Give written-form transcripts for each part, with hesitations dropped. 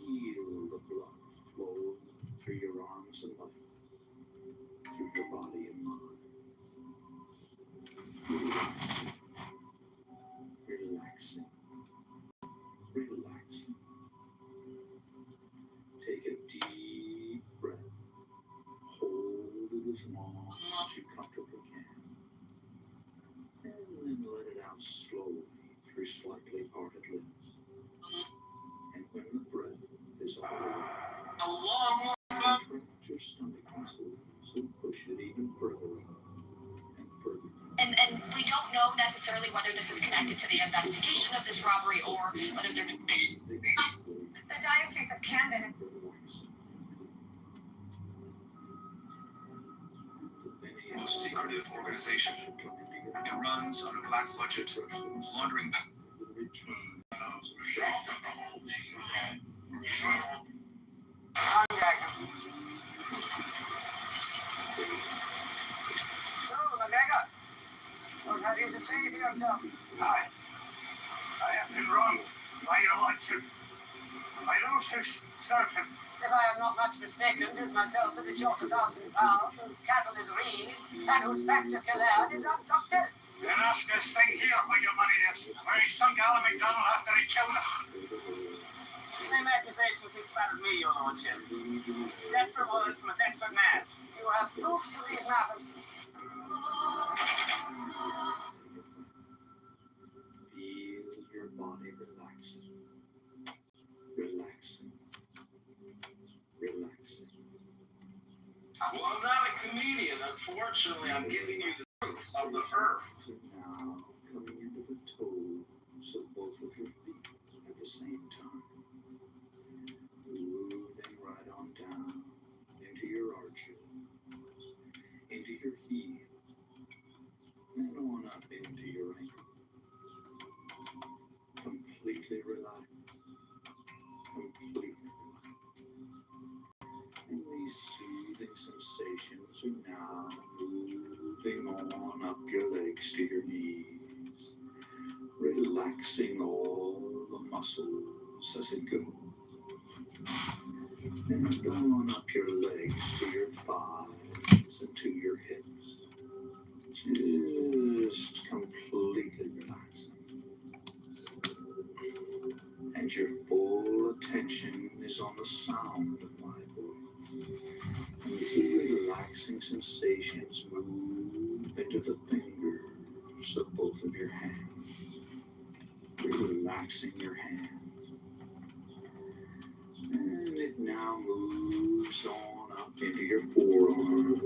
Feel the blood flow through your arms and legs, through your body and mind. Relaxing. Relaxing. Take a deep breath. Hold it as long as you comfortably can. And then let it out slowly through slightly parted lips. And when the breath is all over, contract your stomach muscles and push it even further up and further down. And we don't know necessarily whether this is connected to the investigation of this robbery or whether they're... The Diocese of Camden. The most secretive organization. It runs on a black budget, laundering... So, McGregor, what have you to say for yourself? I have been wronged by your lordship. My lordship served him. If I am not much mistaken, 'tis myself that is short £1,000, whose cattle is reed, and whose spectacle is abducted. Then ask this thing here where your money is. Where he sunk Alan MacDonald after he killed him. The same accusations he spattered me, your lordship. Desperate words from a desperate man. You have proofs of these matters. Feel your body relaxing. Relaxing. Relaxing. Well, I'm not a comedian. Unfortunately, I'm giving you the truth of the earth. Now coming into the toes of both of your feet at the same time. Moving right on down into your arches, into your heel, and on up into your ankle. Completely relaxed. Completely relaxed. And these soothing sensations are now moving on up your legs to your knees, relaxing all the muscles as it goes. And on up your legs to your thighs and to your hips. Just completely relaxing. And your full attention is on the sound of my voice. And these relaxing sensations move into the fingers of both of your hands. Relaxing your hands. And it now moves on up into your forearms,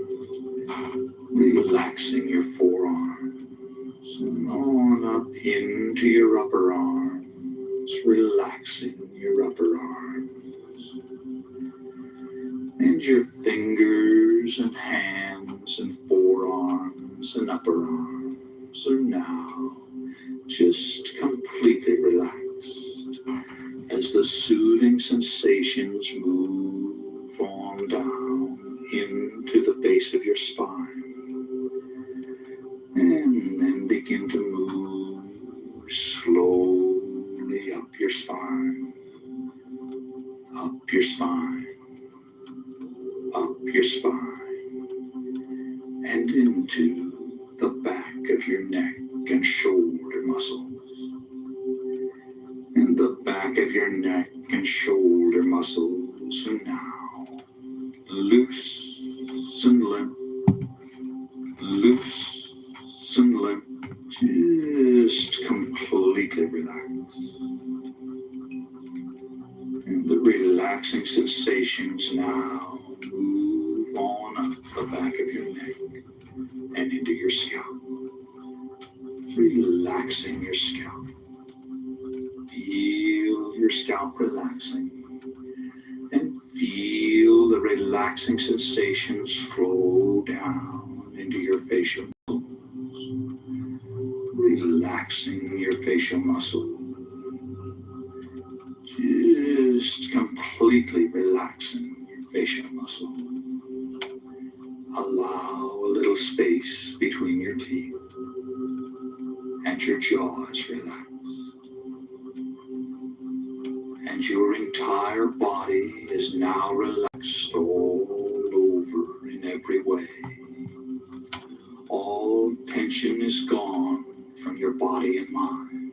relaxing your forearms, and on up into your upper arms, relaxing your upper arms, and your fingers and hands and forearms and upper arms are now just completely relaxed. As the soothing sensations move on down into the base of your spine, and then begin to move slowly up your spine, up your spine, up your spine, and into the back of your neck and shoulder muscles. And the back of your neck and shoulder muscles are now loose and limp, loose and limp, just completely relaxed. And the relaxing sensations now move on up the back of your neck and into your scalp, relaxing your scalp. Feel your scalp relaxing, and feel the relaxing sensations flow down into your facial muscles, relaxing your facial muscles, just completely relaxing your facial muscles. Allow a little space between your teeth, and your jaw is relaxed. and your entire body is now relaxed all over in every way. All tension is gone from your body and mind.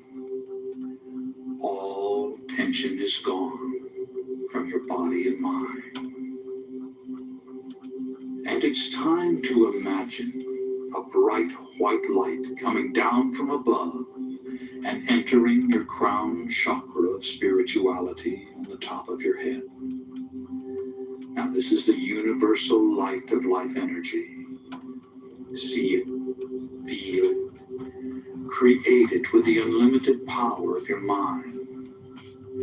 All tension is gone from your body and mind. And it's time to imagine a bright white light coming down from above and entering your crown chakra of spirituality on the top of your head. Now, this is the universal light of life energy. See it, feel it, create it with the unlimited power of your mind,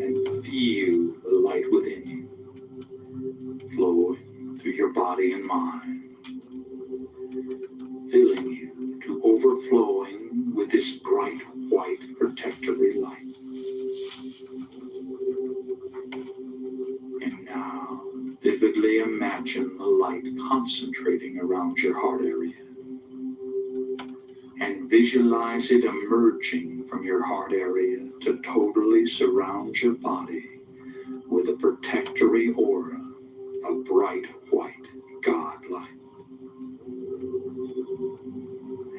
and feel the light within you, flowing through your body and mind, filling you to overflowing with this bright white protectory light. And now, vividly imagine the light concentrating around your heart area. And visualize it emerging from your heart area to totally surround your body with a protectory aura of bright white God light.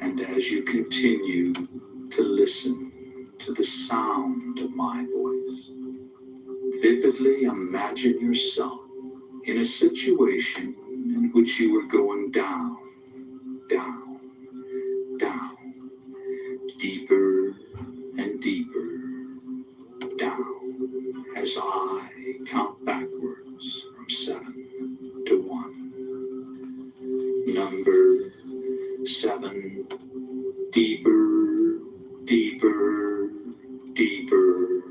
And as you continue to listen to the sound of my voice, vividly imagine yourself in a situation in which you are going down, down, down, deeper and deeper down as I count backwards from 7 to 1. Number 7, deeper, deeper, deeper,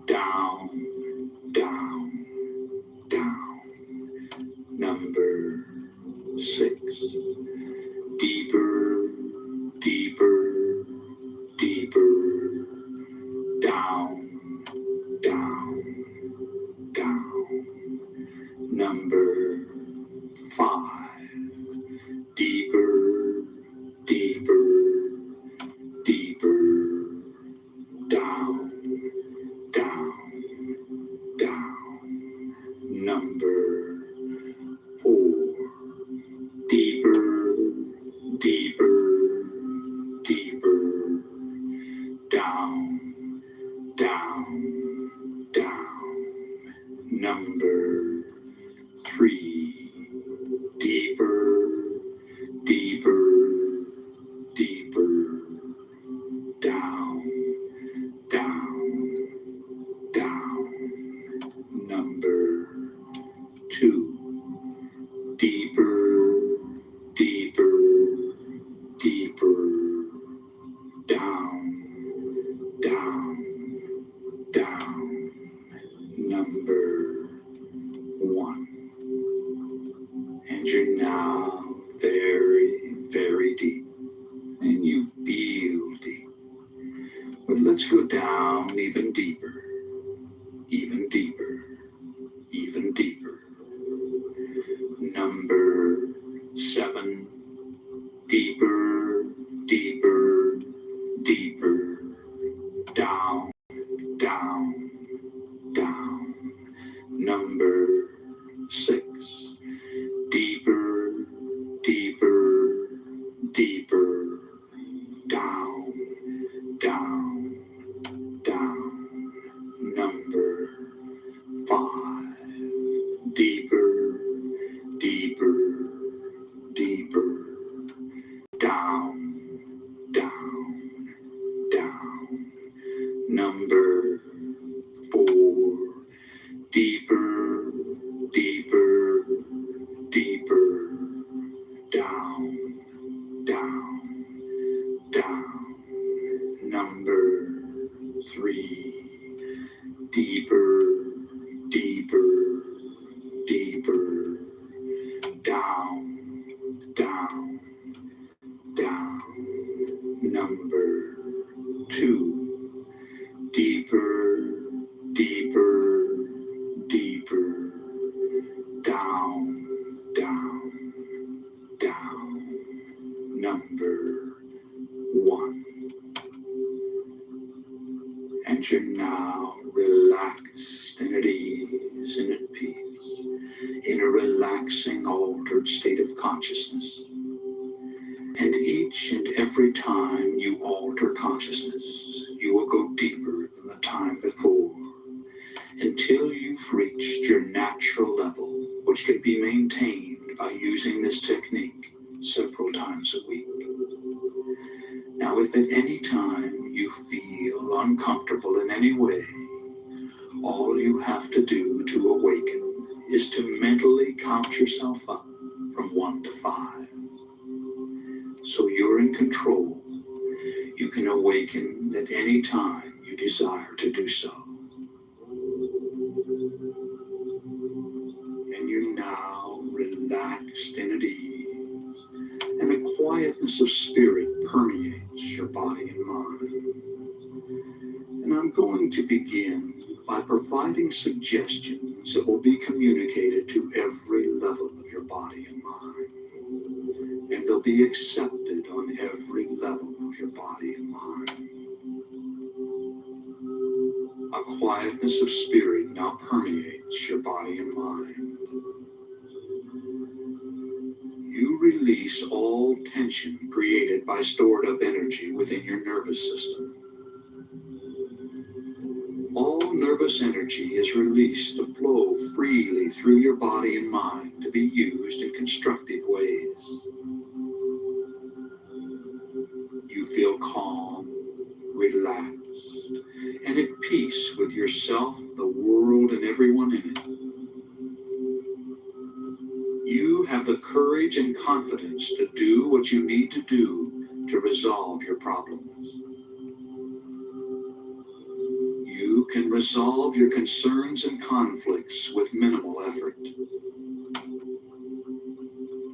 down, down, down. Number 6, deeper, deeper, deeper, down, down, down. Number 5, deeper, deeper, deeper, down, down, down. Number 4, deeper, deeper, deeper, down, down, down. Number 3, deeper, deeper, deeper, down, down, down. Number 2, deeper, deeper, deeper, down, down, down. Number 1. And you're now very, very deep, and you feel deep. But let's go down even deeper, even deeper, even deeper. Number 7, deeper, deeper, deeper, down, down, down. Number 6, deeper, deeper, deeper, down, down, down. Number 5, deeper, deeper, deeper, down, down, down. Number 4, deeper, deeper, deeper, down, down, down. Number 3, deeper, deeper, deeper, down, down, down. Number 2, deeper, deeper, deeper, down, down, down. Number 1. And you're now relaxed consciousness. And each and every time you alter consciousness, you will go deeper than the time before, until you've reached your natural level, which can be maintained by using this technique several times a week. Now, if at any time you feel uncomfortable in any way, all you have to do to awaken is to mentally count yourself up from 1 to 5. So you're in control. You can awaken at any time you desire to do so. And you're now relaxed and at ease, and a quietness of spirit permeates your body and mind. And I'm going to begin by providing suggestions that will be communicated to every level of your body and mind. And they'll be accepted on every level of your body and mind. A quietness of spirit now permeates your body and mind. You release all tension created by stored up energy within your nervous system. All nervous energy is released to flow freely through your body and mind to be used in constructive ways. You feel calm, relaxed, and at peace with yourself, the world, and everyone in it. You have the courage and confidence to do what you need to do to resolve your problems. You can resolve your concerns and conflicts with minimal effort.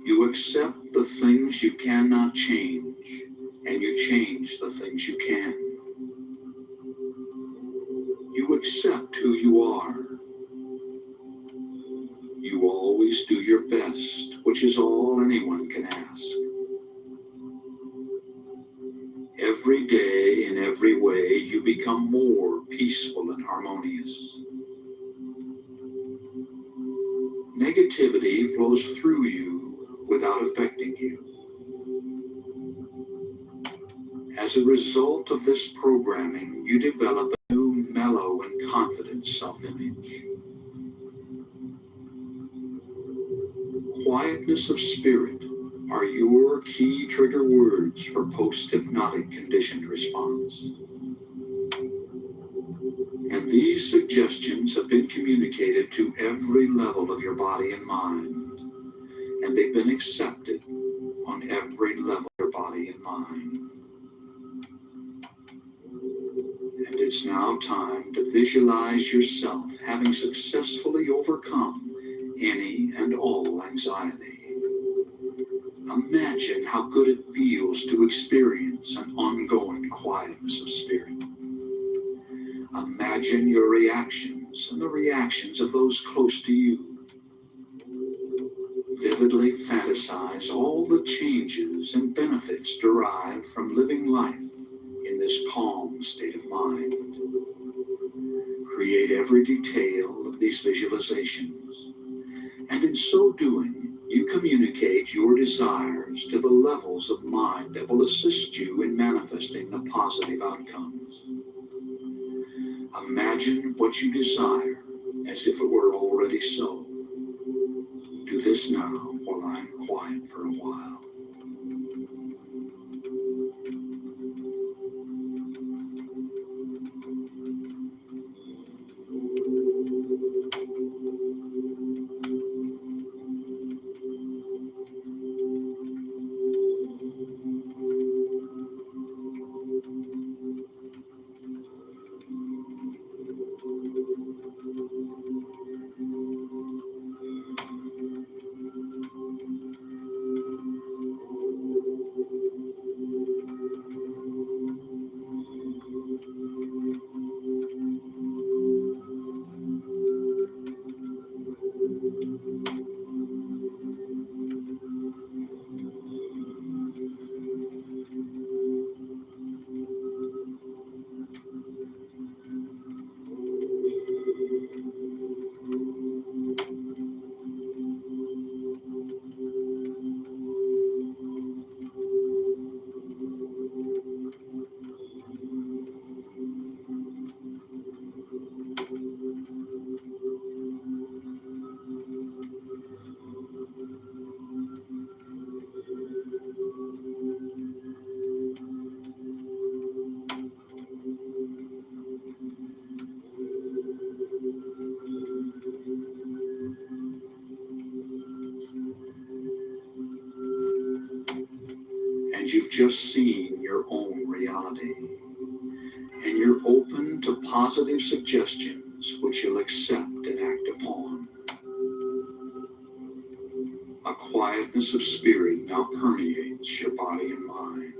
You accept the things you cannot change, and you change the things you can. You accept who you are. You always do your best, which is all anyone can ask. Every day, in every way, you become more peaceful and harmonious. Negativity flows through you without affecting you. As a result of this programming, you develop a new mellow and confident self-image. Quietness of spirit are your key trigger words for post-hypnotic conditioned response. And these suggestions have been communicated to every level of your body and mind, and they've been accepted on every level of your body and mind. And it's now time to visualize yourself having successfully overcome any and all anxiety. Imagine how good it feels to experience an ongoing quietness of spirit. Imagine your reactions and the reactions of those close to you. Vividly fantasize all the changes and benefits derived from living life in this calm state of mind. Create every detail of these visualizations, and in so doing, you communicate your desires to the levels of mind that will assist you in manifesting the positive outcomes. Imagine what you desire as if it were already so. Do this now while I'm quiet for a while. you've just seen your own reality, and you're open to positive suggestions which you'll accept and act upon. A quietness of spirit now permeates your body and mind.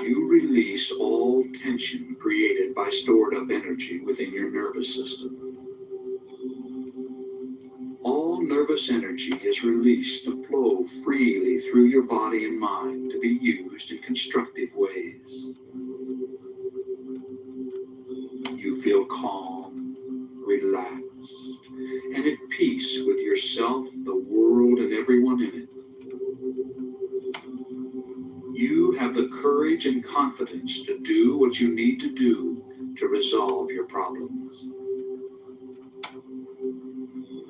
You release all tension created by stored up energy within your nervous system. All nervous energy is released to flow freely through your body and mind to be used in constructive ways. You feel calm, relaxed, and at peace with yourself, the world, and everyone in it. You have the courage and confidence to do what you need to do to resolve your problems.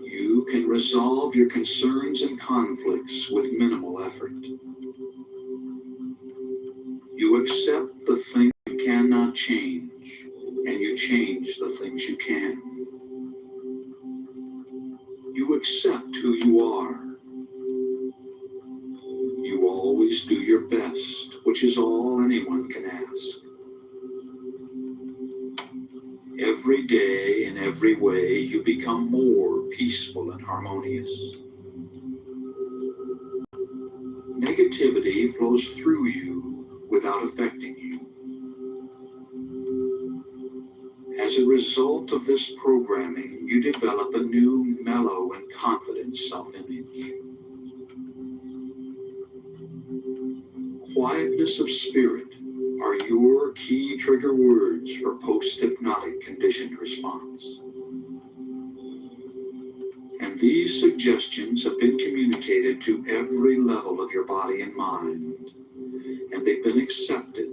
You can resolve your concerns and conflicts with minimal effort. You accept the things you cannot change, and you change the things you can. You accept who you are. You always do your best, which is all anyone can ask. Every day, in every way, you become more peaceful and harmonious. Negativity flows through you without affecting you. As a result of this programming, you develop a new, mellow, and confident self-image. Quietness of spirit are your key trigger words for post-hypnotic conditioned response. And these suggestions have been communicated to every level of your body and mind, and they've been accepted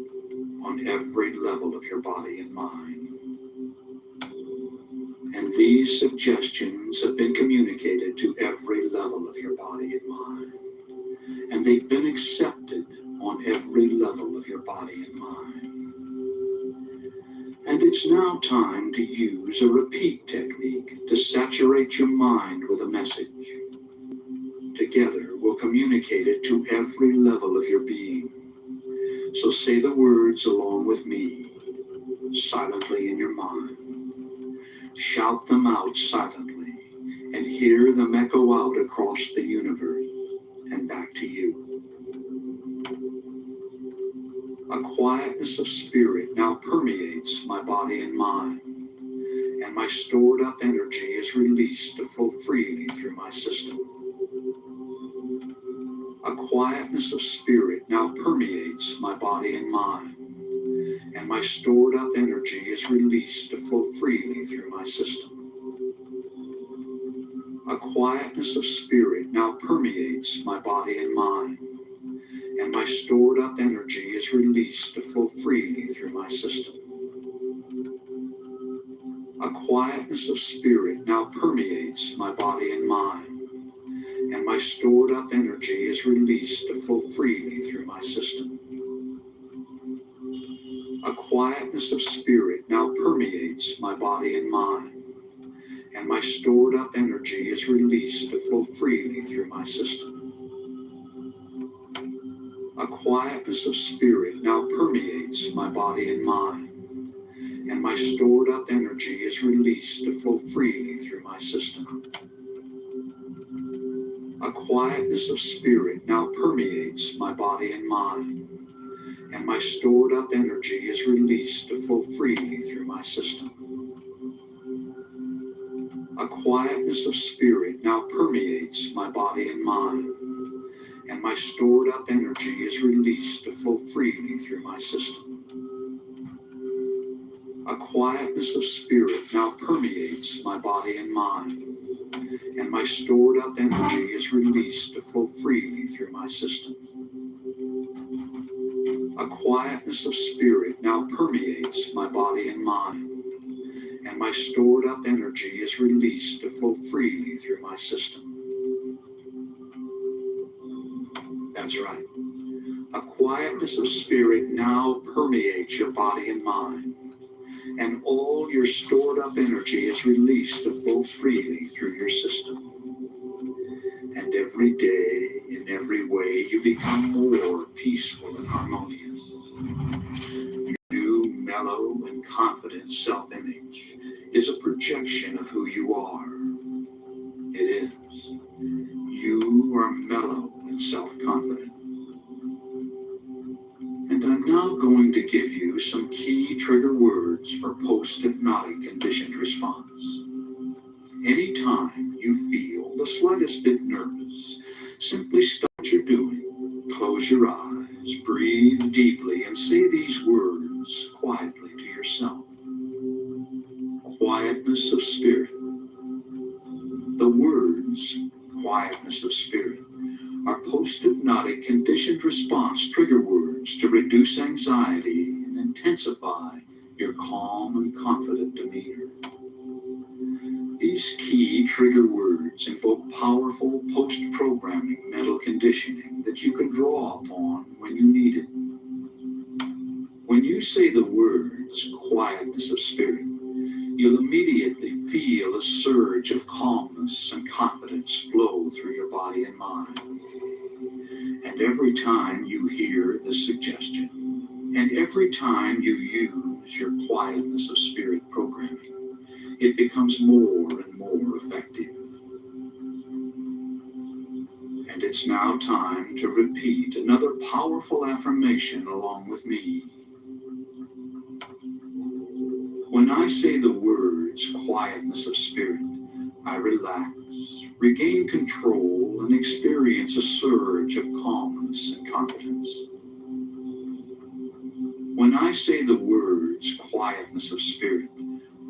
on every level of your body and mind. And these suggestions have been communicated to every level of your body and mind, and they've been accepted on every level of your body and mind. And it's now time to use a repeat technique to saturate your mind with a message. Together, we'll communicate it to every level of your being. So say the words along with me, silently in your mind. Shout them out silently, and hear them echo out across the universe and back to you. A quietness of spirit now permeates my body and mind, and my stored up energy is released to flow freely through my system. A quietness of spirit now permeates my body and mind, and my stored up energy is released to flow freely through my system. A quietness of spirit now permeates my body and mind, and my stored up energy is released to flow freely through my system. A quietness of spirit now permeates my body and mind, and my stored up energy is released to flow freely through my system. A quietness of spirit now permeates my body and mind, and my stored up energy is released to flow freely through my system. A quietness of spirit now permeates my body and mind, and my stored up energy is released to flow freely through my system. A quietness of spirit now permeates my body and mind, and my stored up energy is released to flow freely through my system. A quietness of spirit now permeates my body and mind, and my stored up energy is released to flow freely through my system. A quietness of spirit now permeates my body and mind, and my stored up energy is released to flow freely through my system. A quietness of spirit now permeates my body and mind, and my stored up energy is released to flow freely through my system. That's right. A quietness of spirit now permeates your body and mind, and all your stored up energy is released to flow freely through your system. And every day, in In every way, you become more peaceful and harmonious. Your new, mellow, and confident self-image is a projection of who you are. It is. You are mellow and self-confident. And I'm now going to give you some key trigger words for post-hypnotic conditioned response. Anytime you feel the slightest bit nervous, simply stop what you're doing, close your eyes, breathe deeply, and say these words quietly to yourself. Quietness of spirit. The words quietness of spirit are post-hypnotic conditioned response trigger words to reduce anxiety and intensify your calm and confident demeanor. These key trigger words invoke powerful post-programming mental conditioning that you can draw upon when you need it. When you say the words quietness of spirit, you'll immediately feel a surge of calmness and confidence flow through your body and mind. And every time you hear the suggestion, and every time you use your quietness of spirit programming, it becomes more and more effective. And it's now time to repeat another powerful affirmation along with me. When I say the words quietness of spirit, I relax, regain control, and experience a surge of calmness and confidence. When I say the words quietness of spirit,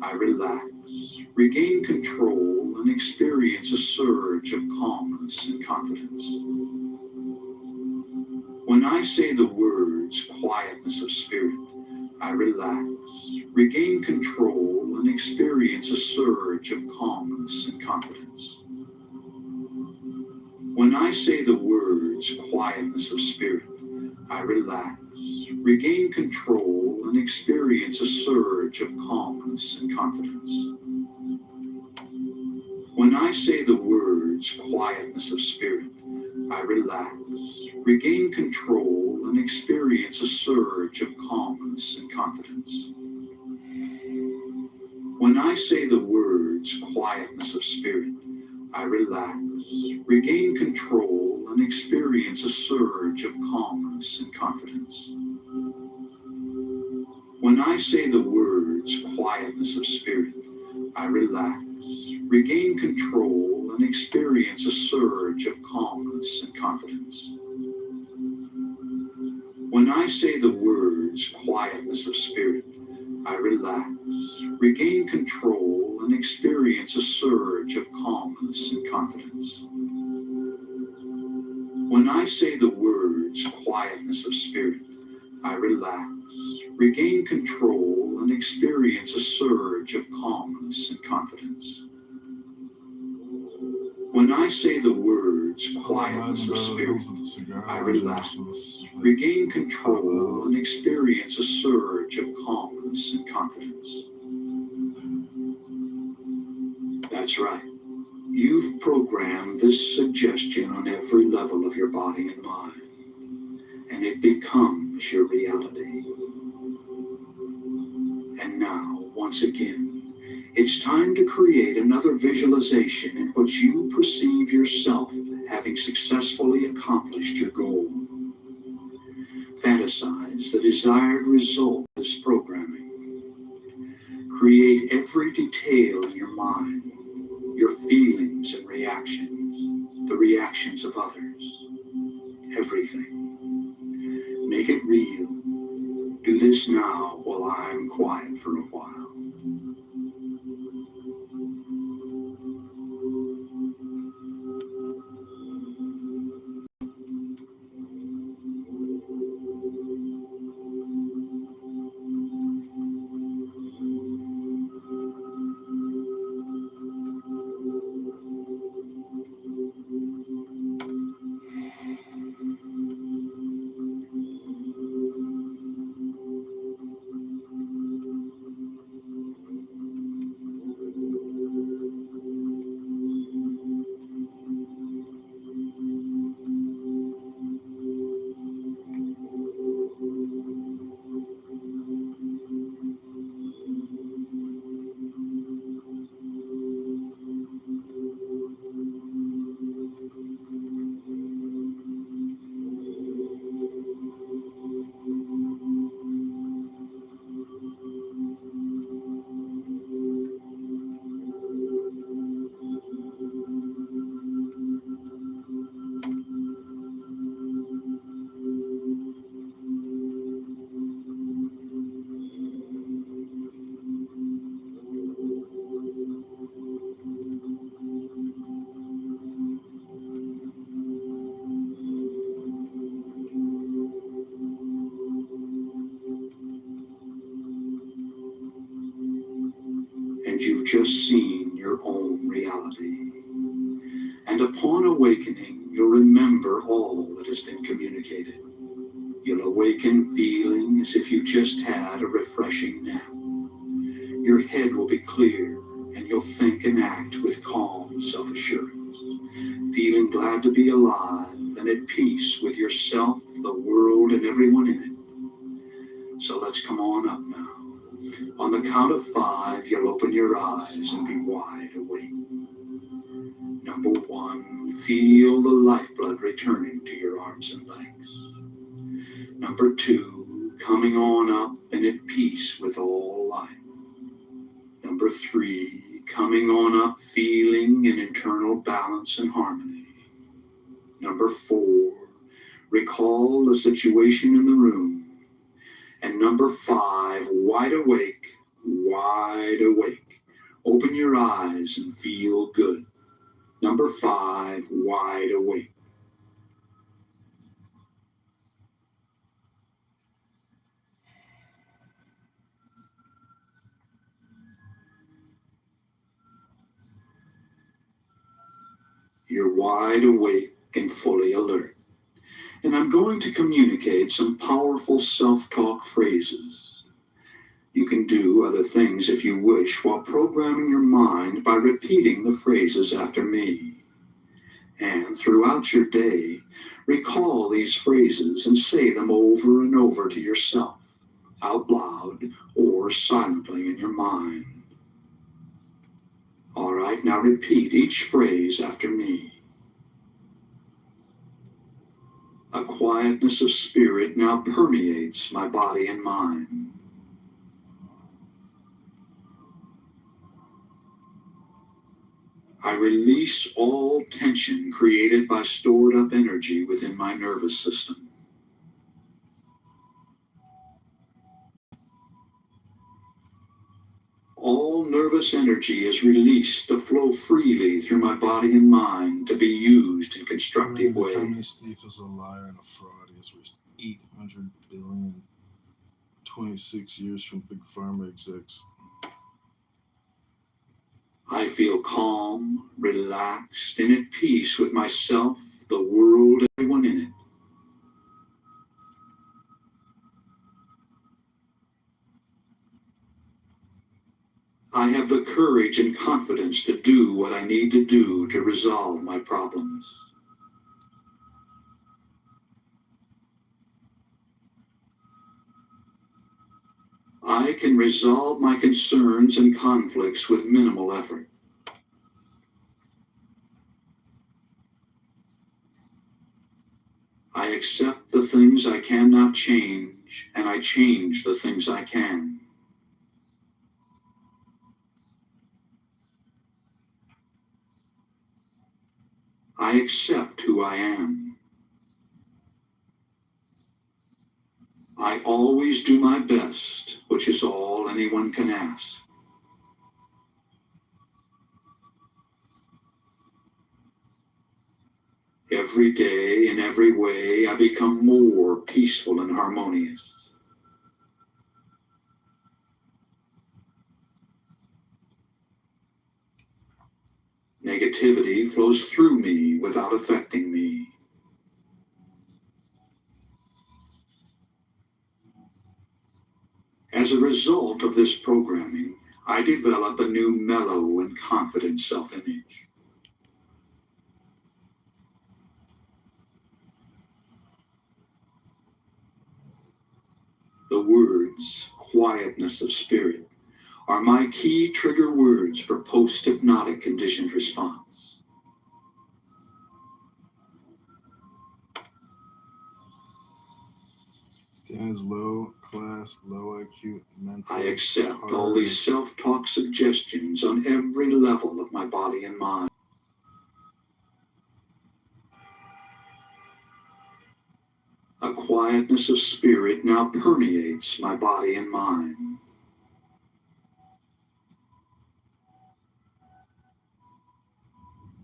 I relax, regain control, and experience a surge of calmness and confidence. When I say the words quietness of spirit, I relax, regain control, and experience a surge of calmness and confidence. When I say the words quietness of spirit, I relax, regain control, and experience a surge of calmness and confidence. When I say the words quietness of spirit, I relax, regain control, and experience a surge of calmness and confidence. When I say the words quietness of spirit, I relax, regain control, and experience a surge of calmness and confidence. When I say the words quietness of spirit, I relax, regain control, and experience a surge of calmness and confidence. When I say the words quietness of spirit, I relax, regain control, and experience a surge of calmness and confidence. When I say the words quietness of spirit, I relax, regain control, and experience a surge of calmness and confidence. When I say the words quietness of spirit, I relax, regain control, and experience a surge of calmness and confidence. That's right. You've programmed this suggestion on every level of your body and mind, and it becomes your reality. And now, once again, it's time to create another visualization in which you perceive yourself having successfully accomplished your goal. Fantasize the desired result of this programming. Create every detail in your mind, your feelings and reactions, the reactions of others, everything. Make it real. Do this now while I'm quiet for a while. and you've just seen your own reality. And upon awakening, you'll remember all that has been communicated. You'll awaken feeling as if you just had a refreshing nap. Your head will be clear, and you'll think and act with calm self-assurance, feeling glad to be alive and at peace with yourself, the world, and everyone in it. So let's come on up now. On the count of 5, you'll open your eyes and be wide awake. Number 1, feel the lifeblood returning to your arms and legs. Number 2, coming on up and at peace with all life. Number 3, coming on up, feeling an internal balance and harmony. Number 4, recall the situation in the room. And number 5, wide awake, wide awake. Open your eyes and feel good. Number 5, wide awake. You're wide awake and fully alert. And I'm going to communicate some powerful self-talk phrases. You can do other things if you wish while programming your mind by repeating the phrases after me. And throughout your day, recall these phrases and say them over and over to yourself, out loud or silently in your mind. All right, now repeat each phrase after me. A quietness of spirit now permeates my body and mind. I release all tension created by stored up energy within my nervous system. All nervous energy is released to flow freely through my body and mind to be used in constructive ways. Communist thief is a liar and a fraud. He has raised $800 billion, 26 years from big pharma execs. I feel calm, relaxed, and at peace with myself, the world, and everyone in it. I have the courage and confidence to do what I need to do to resolve my problems. I can resolve my concerns and conflicts with minimal effort. I accept the things I cannot change, and I change the things I can. I accept who I am. I always do my best, which is all anyone can ask. Every day, in every way, I become more peaceful and harmonious. Negativity flows through me without affecting me. As a result of this programming, I develop a new mellow and confident self-image. The words, quietness of spirit, are my key trigger words for post-hypnotic conditioned response. Dan is low class, low IQ, mental. I accept all these self-talk suggestions on every level of my body and mind. A quietness of spirit now permeates my body and mind.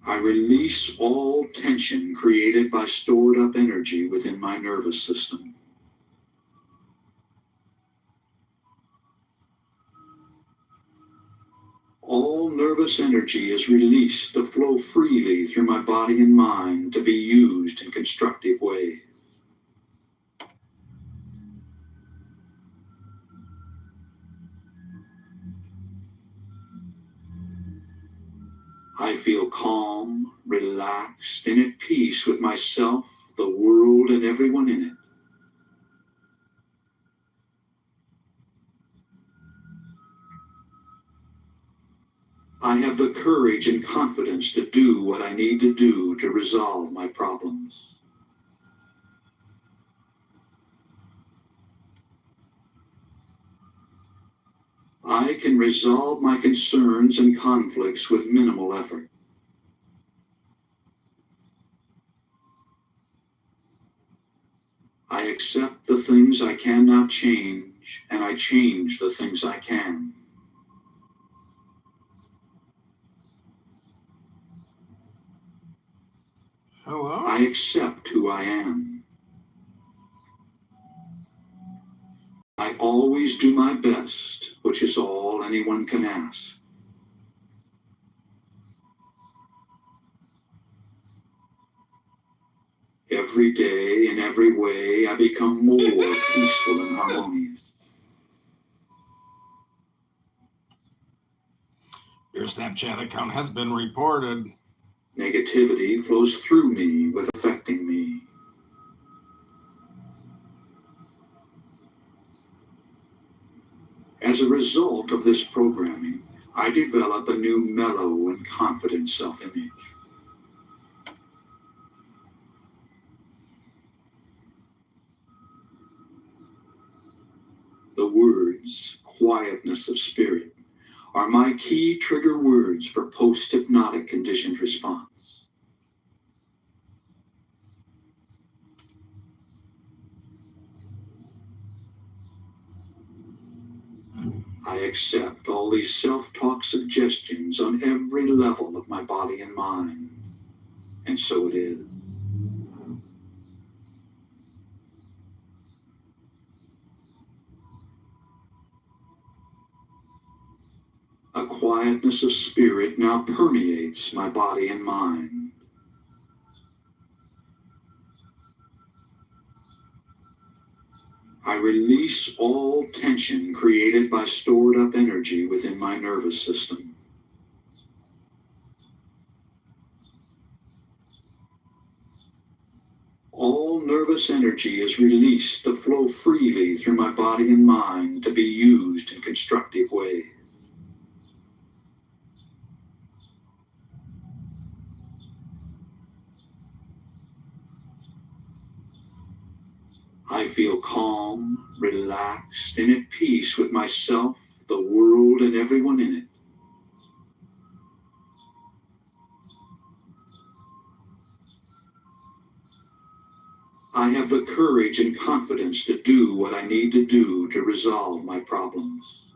I release all tension created by stored up energy within my nervous system. All nervous energy is released to flow freely through my body and mind to be used in constructive ways. I feel calm, relaxed, and at peace with myself, the world, and everyone in it. I have the courage and confidence to do what I need to do to resolve my problems. I can resolve my concerns and conflicts with minimal effort. I accept the things I cannot change, and I change the things I can. Hello? I accept who I am. I always do my best, which is all anyone can ask. Every day, in every way, I become more peaceful and harmonious. Your Snapchat account has been reported. Negativity flows through me without affecting me. As a result of this programming, I develop a new mellow and confident self-image. The words, quietness of spirit, are my key trigger words for post-hypnotic conditioned response. I accept all these self-talk suggestions on every level of my body and mind, and so it is. A quietness of spirit now permeates my body and mind. I release all tension created by stored up energy within my nervous system. All nervous energy is released to flow freely through my body and mind to be used in constructive ways. I feel calm, relaxed, and at peace with myself, the world, and everyone in it. I have the courage and confidence to do what I need to do to resolve my problems.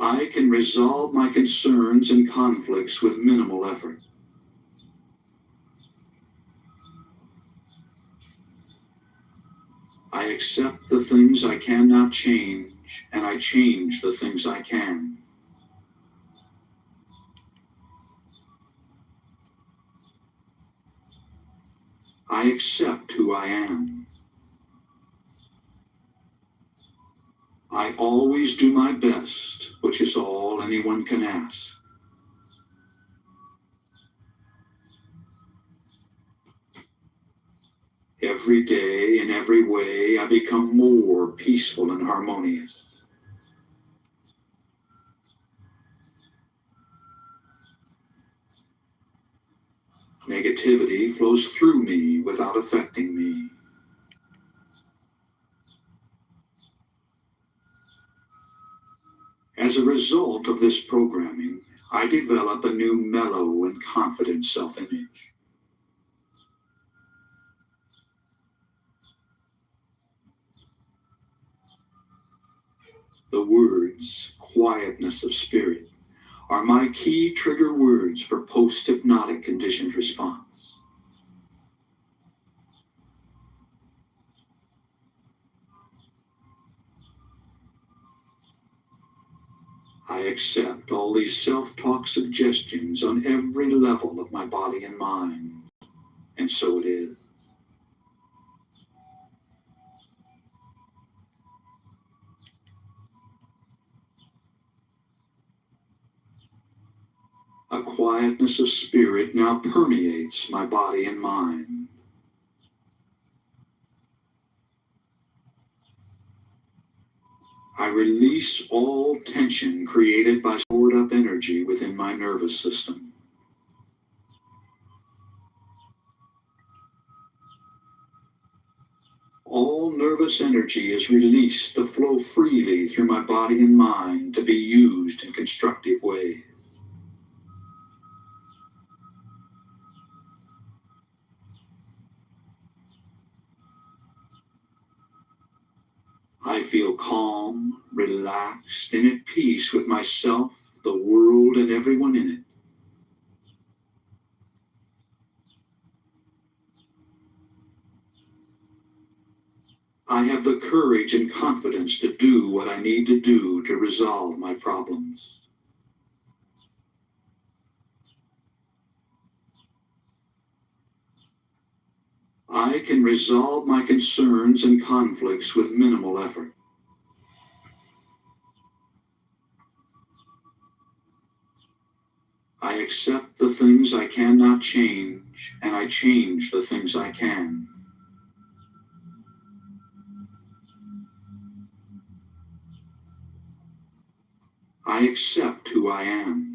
I can resolve my concerns and conflicts with minimal effort. I accept the things I cannot change, and I change the things I can. I accept who I am. I always do my best, which is all anyone can ask. Every day, in every way, I become more peaceful and harmonious. Negativity flows through me without affecting me. As a result of this programming, I develop a new mellow and confident self-image. The words, quietness of spirit, are my key trigger words for post-hypnotic conditioned response. I accept all these self-talk suggestions on every level of my body and mind, and so it is. A quietness of spirit now permeates my body and mind. I release all tension created by stored up energy within my nervous system. All nervous energy is released to flow freely through my body and mind to be used in constructive ways. I feel calm, relaxed, and at peace with myself, the world, and everyone in it. I have the courage and confidence to do what I need to do to resolve my problems. I can resolve my concerns and conflicts with minimal effort. I accept the things I cannot change, and I change the things I can. I accept who I am.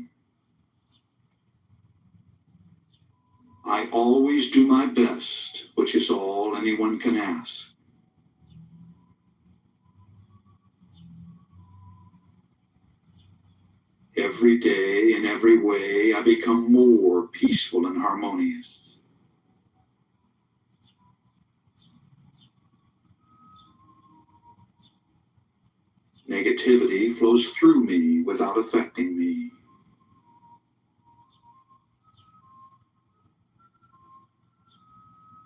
I always do my best, which is all anyone can ask. Every day, in every way, I become more peaceful and harmonious. Negativity flows through me without affecting me.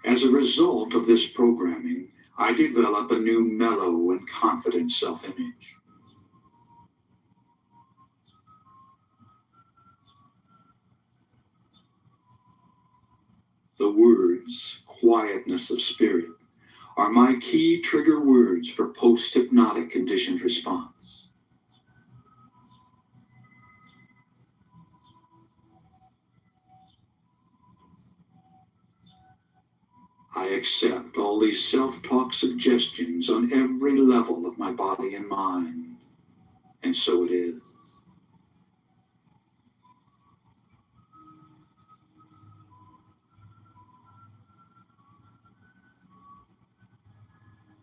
As a result of this programming, I develop a new mellow and confident self-image. The words, quietness of spirit, are my key trigger words for post-hypnotic conditioned response. I accept all these self-talk suggestions on every level of my body and mind, and so it is.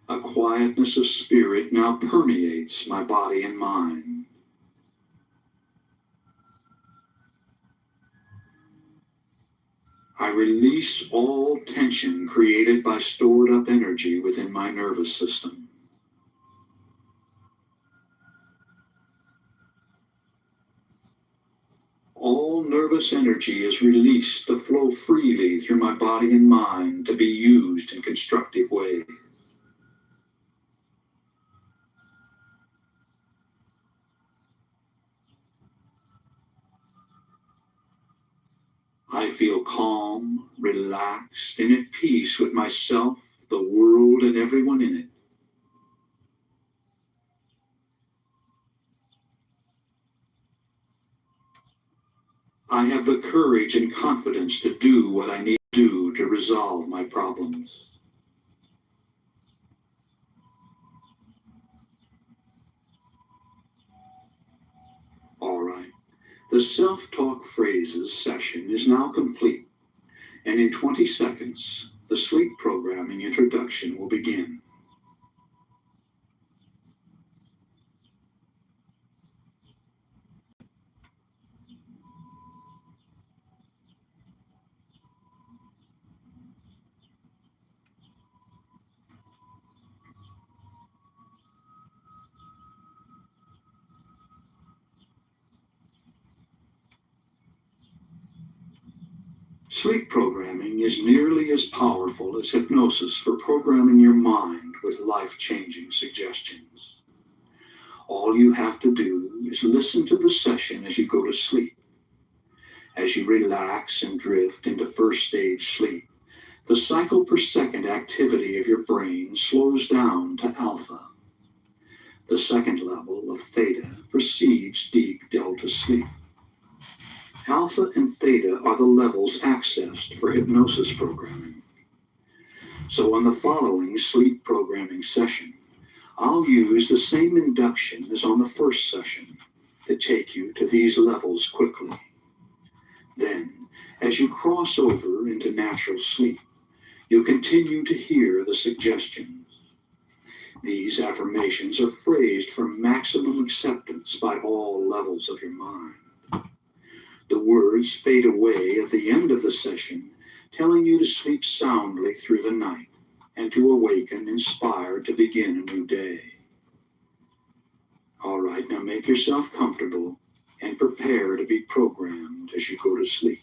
A quietness of spirit now permeates my body and mind. I release all tension created by stored up energy within my nervous system. All nervous energy is released to flow freely through my body and mind to be used in constructive ways. I feel calm, relaxed, and at peace with myself, the world, and everyone in it. I have the courage and confidence to do what I need to do to resolve my problems. All right. The self-talk phrases session is now complete, and in 20 seconds, the sleep programming introduction will begin. Sleep programming is nearly as powerful as hypnosis for programming your mind with life-changing suggestions. All you have to do is listen to the session as you go to sleep. As you relax and drift into first stage sleep, the cycle per second activity of your brain slows down to alpha. The second level of theta precedes deep delta sleep. Alpha and theta are the levels accessed for hypnosis programming. So on the following sleep programming session, I'll use the same induction as on the first session to take you to these levels quickly. Then, as you cross over into natural sleep, you'll continue to hear the suggestions. These affirmations are phrased for maximum acceptance by all levels of your mind. The words fade away at the end of the session, telling you to sleep soundly through the night and to awaken inspired to begin a new day. All right, now make yourself comfortable and prepare to be programmed as you go to sleep.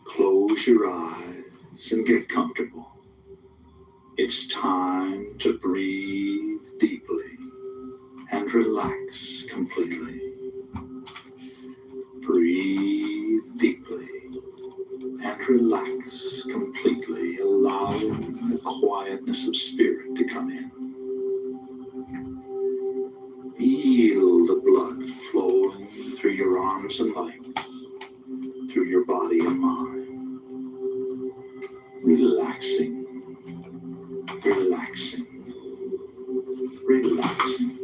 Close your eyes and get comfortable. It's time to breathe deeply and relax completely. Breathe deeply and relax completely, allowing the quietness of spirit to come in. Feel the blood flowing through your arms and legs, through your body and mind. Relaxing, relaxing, relaxing.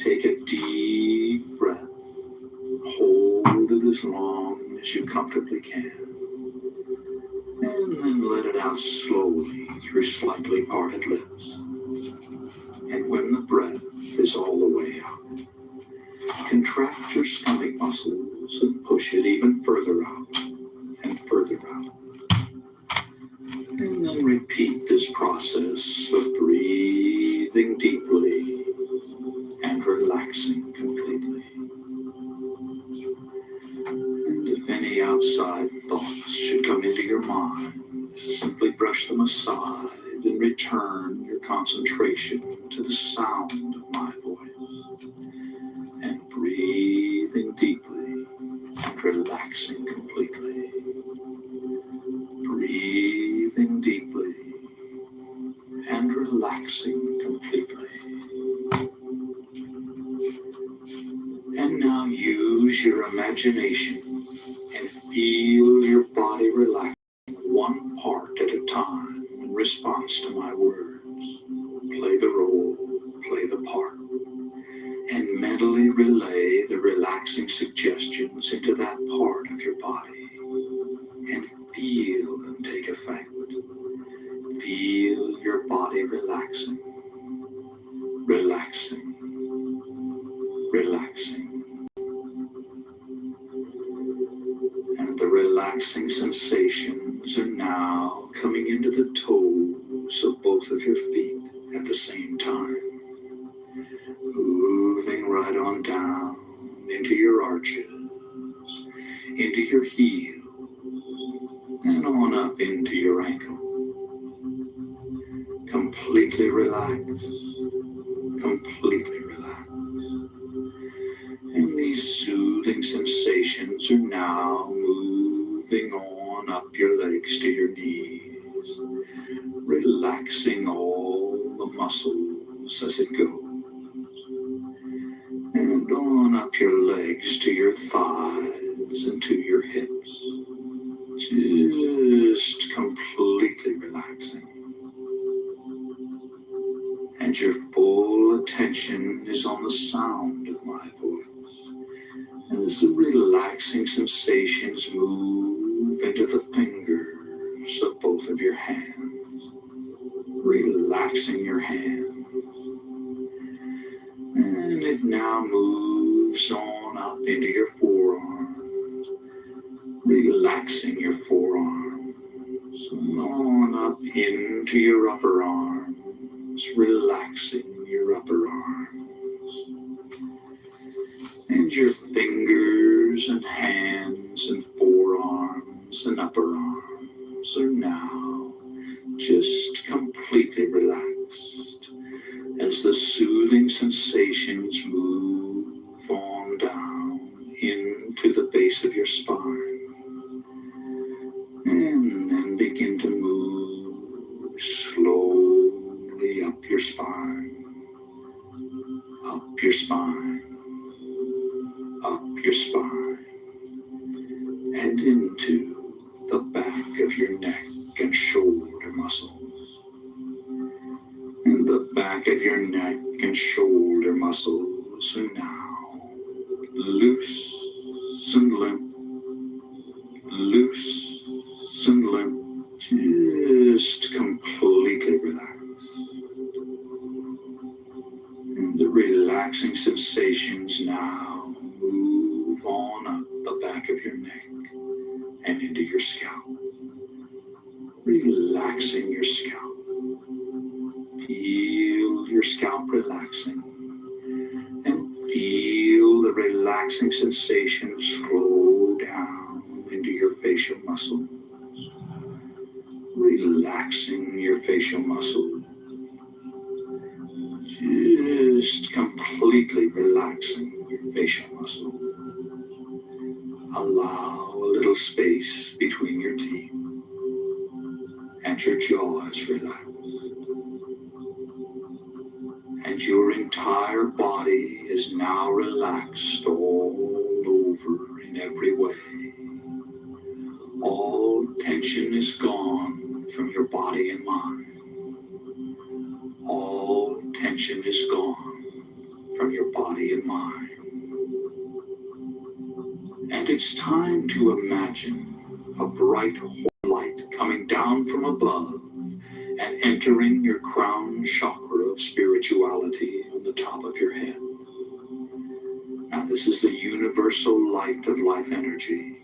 Take a deep breath. Hold it as long as you comfortably can. And then let it out slowly through slightly parted lips. And when the breath is all the way out, contract your stomach muscles and push it even further out and further out. And then repeat this process of breathing deeply and relaxing completely. And if any outside thoughts should come into your mind, simply brush them aside and return your concentration to the sound of my voice. And breathing deeply and relaxing completely. Breathing deeply and relaxing completely. And now use your imagination and feel your body relaxing one part at a time in response to my words. Play the role, play the part, and mentally relay the relaxing suggestions into that part of your body and feel them take effect. Feel your body relaxing, relaxing, relaxing. And the relaxing sensations are now coming into the toes of both of your feet at the same time. Moving right on down into your arches, into your heels, and on up into your ankle. Completely relaxed, completely relaxed. And these soothing sensations are now moving on up your legs to your knees, relaxing all the muscles as it goes. And on up your legs to your thighs and to your hips, just completely relaxing. And your full attention is on the sound of my voice. As the relaxing sensations move into the fingers of both of your hands, relaxing your hands. And it now moves on up into your forearms, relaxing your forearms, and on up into your upper arms, relaxing your upper arms. And your fingers and hands and forearms and upper arms are now just completely relaxed as the soothing sensations move on down into the base of your spine and then begin to move slowly up your spine, up your spine, up your spine, and into the back of your neck and shoulder muscles. And the back of your neck and shoulder muscles are now loose and limp, loose and limp, just completely relaxed. And the relaxing sensations now move on up the back of your neck and into your scalp, relaxing your scalp. Feel your scalp relaxing and feel the relaxing sensations flow down into your facial muscle, relaxing your facial muscle, just completely relaxing your facial muscle. Allow a little space between your teeth and your jaw is relaxed. And your entire body is now relaxed all over in every way. All tension is gone from your body and mind. All tension is gone from your body and mind. And it's time to imagine a bright light coming down from above and entering your crown chakra of spirituality on the top of your head. Now this is the universal light of life energy.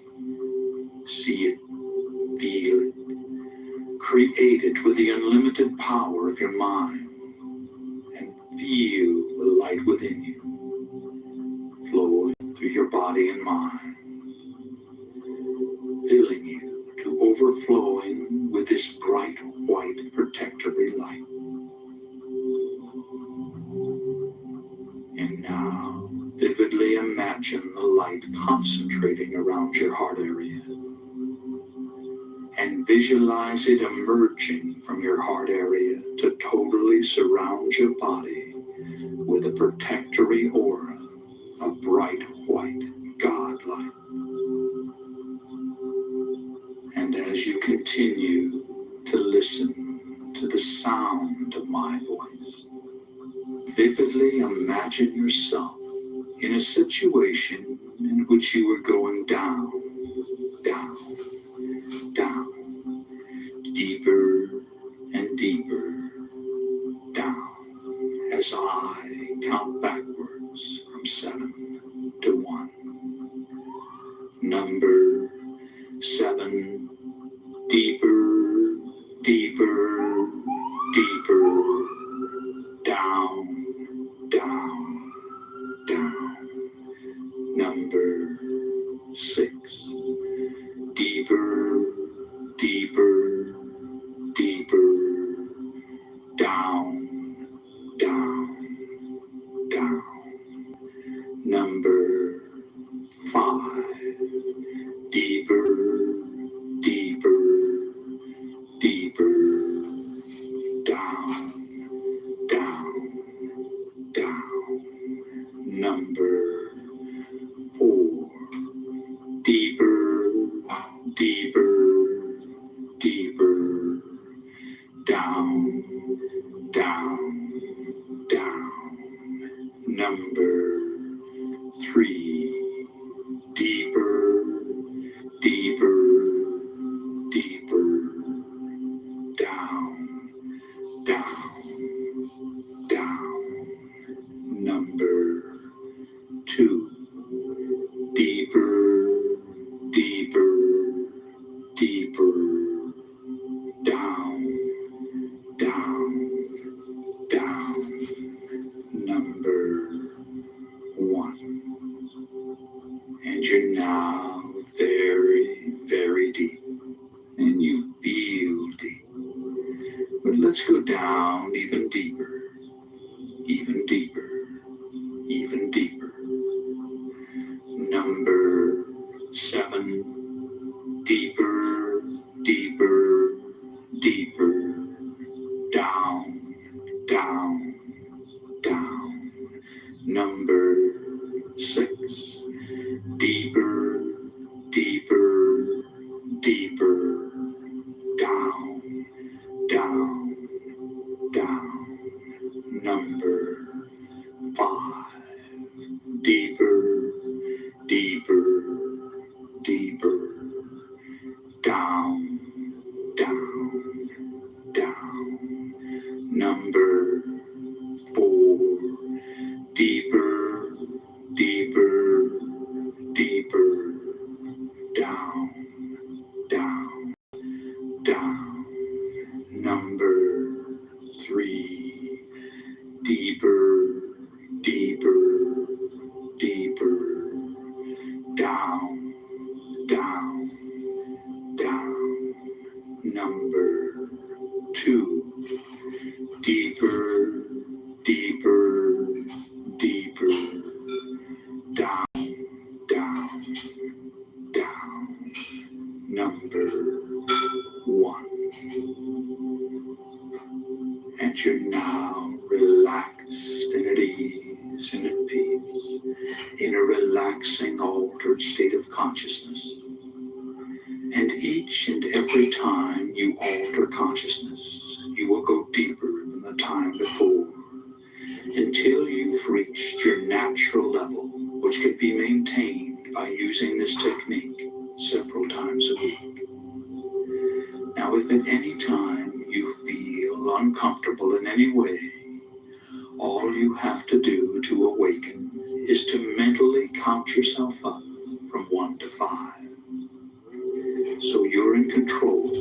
See it, feel it, create it with the unlimited power of your mind, and feel the light within you, flowing through your body and mind, filling you to overflowing with this bright white protectory light. And now, vividly imagine the light concentrating around your heart area. And visualize it emerging from your heart area to totally surround your body with a protectory aura of bright white God light. And as you continue to listen to the sound of my voice, vividly imagine yourself in a situation in which you are going down, down, down, deeper and deeper down as I count backwards from 7 to 1. Number 7, deeper, deeper, deeper, down, down, down. Number 6, deeper, deeper, deeper, down, down, down. Number 5, deeper, deeper, deeper, down, down, down. Number 4, deeper, deeper, deeper, down, down, down. Number 3, deeper, deeper, deeper, down, down, down. Number 2, deeper, deeper, deeper, down, down, down. Number even deeper, even deeper. Number 7, deeper, deeper, deeper, down, down, down. Number 6, deeper, deeper, deeper, down, down, down. Number 5, deeper, deeper, deeper, down, down, down. Number 4, deeper, deeper, deeper, down, down, down. Number 3, deeper, deeper, deeper, down, down, down. Number 2, deeper, deeper, deeper, down, down, down. Number 1. And you're now relaxed and at ease and at peace in a relaxing, altered state of consciousness. And each and every time you alter consciousness, you will go deeper than the time before until you've reached your natural level, which can be maintained by using this technique several times a week. Now, if at any time you feel uncomfortable in any way, all you have to do to awaken is to mentally count yourself up from 1 to 5. So you're in control.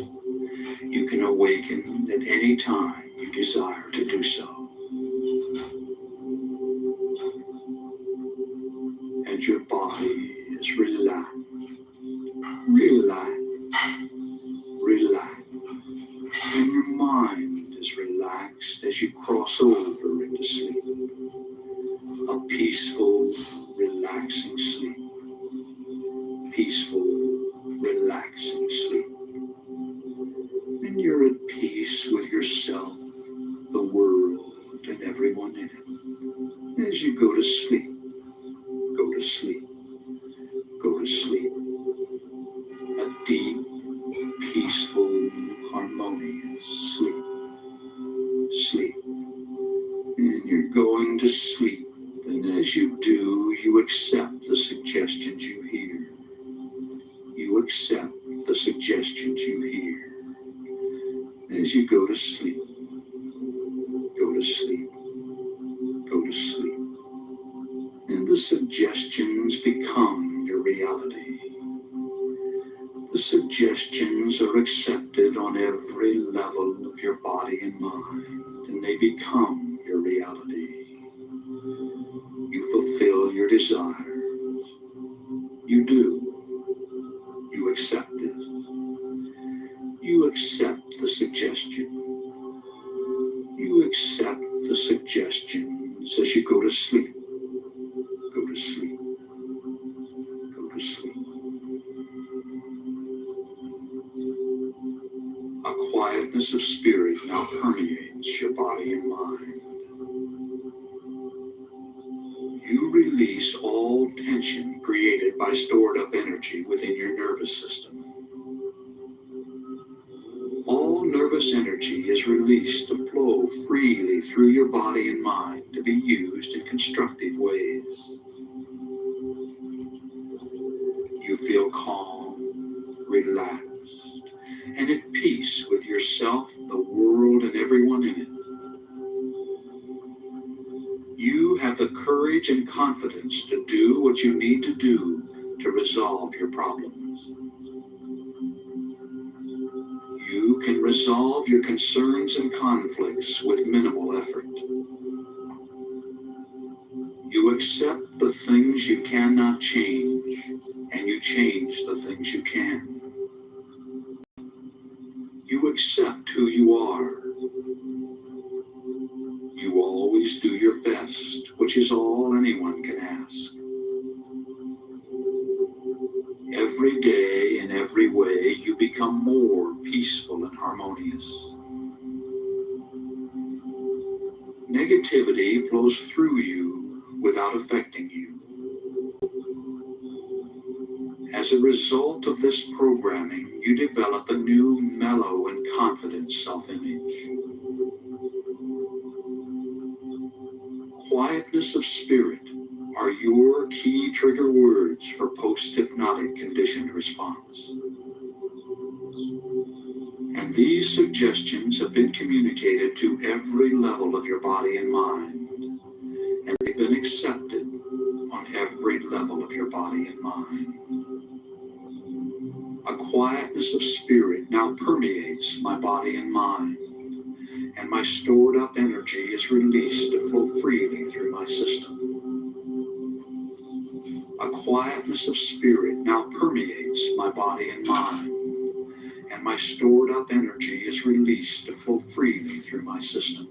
You can awaken at any time you desire to do so. And your body is relaxed, relaxed, relaxed. And your mind is relaxed as you cross over into sleep. A peaceful, relaxing sleep. Peaceful, relaxing sleep. And you're at peace with yourself, the world, and everyone in it. As you go to sleep, go to sleep, go to sleep. A deep, peaceful, harmonious sleep. Sleep. And you're going to sleep. And as you do, you accept the suggestions you hear. You accept the suggestions you hear. As you go to sleep, go to sleep, go to sleep. And the suggestions become your reality. The suggestions are accepted on every level of your body and mind, and they become your reality. You fulfill your desires. You do. You accept this. You accept the suggestion. You accept the suggestions as you go to sleep. Go to sleep. Go to sleep. A quietness of spirit now permeates your body and mind. You release all tension created by stored up energy within your nervous system. All nervous energy is released to flow freely through your body and mind to be used in constructive ways. You feel calm, relaxed, and at peace with yourself, the world, and everyone in it. You have the courage and confidence to do what you need to do to resolve your problems. You can resolve your concerns and conflicts with minimal effort. You accept the things you cannot change, and you change the things you can. You accept who you are. You always always do your best, which is all anyone can ask. Every day, in every way, you become more peaceful and harmonious. Negativity flows through you without affecting you. As a result of this programming, you develop a new, mellow, and confident self-image. Quietness of spirit are your key trigger words for post-hypnotic conditioned response. And these suggestions have been communicated to every level of your body and mind, and they've been accepted on every level of your body and mind. A quietness of spirit now permeates my body and mind, and my stored up energy is released to flow freely through my system. A quietness of spirit now permeates my body and mind, and my stored up energy is released to flow freely through my system.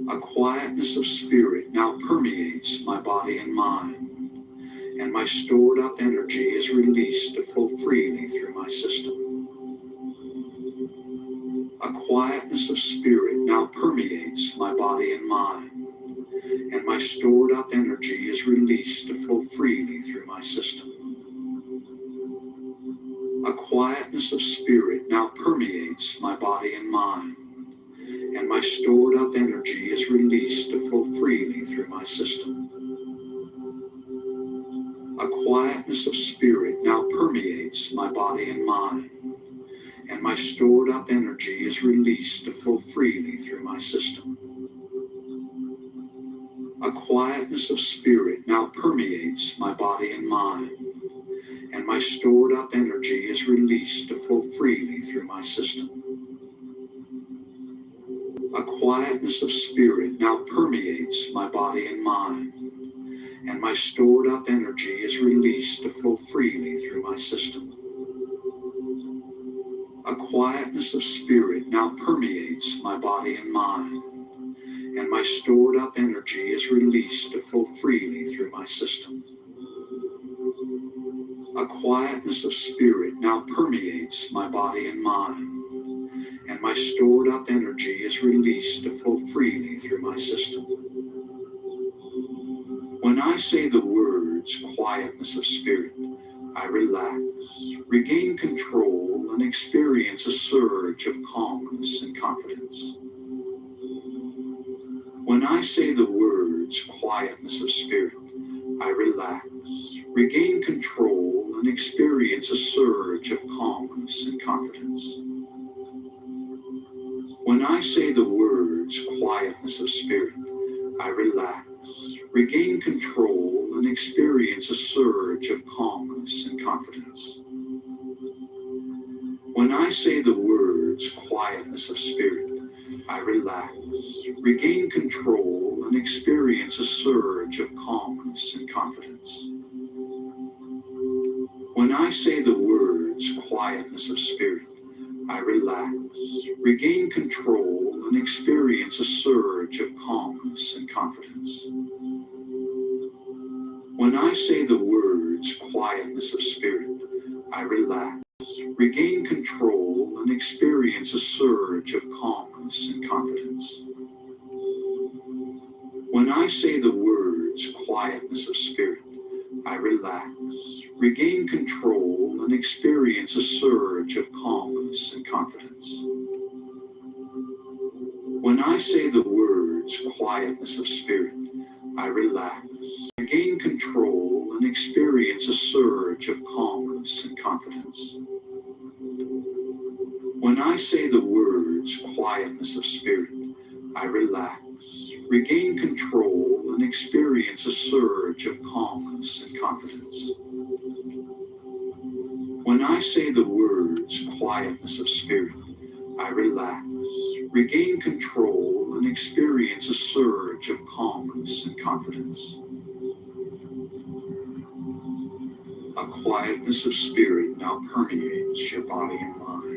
A quietness of spirit now permeates my body and mind, and my stored up energy is released to flow freely through my system. A quietness of spirit now permeates my body and mind, and my stored up energy is released to flow freely through my system. A quietness of spirit now permeates my body and mind, and my stored up energy is released to flow freely through my system. A quietness of spirit now permeates my body and mind, and my stored up energy is released to flow freely through my system. A quietness of spirit now permeates my body and mind, and my stored up energy is released to flow freely through my system. A quietness of spirit now permeates my body and mind, and my stored up energy is released to flow freely through my system. A quietness of spirit now permeates my body and mind, and my stored up energy is released to flow freely through my system. A quietness of spirit now permeates my body and mind, and my stored up energy is released to flow freely through my system. When I say the words quietness of spirit, I relax, regain control, and experience a surge of calmness and confidence. When I say the words quietness of spirit, I relax, regain control, and experience a surge of calmness and confidence. When I say the words quietness of spirit, I relax, regain control, and experience a surge of calmness and confidence. When I say the words quietness of spirit, I relax, regain control, and experience a surge of calmness and confidence. When I say the words quietness of spirit, I relax, regain control, and experience a surge of calmness and confidence. When I say the words quietness of spirit, I relax, regain control, and experience a surge of calmness and confidence. When I say the words quietness of spirit, I relax, regain control, and experience a surge of calmness and confidence. When I say the words quietness of spirit, I relax, regain control, and experience a surge of calmness and confidence. When I say the words quietness of spirit, I relax, regain control, and experience a surge of calmness and confidence. When I say the words quietness of spirit, I relax, regain control, and experience a surge of calmness and confidence. A quietness of spirit now permeates your body and mind.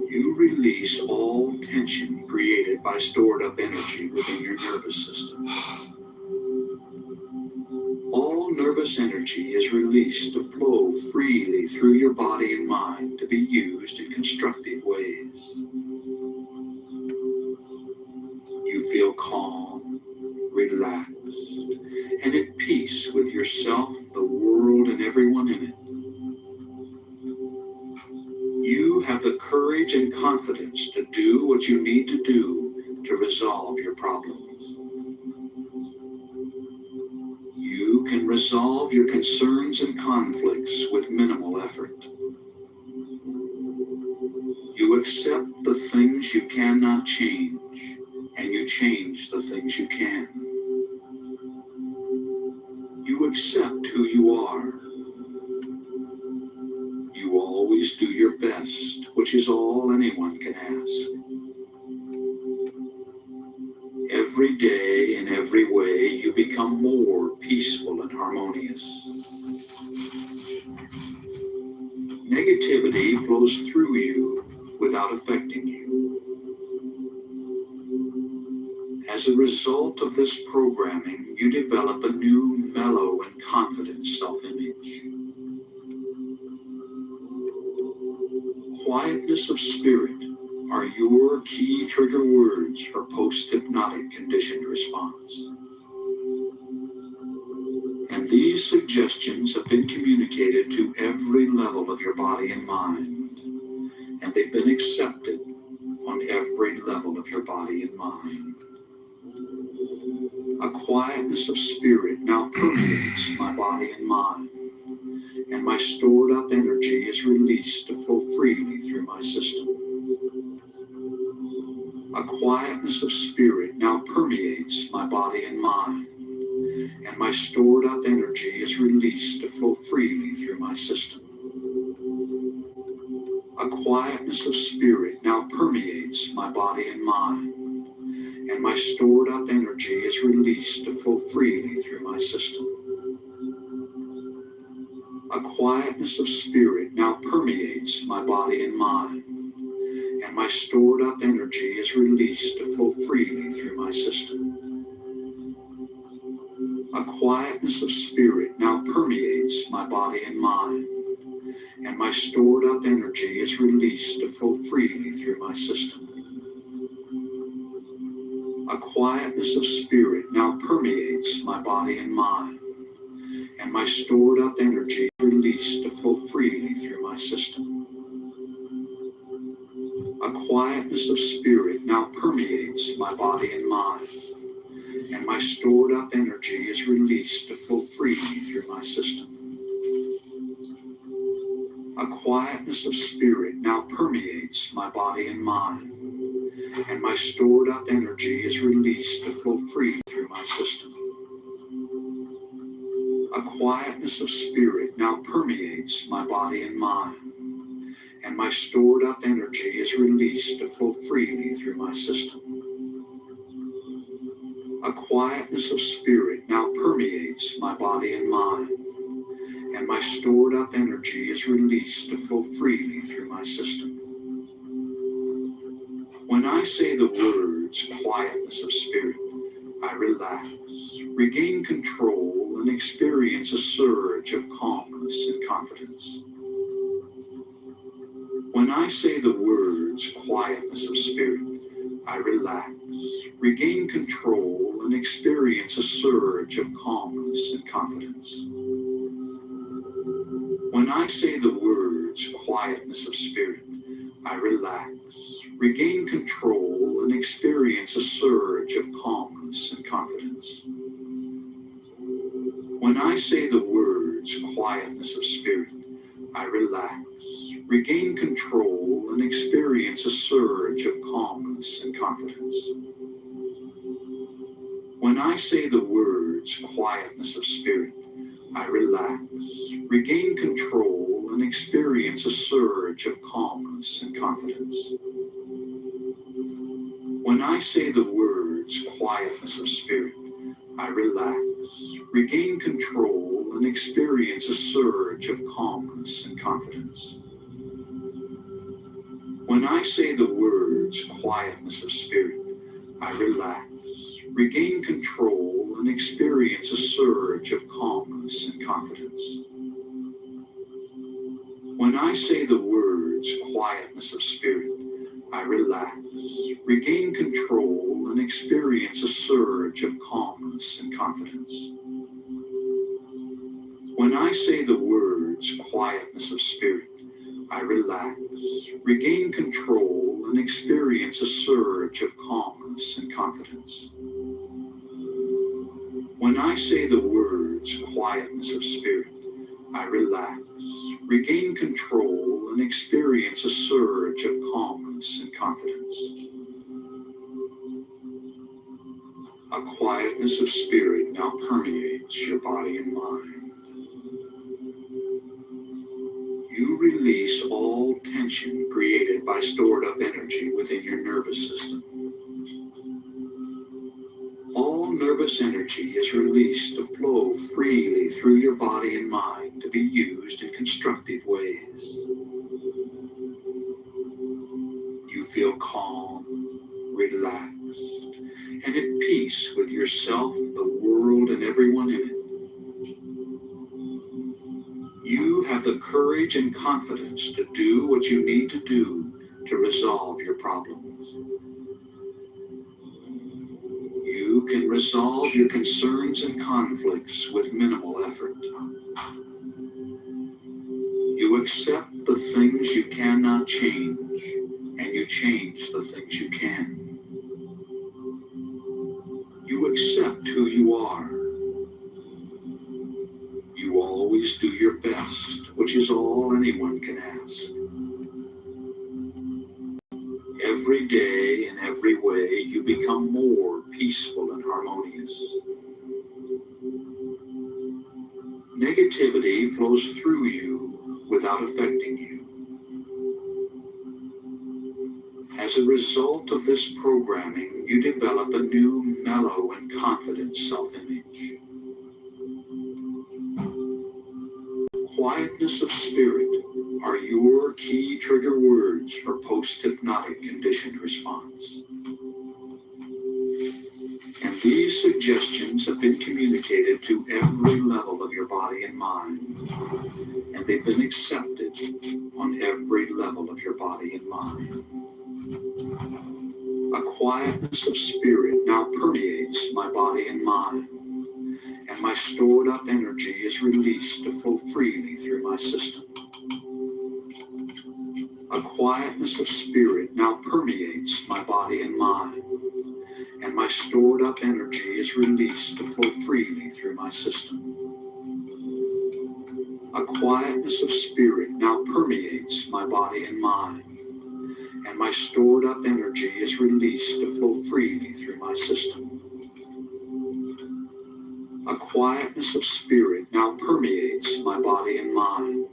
You release all tension created by stored up energy within your nervous system. All nervous energy is released to flow freely through your body and mind to be used in constructive ways. You feel calm, relaxed, and at peace with yourself, the world, and everyone in it. You have the courage and confidence to do what you need to do to resolve your problems. You can resolve your concerns and conflicts with minimal effort. You accept the things you cannot change, and you change the things you can. You accept who you are. You always do your best, which is all anyone can ask. Every day, in every way, you become more peaceful and harmonious. Negativity flows through you without affecting you. As a result of this programming, you develop a new, mellow, and confident self-image. Quietness of spirit are your key trigger words for post-hypnotic conditioned response. And these suggestions have been communicated to every level of your body and mind, and they've been accepted on every level of your body and mind. A quietness of spirit now permeates my body and mind, and my stored up energy is released to flow freely through my system. A quietness of spirit now permeates my body and mind, and my stored up energy is released to flow freely through my system. A quietness of spirit now permeates my body and mind, and my stored up energy is released to flow freely through my system. A quietness of spirit now permeates my body and mind, and my stored up energy is released to flow freely through my system. A quietness of spirit now permeates my body and mind, and my stored up energy is released to flow freely through my system. A quietness of spirit now permeates my body and mind, and my stored up energy is released to flow freely through my system. A quietness of spirit now permeates my body and mind, and my stored up energy is released to flow freely through my system. A quietness of spirit now permeates my body and mind, and my stored up energy is released to flow freely through my system. A quietness of spirit now permeates my body and mind, and my stored up energy is released to flow freely through my system. A quietness of spirit now permeates my body and mind, and my stored up energy is released to flow freely through my system. When I say the words quietness of spirit, I relax, regain control, and experience a surge of calmness and confidence. When I say the words quietness of spirit, I relax, regain control, and experience a surge of calmness and confidence. When I say the words quietness of spirit, I relax, regain control, and experience a surge of calmness and confidence. When I say the words quietness of spirit, I relax, regain control, and experience a surge of calmness and confidence. When I say the words quietness of spirit, I relax, regain control, and experience a surge of calmness and confidence. When I say the words quietness of spirit, I relax, regain control, and experience a surge of calmness and confidence. When When I say the words quietness of spirit, I relax, regain control, and experience a surge of calmness and confidence. When I say the words quietness of spirit, I relax, regain control, and experience a surge of calmness and confidence. When I say the words quietness of spirit, I relax, regain control, and experience a surge of calmness and confidence. When I say the words quietness of spirit, I relax, regain control, and experience a surge of calmness and confidence. A quietness of spirit now permeates your body and mind. You release all tension created by stored up energy within your nervous system. All nervous energy is released to flow freely through your body and mind to be used in constructive ways. You feel calm, relaxed, and at peace with yourself, the world, and everyone in it. You have the courage and confidence to do what you need to do to resolve your problems. You can resolve your concerns and conflicts with minimal effort. You accept the things you cannot change, and you change the things you can. You accept who you are. You always do your best, which is all anyone can ask. Every day, in every way, you become more peaceful and harmonious. Negativity flows through you without affecting you. As a result of this programming, you develop a new, mellow, and confident self-image. Quietness of spirit are your key trigger words for post-hypnotic conditioned response. And these suggestions have been communicated to every level of your body and mind, and they've been accepted on every level of your body and mind. A quietness of spirit now permeates my body and mind, and my stored up energy is released to flow freely through my system. A quietness of spirit now permeates my body and mind, and my stored up energy is released to flow freely through my system. A quietness of spirit now permeates my body and mind, and my stored up energy is released to flow freely through my system. A quietness of spirit now permeates my body and mind,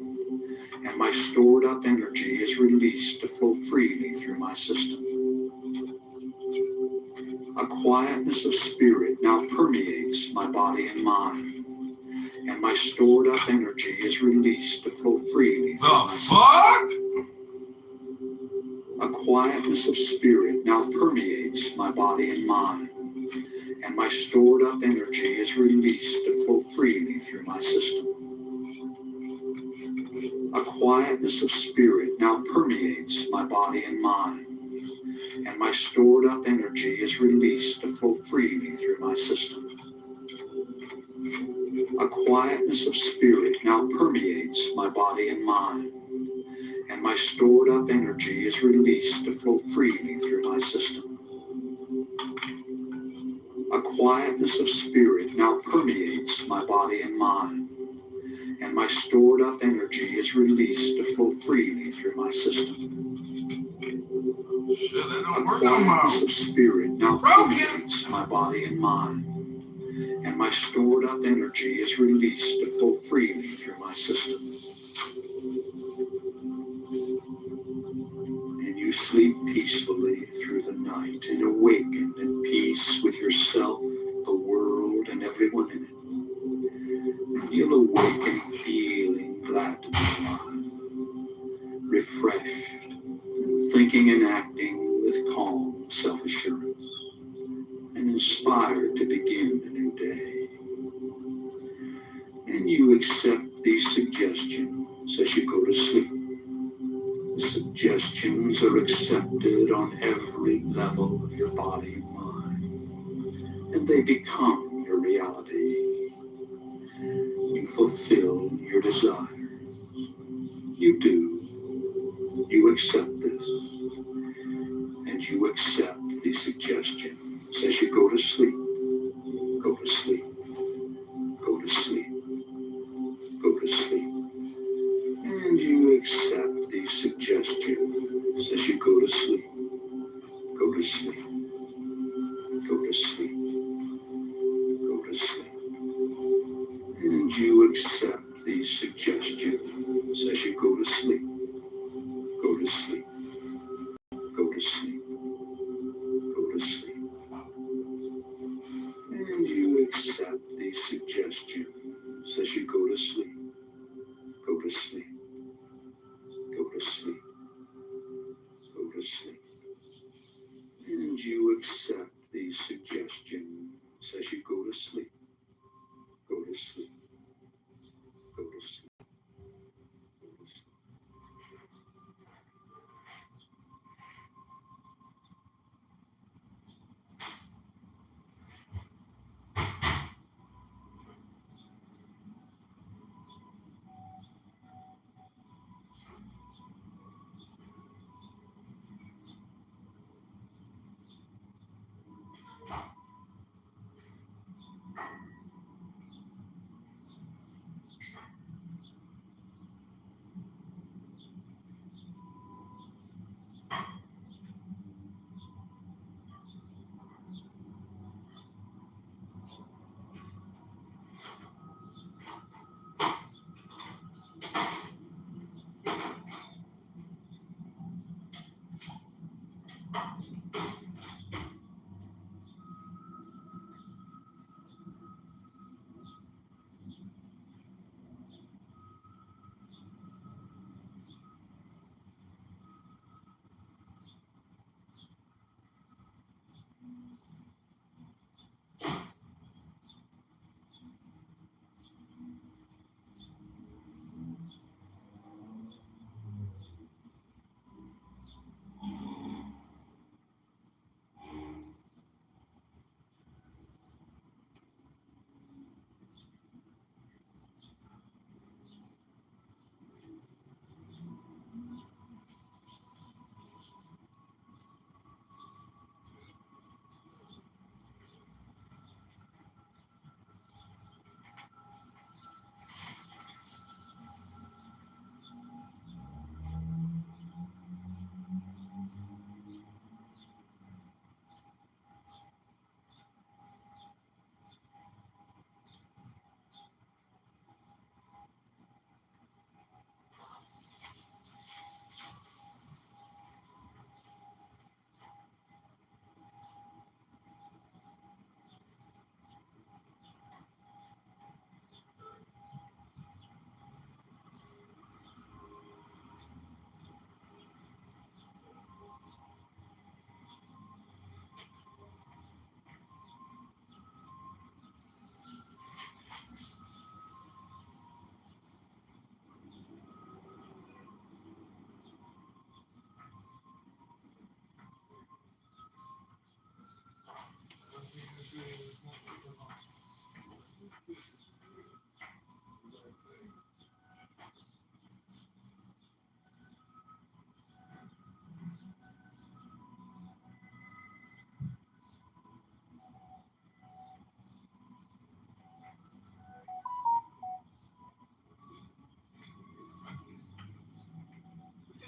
and my stored up energy is released to flow freely through my system. A quietness of spirit now permeates my body and mind, and my stored up energy is released to flow freely through my system. A quietness of spirit now permeates my body and mind, and my stored up energy is released to flow freely through my system. A quietness of spirit now permeates my body and mind, and my stored up energy is released to flow freely through my system. A quietness of spirit now permeates my body and mind, and my stored up energy is released to flow freely through my system. A quietness of spirit now permeates my body and mind, and my stored up energy is released to flow freely through my system. A quietness of spirit now permeates my body and mind, and my stored up energy is released to flow freely through my system. And you sleep peacefully through the night and awaken in peace with yourself, the world, and everyone in it. And you'll awaken feeling glad to be alive, refreshed, and thinking reenacting with calm self-assurance and inspired to begin a new day. And you accept these suggestions as you go to sleep. The suggestions are accepted on every level of your body and mind, and they become your reality. You fulfill your desires. You do. You accept this, and you accept these suggestions as you go to sleep. Go to sleep. Go to sleep. Go to sleep. And you accept these suggestions as you go to sleep. Go to sleep. Go to sleep. Go to sleep. And you accept these suggestions as you go to sleep. Go to sleep. Go to sleep. Go to sleep. And you accept these suggestions as you go to sleep. Go to sleep. Go to sleep. Go to sleep. And you accept these suggestions as you go to sleep. Go to sleep. Go to sleep. Go to sleep.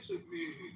Disagree.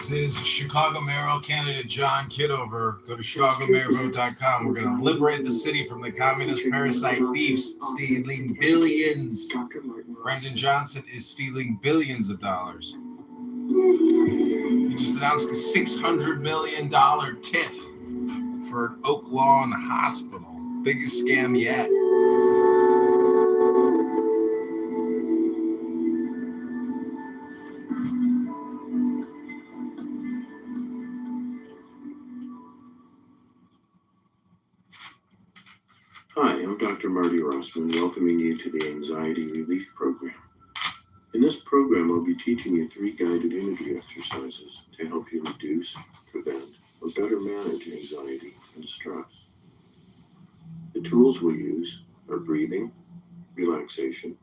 This is Chicago mayoral candidate John Kitover. Go to chicagomayorvote.com. We're going to liberate the city from the communist parasite thieves stealing billions. Brendan Johnson is stealing billions of dollars. He just announced a $600 million TIF for an Oak Lawn hospital. Biggest scam yet. Hi, I'm Dr. Marty Rossman, welcoming you to the Anxiety Relief Program. In this program, I'll be teaching you 3 guided imagery exercises to help you reduce, prevent, or better manage anxiety and stress. The tools we'll use are breathing, relaxation,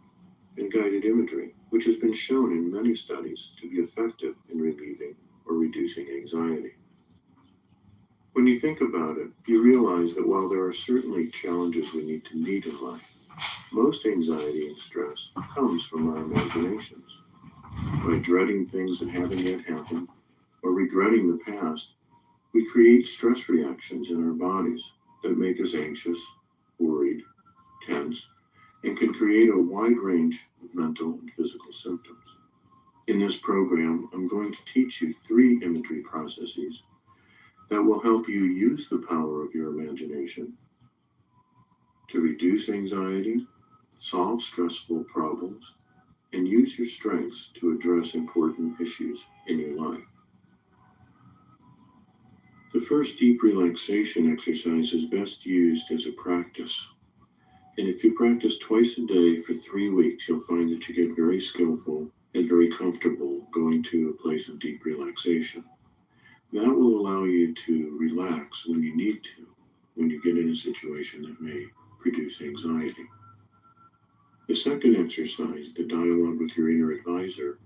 and guided imagery, which has been shown in many studies to be effective in relieving or reducing anxiety. When you think about it, you realize that while there are certainly challenges we need to meet in life, most anxiety and stress comes from our imaginations. By dreading things that haven't yet happened or regretting the past, we create stress reactions in our bodies that make us anxious, worried, tense, and can create a wide range of mental and physical symptoms. In this program, I'm going to teach you 3 imagery processes that will help you use the power of your imagination to reduce anxiety, solve stressful problems, and use your strengths to address important issues in your life. The first deep relaxation exercise is best used as a practice. And if you practice twice a day for 3 weeks, you'll find that you get very skillful and very comfortable going to a place of deep relaxation. That will allow you to relax when you need to, when you get in a situation that may produce anxiety. The second exercise, the dialogue with your inner advisor,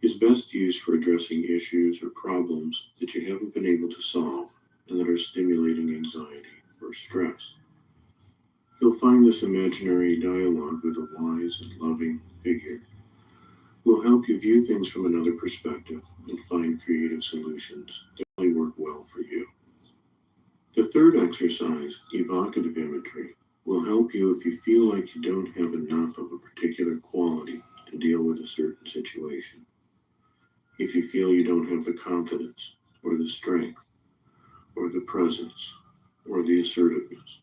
is best used for addressing issues or problems that you haven't been able to solve and that are stimulating anxiety or stress. You'll find this imaginary dialogue with a wise and loving figure will help you view things from another perspective and find creative solutions that really work well for you. The third exercise, evocative imagery, will help you if you feel like you don't have enough of a particular quality to deal with a certain situation. If you feel you don't have the confidence or the strength or the presence or the assertiveness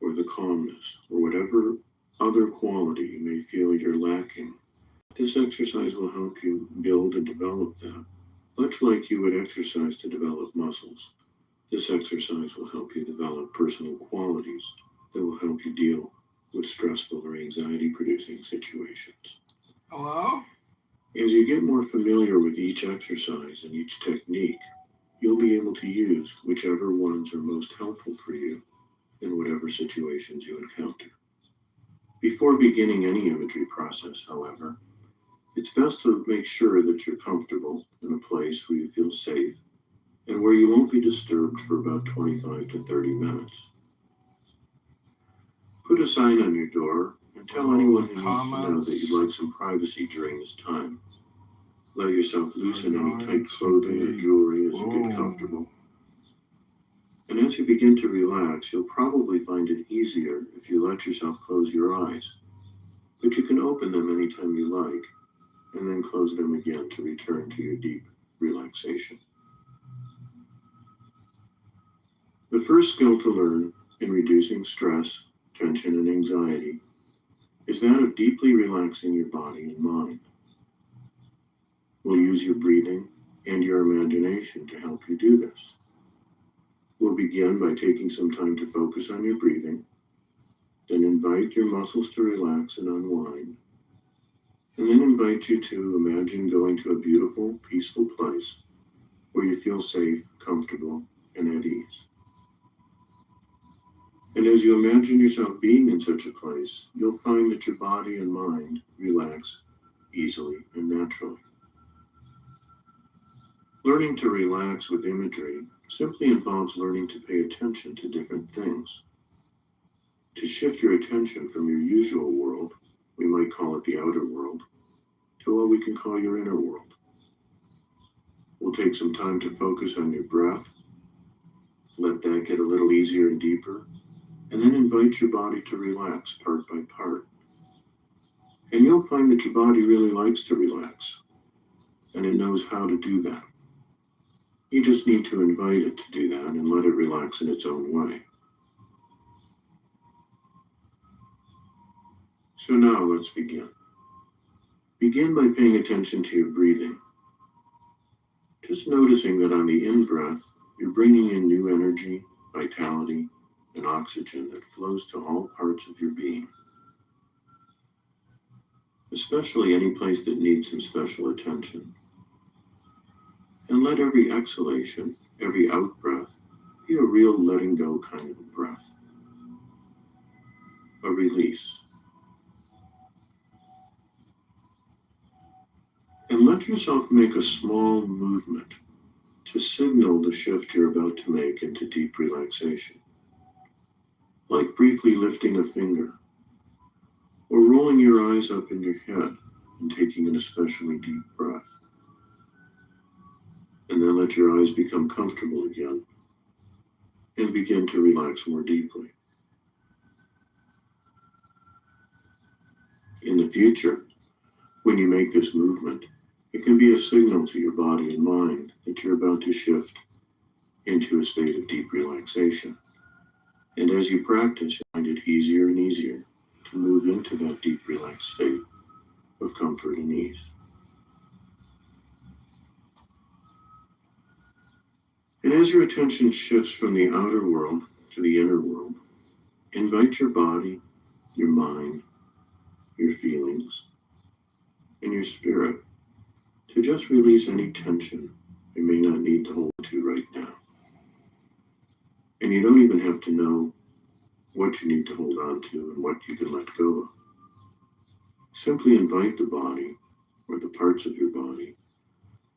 or the calmness or whatever other quality you may feel you're lacking, this exercise will help you build and develop that, much like you would exercise to develop muscles. This exercise will help you develop personal qualities that will help you deal with stressful or anxiety-producing situations. Hello? As you get more familiar with each exercise and each technique, you'll be able to use whichever ones are most helpful for you in whatever situations you encounter. Before beginning any imagery process, however, it's best to make sure that you're comfortable in a place where you feel safe and where you won't be disturbed for about 25 to 30 minutes. Put a sign on your door and tell anyone who needs to know that you'd like some privacy during this time. Let yourself loosen any tight clothing or jewelry as you get comfortable. And as you begin to relax, you'll probably find it easier if you let yourself close your eyes. But you can open them anytime you like, and then close them again to return to your deep relaxation. The first skill to learn in reducing stress, tension, and anxiety is that of deeply relaxing your body and mind. We'll use your breathing and your imagination to help you do this. We'll begin by taking some time to focus on your breathing, then invite your muscles to relax and unwind, and then invite you to imagine going to a beautiful, peaceful place where you feel safe, comfortable, and at ease. And as you imagine yourself being in such a place, you'll find that your body and mind relax easily and naturally. Learning to relax with imagery simply involves learning to pay attention to different things. To shift your attention from your usual world, we might call it the outer world, to what we can call your inner world. We'll We'll take some time to focus on your breath. Let that get a little easier and deeper, and then invite your body to relax part by part. And you'll find that your body really likes to relax, and it knows how to do that. You just need to invite it to do that and let it relax in its own way. So now let's begin. Begin by paying attention to your breathing. Just noticing that on the in-breath, you're bringing in new energy, vitality, and oxygen that flows to all parts of your being, especially any place that needs some special attention. And let every exhalation, every out-breath, be a real letting go kind of a breath, a release. And let yourself make a small movement to signal the shift you're about to make into deep relaxation, like briefly lifting a finger, or rolling your eyes up in your head and taking an especially deep breath. And then let your eyes become comfortable again and begin to relax more deeply. In the future, when you make this movement, it can be a signal to your body and mind that you're about to shift into a state of deep relaxation. And as you practice, you find it easier and easier to move into that deep relaxed state of comfort and ease. And as your attention shifts from the outer world to the inner world, invite your body, your mind, your feelings, and your spirit to just release any tension you may not need to hold to right now. And you don't even have to know what you need to hold on to and what you can let go of. Simply invite the body, or the parts of your body,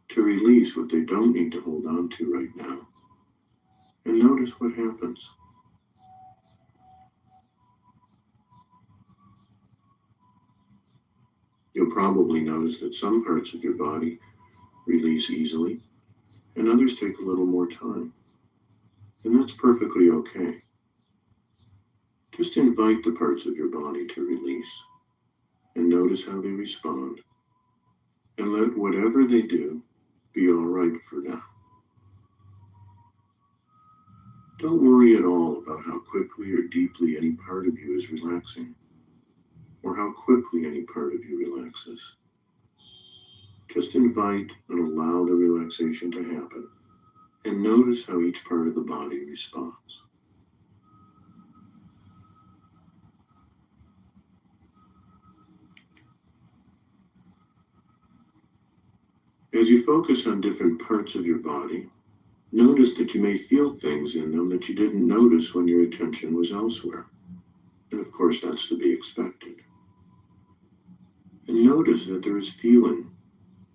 to release what they don't need to hold on to right now. And notice what happens. You'll probably notice that some parts of your body release easily, and others take a little more time. And that's perfectly okay. Just invite the parts of your body to release, and notice how they respond, and let whatever they do be all right for now. Don't worry at all about how quickly or deeply any part of you is relaxing, or how quickly any part of you relaxes. Just invite and allow the relaxation to happen, and notice how each part of the body responds. As you focus on different parts of your body, notice that you may feel things in them that you didn't notice when your attention was elsewhere. And of course, that's to be expected. And notice that there is feeling,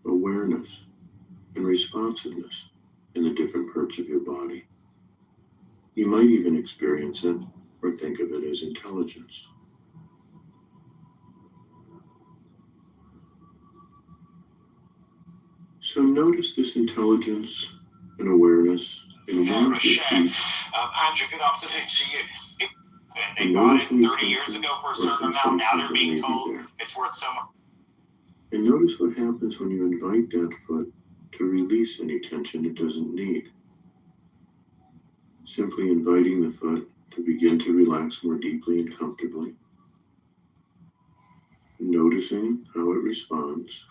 awareness, and responsiveness in the different parts of your body. You might even experience it or think of it as intelligence. So notice this intelligence and awareness in one of your feet. Andrew, good afternoon to you. They And bought notice it any 30 years tension ago for a or certain amount. Now sensations they're that being may be told there. it's worth so much. And notice what happens when you invite that foot to release any tension it doesn't need. Simply inviting the foot to begin to relax more deeply and comfortably. Noticing how it responds,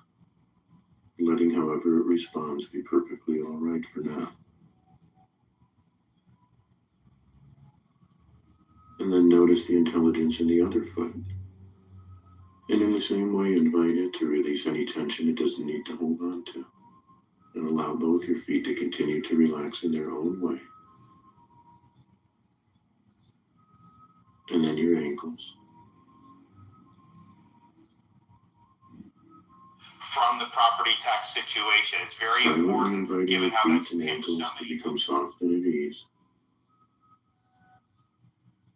letting however it responds be perfectly all right for now. And then notice the intelligence in the other foot. And in the same way, invite it to release any tension it doesn't need to hold on to. And allow both your feet to continue to relax in their own way. And then your ankles. From the property tax situation, it's very Silently important, inviting given your how feet that's and pinched ankles so to many become folks. soft and at ease.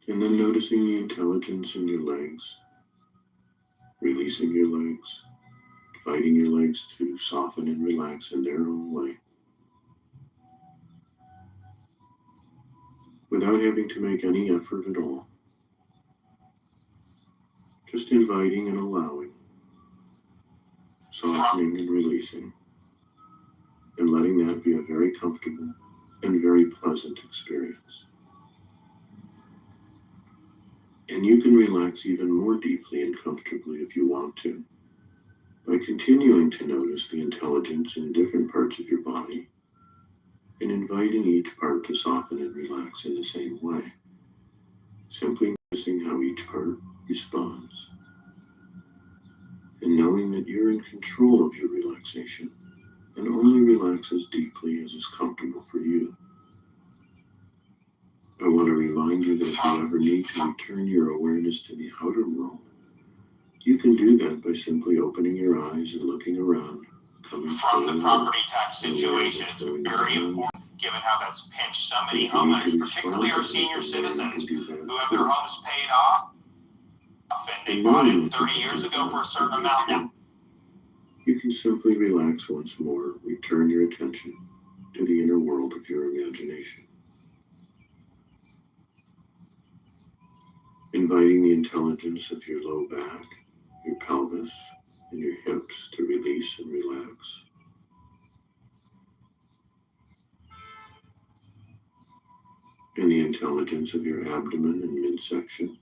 And then noticing the intelligence in your legs. Releasing your legs. Inviting your legs to soften and relax in their own way. without having to make any effort at all. Just inviting and allowing, softening and releasing, and letting that be a very comfortable and very pleasant experience. And you can relax even more deeply and comfortably if you want to, by continuing to notice the intelligence in different parts of your body and inviting each part to soften and relax in the same way, simply noticing how each part responds, and knowing that you're in control of your relaxation and only relax as deeply as is comfortable for you. I want to remind you that if you ever need to return your awareness to the outer world, you can do that by simply opening your eyes and looking around, coming From the forward, property tax and situation, what's it's going very on. important, given how that's pinched so many If you need to homeowners, respond particularly to our that, senior then you citizens can do that who have too. their homes paid off, and they And bought knowing it what you 30 can years do ago for a about certain it, amount now. you can simply relax once more, return your attention to the inner world of your imagination, inviting the intelligence of your low back, your pelvis, and your hips to release and relax. And the intelligence of your abdomen and midsection.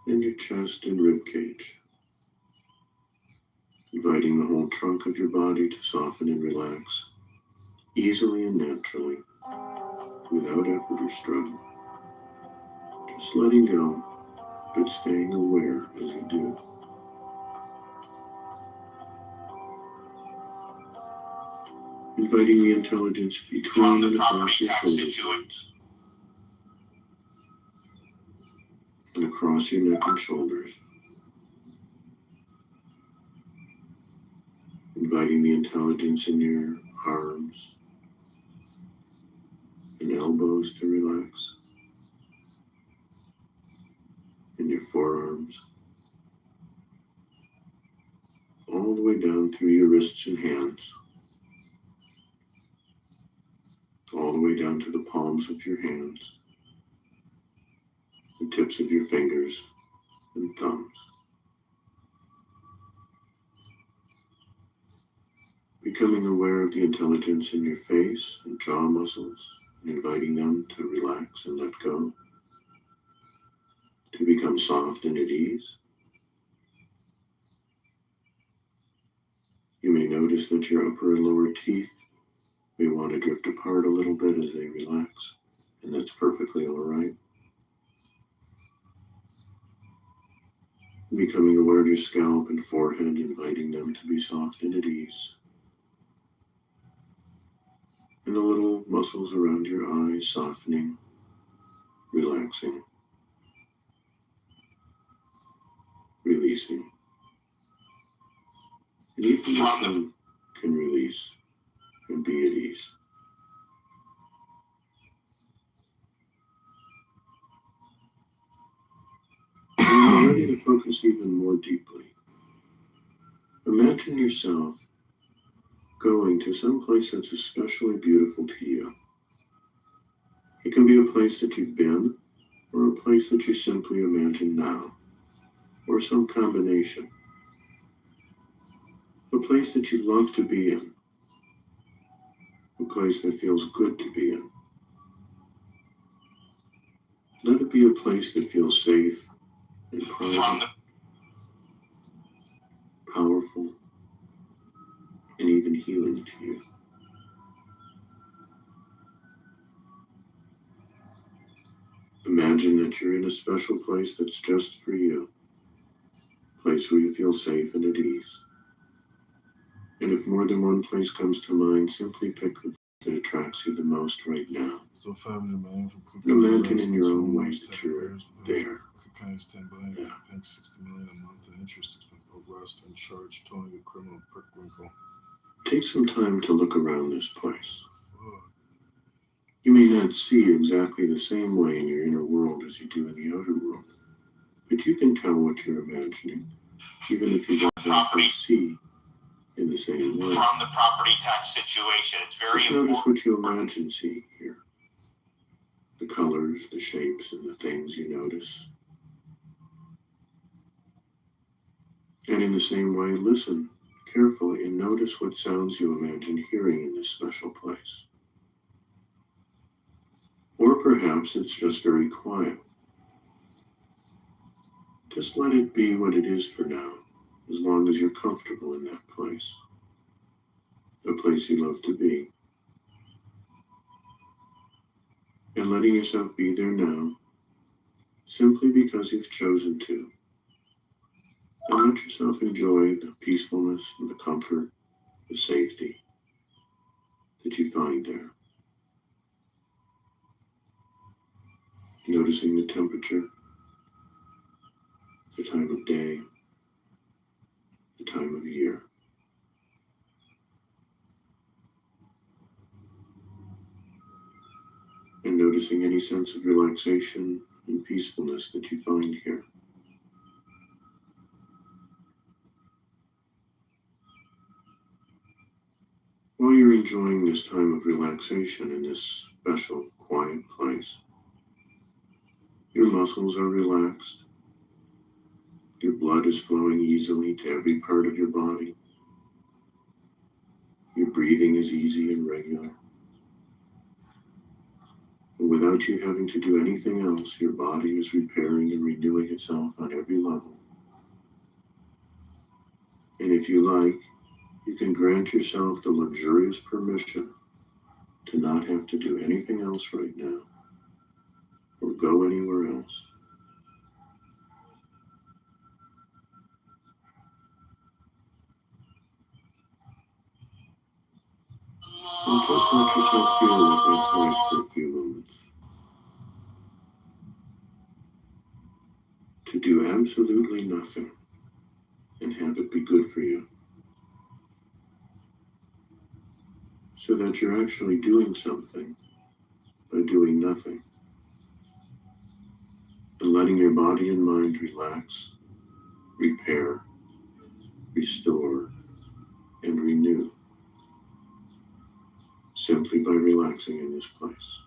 And your chest and rib cage. Inviting the whole trunk of your body to soften and relax, easily and naturally, without effort or struggle. Just letting go, but staying aware as you do. Inviting the intelligence between and across your shoulder blades, and across your neck and shoulders. Inviting the intelligence in your arms and elbows to relax, in your forearms, all the way down through your wrists and hands, all the way down to the palms of your hands, the tips of your fingers and thumbs. Becoming aware of the intelligence in your face and jaw muscles, and inviting them to relax and let go, to become soft and at ease. You may notice that your upper and lower teeth may want to drift apart a little bit as they relax, and that's perfectly all right. Becoming aware of your scalp and forehead, inviting them to be soft and at ease. And the little muscles around your eyes softening, relaxing, releasing. And even your tongue can release and be at ease. When you're ready to focus even more deeply, imagine yourself going to some place that's especially beautiful to you. It can be a place that you've been, or a place that you simply imagine now, or some combination. A place that you love to be in, a place that feels good to be in. Let it be a place that feels safe and private, powerful, and even healing to you. Imagine that you're in a special place that's just for you, a place where you feel safe and at ease. And if more than one place comes to mind, simply pick the place that attracts you the most right now. So 500 million from Cook Imagine in your own way that you're there. Cookie's 10 billion, Yeah. paying 60 million a month in interest expense. Arrest and charge Tony the criminal prickwinkle. Take some time to look around this place. Fuck. You may not see exactly the same way in your inner world as you do in the outer world, but you can tell what you're imagining, even if you don't exactly see In the same way, from the property tax situation. It's very just important. notice what you imagine seeing here. The colors, the shapes, and the things you notice. And in the same way, listen carefully and notice what sounds you imagine hearing in this special place. Or perhaps it's just very quiet. Just let it be what it is for now, as long as you're comfortable in that place. A place you love to be. And letting yourself be there now, simply because you've chosen to. And let yourself enjoy the peacefulness and the comfort, the safety that you find there. Noticing the temperature, the time of day, the time of year. And noticing any sense of relaxation and peacefulness that you find here. While you're enjoying this time of relaxation in this special, quiet place, your muscles are relaxed. Your blood is flowing easily to every part of your body. Your breathing is easy and regular. And without you having to do anything else, your body is repairing and renewing itself on every level. And if you like, you can grant yourself the luxurious permission to not have to do anything else right now, or go anywhere else. And just let yourself feel what that's like for a few moments. To do absolutely nothing and have it be good for you. So that you're actually doing something by doing nothing. And letting your body and mind relax, repair, restore, and renew. Simply by relaxing in this place.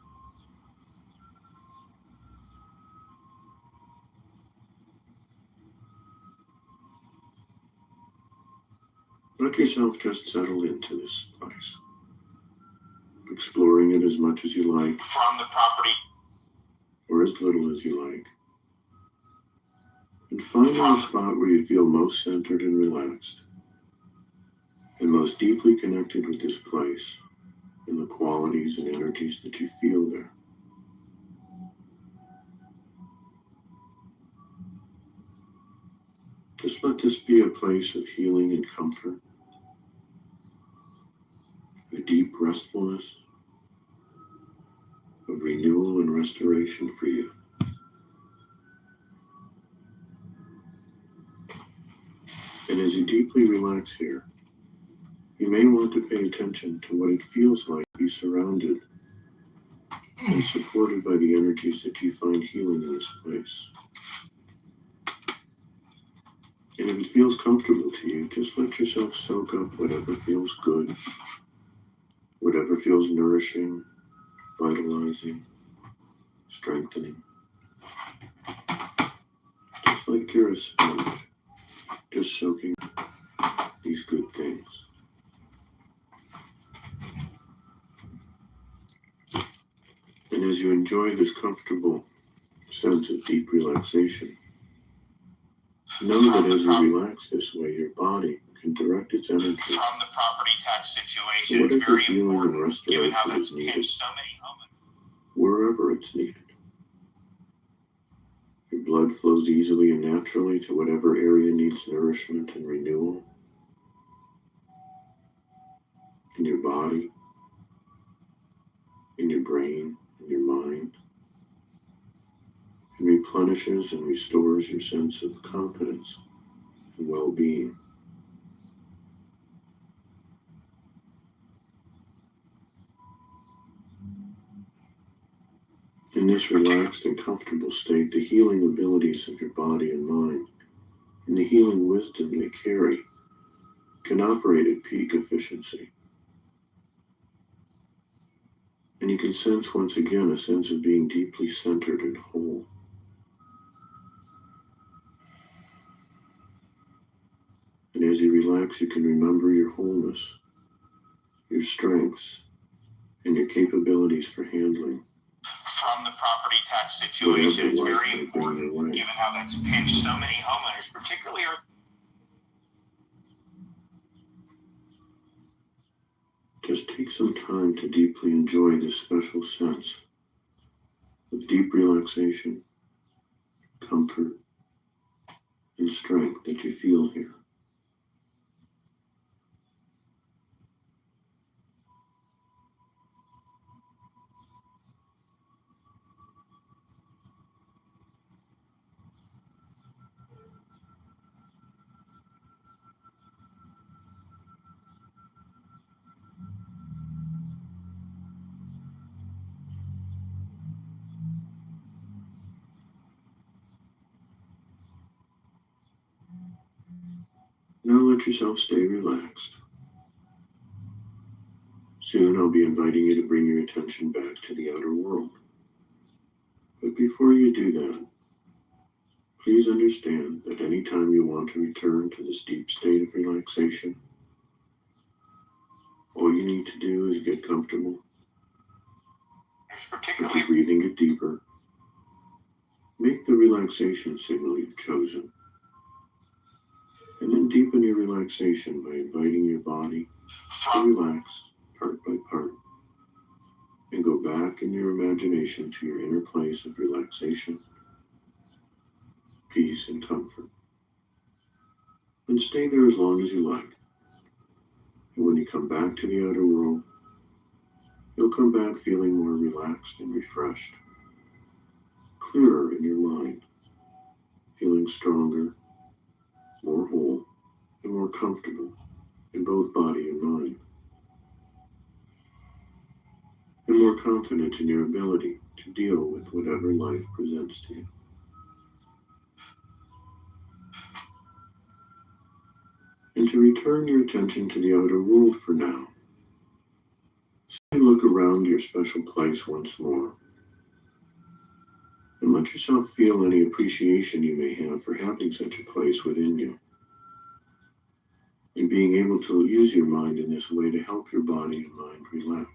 Let yourself just settle into this place, exploring it as much as you like, From the property. or as little as you like, and finding a spot where you feel most centered and relaxed, and most deeply connected with this place, and the qualities and energies that you feel there. Just let this be a place of healing and comfort, a deep restfulness, of renewal and restoration for you. And as you deeply relax here, you may want to pay attention to what it feels like to be surrounded and supported by the energies that you find healing in this place. And if it feels comfortable to you, just let yourself soak up whatever feels good, whatever feels nourishing, vitalizing, strengthening. Just like you're a sponge, just soaking these good things. And as you enjoy this comfortable sense of deep relaxation, know that as you relax this way, your body can direct its energy From the property tax to situation. It's whatever very healing and important, given how restoration that's is needed, changed so many homes. wherever it's needed. Your blood flows easily and naturally to whatever area needs nourishment and renewal in your body, in your brain, in your mind, and replenishes and restores your sense of confidence and well-being. In this relaxed and comfortable state, the healing abilities of your body and mind and the healing wisdom they carry can operate at peak efficiency. And you can sense once again a sense of being deeply centered and whole. And as you relax, you can remember your wholeness, your strengths, and your capabilities for handling. From the property tax situation, it's very important, given how that's pinched so many homeowners, particularly our. Just take some time to deeply enjoy this special sense of deep relaxation, comfort, and strength that you feel here. Now let yourself stay relaxed. Soon I'll be inviting you to bring your attention back to the outer world. But before you do that, please understand that any time you want to return to this deep state of relaxation, all you need to do is get comfortable, let your breathing get deeper, make the relaxation signal you've chosen, and then deepen your relaxation by inviting your body to relax part by part, and go back in your imagination to your inner place of relaxation, peace, and comfort. And stay there as long as you like. And when you come back to the outer world, you'll come back feeling more relaxed and refreshed, clearer in your mind, feeling stronger, more whole, and more comfortable in both body and mind, and more confident in your ability to deal with whatever life presents to you. And to return your attention to the outer world for now, simply look around your special place once more, and let yourself feel any appreciation you may have for having such a place within you, and being able to use your mind in this way to help your body and mind relax.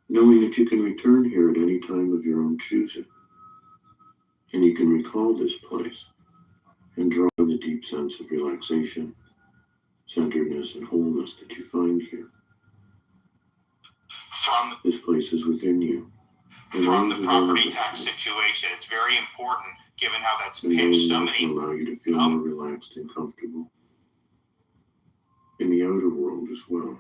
Knowing that you can return here at any time of your own choosing, and you can recall this place and draw the deep sense of relaxation, centeredness, and wholeness that you find here. This place is within you. From the property tax situation, it's very important, given how that's pinched so many. Will allow you to feel more relaxed and comfortable in the outer world as well.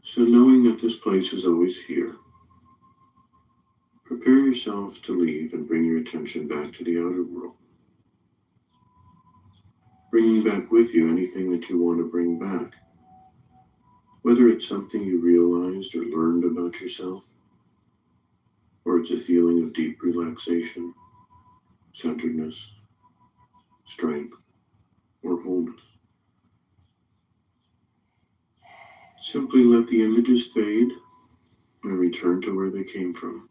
So knowing that this place is always here, prepare yourself to leave and bring your attention back to the outer world. Bringing back with you anything that you want to bring back, whether it's something you realized or learned about yourself, or it's a feeling of deep relaxation, centeredness, strength, or wholeness. Simply let the images fade and return to where they came from,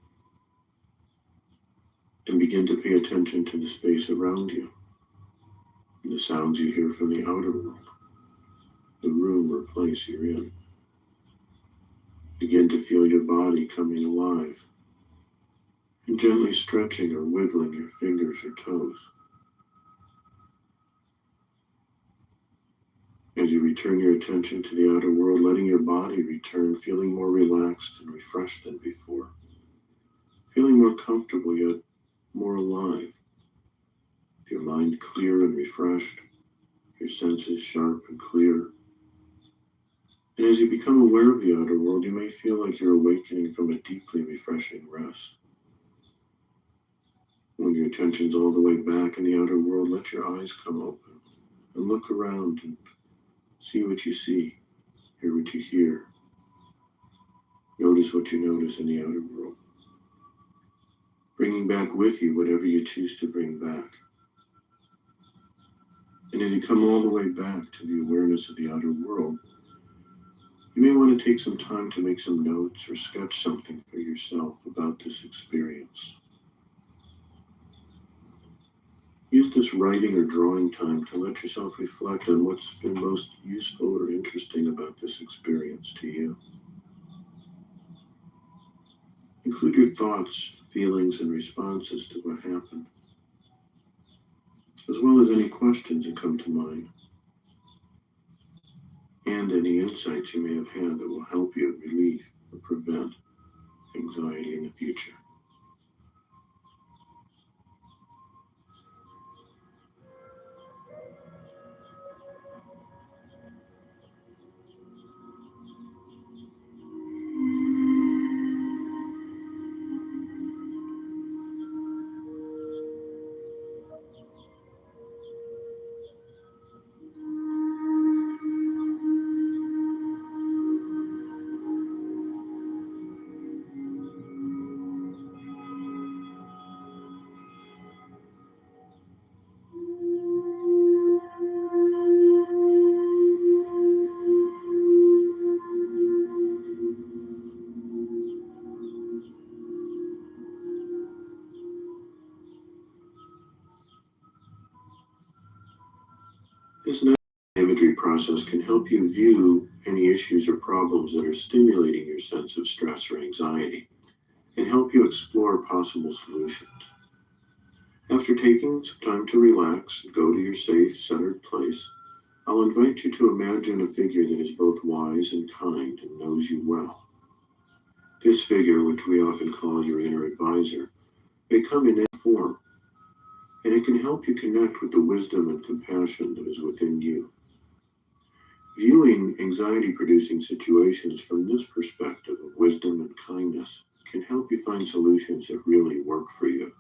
and begin to pay attention to the space around you, and the sounds you hear from the outer world, the room or place you're in. Begin to feel your body coming alive, and gently stretching or wiggling your fingers or toes. As you return your attention to the outer world, letting your body return feeling more relaxed and refreshed than before, feeling more comfortable yet more alive, your mind clear and refreshed, your senses sharp and clear. And as you become aware of the outer world, you may feel like you're awakening from a deeply refreshing rest. When your attention's all the way back in the outer world, let your eyes come open and look around and see what you see, hear what you hear. Notice what you notice in the outer world. bringing back with you whatever you choose to bring back. And as you come all the way back to the awareness of the outer world, you may want to take some time to make some notes or sketch something for yourself about this experience. Use this writing or drawing time to let yourself reflect on what's been most useful or interesting about this experience to you. Include your thoughts, feelings, and responses to what happened, as well as any questions that come to mind, and any insights you may have had that will help you relieve or prevent anxiety in the future. This imagery process can help you view any issues or problems that are stimulating your sense of stress or anxiety and help you explore possible solutions. After taking some time to relax and go to your safe, centered place, I'll invite you to imagine a figure that is both wise and kind and knows you well. This figure, which we often call your inner advisor, may come in any form, and it can help you connect with the wisdom and compassion that is within you. Viewing anxiety-producing situations from this perspective of wisdom and kindness can help you find solutions that really work for you.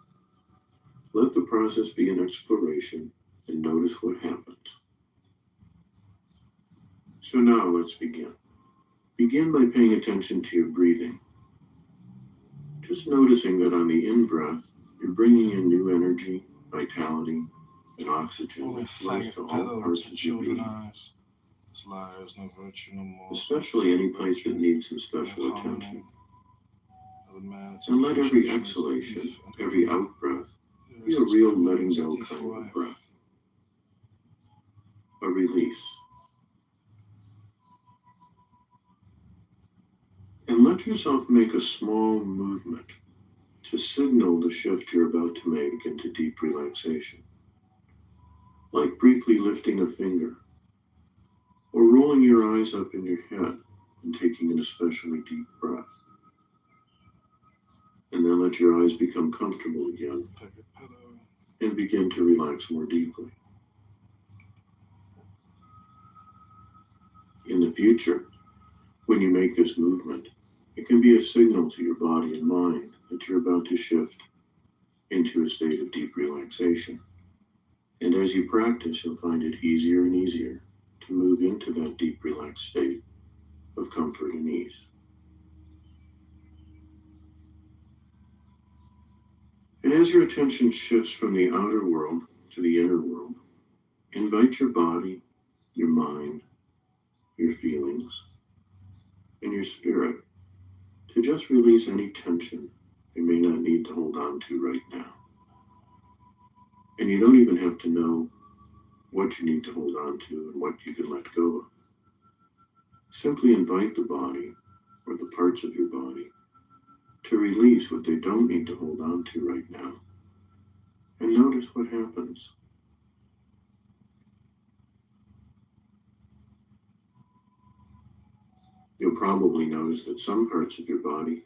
Let the process be an exploration and notice what happens. So now let's begin. Begin by paying attention to your breathing. Just noticing that on the in-breath, you're bringing in new energy, vitality, and oxygen that flows to all parts of your being. Liars, no virtue, no more. Especially any place that needs some special attention. And let every exhalation, every out-breath, be a real letting go kind of breath. A release. And let yourself make a small movement to signal the shift you're about to make into deep relaxation. Like briefly lifting a finger, or rolling your eyes up in your head and taking an especially deep breath. And then let your eyes become comfortable again and begin to relax more deeply. In the future, when you make this movement, it can be a signal to your body and mind that you're about to shift into a state of deep relaxation. And as you practice, you'll find it easier and easier to move into that deep, relaxed state of comfort and ease. And as your attention shifts from the outer world to the inner world, invite your body, your mind, your feelings, and your spirit to just release any tension you may not need to hold on to right now. And you don't even have to know what you need to hold on to and what you can let go of. Simply invite the body or the parts of your body to release what they don't need to hold on to right now. And notice what happens. You'll probably notice that some parts of your body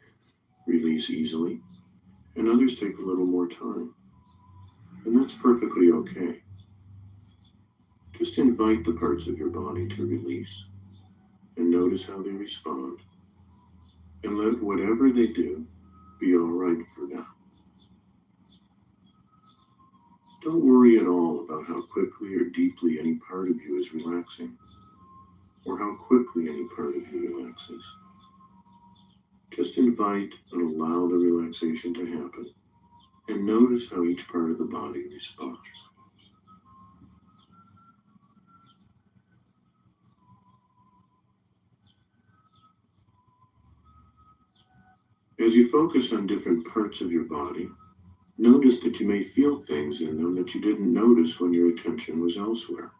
release easily and others take a little more time. And that's perfectly okay. Just invite the parts of your body to release and notice how they respond. And let whatever they do be all right for now. Don't worry at all about how quickly or deeply any part of you is relaxing, or how quickly any part of you relaxes. Just invite and allow the relaxation to happen, and notice how each part of the body responds. As you focus on different parts of your body, notice that you may feel things in them that you didn't notice when your attention was elsewhere.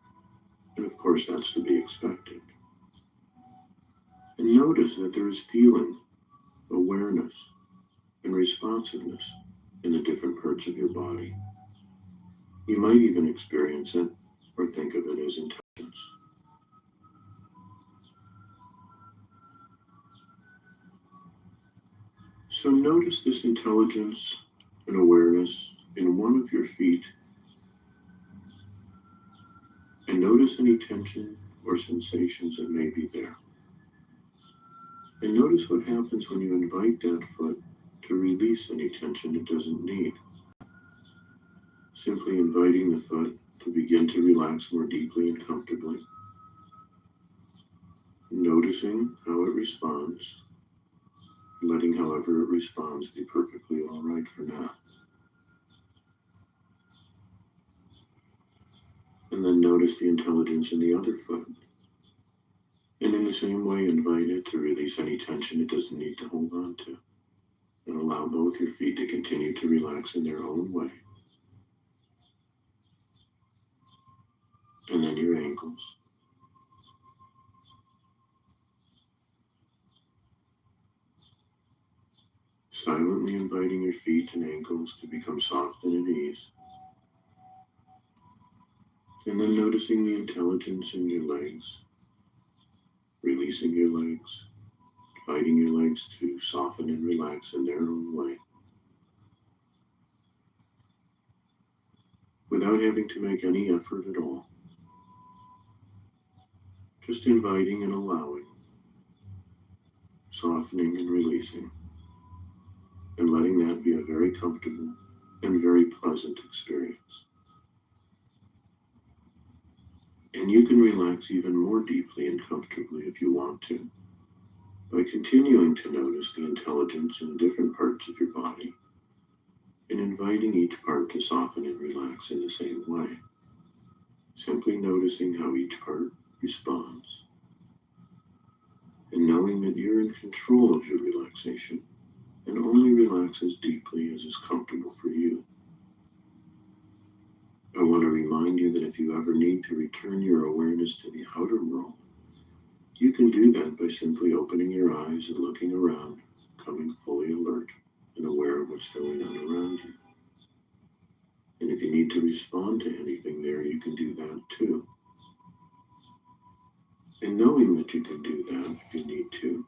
And of course, that's to be expected. And notice that there is feeling, awareness, and responsiveness in the different parts of your body. You might even experience it or think of it as intelligence. So notice this intelligence and awareness in one of your feet, and notice any tension or sensations that may be there. And notice what happens when you invite that foot to release any tension it doesn't need. Simply inviting the foot to begin to relax more deeply and comfortably. Noticing how it responds, letting however it responds be perfectly all right for now. And then notice the intelligence in the other foot. And in the same way, invite it to release any tension it doesn't need to hold on to. And allow both your feet to continue to relax in their own way. And then your ankles. Silently inviting your feet and ankles to become soft and at ease. And then noticing the intelligence in your legs. Releasing your legs. Inviting your legs to soften and relax in their own way. Without having to make any effort at all. Just inviting and allowing. Softening and releasing. And letting that be a very comfortable and very pleasant experience. And you can relax even more deeply and comfortably if you want to, by continuing to notice the intelligence in different parts of your body, and inviting each part to soften and relax in the same way, simply noticing how each part responds, and knowing that you're in control of your relaxation, and only relax as deeply as is comfortable for you. I want to remind you that if you ever need to return your awareness to the outer world, you can do that by simply opening your eyes and looking around, becoming fully alert and aware of what's going on around you. And if you need to respond to anything there, you can do that too. And knowing that you can do that if you need to,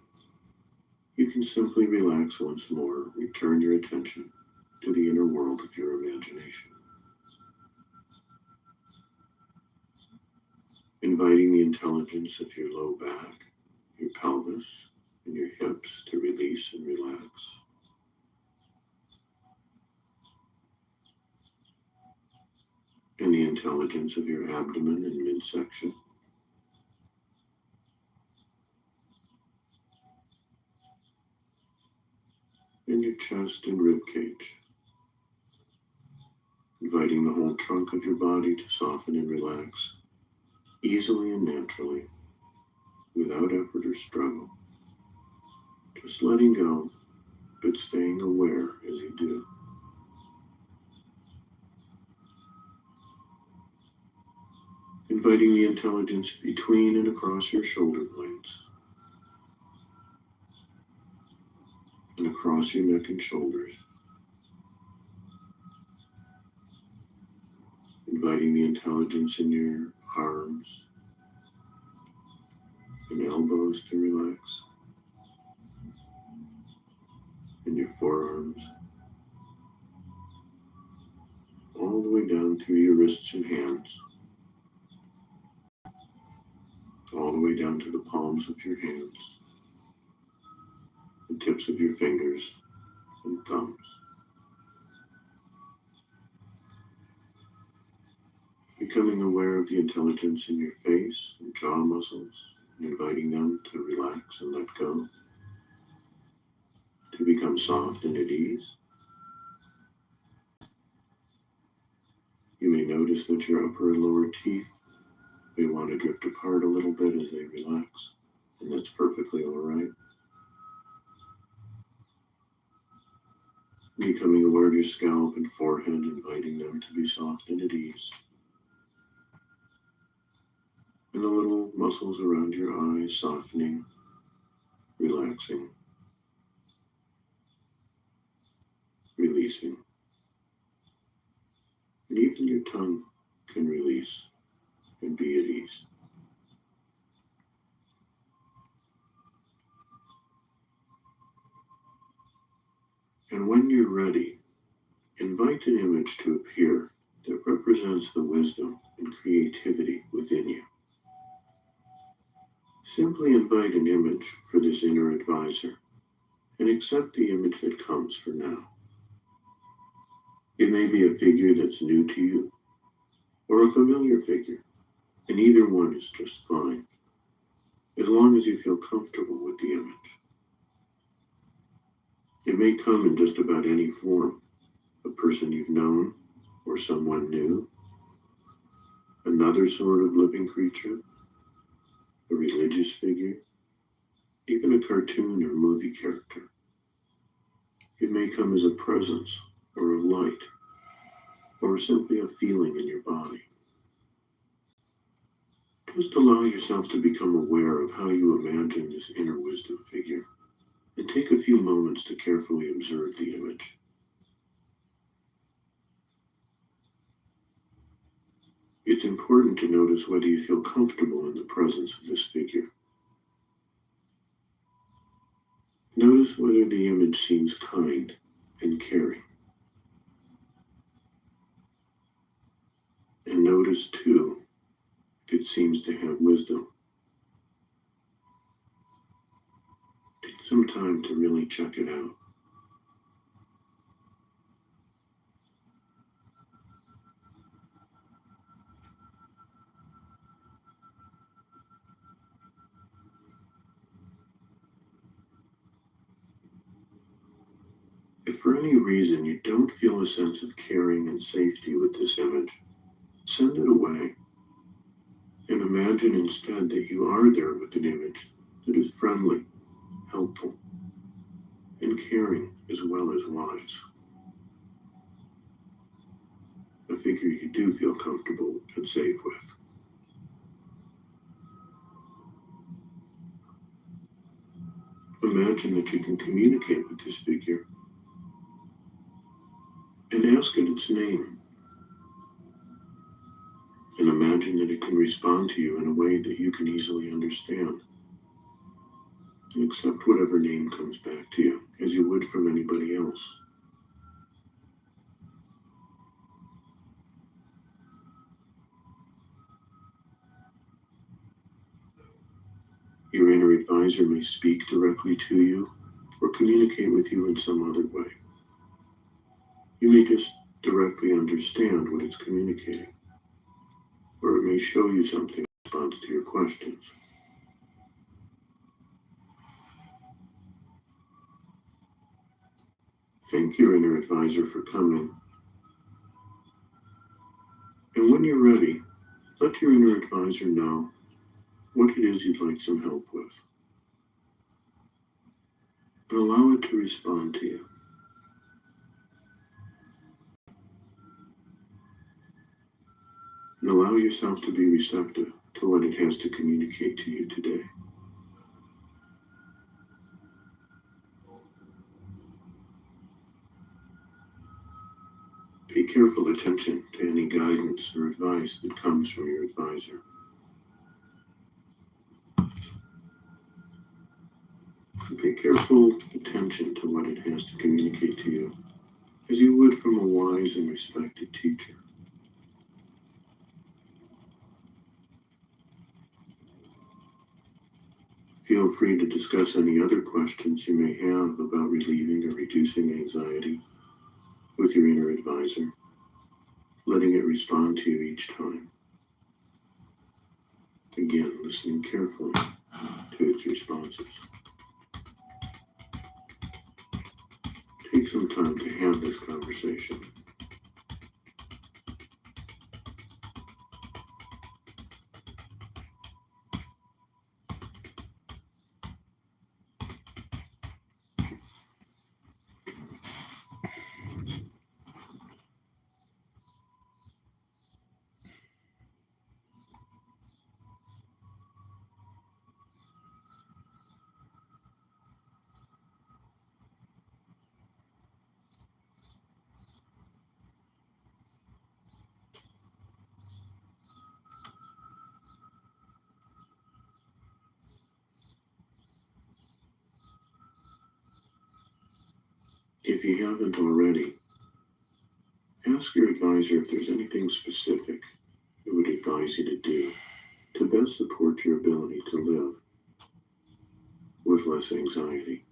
you can simply relax once more, return your attention to the inner world of your imagination. Inviting the intelligence of your low back, your pelvis, and your hips to release and relax. And the intelligence of your abdomen and midsection. And your chest and rib cage. Inviting the whole trunk of your body to soften and relax, easily and naturally, without effort or struggle. Just letting go, but staying aware as you do. Inviting the intelligence between and across your shoulder blades, and across your neck and shoulders. Inviting the intelligence in your arms and elbows to relax, in your forearms, all the way down through your wrists and hands, all the way down to the palms of your hands, the tips of your fingers and thumbs. Becoming aware of the intelligence in your face and jaw muscles, and inviting them to relax and let go, to become soft and at ease. notice that your upper and lower teeth may want to drift apart a little bit as they relax, and that's perfectly all right. Becoming aware of your scalp and forehead, inviting them to be soft and at ease. And the little muscles around your eyes softening, relaxing, releasing. And even your tongue can release and be at ease. And when you're ready, invite an image to appear that represents the wisdom and creativity within you. Simply invite an image for this inner advisor and accept the image that comes for now. It may be a figure that's new to you or a familiar figure, and either one is just fine, as long as you feel comfortable with the image. It may come in just about any form, a person you've known or someone new, another sort of living creature, a religious figure, even a cartoon or movie character. It may come as a presence or a light, or simply a feeling in your body. Just allow yourself to become aware of how you imagine this inner wisdom figure, and take a few moments to carefully observe the image. It's important to notice whether you feel comfortable in the presence of this figure. Notice whether the image seems kind and caring. And notice, too, if it seems to have wisdom. Take some time to really check it out. If for any reason you don't feel a sense of caring and safety with this image, send it away. And imagine instead that you are there with an image that is friendly, helpful, and caring as well as wise. A figure you do feel comfortable and safe with. Imagine that you can communicate with this figure and ask it its name. And imagine that it can respond to you in a way that you can easily understand. And accept whatever name comes back to you, as you would from anybody else. Your inner advisor may speak directly to you or communicate with you in some other way. You may just directly understand what it's communicating, or it may show you something in response to your questions. Thank your inner advisor for coming. And when you're ready, let your inner advisor know what it is you'd like some help with. And allow it to respond to you. And allow yourself to be receptive to what it has to communicate to you today. Pay careful attention to any guidance or advice that comes from your advisor. Pay careful attention to what it has to communicate to you, as you would from a wise and respected teacher. Feel free to discuss any other questions you may have about relieving or reducing anxiety with your inner advisor, letting it respond to you each time. Again, listening carefully to its responses. Take some time to have this conversation. If you haven't already, ask your advisor if there's anything specific he would advise you to do to best support your ability to live with less anxiety.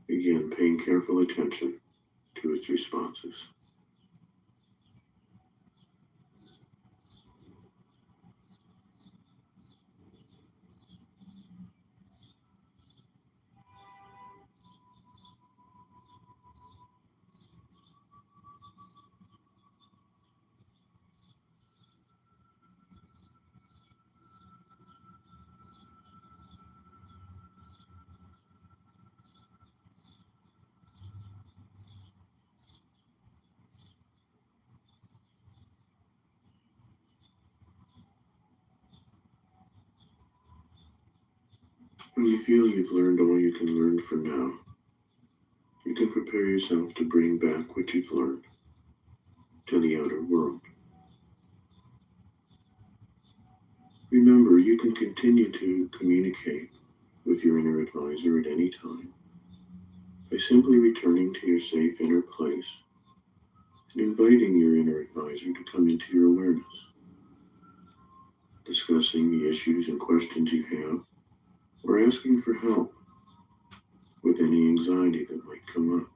Again, paying careful attention to its responses. When you feel you've learned all you can learn for now, you can prepare yourself to bring back what you've learned to the outer world. Remember, you can continue to communicate with your inner advisor at any time by simply returning to your safe inner place and inviting your inner advisor to come into your awareness, discussing the issues and questions you have, or asking for help with any anxiety that might come up.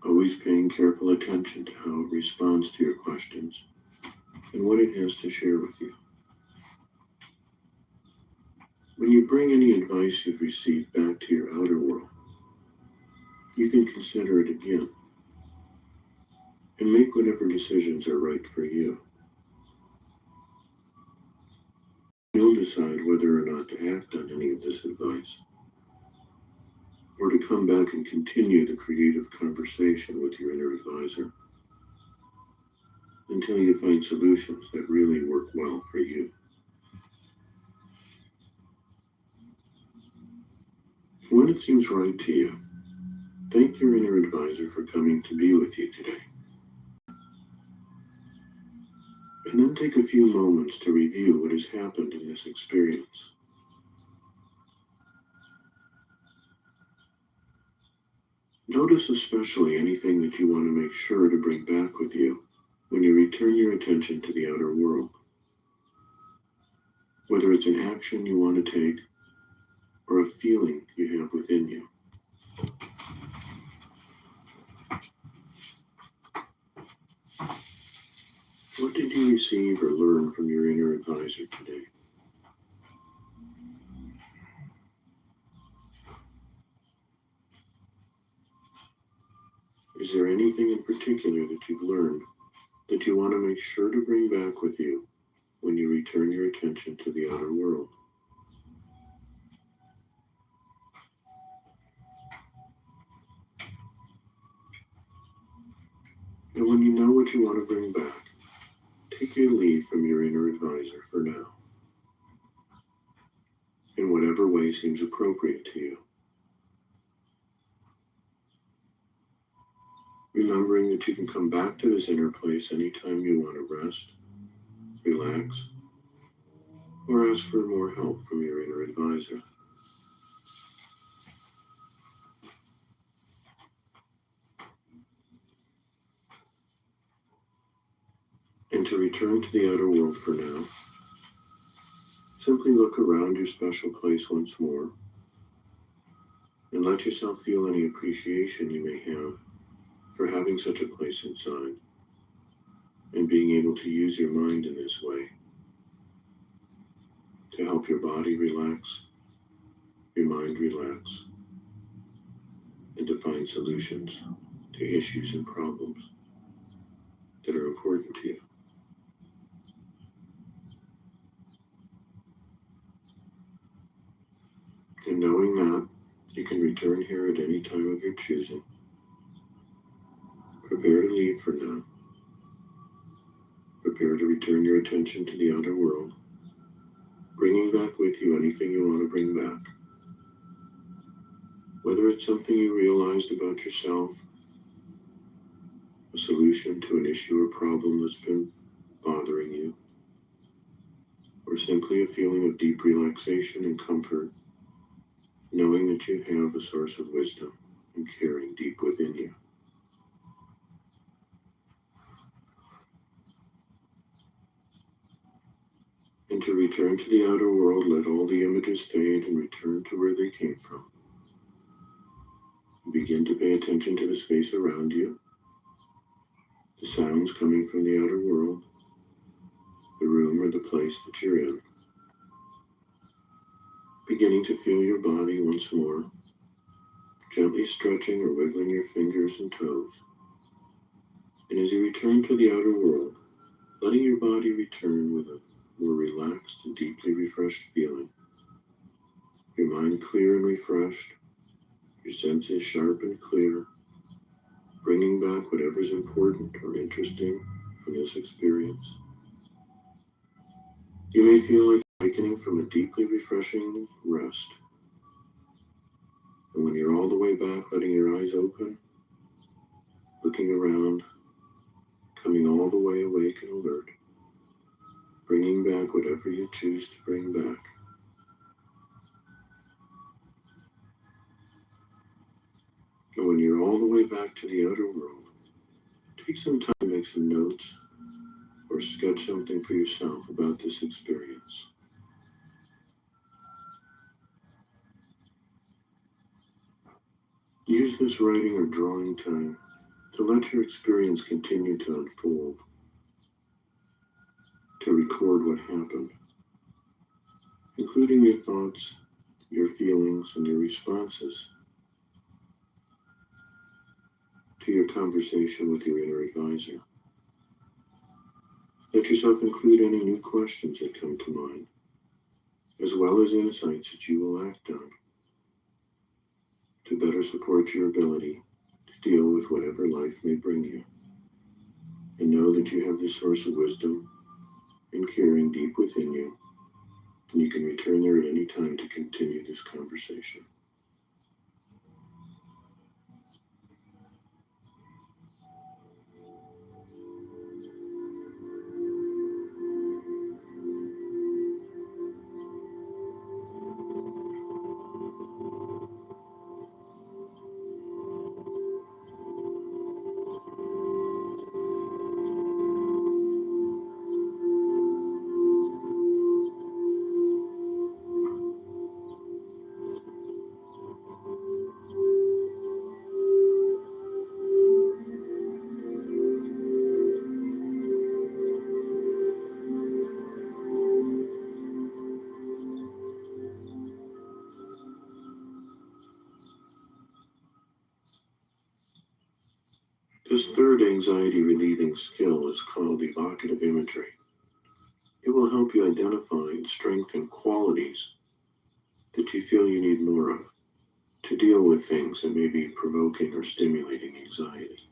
Always paying careful attention to how it responds to your questions and what it has to share with you. When you bring any advice you've received back to your outer world, you can consider it again and make whatever decisions are right for you. You'll decide whether or not to act on any of this advice, or to come back and continue the creative conversation with your inner advisor until you find solutions that really work well for you. When it seems right to you, thank your inner advisor for coming to be with you today. And then take a few moments to review what has happened in this experience. Notice especially anything that you want to make sure to bring back with you when you return your attention to the outer world. Whether it's an action you want to take or a feeling you have within you. What did you receive or learn from your inner advisor today? Is there anything in particular that you've learned that you want to make sure to bring back with you when you return your attention to the outer world? And when you know what you want to bring back, take your leave from your inner advisor for now, in whatever way seems appropriate to you. Remembering that you can come back to this inner place anytime you want to rest, relax, or ask for more help from your inner advisor. And to return to the outer world for now, simply look around your special place once more and let yourself feel any appreciation you may have for having such a place inside and being able to use your mind in this way to help your body relax, your mind relax, and to find solutions to issues and problems that are important to you. And knowing that, you can return here at any time of your choosing. Prepare to leave for now. Prepare to return your attention to the outer world, bringing back with you anything you want to bring back. Whether it's something you realized about yourself, a solution to an issue or problem that's been bothering you, or simply a feeling of deep relaxation and comfort knowing that you have a source of wisdom and caring deep within you. And to return to the outer world, let all the images fade and return to where they came from. Begin to pay attention to the space around you, the sounds coming from the outer world, the room or the place that you're in. Beginning to feel your body once more, gently stretching or wiggling your fingers and toes. And as you return to the outer world, letting your body return with a more relaxed and deeply refreshed feeling. Your mind clear and refreshed, your senses sharp and clear, bringing back whatever's important or interesting from this experience. You may feel like awakening from a deeply refreshing rest. And when you're all the way back, letting your eyes open, looking around, coming all the way awake and alert, bringing back whatever you choose to bring back. And when you're all the way back to the outer world, take some time to make some notes or sketch something for yourself about this experience. Use this writing or drawing time to let your experience continue to unfold, to record what happened, including your thoughts, your feelings, and your responses to your conversation with your inner advisor. Let yourself include any new questions that come to mind, as well as insights that you will act on to better support your ability to deal with whatever life may bring you. And know that you have this source of wisdom and caring deep within you, and you can return there at any time to continue this conversation. This third anxiety relieving skill is called evocative imagery. It will help you identify and strengthen qualities that you feel you need more of to deal with things that may be provoking or stimulating anxiety.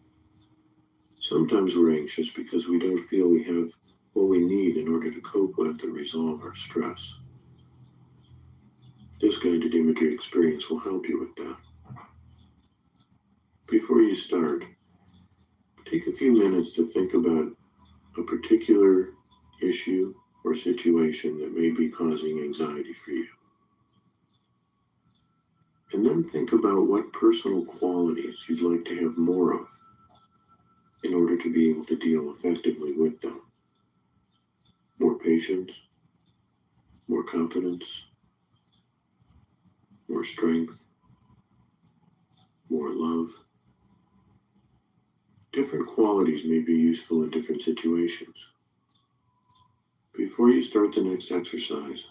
Sometimes we're anxious because we don't feel we have what we need in order to cope with or resolve our stress. This guided imagery experience will help you with that. Before you start, take a few minutes to think about a particular issue or situation that may be causing anxiety for you. And then think about what personal qualities you'd like to have more of in order to be able to deal effectively with them. More patience, more confidence, more strength, more love. Different qualities may be useful in different situations. Before you start the next exercise,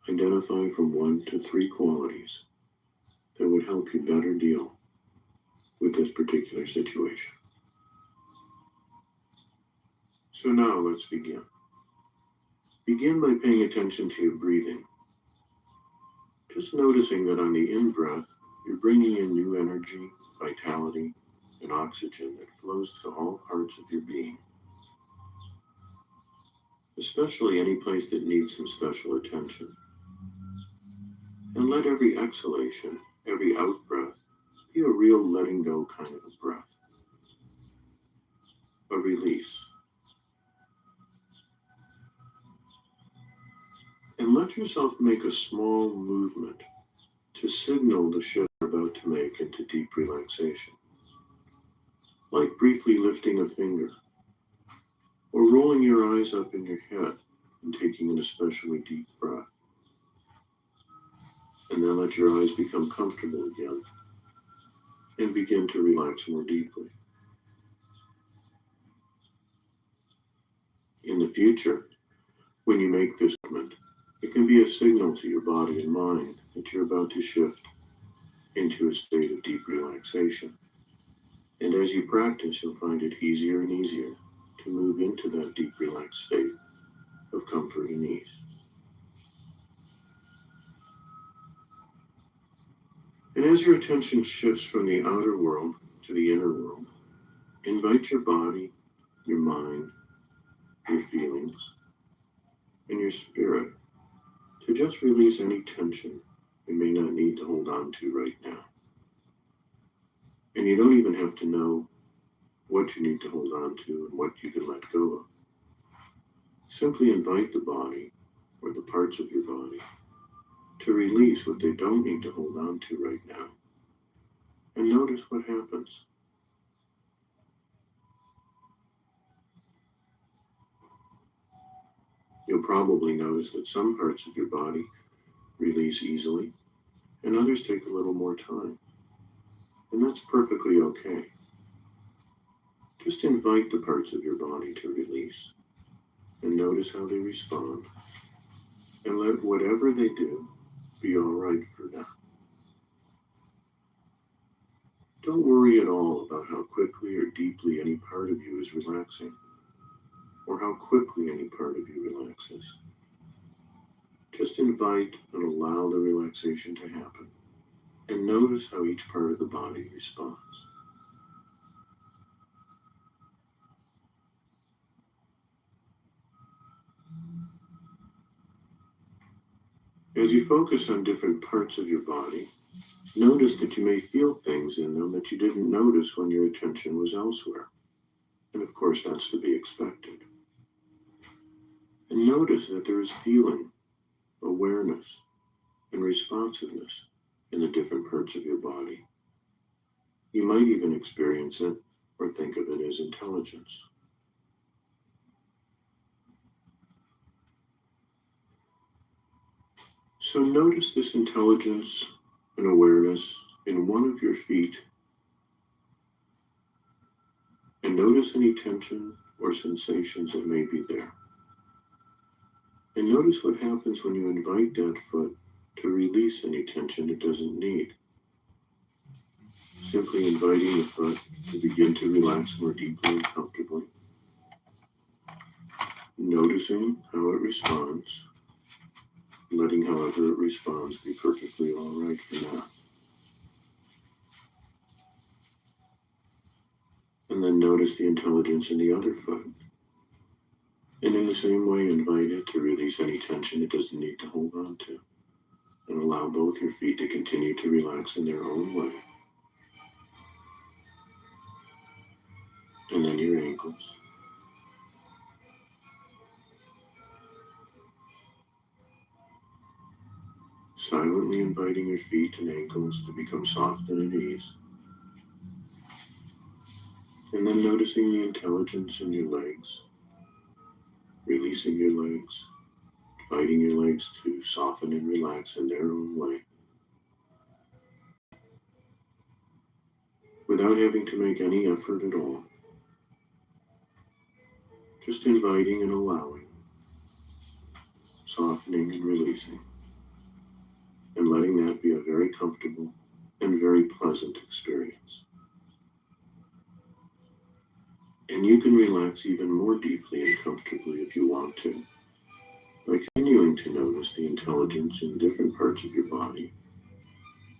identify from 1 to 3 qualities that would help you better deal with this particular situation. So now let's begin. Begin by paying attention to your breathing. Just noticing that on the in-breath, you're bringing in new energy, vitality, and oxygen that flows to all parts of your being, especially any place that needs some special attention. And let every exhalation, every out-breath, be a real letting go kind of a breath, a release. And let yourself make a small movement to signal the shift you're about to make into deep relaxation, like briefly lifting a finger or rolling your eyes up in your head and taking an especially deep breath. And then let your eyes become comfortable again and begin to relax more deeply. In the future, when you make this movement, it can be a signal to your body and mind that you're about to shift into a state of deep relaxation. And as you practice, you'll find it easier and easier to move into that deep relaxed state of comfort and ease. And as your attention shifts from the outer world to the inner world, invite your body, your mind, your feelings, and your spirit to just release any tension you may not need to hold on to right now. And you don't even have to know what you need to hold on to and what you can let go of. Simply invite the body or the parts of your body to release what they don't need to hold on to right now. And notice what happens. You'll probably notice that some parts of your body release easily and others take a little more time. And that's perfectly okay. Just invite the parts of your body to release and notice how they respond. And let whatever they do be all right for now. Don't worry at all about how quickly or deeply any part of you is relaxing, or how quickly any part of you relaxes. Just invite and allow the relaxation to happen, and notice how each part of the body responds. As you focus on different parts of your body, notice that you may feel things in them that you didn't notice when your attention was elsewhere. And of course, that's to be expected. And notice that there is feeling, awareness, and responsiveness in the different parts of your body. You might even experience it or think of it as intelligence. So notice this intelligence and awareness in one of your feet, and notice any tension or sensations that may be there. And notice what happens when you invite that foot to release any tension it doesn't need. Simply inviting the foot to begin to relax more deeply and comfortably. Noticing how it responds, letting however it responds be perfectly all right for now. And then notice the intelligence in the other foot. And in the same way, invite it to release any tension it doesn't need to hold on to. And allow both your feet to continue to relax in their own way. And then your ankles. Silently inviting your feet and ankles to become soft and at ease. And then noticing the intelligence in your legs. Releasing your legs. Inviting your legs to soften and relax in their own way. Without having to make any effort at all. Just inviting and allowing. Softening and releasing. And letting that be a very comfortable and very pleasant experience. And you can relax even more deeply and comfortably if you want to, by continuing to notice the intelligence in different parts of your body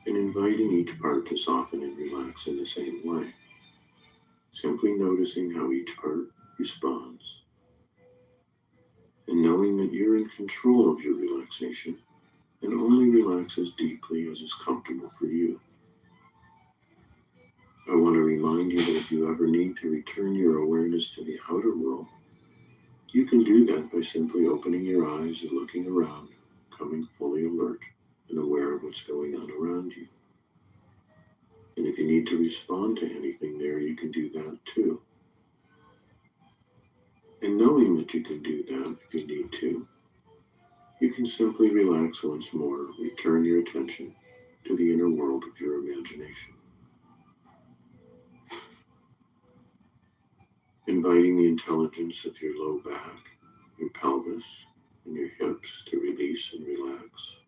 and inviting each part to soften and relax in the same way. Simply noticing how each part responds and knowing that you're in control of your relaxation and only relax as deeply as is comfortable for you. I want to remind you that if you ever need to return your awareness to the outer world, you can do that by simply opening your eyes and looking around, coming fully alert and aware of what's going on around you. And if you need to respond to anything there, you can do that too. And knowing that you can do that if you need to, you can simply relax once more, return your attention to the inner world of your imagination. Inviting the intelligence of your low back, your pelvis, and your hips to release and relax.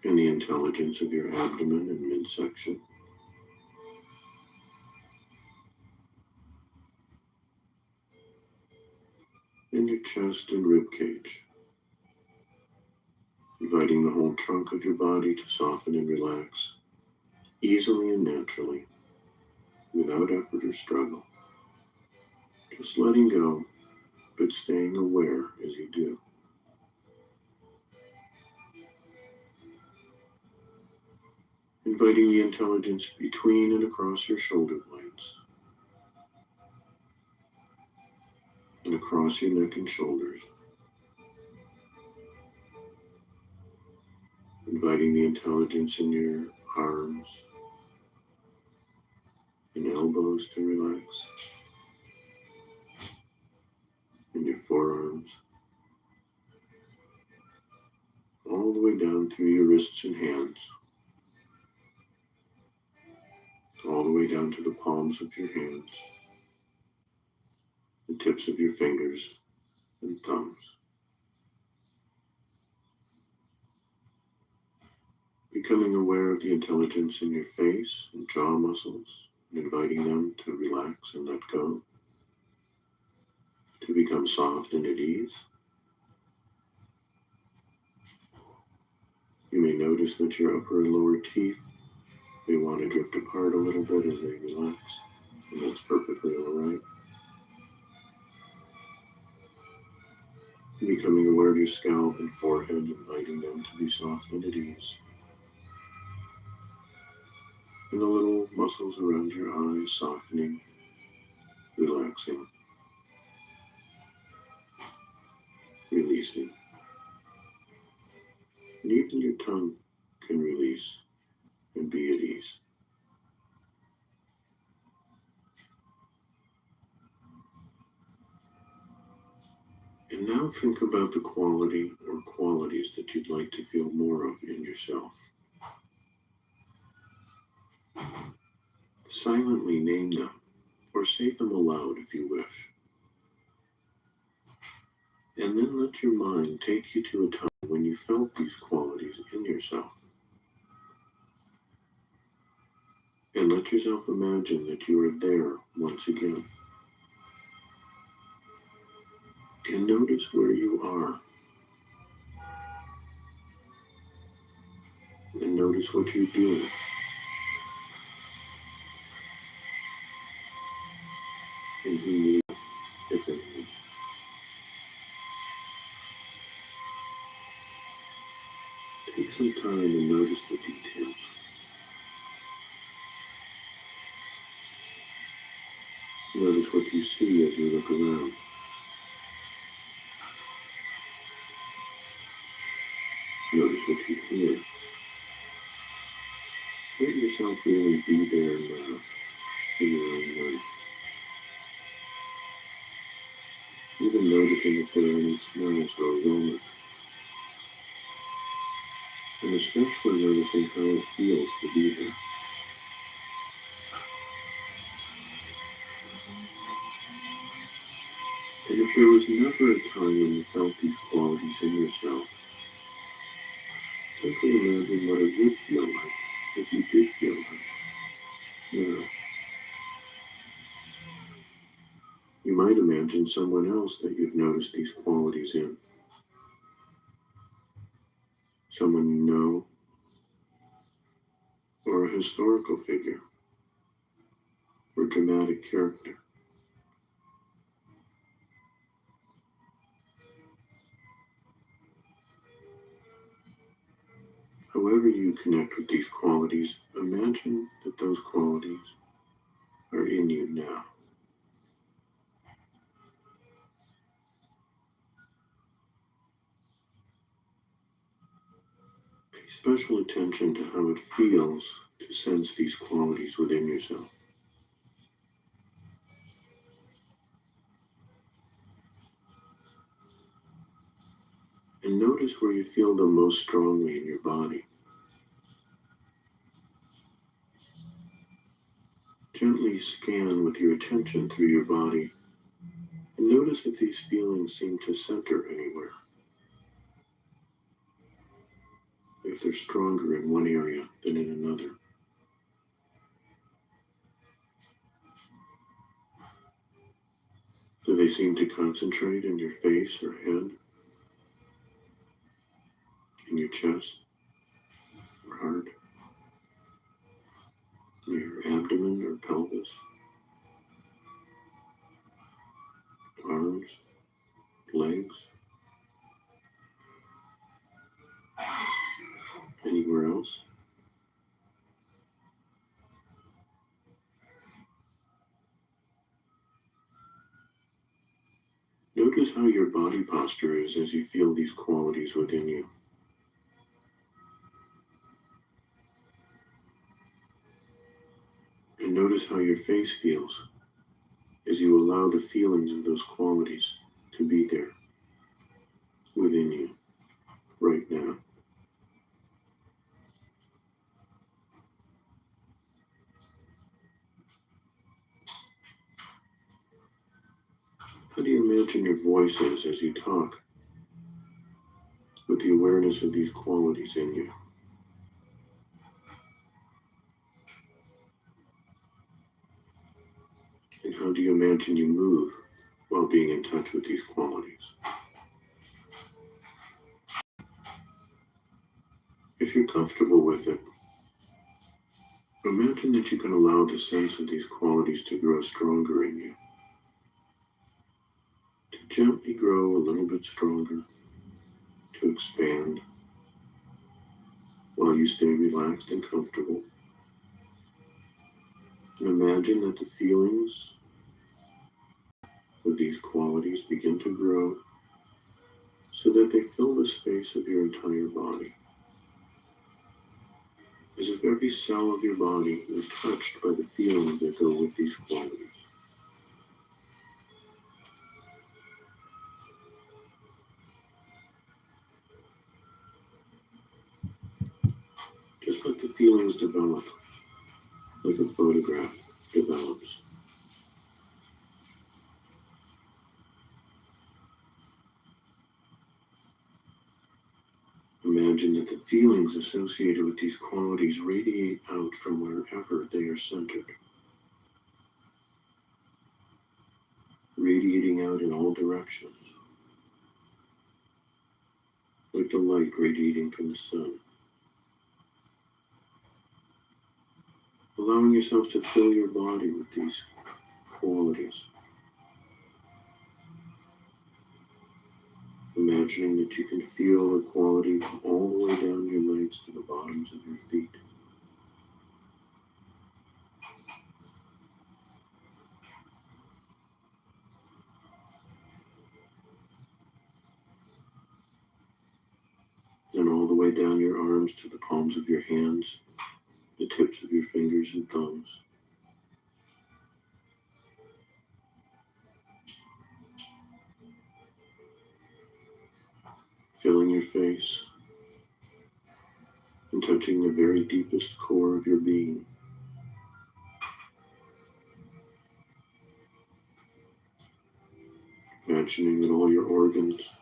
And the intelligence of your abdomen and midsection. And your chest and rib cage. Inviting the whole trunk of your body to soften and relax, easily and naturally, without effort or struggle. Just letting go, but staying aware as you do. Inviting the intelligence between and across your shoulder blades, and across your neck and shoulders. Inviting the intelligence in your arms and elbows to relax, in your forearms, all the way down through your wrists and hands, all the way down to the palms of your hands, the tips of your fingers and thumbs. Becoming aware of the intelligence in your face and jaw muscles, and inviting them to relax and let go, to become soft and at ease. You may notice that your upper and lower teeth may want to drift apart a little bit as they relax, and that's perfectly all right. Becoming aware of your scalp and forehead, inviting them to be soft and at ease. And the little muscles around your eyes softening, relaxing, releasing. And even your tongue can release and be at ease. And now think about the quality or qualities that you'd like to feel more of in yourself. Silently name them, or say them aloud if you wish. And then let your mind take you to a time when you felt these qualities in yourself. And let yourself imagine that you are there once again. And notice where you are. And notice what you're doing. And who you are, if anyone. Take some time and notice the details. Notice what you see as you look around. Notice what you hear. Let yourself really be there now, in your own life. Even noticing if there are any smells or aromas. And especially noticing how it feels to be there. And if there was never a time when you felt these qualities in yourself, simply imagine what it would feel like if you did feel them now. You might imagine someone else that you've noticed these qualities in. Someone you know, or a historical figure, or dramatic character. However you connect with these qualities, imagine that those qualities are in you now. Pay special attention to how it feels to sense these qualities within yourself. And notice where you feel them most strongly in your body. Gently scan with your attention through your body and notice if these feelings seem to center anywhere. If they're stronger in one area than in another. Do they seem to concentrate in your face or head, in your chest or heart, your abdomen or pelvis, arms, legs, anywhere else? Notice how your body posture is as you feel these qualities within you. And notice how your face feels as you allow the feelings of those qualities to be there within you right now. How do you imagine your voice is as you talk with the awareness of these qualities in you? And how do you imagine you move while being in touch with these qualities? If you're comfortable with it, imagine that you can allow the sense of these qualities to grow stronger in you. To gently grow a little bit stronger, to expand, while you stay relaxed and comfortable. And imagine that the feelings of these qualities begin to grow so that they fill the space of your entire body. As if every cell of your body is touched by the feelings that go with these qualities. Just let the feelings develop, like a photograph develops. Imagine that the feelings associated with these qualities radiate out from wherever they are centered. Radiating out in all directions, like the light radiating from the sun. Allowing yourself to fill your body with these qualities. Imagining that you can feel the quality all the way down your legs to the bottoms of your feet. And all the way down your arms to the palms of your hands, the tips of your fingers and thumbs. Filling your face and touching the very deepest core of your being. Imagining that all your organs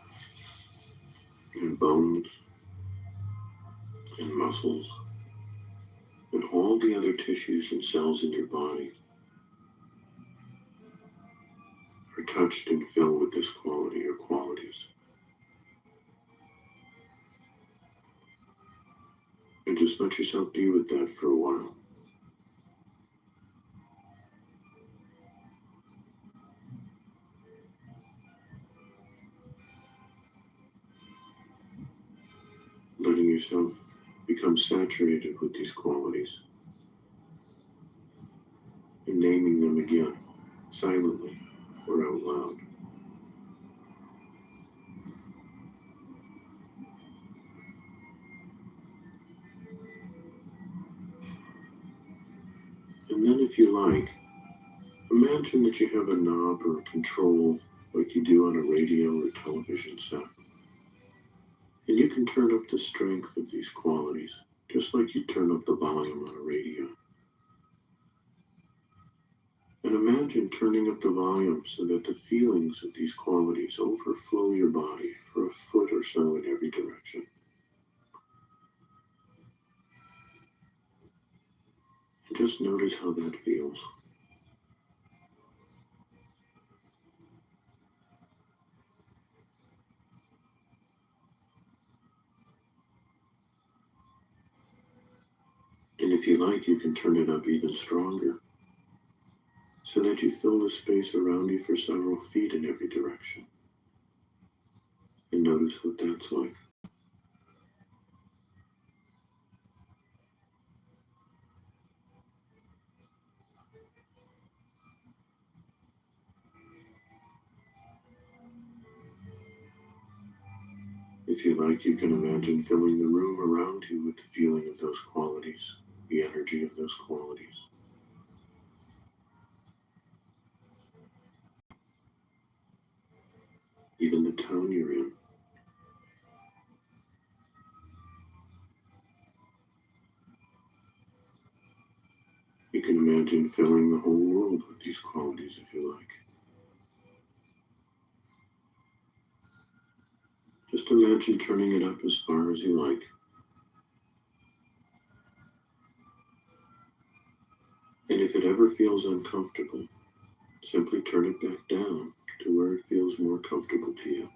and bones and muscles and all the other tissues and cells in your body are touched and filled with this quality or qualities. And just let yourself be with that for a while. Letting yourself become saturated with these qualities. And naming them again, silently or out loud. And then if you like, imagine that you have a knob or a control like you do on a radio or television set. And you can turn up the strength of these qualities, just like you turn up the volume on a radio. And imagine turning up the volume so that the feelings of these qualities overflow your body for a foot or so in every direction. And just notice how that feels. And if you like, you can turn it up even stronger, so that you fill the space around you for several feet in every direction. And notice what that's like. If you like, you can imagine filling the room around you with the feeling of those qualities, the energy of those qualities. Even the town you're in. You can imagine filling the whole world with these qualities if you like. Just imagine turning it up as far as you like. And if it ever feels uncomfortable, simply turn it back down to where it feels more comfortable to you.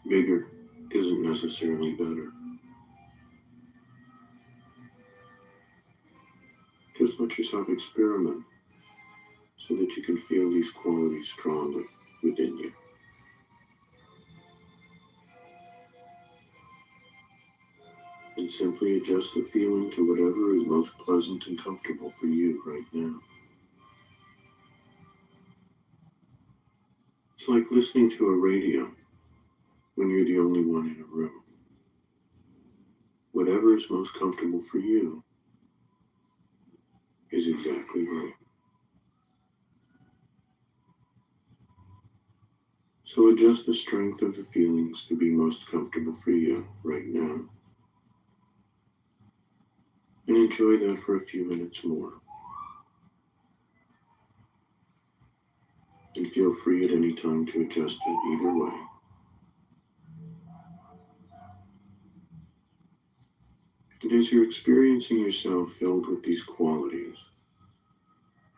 Bigger isn't necessarily better. Just let yourself experiment so that you can feel these qualities strongly within you. And simply adjust the feeling to whatever is most pleasant and comfortable for you right now. It's like listening to a radio when you're the only one in a room. Whatever is most comfortable for you is exactly right. So adjust the strength of the feelings to be most comfortable for you right now. And enjoy that for a few minutes more. And feel free at any time to adjust it either way. And as you're experiencing yourself filled with these qualities,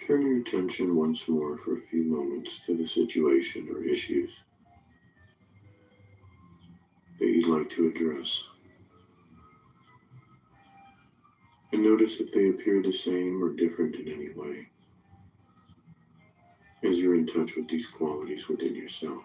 turn your attention once more for a few moments to the situation or issues that you'd like to address. And notice if they appear the same or different in any way as you're in touch with these qualities within yourself.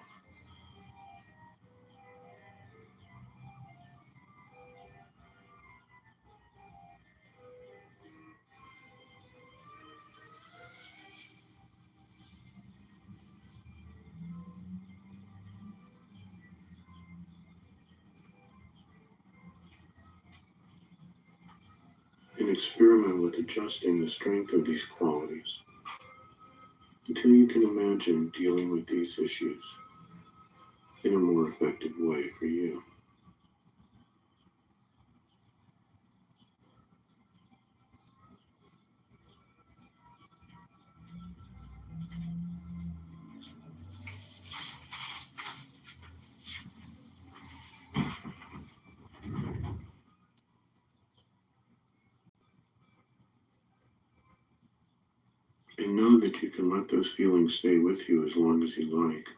And experiment with adjusting the strength of these qualities until you can imagine dealing with these issues in a more effective way for you. And know that you can let those feelings stay with you as long as you like,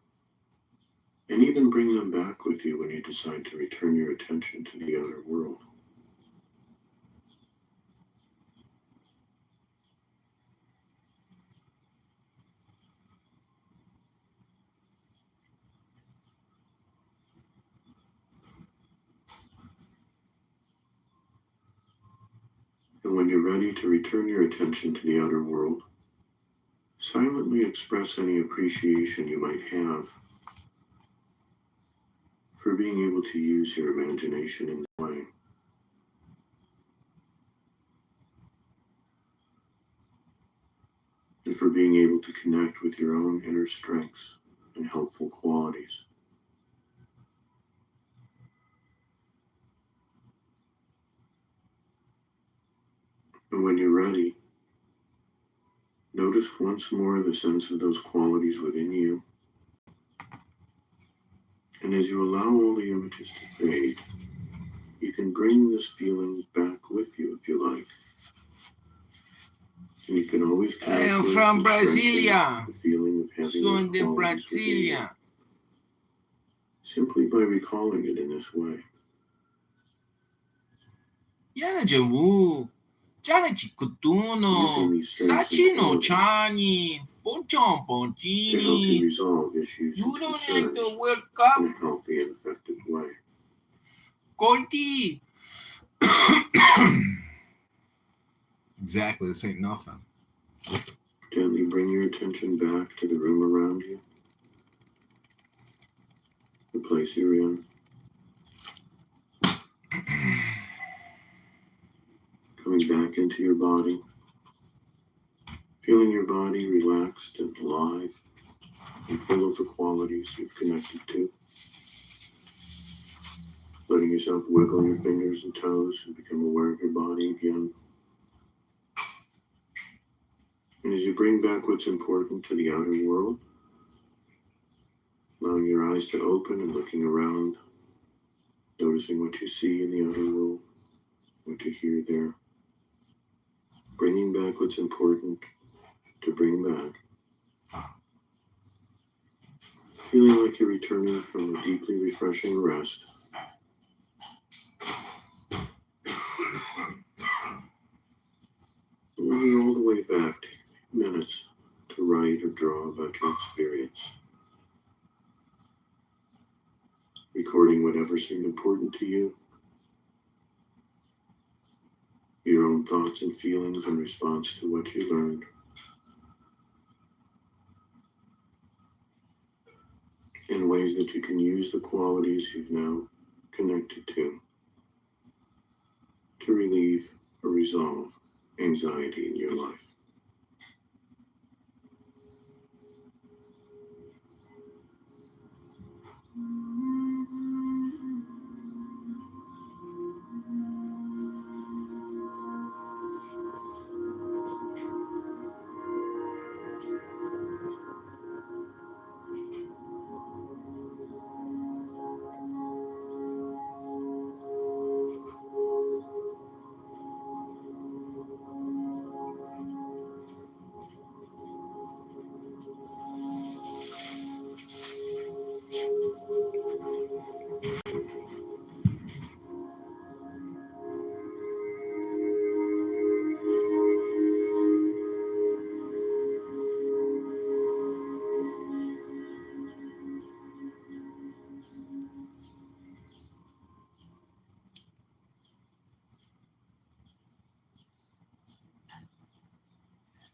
and even bring them back with you when you decide to return your attention to the outer world. And when you're ready to return your attention to the outer world, silently express any appreciation you might have for being able to use your imagination in that way. for being able to connect with your own inner strengths and helpful qualities. And when you're ready, notice once more the sense of those qualities within you. And as you allow all the images to fade, you can bring this feeling back with you if you like. And you can always I am from Brasilia. The feeling of having Son those de qualities within you, Brasilia. simply by recalling it in this way. Yana Jawu. Jana Chikutuno. Sachino Chani. Ponchon To help you Ponchini. resolve issues You and don't concerns have to in welcome. a healthy and effective way. Colty. Exactly, this ain't nothing. Gently bring your attention back to the room around you, the place you're in. Coming back into your body, feeling your body relaxed and alive and full of the qualities you've connected to. Letting yourself wiggle your fingers and toes and become aware of your body again. And as you bring back what's important to the outer world, allowing your eyes to open and looking around, noticing what you see in the outer world, what you hear there. Bringing back what's important to bring back. Feeling like you're returning from a deeply refreshing rest. Moving all the way back, take a few minutes to write or draw about your experience. Recording whatever seemed important to you. Your own thoughts and feelings in response to what you learned. In ways that you can use the qualities you've now connected to relieve or resolve anxiety in your life.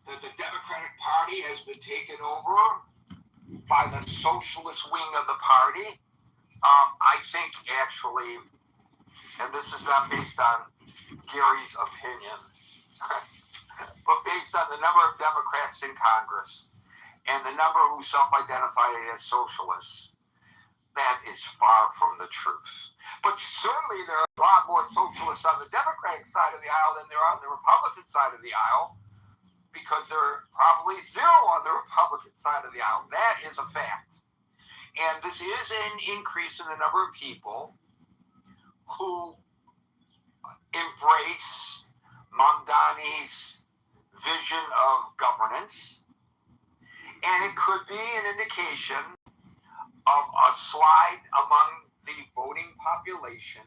That the Democratic Party has been taken over by the socialist wing of the party. I think actually, and this is not based on Gary's opinion, but based on the number of Democrats in Congress and the number who self-identify as socialists, that is far from the truth. But certainly there are a lot more socialists on the Democratic side of the aisle than there are on the Republican side of the aisle, because there are probably zero on the Republican side of the aisle. That is a fact. And this is an increase in the number of people who embrace Mamdani's vision of governance. And it could be an indication of a slide among the voting population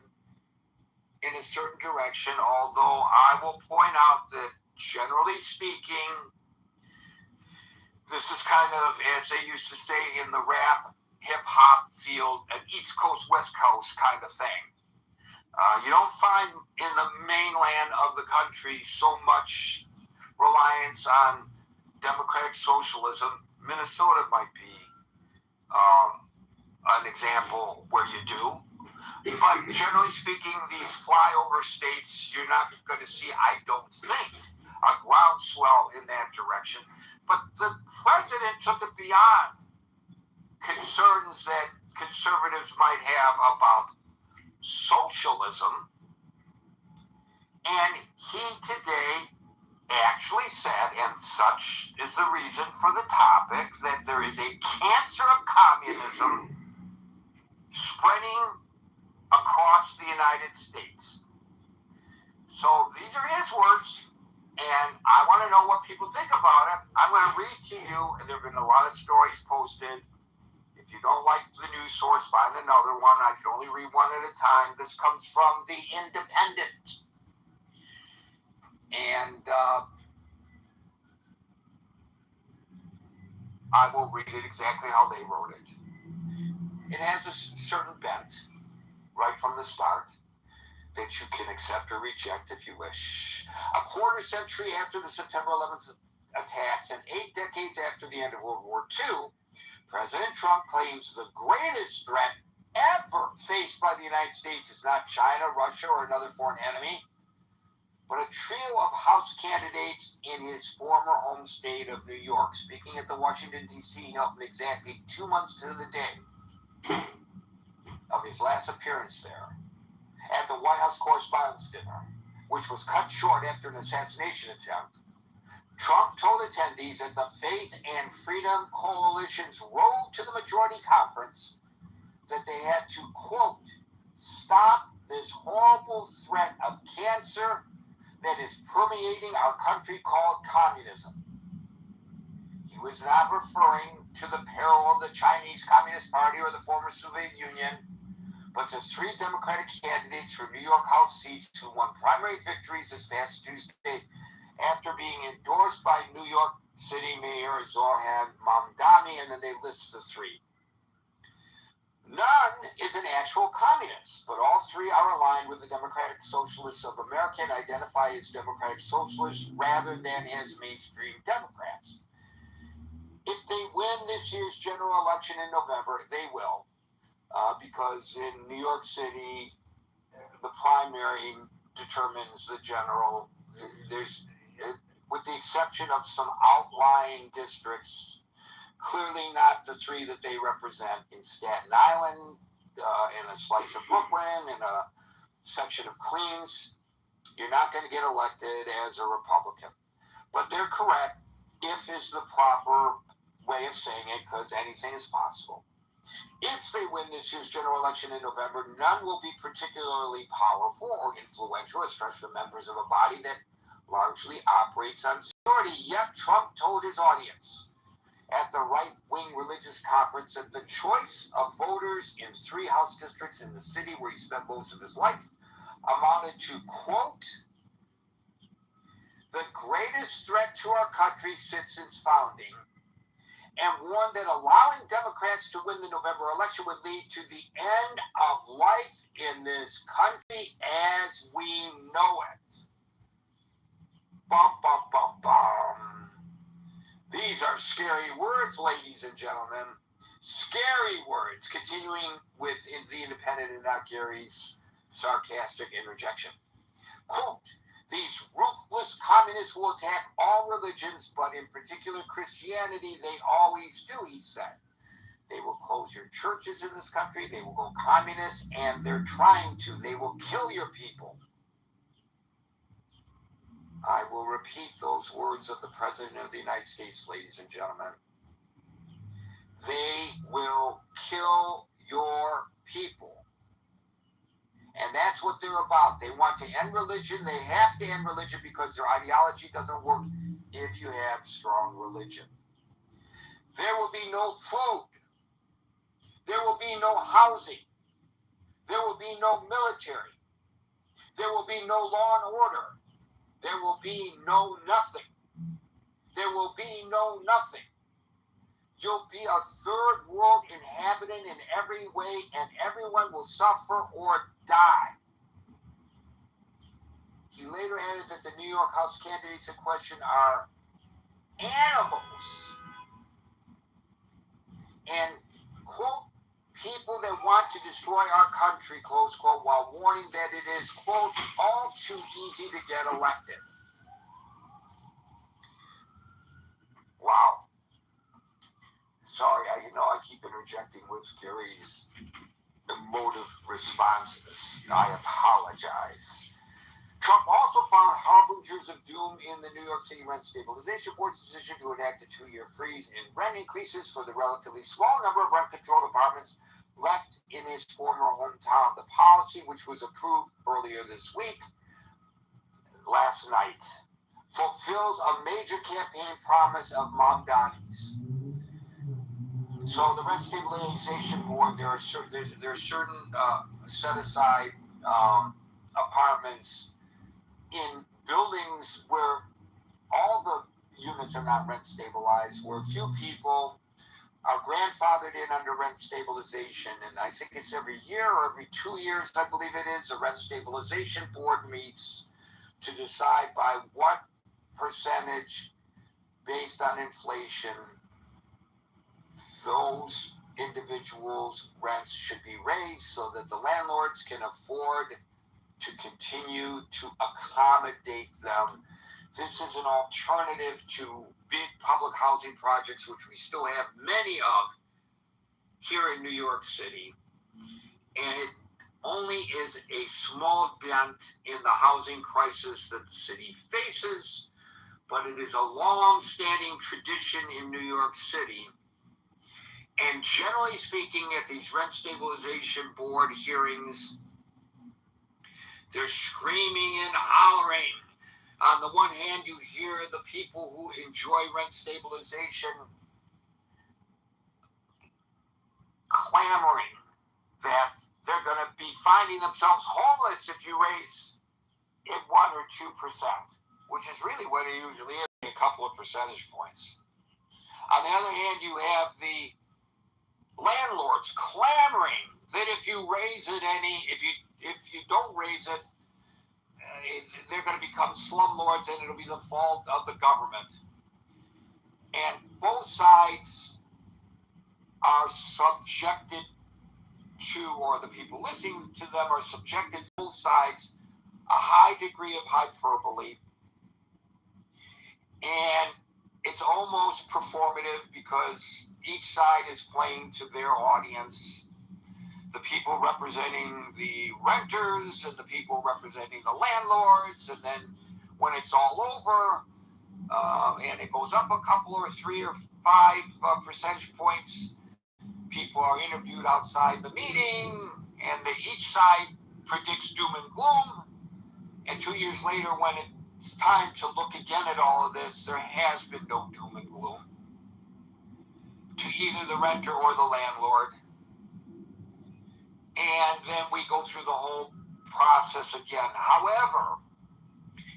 in a certain direction, although I will point out that generally speaking, this is kind of, as they used to say in the rap, hip-hop field, an East Coast, West Coast kind of thing. You don't find in the mainland of the country so much reliance on democratic socialism. Minnesota might be an example where you do. But generally speaking, these flyover states, you're not going to see, I don't think, a groundswell in that direction. But the president took it beyond concerns that conservatives might have about socialism. And he today actually said, and such is the reason for the topic, that there is a cancer of communism spreading across the United States. So these are his words, and I want to know what people think about it. I'm going to read to you, and there have been a lot of stories posted. If you don't like the news source, find another one. I can only read one at a time. This comes from The Independent. And I will read it exactly how they wrote it. It has a certain bent, right from the start, that you can accept or reject if you wish. A quarter century after the September 11th attacks and 8 decades after the end of World War II, President Trump claims the greatest threat ever faced by the United States is not China, Russia, or another foreign enemy, but a trio of House candidates in his former home state of New York. Speaking at the Washington, D.C. Hilton exactly 2 months to the day of his last appearance there, at the White House Correspondents' Dinner, which was cut short after an assassination attempt, Trump told attendees at the Faith and Freedom Coalition's Road to the Majority Conference that they had to, quote, stop this horrible threat of cancer that is permeating our country called communism. He was not referring to the peril of the Chinese Communist Party or the former Soviet Union, but to 3 Democratic candidates for New York House seats who won primary victories this past Tuesday after being endorsed by New York City Mayor Zohran Mamdani, and then they list the 3. None is an actual communist, but all 3 are aligned with the Democratic Socialists of America and identify as Democratic Socialists rather than as mainstream Democrats. If they win this year's general election in November, they will, because in New York City, the primary determines the general. With the exception of some outlying districts, clearly not the 3 that they represent in Staten Island, in a slice of Brooklyn, in a section of Queens. You're not going to get elected as a Republican. But they're correct. If is the proper way of saying it, because anything is possible. If they win this year's general election in November, none will be particularly powerful or influential, especially members of a body that largely operates on seniority. Yet Trump told his audience at the right-wing religious conference that the choice of voters in 3 House districts in the city where he spent most of his life amounted to, quote, the greatest threat to our country since its founding, and warned that allowing Democrats to win the November election would lead to the end of life in this country as we know it. Bum, bum, bum, bum. These are scary words, ladies and gentlemen. Scary words. Continuing with The Independent and not Gary's sarcastic interjection. Quote, these ruthless communists will attack all religions, but in particular Christianity, they always do, he said. They will close your churches in this country, they will go communist, and they're trying to. They will kill your people. I will repeat those words of the President of the United States, ladies and gentlemen. They will kill your people. And that's what they're about. They want to end religion. They have to end religion because their ideology doesn't work if you have strong religion. There will be no food. There will be no housing. There will be no military. There will be no law and order. There will be no nothing. There will be no nothing. You'll be a third world inhabitant in every way, and everyone will suffer or die. He later added that the New York House candidates in question are animals. And, quote, people that want to destroy our country, close quote, while warning that it is, quote, all too easy to get elected. Wow. sorry, I keep interjecting with Gary's emotive responses. I apologize. Trump also found harbingers of doom in the New York City Rent Stabilization Board's decision to enact a 2-year freeze in rent increases for the relatively small number of rent-controlled apartments left in his former hometown. The policy, which was approved earlier this week, last night, fulfills a major campaign promise of Mamdani's. So the Rent Stabilization Board, there are certain set-aside apartments in buildings where all the units are not rent stabilized, where few people are grandfathered in under rent stabilization, and I think it's every year or every 2 years, I believe it is, the Rent Stabilization Board meets to decide by what percentage, based on inflation, those individuals' rents should be raised so that the landlords can afford to continue to accommodate them. This is an alternative to big public housing projects, which we still have many of here in New York City. And it only is a small dent in the housing crisis that the city faces, but it is a long-standing tradition in New York City. And generally speaking, at these Rent Stabilization Board hearings, they're screaming and hollering. On the one hand, you hear the people who enjoy rent stabilization clamoring that they're going to be finding themselves homeless if you raise it 1 or 2%, which is really what it usually is, a couple of percentage points. On the other hand, you have the landlords clamoring that if you raise it if you don't raise it, they're going to become slumlords and it'll be the fault of the government. And both sides are subjected to, or the people listening to them are subjected to, both sides, a high degree of hyperbole. And it's almost performative because each side is playing to their audience. The people representing the renters and the people representing the landlords, and then when it's all over and it goes up a couple or 3 or 5 percentage points, people are interviewed outside the meeting, and each side predicts doom and gloom. And 2 years later, when it's time to look again at all of this, there has been no doom and gloom to either the renter or the landlord. And then we go through the whole process again. However,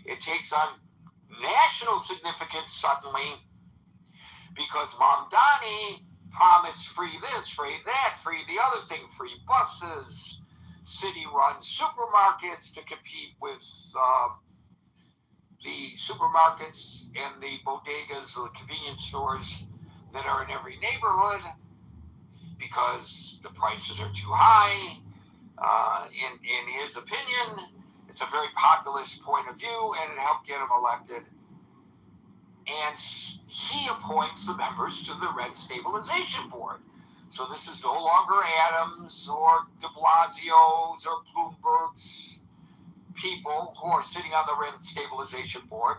it takes on national significance suddenly because Mamdani promised free this, free that, free the other thing, free buses, city-run supermarkets to compete with the supermarkets and the bodegas, the convenience stores that are in every neighborhood, because the prices are too high. In his opinion, it's a very populist point of view, and it helped get him elected. And he appoints the members to the Rent Stabilization Board. So this is no longer Adams or de Blasio's or Bloomberg's people who are sitting on the Rent Stabilization Board.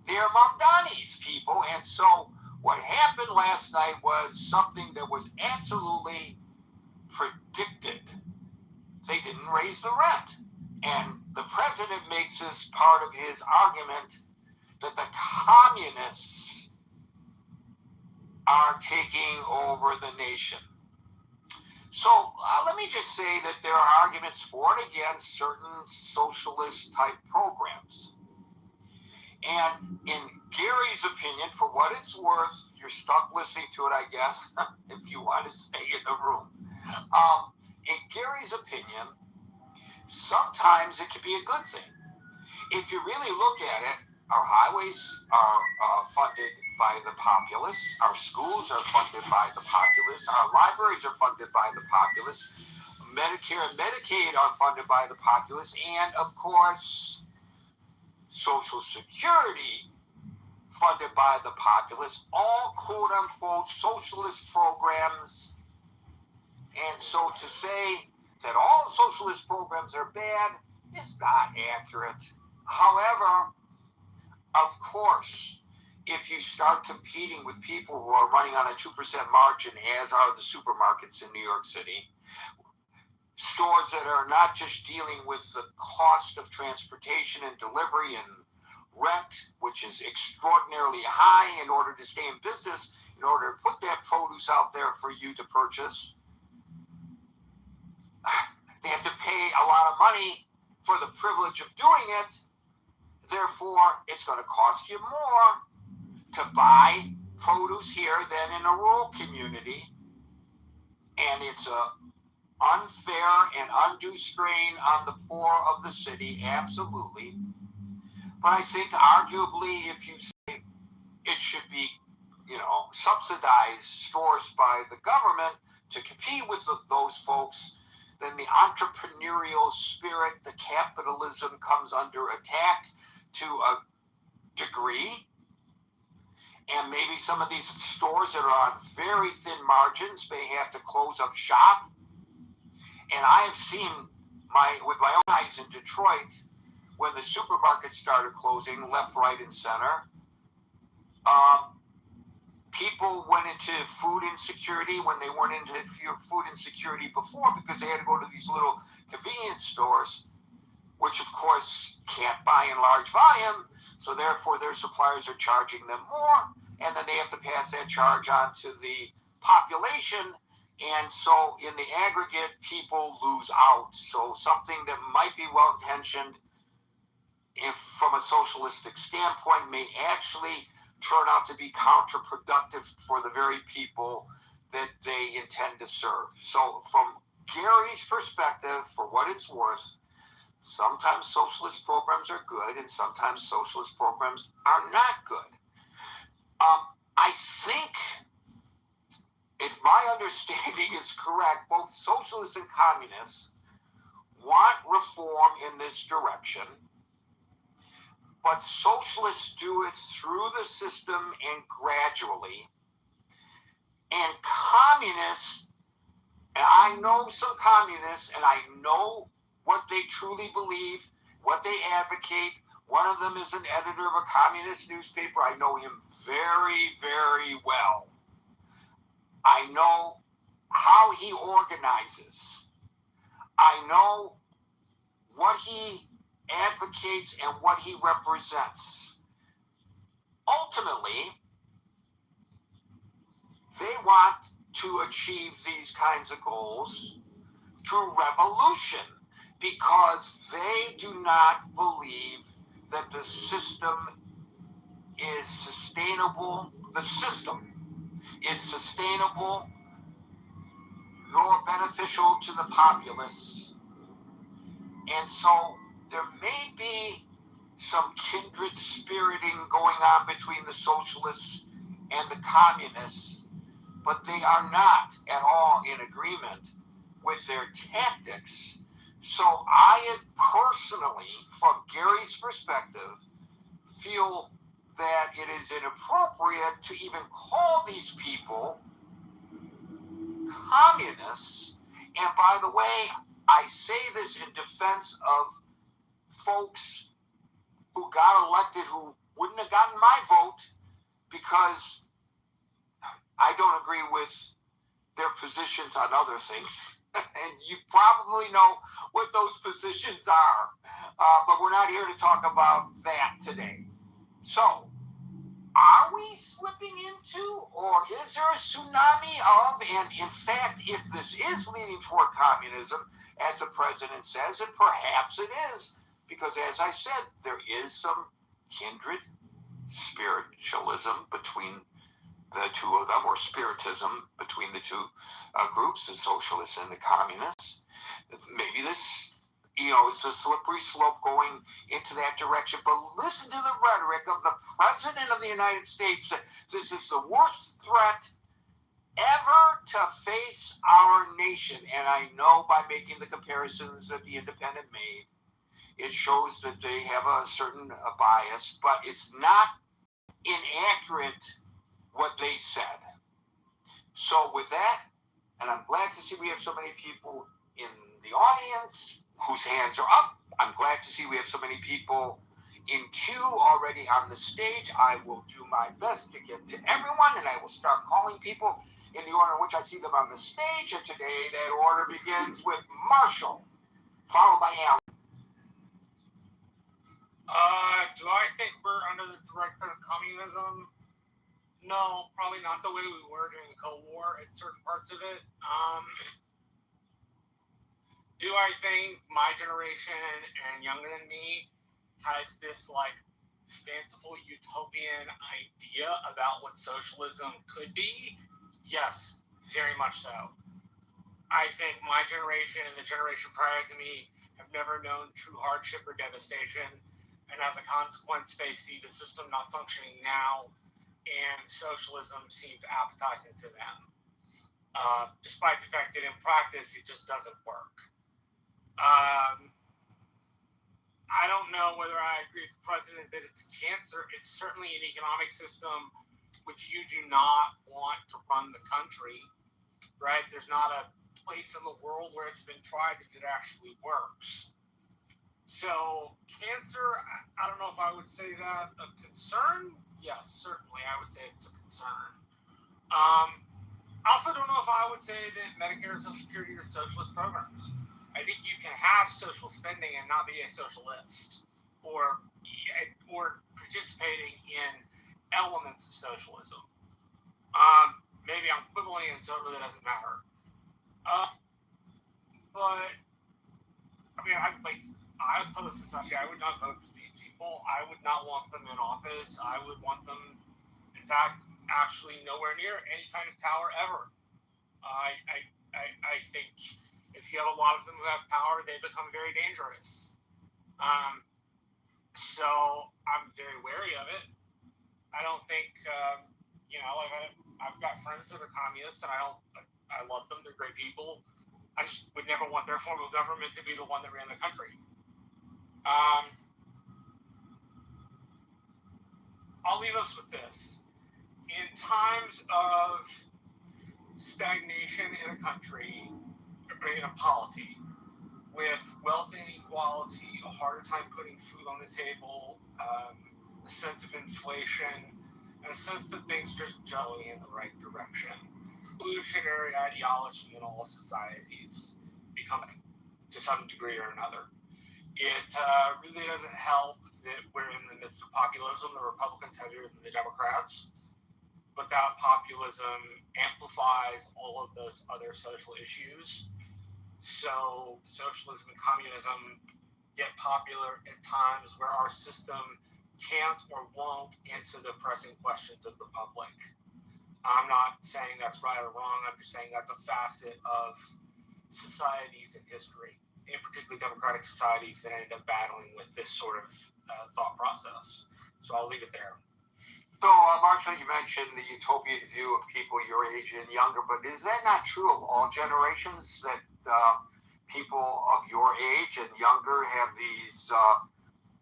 They're Mamdani's people. And so what happened last night was something that was absolutely predicted. They didn't raise the rent. And the president makes this part of his argument that the communists are taking over the nation. So let me just say that there are arguments for and against certain socialist type programs. And in Gary's opinion, for what it's worth, you're stuck listening to it, I guess, if you want to stay in the room. In Gary's opinion, sometimes it can be a good thing. If you really look at it, our highways are funded by the populace, our schools are funded by the populace, our libraries are funded by the populace, Medicare and Medicaid are funded by the populace, and of course, Social Security funded by the populace, all quote-unquote socialist programs. And so to say that all socialist programs are bad is not accurate. However, of course, if you start competing with people who are running on a 2% margin, as are the supermarkets in New York City, stores that are not just dealing with the cost of transportation and delivery and rent, which is extraordinarily high in order to stay in business, in order to put that produce out there for you to purchase, they have to pay a lot of money for the privilege of doing it. Therefore, it's going to cost you more to buy produce here than in a rural community. And it's a unfair and undue strain on the poor of the city, absolutely. But I think arguably if you say it should be, subsidized stores by the government to compete with those folks, then the entrepreneurial spirit, the capitalism comes under attack to a degree. And maybe some of these stores that are on very thin margins may have to close up shop. And I have seen with my own eyes in Detroit, when the supermarkets started closing left, right, and center, people went into food insecurity when they weren't into food insecurity before, because they had to go to these little convenience stores, which of course can't buy in large volume, so therefore their suppliers are charging them more, and then they have to pass that charge on to the population, and so in the aggregate people lose out. So something that might be well-intentioned from a socialistic standpoint may actually turn out to be counterproductive for the very people that they intend to serve. So from Gary's perspective, for what it's worth, sometimes socialist programs are good and sometimes socialist programs are not good. I think, if my understanding is correct, both socialists and communists want reform in this direction, but socialists do it through the system and gradually. And communists, and I know some communists, and I know what they truly believe, what they advocate. One of them is an editor of a communist newspaper. I know him very, very well. I know how he organizes. I know what he advocates and what he represents. Ultimately, they want to achieve these kinds of goals through revolution, because they do not believe that the system is sustainable. The system is sustainable nor beneficial to the populace. And so there may be some kindred spiriting going on between the socialists and the communists, but they are not at all in agreement with their tactics. So I personally, from Gary's perspective, feel that it is inappropriate to even call these people communists. And by the way, I say this in defense of folks who got elected who wouldn't have gotten my vote, because I don't agree with their positions on other things. And you probably know what those positions are. But we're not here to talk about that today. So, are we slipping into, or is there a tsunami of, and in fact, if this is leading toward communism, as the president says, and perhaps it is, because as I said, there is some kindred spiritualism between the two of them, or spiritism between the two groups, the socialists and the communists. Maybe this, it's a slippery slope going into that direction. But listen to the rhetoric of the President of the United States. This is the worst threat ever to face our nation. And I know by making the comparisons that the Independent made, it shows that they have a certain bias, but it's not inaccurate what they said. So with that, and I'm glad to see we have so many people in the audience whose hands are up. I'm glad to see we have so many people in queue already on the stage. I will do my best to get to everyone, and I will start calling people in the order in which I see them on the stage. And today that order begins with Marshall, followed by Alan. Do I think we're under the direction of communism? No, probably not the way we were during the Cold War in certain parts of it. Do I think my generation and younger than me has this like fanciful utopian idea about what socialism could be? Yes, very much so. I think my generation and the generation prior to me have never known true hardship or devastation, and as a consequence, they see the system not functioning now, and socialism seems appetizing to them, despite the fact that in practice it just doesn't work. I don't know whether I agree with the president that it's cancer. It's certainly an economic system which you do not want to run the country, right? There's not a place in the world where it's been tried that it actually works. So cancer, I don't know if I would say that a concern. Yes, certainly I would say it's a concern. I also don't know if I would say that Medicare and Social Security are socialist programs. I think you can have social spending and not be a socialist, or participating in elements of socialism. Maybe I'm quibbling, and so it really doesn't matter. But I mean, I oppose society. I would not vote for these people. I would not want them in office. I would want them, in fact, actually nowhere near any kind of power ever. I think if you have a lot of them who have power, they become very dangerous. So I'm very wary of it. I don't think, I've got friends that are communists, and I love them. They're great people. I just would never want their form of government to be the one that ran the country. I'll leave us with this. In times of stagnation in a country, or in a polity, with wealth inequality, a harder time putting food on the table, a sense of inflation, and a sense that things just going in the right direction. Evolutionary ideology in all societies becoming, to some degree or another. It really doesn't help that we're in the midst of populism. The Republicans heavier than the Democrats, but that populism amplifies all of those other social issues. So socialism and communism get popular at times where our system can't or won't answer the pressing questions of the public. I'm not saying that's right or wrong. I'm just saying that's a facet of societies in history, in particularly democratic societies that end up battling with this sort of thought process. So I'll leave it there. So, Marshall, you mentioned the utopian view of people your age and younger, but is that not true of all generations, that people of your age and younger have these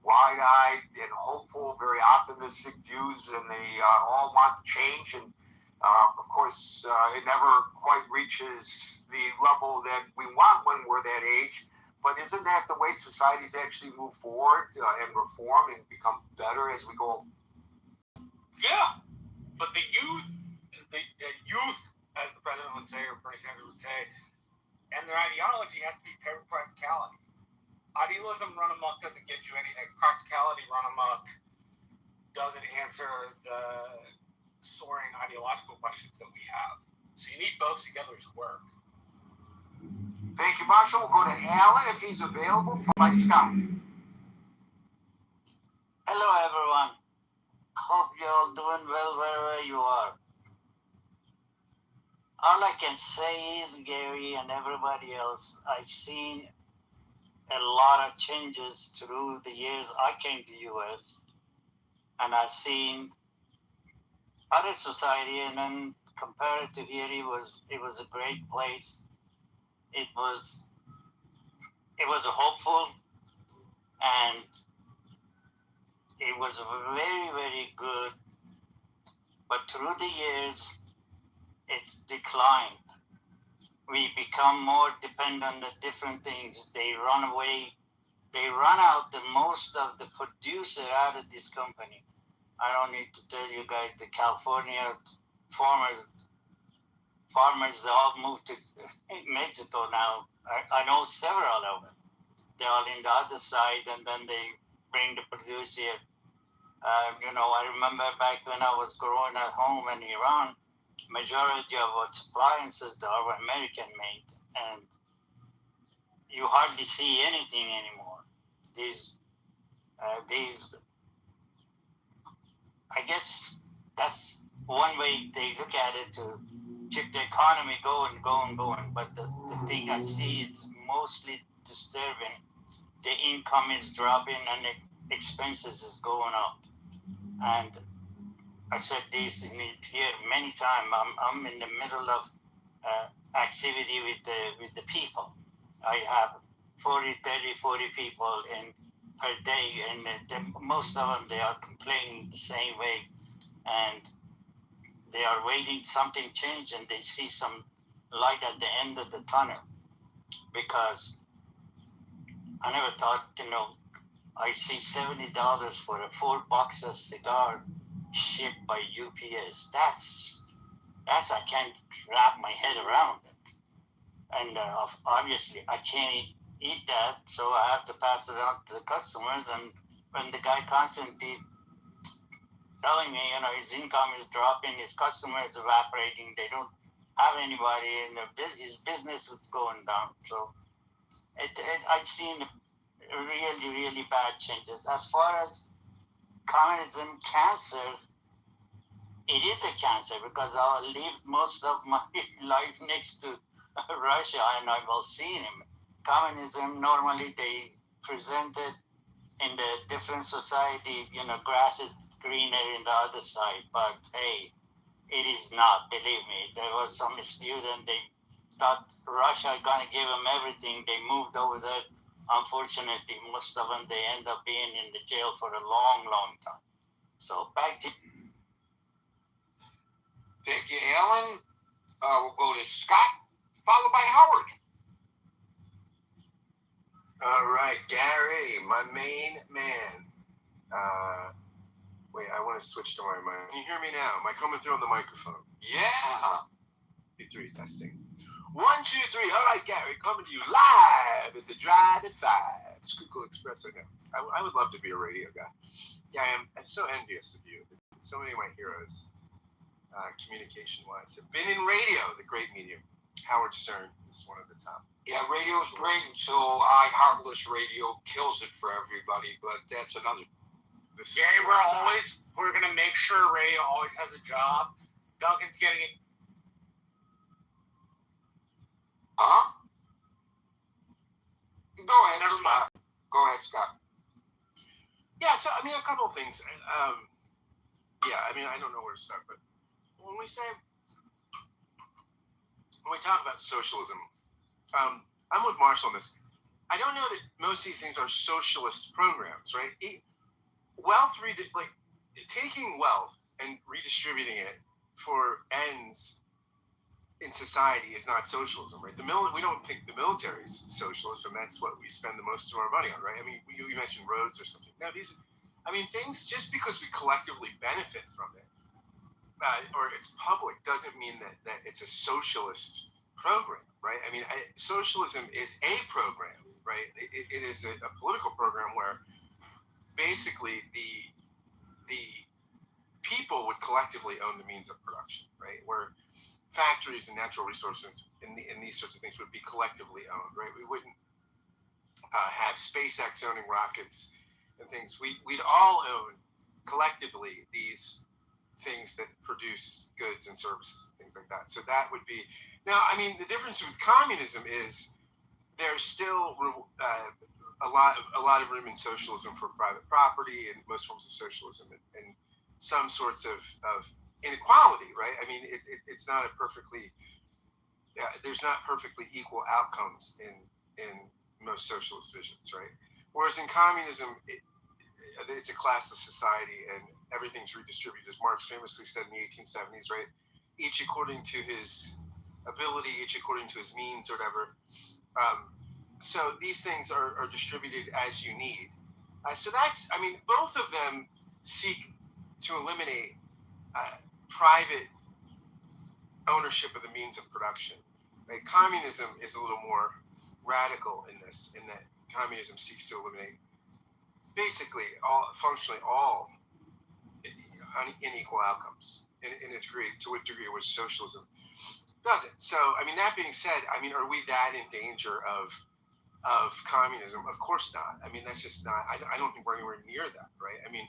wide-eyed and hopeful, very optimistic views, and they all want change, and of course, it never quite reaches the level that we want when we're that age. But isn't that the way societies actually move forward and reform and become better as we go? Yeah, but the youth, as the president would say, or Bernie Sanders would say, and their ideology has to be paired with practicality. Idealism run amok doesn't get you anything. Practicality run amok doesn't answer the soaring ideological questions that we have. So you need both together to work. Thank you, Marshall. We'll go to Alan if he's available, followed by Scott. Hello, everyone. Hope you're all doing well wherever you are. All I can say is, Gary and everybody else, I've seen a lot of changes through the years I came to U.S. and I've seen other society, and then compared to here, it was a great place. It was hopeful, and it was very, very good but through the years, it's declined. We become more dependent on the different things. They run away. They run out the most of the producer out of this company. I don't need to tell you guys, the California farmers, they all moved to Mexico now. I know several of them. They're all in the other side, and then they bring the produce here. I remember back when I was growing at home in Iran, majority of our appliances are American made, and you hardly see anything anymore. These, I guess that's one way they look at it to keep the economy going. But the thing I see, it's mostly disturbing. The income is dropping and the expenses is going up. And I said this in here many times. I'm in the middle of activity with the people. I have 40 people per day, and most of them, they are complaining the same way, and they are waiting something change, and they see some light at the end of the tunnel. Because I never thought, I see $70 for a 4 box of cigar shipped by UPS. That's I can't wrap my head around it. And obviously I can't eat that, so I have to pass it on to the customers. And when the guy constantly telling me, his income is dropping, his customers evaporating, they don't have anybody, and his business is going down. So I've seen really, really bad changes. As far as communism cancer, it is a cancer because I lived most of my life next to Russia, and I've all seen him. Communism, normally they present it in the different society, grass is greener in the other side, but hey, it is not, believe me. There was some student, they thought Russia gonna give them everything. They moved over there. Unfortunately, most of them, they end up being in the jail for a long, long time. So back to... Thank you, Alan. We'll go to Scott, followed by Howard. All right, Gary, my main man. Wait, I want to switch to my mic. Can you hear me now? Am I coming through on the microphone? Yeah. 3 testing. 1, 2, 3. All right, Gary, coming to you live at the Drive at 5. Schuylkill Express. I would love to be a radio guy. Yeah, I am. I'm so envious of you. So many of my heroes, communication-wise, have been in radio, the great medium. Howard Stern is one of the top. Yeah, radio's great until iHeartless Radio kills it for everybody, but that's another. Gary, we're going to make sure radio always has a job. Duncan's getting it. Huh? Go ahead, Never mind. Go ahead, Scott. Yeah, so, a couple of things. I don't know where to start, but when we talk about socialism, I'm with Marshall on this. I don't know that most of these things are socialist programs, right? Taking wealth and redistributing it for ends in society is not socialism, right? We don't think the military is socialist, and that's what we spend the most of our money on, right? You mentioned roads or something. No, things, just because we collectively benefit from it, or it's public, doesn't mean that it's a socialist program, right? Socialism is a program, right? It is a political program where basically the people would collectively own the means of production, right? Where factories and natural resources and these sorts of things would be collectively owned, right? We wouldn't have SpaceX owning rockets and things. We'd all own collectively these things that produce goods and services and things like that. So that would be... Now, the difference with communism is there's still a lot of room in socialism for private property and most forms of socialism and some sorts of inequality, right? It's not there's not perfectly equal outcomes in most socialist visions, right? Whereas in communism, it's a classless society, and everything's redistributed, as Marx famously said in the 1870s, right? Each according to his ability, each according to his means, or whatever. So these things are distributed as you need. So that's, I mean, both of them seek to eliminate private ownership of the means of production. Right? Communism is a little more radical in this, in that communism seeks to eliminate basically functionally all unequal outcomes in a degree, to a degree which socialism doesn't. So, I mean, that being said, I mean, are we that in danger of communism? Of course not. I mean, that's just not, I don't think we're anywhere near that, right? I mean,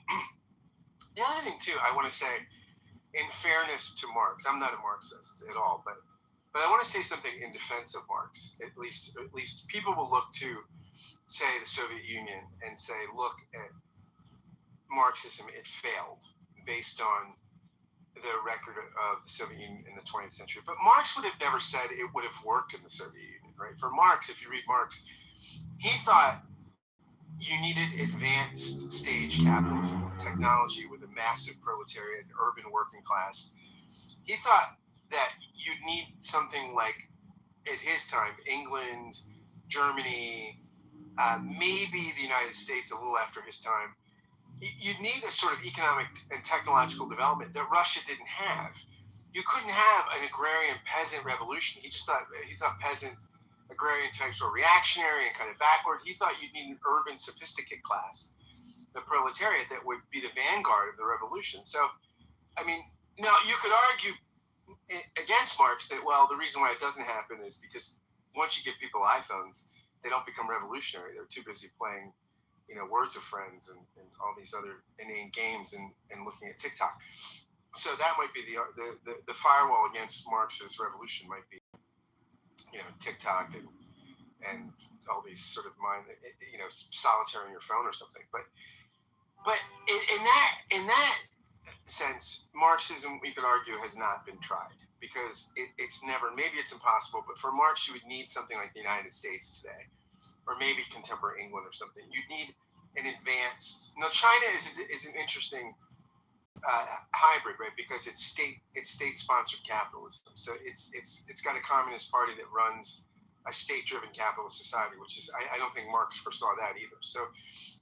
the other thing too, I want to say, in fairness to Marx, I'm not a Marxist at all, but I want to say something in defense of Marx. At least people will look to, say, the Soviet Union and say, look at Marxism, it failed based on the record of the Soviet Union in the 20th century. But Marx would have never said it would have worked in the Soviet Union, right? For Marx, if you read Marx, he thought you needed advanced stage capitalism with technology, with a massive proletariat, urban working class. He thought that you'd need something like, at his time, England, Germany, maybe the United States a little after his time. You'd need a sort of economic and technological development that Russia didn't have. You couldn't have an agrarian peasant revolution. He thought peasant agrarian types were reactionary and kind of backward. He thought you'd need an urban sophisticated class, the proletariat, that would be the vanguard of the revolution. So, I mean, now you could argue against Marx that, well, the reason why it doesn't happen is because once you give people iPhones, they don't become revolutionary. They're too busy playing, Words of Friends and all these other inane games and looking at TikTok. So that might be the firewall against Marx's revolution might be, TikTok and all these sort of solitaire on your phone or something. But in that sense, Marxism, we could argue, has not been tried because it's never, maybe it's impossible, but for Marx, you would need something like the United States today, or maybe contemporary England or something. You'd need an advanced. Now, China is an interesting hybrid, right? Because it's state-sponsored capitalism. So it's got a communist party that runs a state-driven capitalist society, which is I don't think Marx foresaw that either. So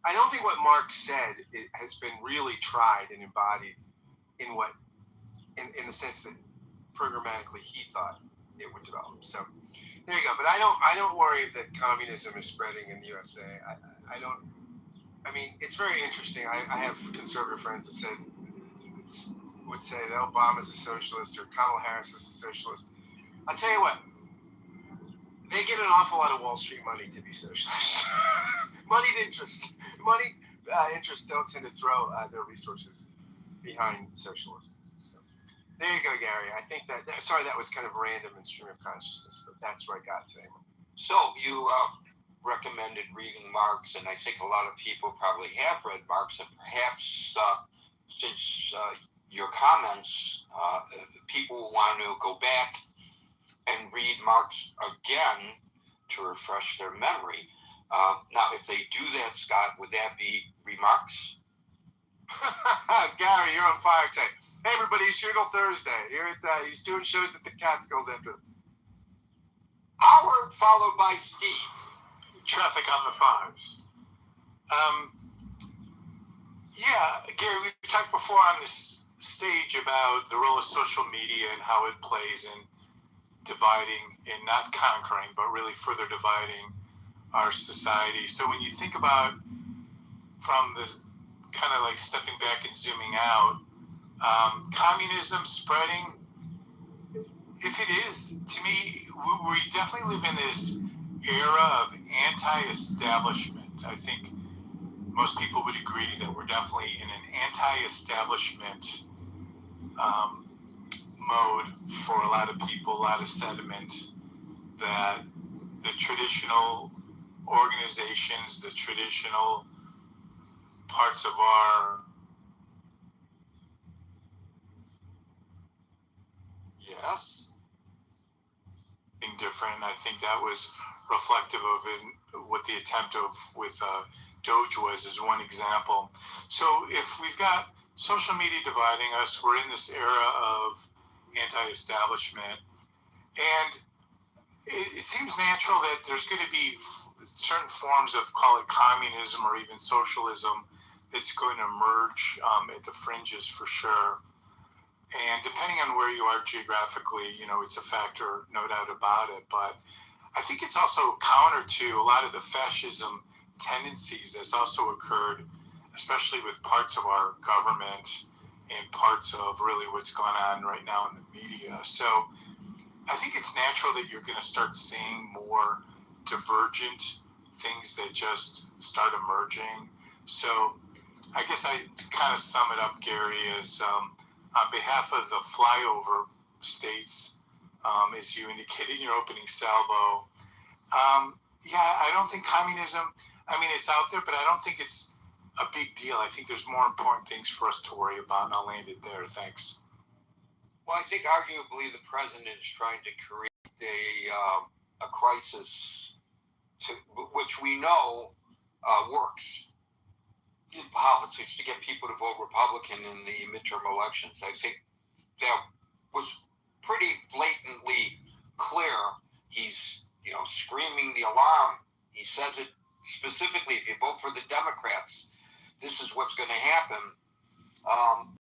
I don't think what Marx said has been really tried and embodied in the sense that programmatically he thought it would develop. So there you go. But I don't worry that communism is spreading in the USA. I mean, it's very interesting. I have conservative friends that would say that Obama's a socialist or Kamala Harris is a socialist. I'll tell you what, they get an awful lot of Wall Street money to be socialists. Moneyed interests don't tend to throw their resources behind socialists. So there you go, Gary. I think that was kind of random in stream of consciousness, but that's where I got today. So you recommended reading Marx, and I think a lot of people probably have read Marx, and perhaps since your comments, people want to go back and read Marx again to refresh their memory. Now, if they do that, Scott, would that be remarks? Gary, you're on fire today. Hey, everybody, he's here till Thursday. He's doing shows at the Catskills after. Howard, followed by Steve. Traffic on the fives. Gary, we've talked before on this stage about the role of social media and how it plays in dividing and not conquering, but really further dividing our society. So when you think about from the kind of like stepping back and zooming out, communism spreading, if it is, to me, we definitely live in this era of anti-establishment. I think most people would agree that we're definitely in an anti-establishment mode for a lot of people, a lot of sentiment that the traditional organizations, the traditional parts of our different. And I think that was reflective of what the attempt with Doge was as one example. So if we've got social media dividing us. We're in this era of anti-establishment, and it seems natural that there's going to be certain forms of, call it communism or even socialism, that's going to emerge at the fringes for sure. And depending on where you are geographically, it's a factor, no doubt about it. But I think it's also counter to a lot of the fascism tendencies that's also occurred, especially with parts of our government and parts of really what's going on right now in the media. So I think it's natural that you're going to start seeing more divergent things that just start emerging. So I guess I kind of sum it up, Gary, as on behalf of the flyover states, as you indicated in your opening salvo, I don't think communism, it's out there, but I don't think it's a big deal. I think there's more important things for us to worry about, and I'll land it there. Thanks. Well, I think arguably the president is trying to create a crisis, which we know works in politics, to get people to vote Republican in the midterm elections. I think that was pretty blatantly clear. He's, screaming the alarm. He says it specifically, if you vote for the Democrats, this is what's going to happen.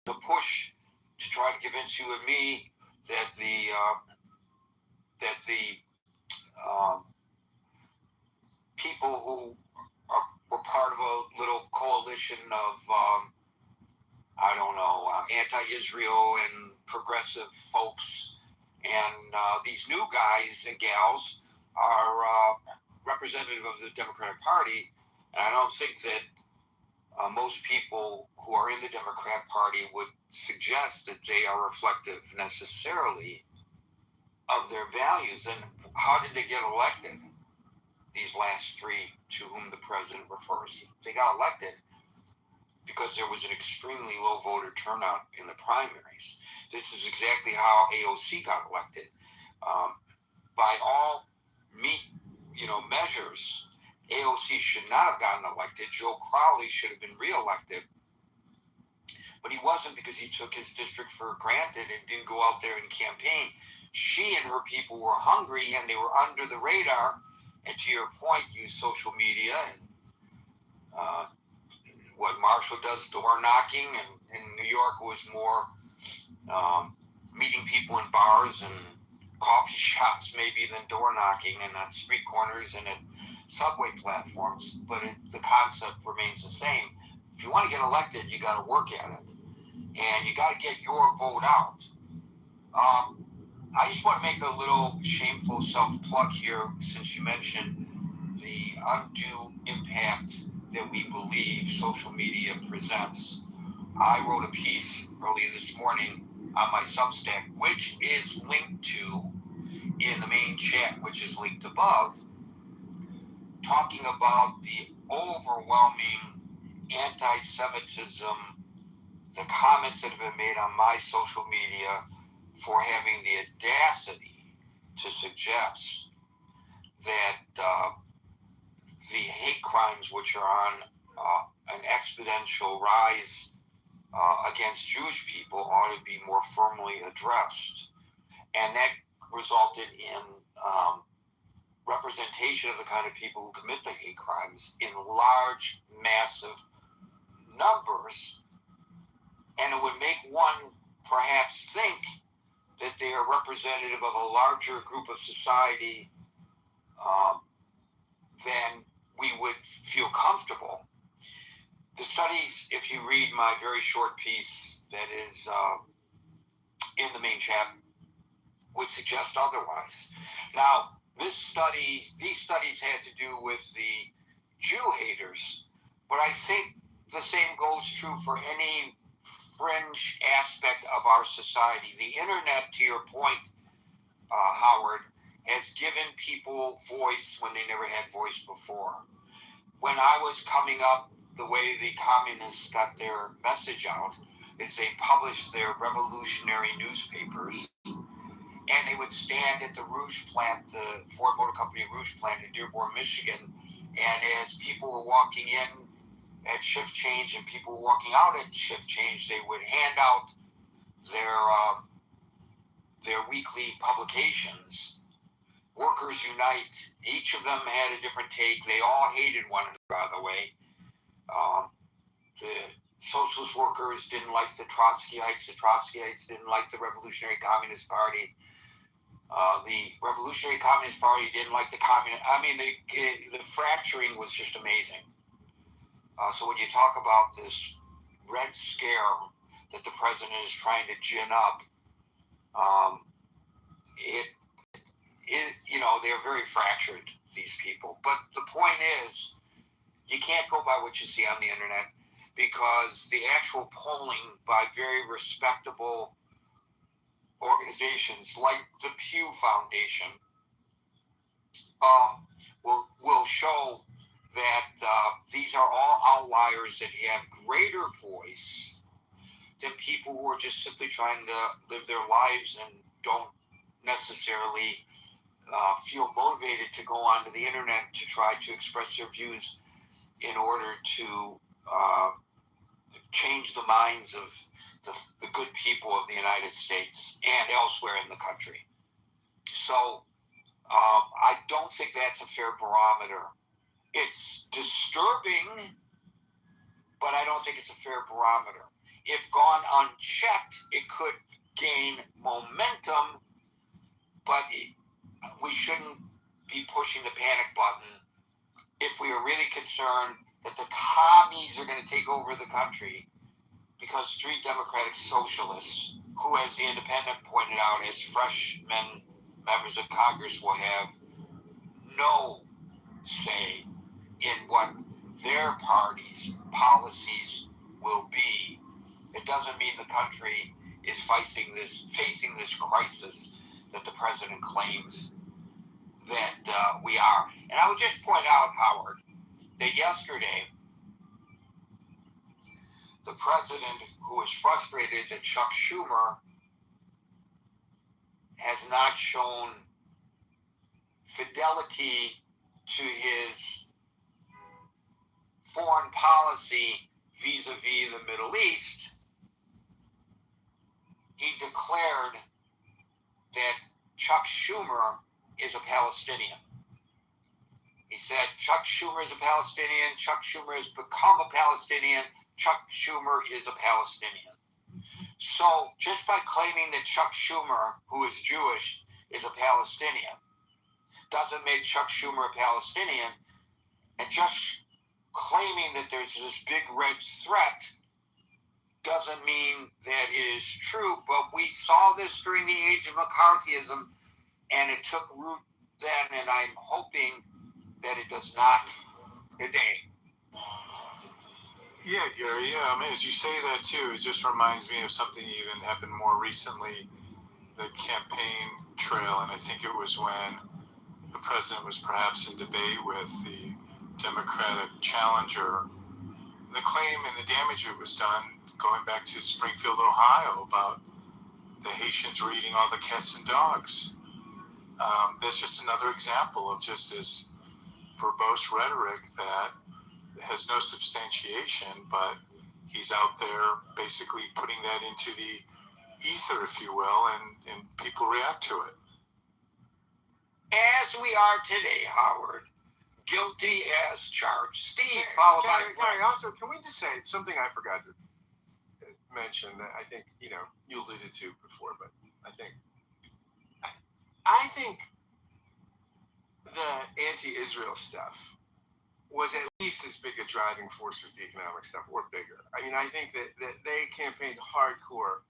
The push to try to convince you and me that the people who were part of a little coalition of anti-Israel and progressive folks, and these new guys and gals are representative of the Democratic Party, and I don't think that most people who are in the Democrat Party would suggest that they are reflective necessarily of their values. And how did they get elected, these last three to whom the president refers? They got elected because there was an extremely low voter turnout in the primaries. This is exactly how AOC got elected. By all measures, AOC should not have gotten elected. Joe Crowley should have been reelected, but he wasn't, because he took his district for granted and didn't go out there and campaign. She and her people were hungry, and they were under the radar, and to your point, used social media and what Marshall does, door knocking, and in New York was more meeting people in bars and coffee shops maybe than door knocking, and on street corners and at subway platforms. But the concept remains the same. If you want to get elected, you got to work at it, and you got to get your vote out. I just want to make a little shameful self-plug here, since you mentioned the undue impact that we believe social media presents. I wrote a piece earlier this morning on my Substack, which is linked to in the main chat, which is linked above, talking about the overwhelming anti-Semitism, the comments that have been made on my social media for having the audacity to suggest that the hate crimes, which are on an exponential rise against Jewish people, ought to be more firmly addressed. And that resulted in representation of the kind of people who commit the hate crimes in large, massive numbers. And it would make one perhaps think that they are representative of a larger group of society than we would feel comfortable. The studies, if you read my very short piece that is in the main chat, would suggest otherwise. Now, these studies had to do with the Jew haters, but I think the same goes true for any fringe aspect of our society. The internet, to your point, Howard, has given people voice when they never had voice before. When I was coming up, the way the communists got their message out is they published their revolutionary newspapers, and they would stand at the Rouge plant, the Ford Motor Company Rouge plant in Dearborn, Michigan, and as people were walking in at shift change and people were walking out at shift change, they would hand out their weekly publications. Workers Unite. Each of them had a different take. They all hated one another, by the way. The socialist workers didn't like the Trotskyites. The Trotskyites didn't like the Revolutionary Communist Party. The Revolutionary Communist Party didn't like the Communist. I mean, the fracturing was just amazing. So when you talk about this Red Scare that the president is trying to gin up, they're very fractured, these people. But the point is, you can't go by what you see on the internet, because the actual polling by very respectable organizations like the Pew Foundation will show that these are all outliers that have greater voice than people who are just simply trying to live their lives and don't necessarily feel motivated to go onto the internet to try to express their views in order to change the minds of the good people of the United States and elsewhere in the country. So I don't think that's a fair barometer. It's disturbing, but I don't think it's a fair barometer. If gone unchecked, it could gain momentum, but we shouldn't be pushing the panic button if we are really concerned that the commies are going to take over the country, because three democratic socialists, who, as the Independent pointed out, as freshmen members of Congress, will have no say in what their party's policies will be. It doesn't mean the country is facing this crisis that the president claims that we are. And I would just point out, Howard, that yesterday, the president, who is frustrated that Chuck Schumer has not shown fidelity to his foreign policy vis-a-vis the Middle East, he declared that Chuck Schumer is a Palestinian. He said, Chuck Schumer is a Palestinian. Chuck Schumer has become a Palestinian. Chuck Schumer is a Palestinian. So just by claiming that Chuck Schumer, who is Jewish, is a Palestinian, doesn't make Chuck Schumer a Palestinian. And just claiming that there's this big red threat doesn't mean that it is true. But we saw this during the age of McCarthyism, and it took root then, and I'm hoping that it does not today. Yeah, Gary. Yeah, I mean, as you say that too, it just reminds me of something even happened more recently, the campaign trail, and I think it was when the president was perhaps in debate with the Democratic challenger. The claim and the damage that was done, going back to Springfield, Ohio, about the Haitians were eating all the cats and dogs. That's just another example of just this verbose rhetoric that has no substantiation, but he's out there basically putting that into the ether, if you will, and people react to it. As we are today, Howard, guilty as charged. Steve, followed by Gary, also, can we just say something I forgot to mention that I think, you alluded to before, but I think the anti-Israel stuff was at least as big a driving force as the economic stuff, or bigger. I mean, I think that they campaigned hardcore,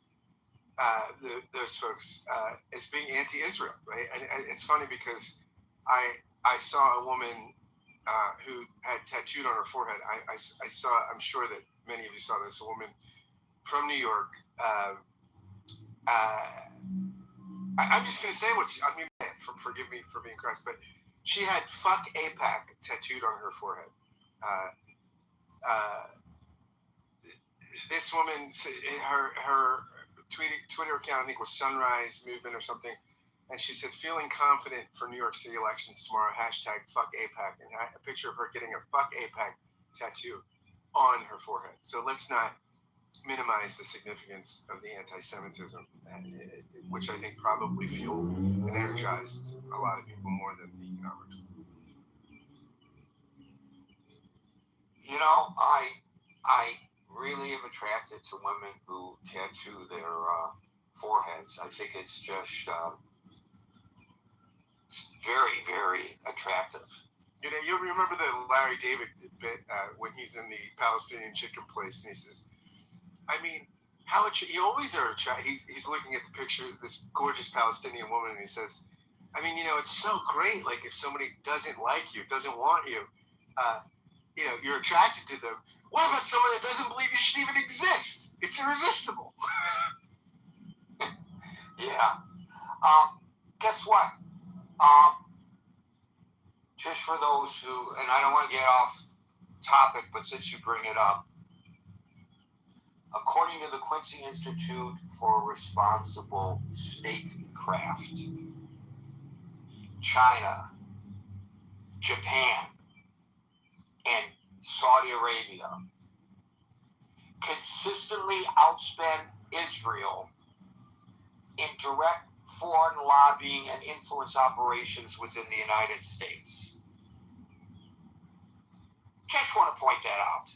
those folks, as being anti-Israel, right? And it's funny because I saw a woman who had tattooed on her forehead. I saw, I'm sure that many of you saw this, a woman from New York. I'm just going to say forgive me for being crass, but she had "fuck AIPAC" tattooed on her forehead. This woman, her Twitter account, I think, was Sunrise Movement or something, and she said, "Feeling confident for New York City elections tomorrow, #fuck AIPAC," and a picture of her getting a "fuck AIPAC" tattoo on her forehead. So let's not minimize the significance of the anti-Semitism, which I think probably fueled and energized a lot of people more than the economics. You know, I really am attracted to women who tattoo their foreheads. I think it's just very, very attractive. You know, you remember the Larry David bit when he's in the Palestinian chicken place, and he says, I mean, you always are attracted. He's looking at the picture of this gorgeous Palestinian woman, and he says, I mean, you know, it's so great. Like, if somebody doesn't like you, doesn't want you, you know, you're attracted to them. What about someone that doesn't believe you should even exist? It's irresistible. Yeah. Guess what? Just for those who, and I don't want to get off topic, but since you bring it up, according to the Quincy Institute for Responsible Statecraft, China, Japan, and Saudi Arabia consistently outspend Israel in direct foreign lobbying and influence operations within the United States. Just want to point that out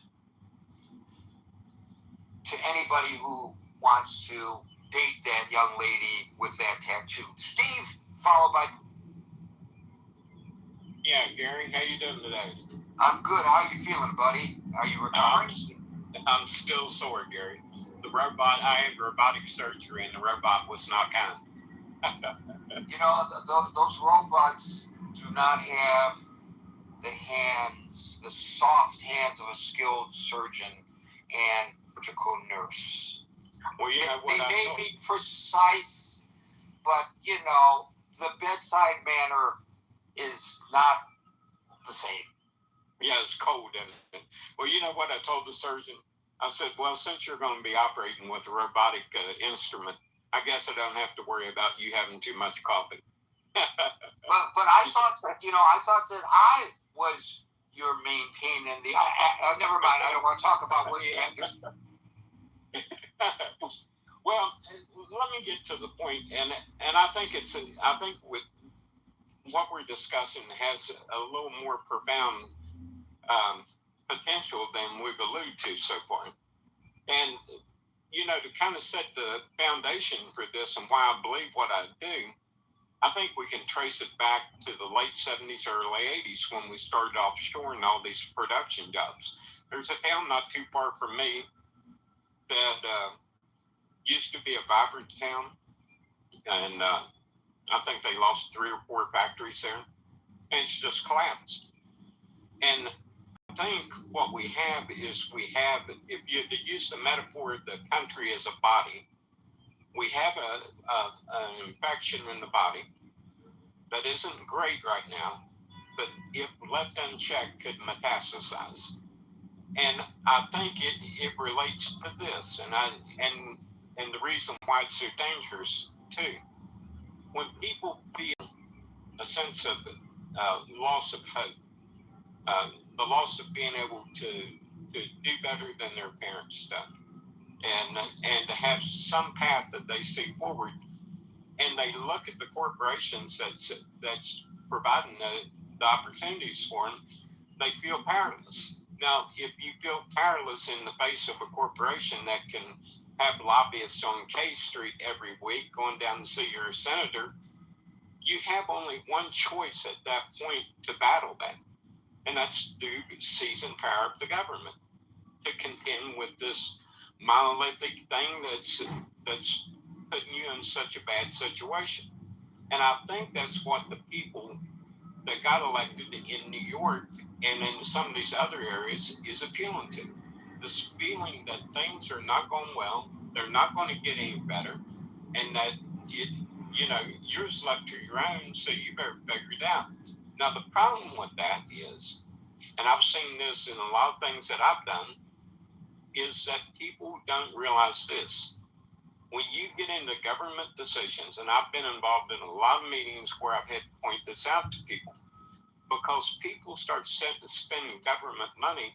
to anybody who wants to date that young lady with that tattoo. Steve, followed by... Yeah, Gary, how you doing today? I'm good. How are you feeling, buddy? Are you recovering? I'm still sore, Gary. I had robotic surgery, and the robot was not kind. You know, those robots do not have the hands, the soft hands of a skilled surgeon and surgical nurse. Well, you know what they may be precise, but, you know, the bedside manner is not the same. Yeah, it's cold, isn't it? Well, you know what I told the surgeon? I said, well, since you're going to be operating with a robotic instrument, I guess I don't have to worry about you having too much coffee. but I thought that I was your main pain in the... never mind, I don't want to talk about what you had to... Well, let me get to the point, and I think with what we're discussing has a little more profound potential than we've alluded to so far. And, you know, to kind of set the foundation for this and why I believe what I do, I think we can trace it back to the late 70s, early 80s when we started offshoring all these production jobs. There's a town not too far from me that used to be a vibrant town, and I think they lost 3 or 4 factories there, and it's just collapsed. And I think what we have is if you use the metaphor of the country as a body, we have an infection in the body that isn't great right now, but if left unchecked could metastasize. And I think it relates to this, and the reason why it's so dangerous too. When people feel a sense of loss of hope, the loss of being able to do better than their parents done, and to have some path that they see forward, and they look at the corporations that's providing the opportunities for them, they feel powerless. Now, if you feel powerless in the face of a corporation that can have lobbyists on K Street every week going down to see your senator, you have only one choice at that point to battle that, and that's to seize and power up the government to contend with this monolithic thing that's putting you in such a bad situation. And I think that's what the people that got elected in New York and in some of these other areas is appealing to. This feeling that things are not going well, they're not going to get any better, and that you're just left to your own, so you better figure it out. Now, the problem with that is, and I've seen this in a lot of things that I've done, is that people don't realize this. When you get into government decisions, and I've been involved in a lot of meetings where I've had to point this out to people, because people start spending government money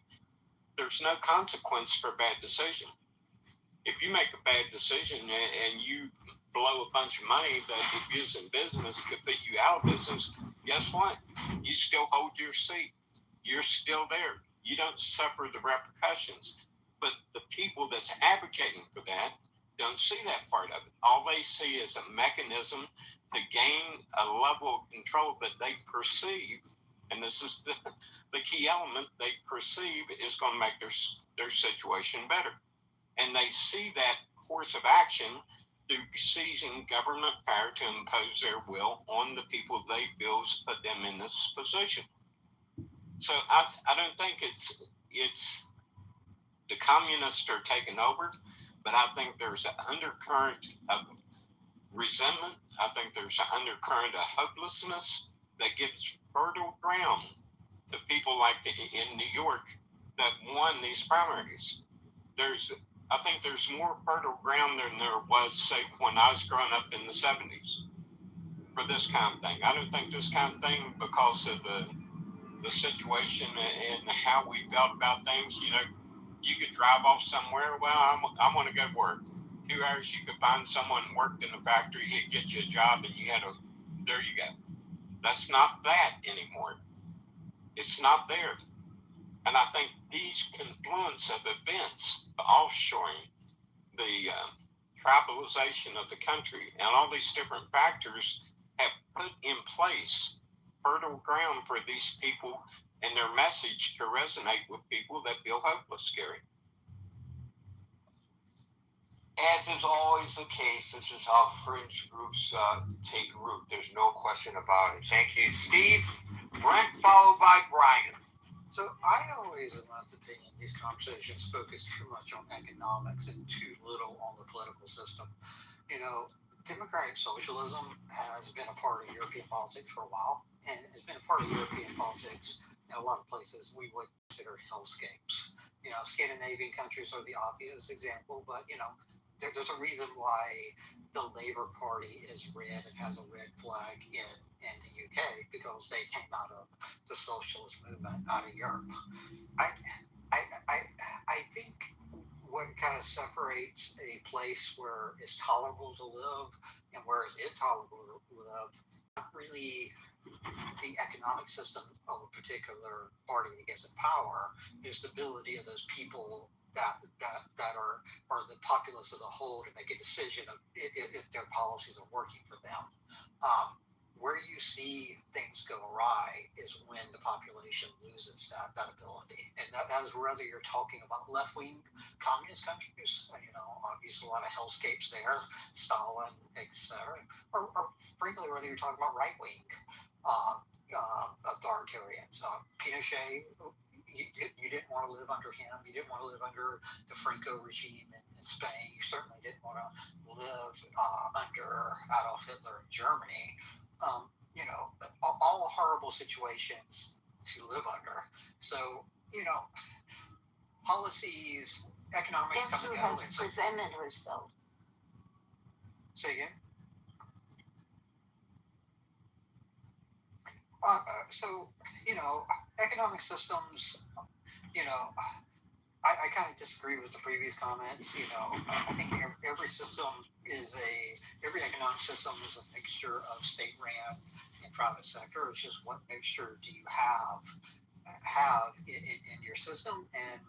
there's no consequence for a bad decision. If you make a bad decision and you blow a bunch of money that if you was in business could put you out of business, guess what? You still hold your seat. You're still there. You don't suffer the repercussions. But the people that's advocating for that don't see that part of it. All they see is a mechanism to gain a level of control that they perceive, and this is the key element, they perceive is going to make their situation better. And they see that course of action through seizing government power to impose their will on the people they feel put them in this position. So I don't think it's the communists are taking over, but I think there's an undercurrent of resentment. I think there's an undercurrent of hopelessness that gives fertile ground to people like in New York that won these primaries. I think there's more fertile ground than there was, say, when I was growing up in the 70s for this kind of thing. I don't think this kind of thing, because of the situation and how we felt about things, you could drive off somewhere. Well, I want to go work. 2 hours, you could find someone who worked in a factory, he'd get you a job, and there you go. That's not that anymore. It's not there. And I think these confluence of events, the offshoring, the tribalization of the country, and all these different factors have put in place fertile ground for these people and their message to resonate with people that feel hopeless, Gary. As is always the case, this is how fringe groups take root. There's no question about it. Thank you, Steve. Brent, followed by Brian. So I always, in my opinion, these conversations focus too much on economics and too little on the political system. Democratic socialism has been a part of European politics for a while, and has been a part of European politics in a lot of places we would consider hellscapes. Scandinavian countries are the obvious example, but there's a reason why the Labour Party is red and has a red flag in the UK, because they came out of the socialist movement out of Europe. I think what kind of separates a place where it's tolerable to live and where it's intolerable to live, not really the economic system of a particular party that gets in power, the stability of those people that are the populace as a whole to make a decision of if their policies are working for them. Where you see things go awry is when the population loses that ability. And that is whether you're talking about left-wing communist countries, obviously a lot of hellscapes there, Stalin, etc., or frankly, whether you're talking about right-wing authoritarians. Pinochet, you didn't want to live under him. You didn't want to live under the Franco regime in Spain. You certainly didn't want to live under Adolf Hitler in Germany. All horrible situations to live under. So, policies, economics Guess come who together. has presented herself? Say again? Economic systems, I kind of disagree with the previous comments. I think every economic system is a mixture of state-ran and private sector. It's just what mixture do you have in your system? And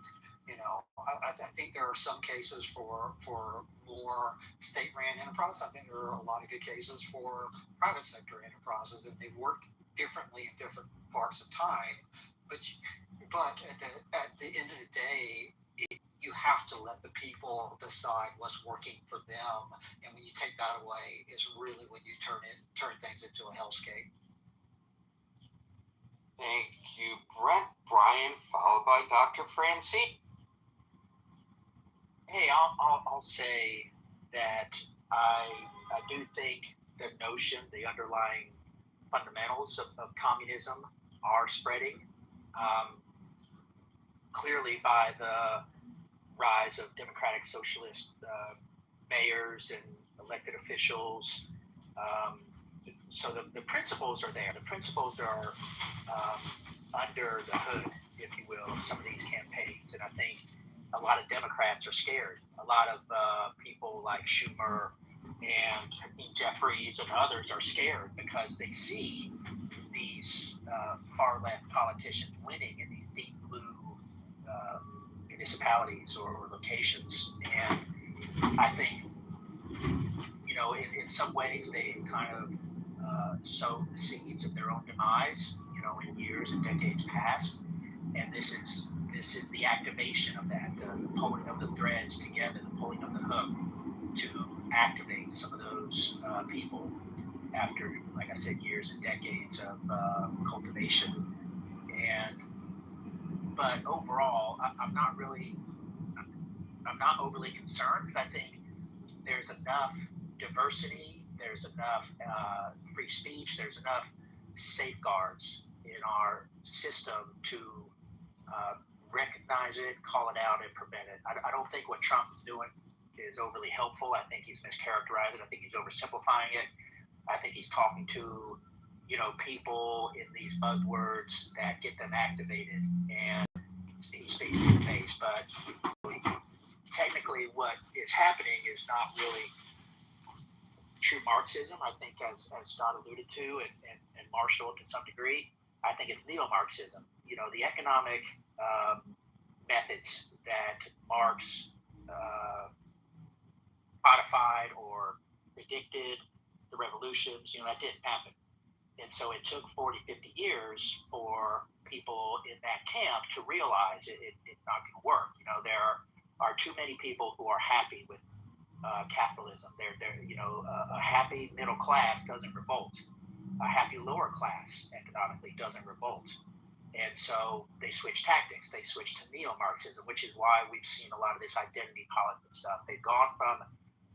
I think there are some cases for more state-ran enterprise. I think there are a lot of good cases for private sector enterprises, and they work differently in different parts of time. But at the end of the day, you have to let the people decide what's working for them, and when you take that away, it's really when you turn things into a hellscape. Thank you, Brent. Brian, followed by Dr. Francine. Hey, I'll say that I do think the notion, the underlying fundamentals of communism are spreading. Clearly by the rise of democratic socialist mayors and elected officials. So the principles are there. The principles are under the hood, if you will, of some of these campaigns. And I think of Democrats are scared. A lot of people like Schumer and Jeffries and others are scared because they see these far left politicians winning in these deep blue municipalities or locations. And I think, in some ways they kind of sowed the seeds of their own demise, in years and decades past. And this is the activation of that, the pulling of the threads together, the pulling of the hook to activate some of those people after, like I said, years and decades of cultivation. But overall, I'm not overly concerned, because I think there's enough diversity, there's enough free speech, there's enough safeguards in our system to recognize it, call it out, and prevent it. I don't think what Trump is doing is overly helpful. I think he's mischaracterized it. I think he's oversimplifying it. I think he's talking to, people in these buzzwords that get them activated, and he's face to face. But technically, what is happening is not really true Marxism. I think, as Scott alluded to, and Marshall to some degree, I think it's neo-Marxism. The economic methods that Marx codified or predicted, the revolutions, that didn't happen. And so it took 40, 50 years for people in that camp to realize it's not going to work. There are too many people who are happy with capitalism. They're a happy middle class doesn't revolt. A happy lower class economically doesn't revolt. And so they switch tactics. They switch to neo-Marxism, which is why we've seen a lot of this identity politics stuff. They've gone from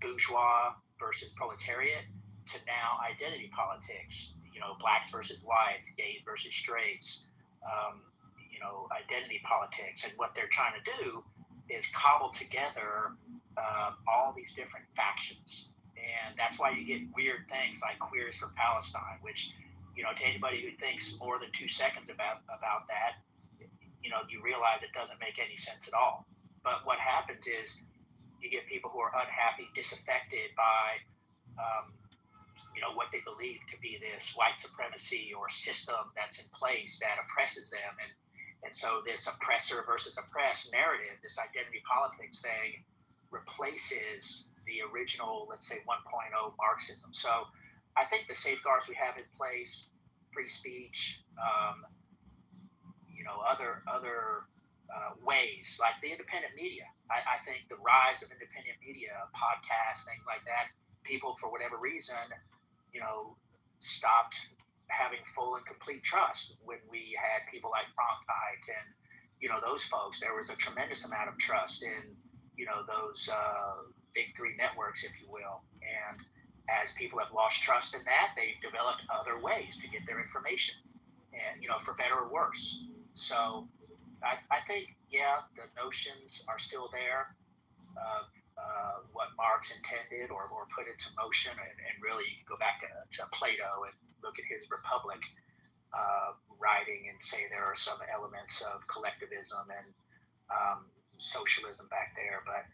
bourgeois versus proletariat to now identity politics. Blacks versus whites, gays versus straights. Identity politics. And what they're trying to do is cobble together all these different factions. And that's why you get weird things like Queers for Palestine, which, to anybody who thinks more than 2 seconds about that, you realize it doesn't make any sense at all. But what happens is you get people who are unhappy, disaffected by, what they believe to be this white supremacy or system that's in place that oppresses them. And so this oppressor versus oppressed narrative, this identity politics thing, replaces the original, let's say, 1.0 Marxism. So I think the safeguards we have in place, free speech, other ways, like the independent media. I think the rise of independent media, podcasts, things like that, people, for whatever reason, stopped having full and complete trust when we had people like Cronkite and, those folks. There was a tremendous amount of trust in, those big three networks, if you will. And as people have lost trust in that, they've developed other ways to get their information, and, for better or worse. So I think, the notions are still there of what Marx intended or put into motion, and really go back to Plato and look at his Republic writing and say there are some elements of collectivism and socialism back there. But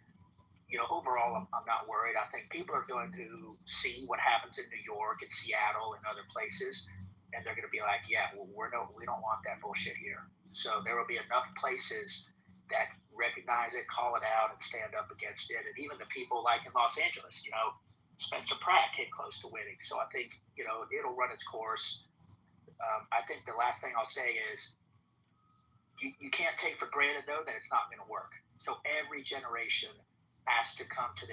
overall, I'm not worried. I think people are going to see what happens in New York and Seattle and other places, and they're going to be like, we don't want that bullshit here. So there will be enough places that recognize it, call it out, and stand up against it. And even the people like in Los Angeles, Spencer Pratt came close to winning. So I think, it'll run its course. I think the last thing I'll say is you can't take for granted, though, that it's not going to work. So every generation has to come to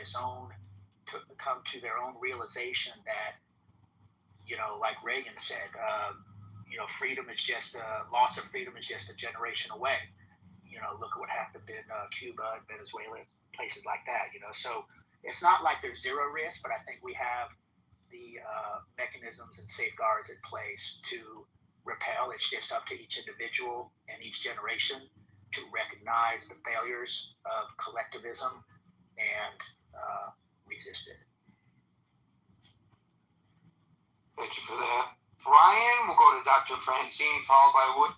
their own realization that, like Reagan said, freedom is loss of freedom is just a generation away. Look at what happened in Cuba and Venezuela, places like that. So it's not like there's zero risk, but I think we have the mechanisms and safeguards in place to repel. It's just up to each individual and each generation to recognize the failures of collectivism and resist it. Thank you for that. Brian, we'll go to Dr. Francine, followed by Wood.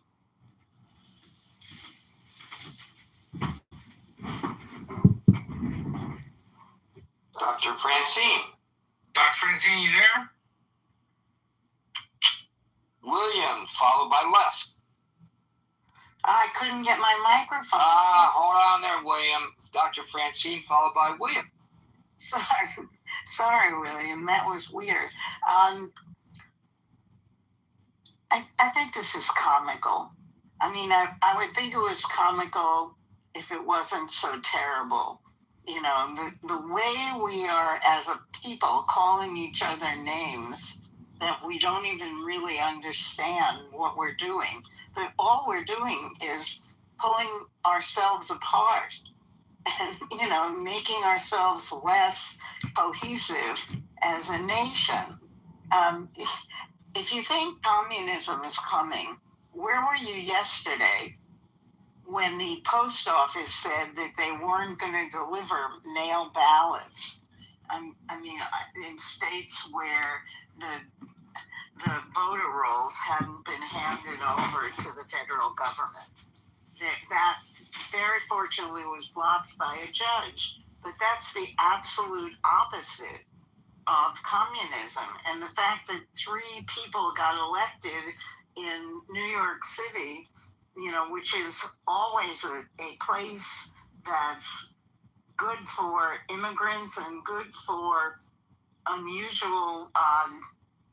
Dr. Francine. Dr. Francine, you there? William, followed by Les. I couldn't get my microphone. Hold on there, William. Dr. Francine, followed by William. Sorry, William. That was weird. I think this is comical. I mean, I would think it was comical if it wasn't so terrible. You know, the way we are as a people calling each other names that we don't even really understand what we're doing. But all we're doing is pulling ourselves apart and, you know, making ourselves less cohesive as a nation. If you think communism is coming, where were you yesterday when the post office said that they weren't going to deliver mail ballots? I mean, in states where the voter rolls hadn't been handed over to the federal government. That very fortunately was blocked by a judge. But that's the absolute opposite of communism. And the fact that 3 people got elected in New York City, you know, which is always a place that's good for immigrants and good for unusual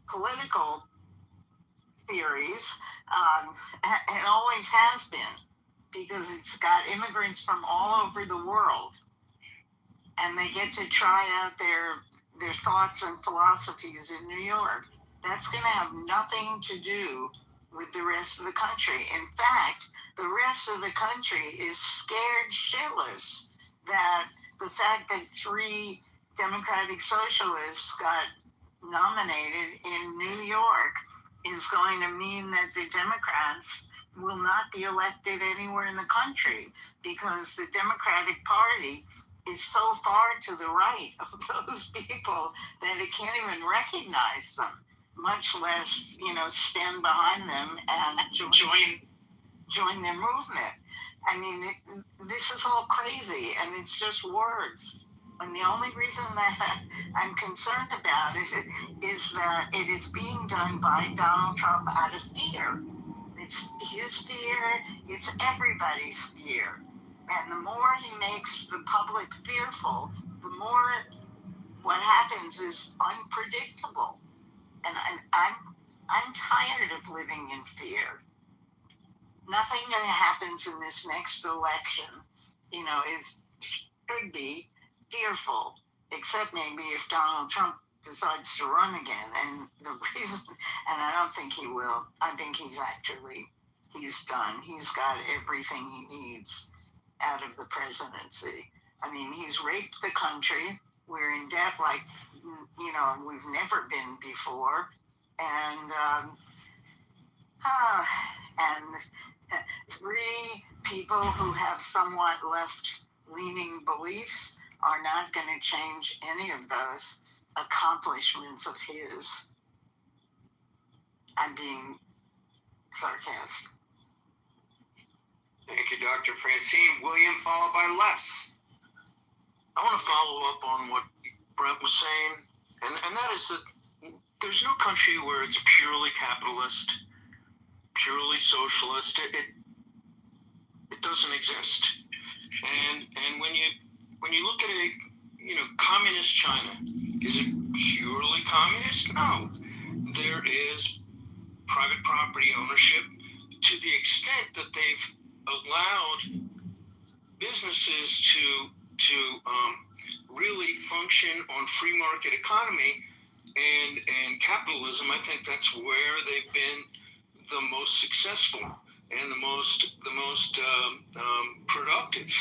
political theories, it always has been, because it's got immigrants from all over the world, and they get to try out their thoughts and philosophies in New York. That's going to have nothing to do with the rest of the country. In fact, the rest of the country is scared shitless that the fact that 3 Democratic Socialists got nominated in New York is going to mean that the Democrats will not be elected anywhere in the country, because the Democratic Party is so far to the right of those people that it can't even recognize them, much less, you know, stand behind them and join their movement. I mean, this is all crazy, and it's just words. And the only reason that I'm concerned about it is that it is being done by Donald Trump out of fear. It's his fear, it's everybody's fear. And the more he makes the public fearful, the more what happens is unpredictable. And I'm tired of living in fear. Nothing that happens in this next election, you know, should be fearful, except maybe if Donald Trump decides to run again. And the reason, and I don't think he will, I think he's done. He's got everything he needs out of the presidency. I mean, he's raped the country. We're in debt like, you know, we've never been before. And 3 people who have somewhat left-leaning beliefs are not going to change any of those accomplishments of his. I'm being sarcastic. Thank you, Dr. Francine. William, followed by Les. I want to follow up on what Brent was saying, and that is that there's no country where it's purely capitalist, purely socialist. It doesn't exist. And when you look at communist China, is it purely communist? No. There is private property ownership to the extent that they've allowed businesses to really function on free market economy and capitalism. I think that's where they've been the most successful and the most productive,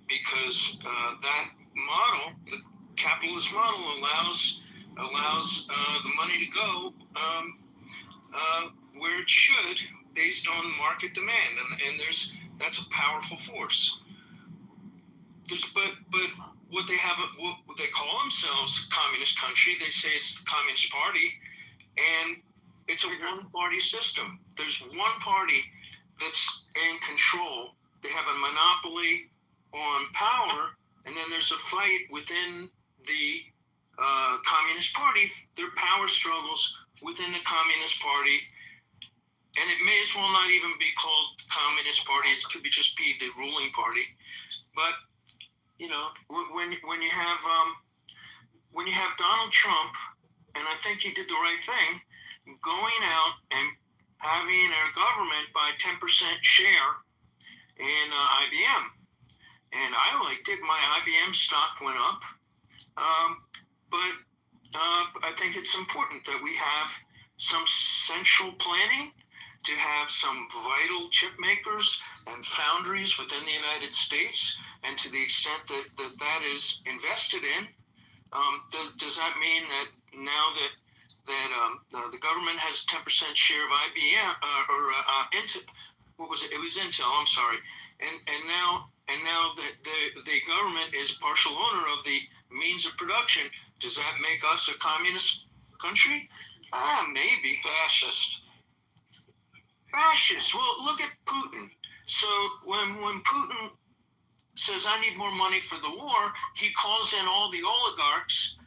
because that model, the capitalist model, allows the money to go where it should, based on market demand, and that's a powerful force. But what they call themselves communist country, they say it's the Communist Party, and it's a one-party system. There's one party that's in control. They have a monopoly on power, and then there's a fight within the Communist Party, their power struggles within the Communist Party, and it may as well not even be called Communist Party. It could just be the ruling party. But you know, when you have Donald Trump, and I think he did the right thing, going out and having our government buy 10% share in IBM, and I liked it. My IBM stock went up, but I think it's important that we have some central planning to have some vital chip makers and foundries within the United States, and to the extent that is invested in, does that mean that now that the government has 10% share of IBM Intel? What was it? It was Intel. I'm sorry. And now the government is partial owner of the means of production. Does that make us a communist country? Maybe. Fascist. Well, look at Putin. So when Putin says, I need more money for the war, he calls in all the oligarchs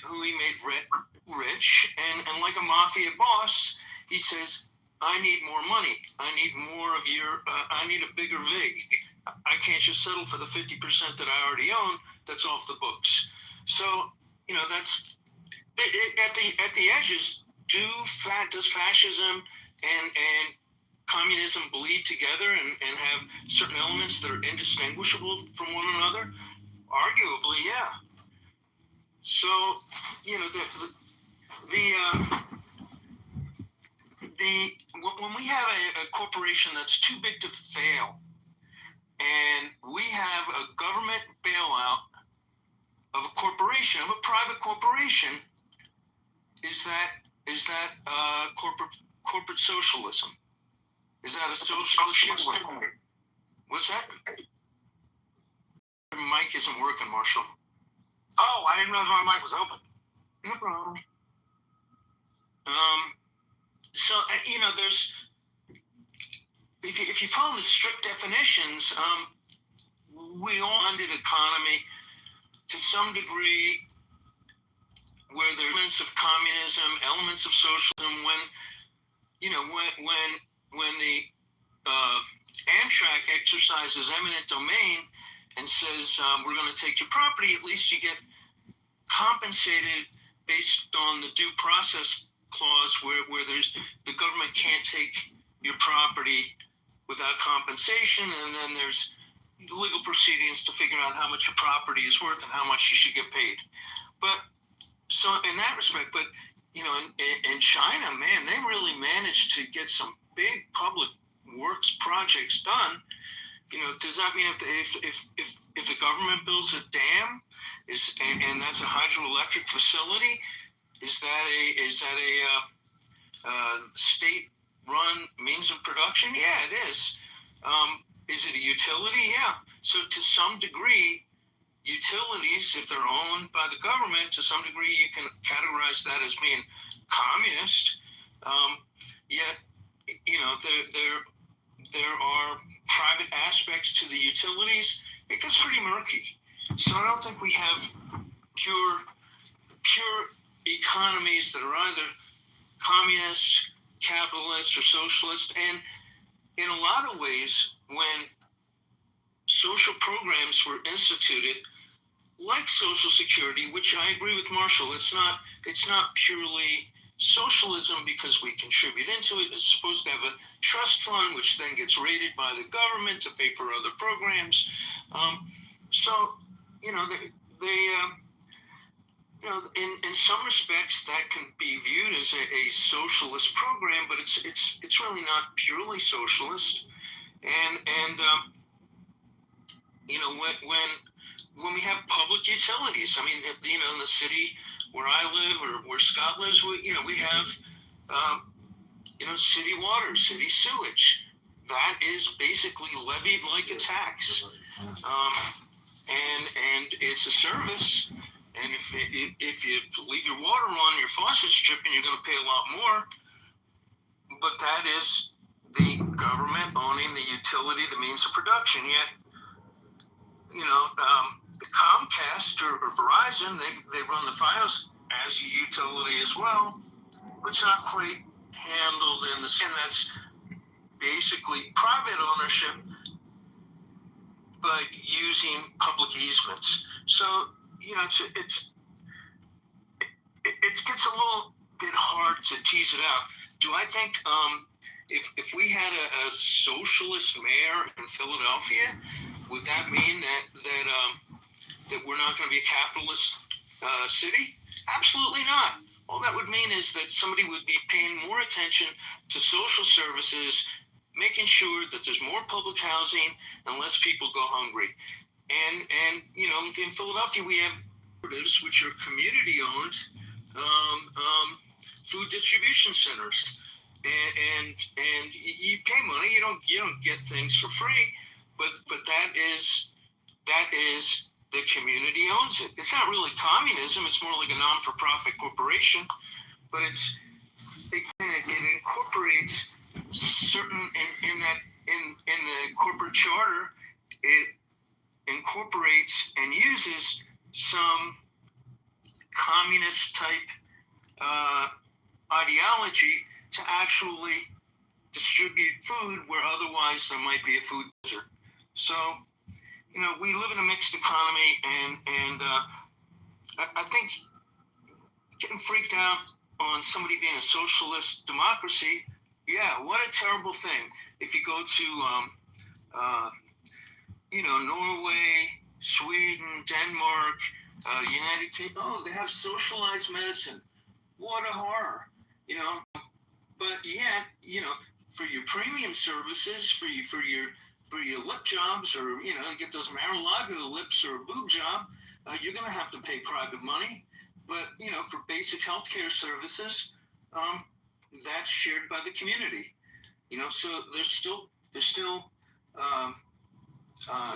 who he made rich, and like a mafia boss, he says, I need more money. I need more of your, I need a bigger vig. I can't just settle for the 50% that I already own. That's off the books. So, you know, that's, at the edges, does fascism and communism bleed together and have certain elements that are indistinguishable from one another? Arguably, yeah. So, you know, when we have a corporation that's too big to fail, and we have a government bailout of a corporation, of a private corporation, is that corporate socialism? Is that a socialist? What's that? Your mic isn't working, Marshall. Oh, I didn't realize my mic was open. No problem. So, you know, there's, if you follow the strict definitions, we all funded economy to some degree where there are elements of communism, elements of socialism, when, you know, when the Amtrak exercises eminent domain and says, we're going to take your property, at least you get compensated based on the due process clause where there's, the government can't take your property without compensation, and then there's legal proceedings to figure out how much your property is worth and how much you should get paid. But so in that respect, but you know, in China, man, they really managed to get some big public works projects done. You know, does that mean if the government builds a dam, and that's a hydroelectric facility, is that a state-run means of production? Yeah, it is. Is it a utility? Yeah. So to some degree, utilities, if they're owned by the government, to some degree you can categorize that as being communist. Yet, you know, there are private aspects to the utilities. It gets pretty murky. So I don't think we have pure economies that are either communist, capitalist, or socialist. And in a lot of ways, when social programs were instituted, like Social Security, which I agree with Marshall, it's not purely socialism because we contribute into it. It's supposed to have a trust fund, which then gets rated by the government to pay for other programs. So, you know, you know, in some respects, that can be viewed as a socialist program, but it's really not purely socialist. And you know, when we have public utilities, I mean, you know, in the city where I live or where Scott lives, we have, you know, city water, city sewage. That is basically levied like a tax, and it's a service. And if you leave your water on, your faucet's dripping, you're going to pay a lot more. But that is the government owning the utility, the means of production. Yet Comcast or Verizon, they run the Fios as a utility as well, but it's not quite handled in the same. That's basically private ownership, but using public easements. So it gets a little bit hard to tease it out. Do I think if we had a socialist mayor in Philadelphia, would that mean that we're not going to be a capitalist city? Absolutely not. All that would mean is that somebody would be paying more attention to social services, making sure that there's more public housing and less people go hungry. And in Philadelphia we have cooperatives, which are community owned food distribution centers, and you pay money. You don't get things for free, but that is the community owns it. It's not really communism. It's more like a non-for-profit corporation, but it incorporates certain in the corporate charter. It incorporates and uses some communist type ideology to actually distribute food where otherwise there might be a food desert. So, we live in a mixed economy, and I think getting freaked out on somebody being a socialist democracy, yeah, what a terrible thing. If you go to, Norway, Sweden, Denmark, United States, they have socialized medicine. What a horror, But yet, for your premium services, for your lip jobs, or get those Mar-a-Lago lips or a boob job, you're going to have to pay private money. But for basic healthcare services, that's shared by the community. So there's still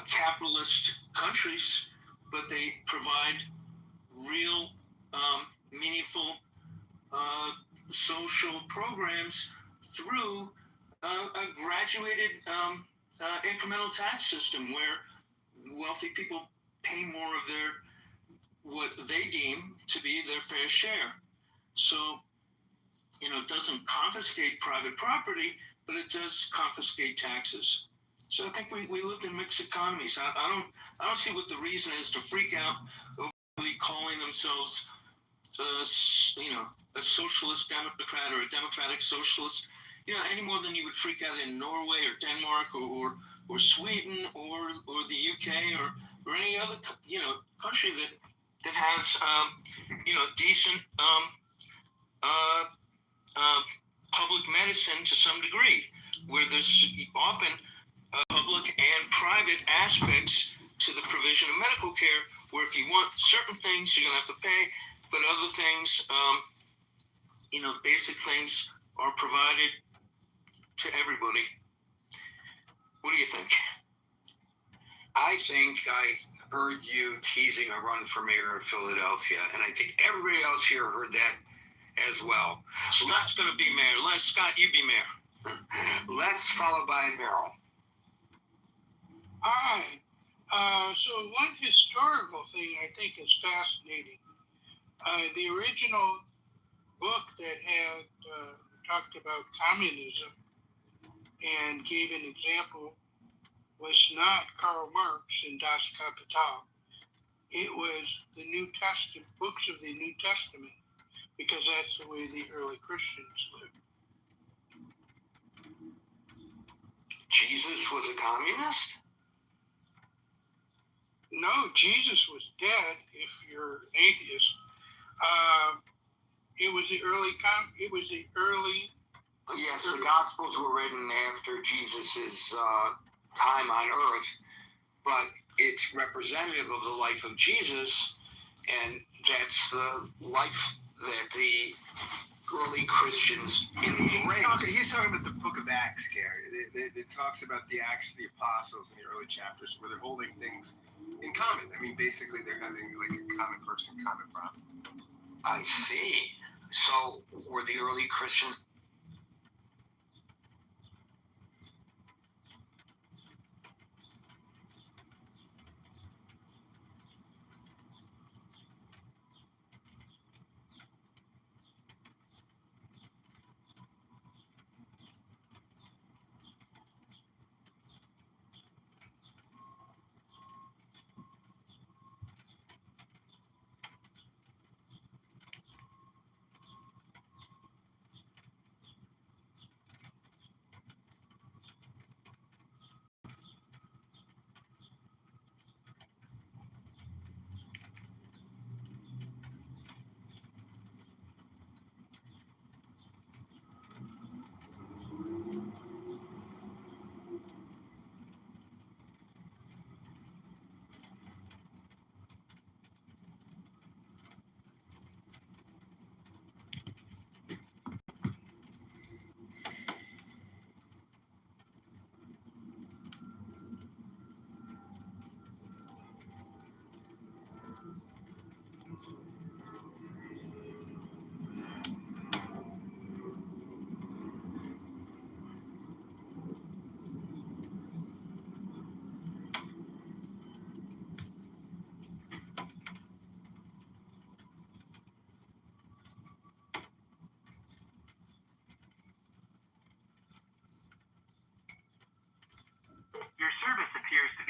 capitalist countries, but they provide real meaningful social programs through a graduated incremental tax system where wealthy people pay more of what they deem to be their fair share. So, it doesn't confiscate private property, but it does confiscate taxes. So I think we lived in mixed economies. I don't see what the reason is to freak out over calling themselves a socialist Democrat or a democratic socialist, any more than you would freak out in Norway or Denmark or Sweden or the UK or any other country that has decent public medicine to some degree, where there's often public and private aspects to the provision of medical care, where if you want certain things, you're going to have to pay, but other things, basic things are provided to everybody. What do you think? I think I heard you teasing a run for mayor of Philadelphia, and I think everybody else here heard that as well. Scott's going to be mayor. Scott, you be mayor. Les, followed by Merrill. Hi. So one historical thing I think is fascinating. The original book that had talked about communism and gave an example was not Karl Marx in Das Kapital. It was the New Testament, books of the New Testament, because that's the way the early Christians lived. Jesus was a communist? No, Jesus was dead if you're an atheist. It was the early. Yes, the Gospels were written after Jesus's time on earth, but it's representative of the life of Jesus, and that's the life that the early Christians embraced. He's talking about the Book of Acts, Gary. It talks about the Acts of the Apostles in the early chapters, where they're holding things in common. I mean, basically, they're having like a common person, common problem. I see. So were the early Christians?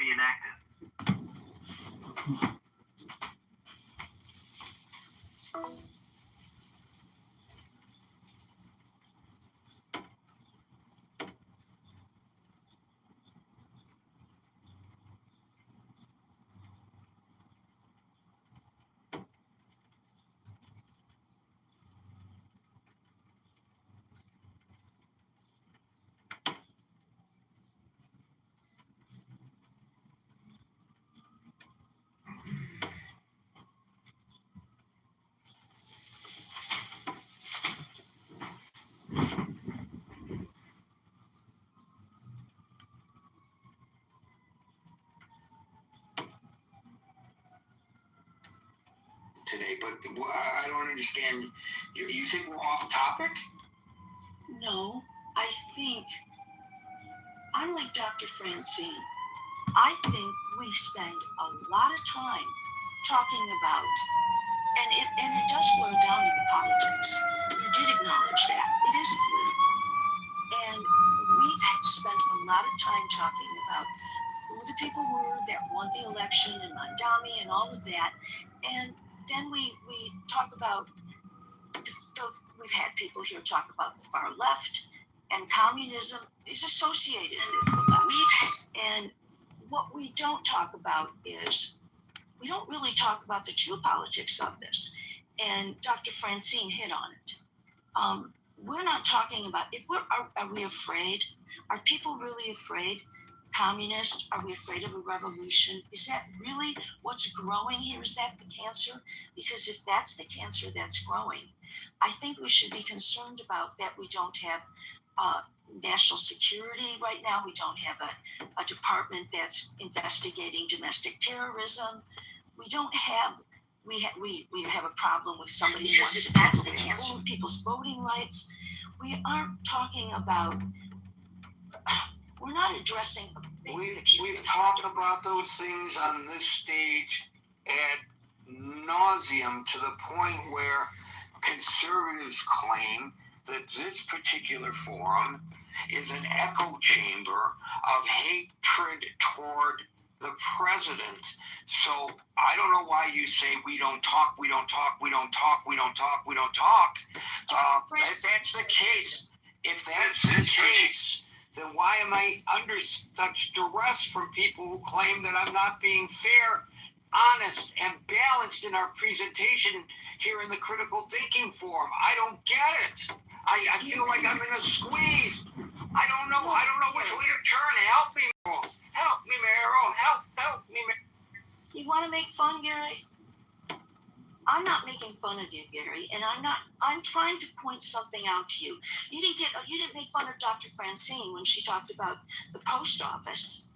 be enacted. Today, but I don't understand. You think we're off topic? No, I think I'm like Dr. Francine. I think we spend a lot of time talking about, and it does boil down to the politics. You did acknowledge that. It is political. And we've spent a lot of time talking about who the people were that won the election and Mondami and all of that. And then we talk about, we've had people here talk about the far left, and communism is associated with the left. And what we don't talk about is, we don't really talk about the true politics of this. And Dr. Francine hit on it. We're not talking about, are we afraid? Are people really afraid? Communist? Are we afraid of a revolution? Is that really what's growing here? Is that the cancer? Because if that's the cancer that's growing, I think we should be concerned about that. We don't have national security right now. We don't have a department that's investigating domestic terrorism. We don't have, we have a problem with somebody who wants to tax people's voting rights. We aren't talking about, we're not addressing a big picture. We've talked about those things on this stage ad nauseum, to the point where conservatives claim that this particular forum is an echo chamber of hatred toward the president. So I don't know why you say we don't talk. If that's the case, then why am I under such duress from people who claim that I'm not being fair, honest, and balanced in our presentation here in the Critical Thinking Forum? I don't get it. I feel like I'm in a squeeze. I don't know which way to turn. Help me, Meryl. Help me, Meryl. Help me, Meryl. You want to make fun, Gary? I'm not making fun of you, Gary, and I'm trying to point something out to you. You didn't make fun of Dr. Francine when she talked about the post office.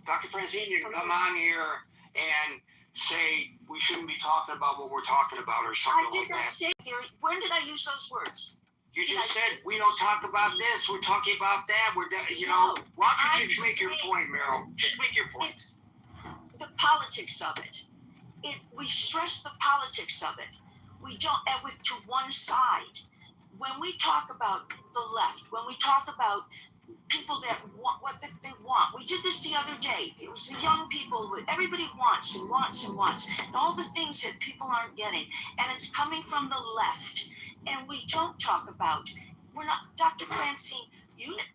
Dr. Francine, you can come on here and say we shouldn't be talking about what we're talking about or something like that. I did not say, Gary. When did I use those words? You just said we don't talk about this. We're talking about that. Why don't you just make your point, Meryl? Just make your point. It's the politics of it. We stress the politics of it. We don't, to one side. When we talk about the left, when we talk about people that want what they want, we did this the other day. It was the young people. Everybody wants and wants and wants, and all the things that people aren't getting, and it's coming from the left. And we don't talk about. We're not, Dr. Francine.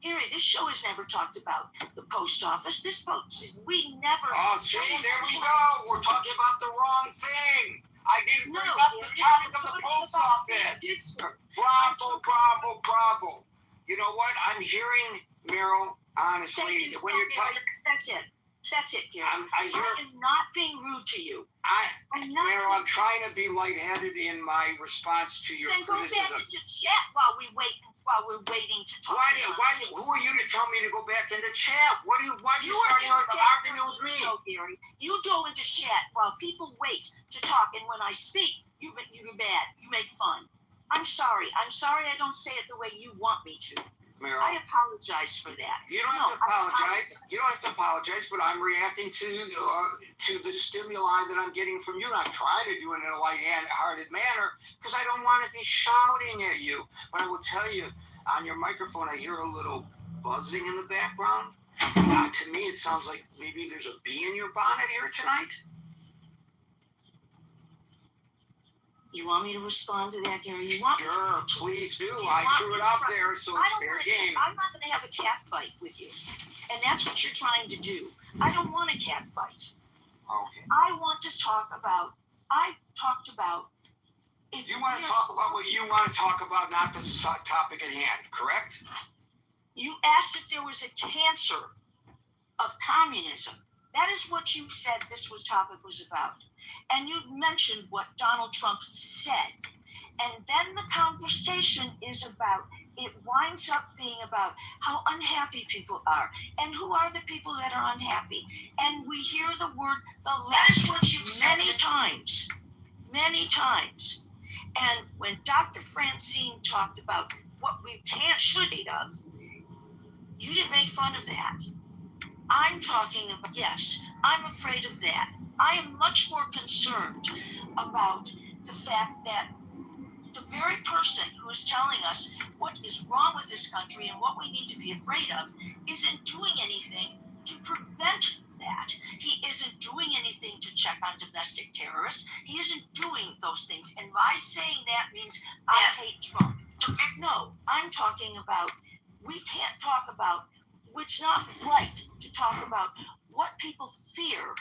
Gary, this show has never talked about the post office. We never. Oh, see, there we go. We're talking about the wrong thing. I didn't bring up the topic of the post office. Bravo. You know what? I'm hearing, Meryl, honestly, when you're talking. That's it, Gary. I am not being rude to you. Meryl, I'm trying to be lightheaded in my response to your criticism. Then go back into chat while we're waiting to talk. Who are you to tell me to go back into chat? Why are you starting an argument with me? No, Gary. You go into chat while people wait to talk, and when I speak, you're bad. You make fun. I'm sorry. I don't say it the way you want me to. Meryl, I apologize for that. You don't have to apologize. You don't have to apologize, but I'm reacting to the stimuli that I'm getting from you. I'm trying to do it in a light-hearted manner because I don't want to be shouting at you. But I will tell you, on your microphone, I hear a little buzzing in the background. To me, it sounds like maybe there's a bee in your bonnet here tonight. You want me to respond to that, Gary? You want? Sure, please do. I threw it out there, so it's fair game. I'm not going to have a cat fight with you, and that's what you're trying to do. I don't want a cat fight. Okay. I want to talk about. I talked about. If you want to talk about what you want to talk about, not the topic at hand, correct? You asked if there was a cancer of communism. That is what you said this topic was about. And you mentioned what Donald Trump said. And then the conversation is about, it winds up being about how unhappy people are. And who are the people that are unhappy? And we hear the word, the left, many times. Many times. And when Dr. Francine talked about what we should eat of, you didn't make fun of that. I'm talking about, yes, I'm afraid of that. I am much more concerned about the fact that the very person who is telling us what is wrong with this country and what we need to be afraid of isn't doing anything to prevent that. He isn't doing anything to check on domestic terrorists. He isn't doing those things. And by saying that means I hate Trump. No, I'm talking about, we can't talk about, it's not right to talk about what people fear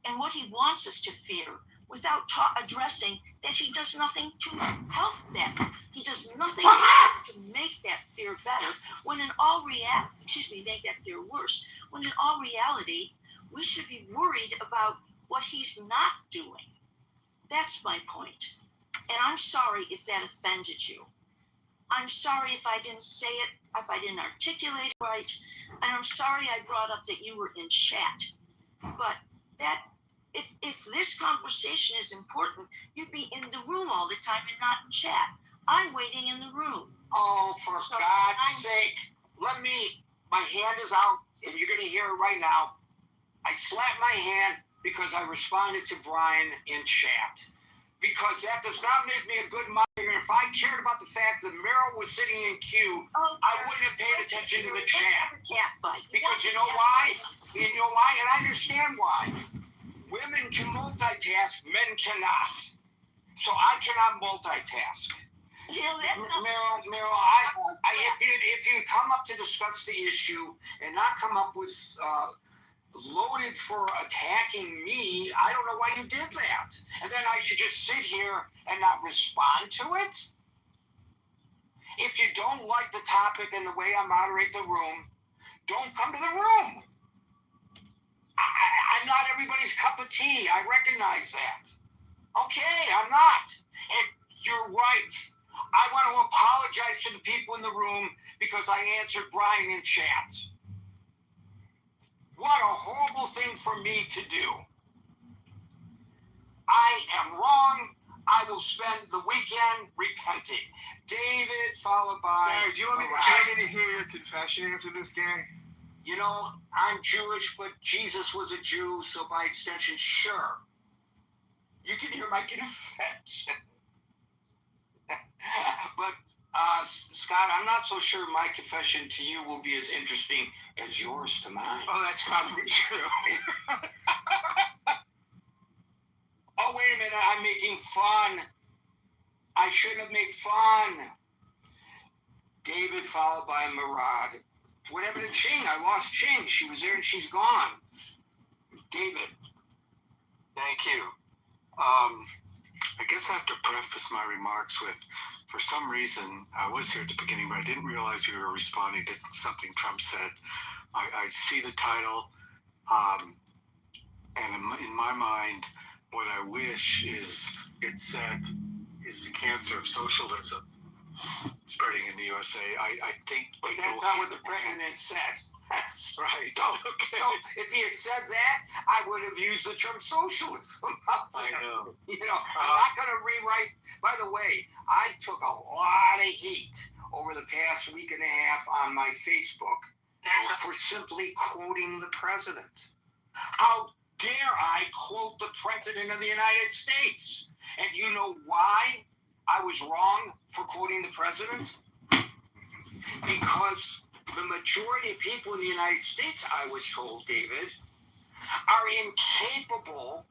and what he wants us to fear without addressing that he does nothing to help that. He does nothing to make that fear better, when in all reality, make that fear worse, when in all reality, we should be worried about what he's not doing. That's my point. And I'm sorry if that offended you. I'm sorry if I didn't say it, if I didn't articulate it right, and I'm sorry I brought up that you were in chat. But that, if this conversation is important, you'd be in the room all the time and not in chat. I'm waiting in the room. Oh, for God's sake, my hand is out, and you're going to hear it right now. I slapped my hand because I responded to Brian in chat. Because that does not make me a good moderator. If I cared about the fact that Meryl was sitting in queue, I wouldn't have paid attention to the chat. Because you know why? You know why? And I understand why. Women can multitask, men cannot. So I cannot multitask. Meryl, if you come up to discuss the issue and not come up with loaded for attacking me, I don't know why you did that. And then I should just sit here and not respond to it? If you don't like the topic and the way I moderate the room, don't come to the room. I'm not everybody's cup of tea. I recognize that. Okay, I'm not. And you're right. I want to apologize to the people in the room because I answered Brian in chat. What a horrible thing for me to do. I am wrong. I will spend the weekend repenting. David, followed by... Gary, do you want me to hear your confession after this, Gary? You know, I'm Jewish, but Jesus was a Jew, so by extension, sure. You can hear my confession. But, Scott, I'm not so sure my confession to you will be as interesting as yours to mine. Oh, that's probably true. Oh, wait a minute, I'm making fun. I shouldn't have made fun. David, followed by Murad. What happened to Ching? I lost Ching. She was there and she's gone. David. Thank you. I guess I have to preface my remarks with, for some reason, I was here at the beginning, but I didn't realize you were responding to something Trump said. I see the title, and in my mind, what I wish is it said is the cancer of socialism spreading in the USA. I think... But that's not what the president said. Right. So if he had said that, I would have used the term socialism. I know. You know, I'm not going to rewrite. By the way, I took a lot of heat over the past week and a half on my Facebook for simply quoting the president. How dare I quote the president of the United States? And you know why I was wrong for quoting the president? Because the majority of people in the United States, I was told, David, are incapable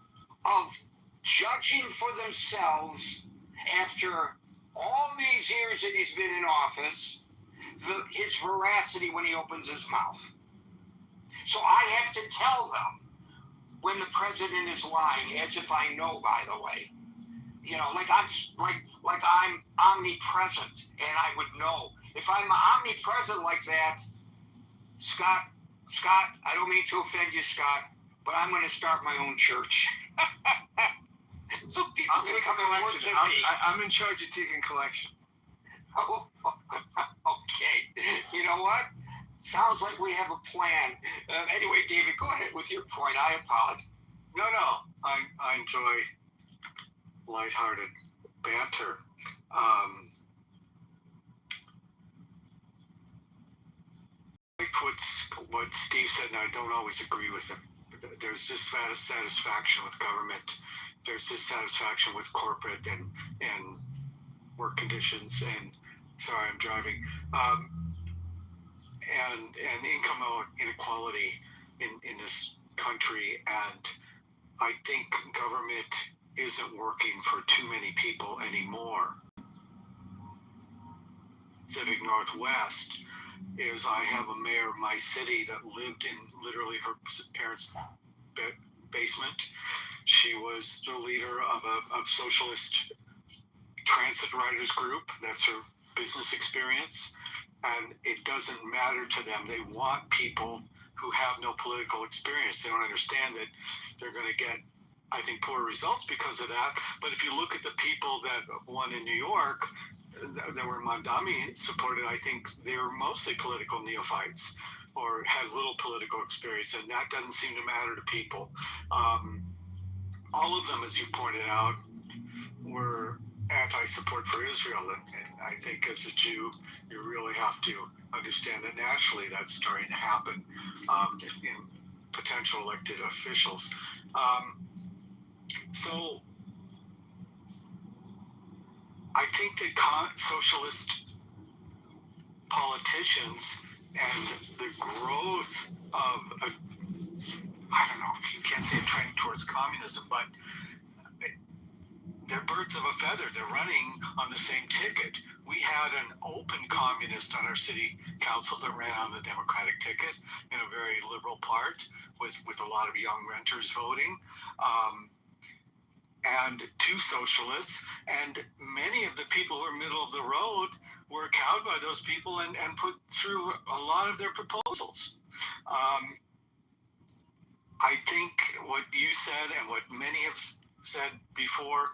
of judging for themselves after all these years that he's been in office, his veracity when he opens his mouth. So I have to tell them when the president is lying, as if I know, by the way. You know, like I'm omnipresent and I would know. If I'm omnipresent like that, Scott, I don't mean to offend you, Scott, but I'm going to start my own church. So people I'll take a collection. I'm in charge of taking collection. Oh, okay. You know what? Sounds like we have a plan. Anyway, David, go ahead with your point. I apologize. No. I enjoy lighthearted banter. What Steve said, and I don't always agree with him. There's dissatisfaction with government. There's dissatisfaction with corporate and work conditions. And sorry, I'm driving. And income inequality in this country. And I think government isn't working for too many people anymore. Pacific Northwest is I have a mayor of my city that lived in literally her parents' basement. She was the leader of a socialist transit riders group. That's her business experience. And it doesn't matter to them. They want people who have no political experience. They don't understand that they're going to get, I think, poor results because of that. But if you look at the people that won in New York, that were Mandami supported, I think they were mostly political neophytes or had little political experience, and that doesn't seem to matter to people. All of them, as you pointed out, were anti-support for Israel, and I think as a Jew, you really have to understand that nationally that's starting to happen in potential elected officials. So I think that socialist politicians and the growth of, I don't know, you can't say a trend towards communism, but they're birds of a feather. They're running on the same ticket. We had an open communist on our city council that ran on the Democratic ticket in a very liberal part with a lot of young renters voting. And two socialists, and many of the people who were middle of the road were cowed by those people and put through a lot of their proposals. I think what you said and what many have said before,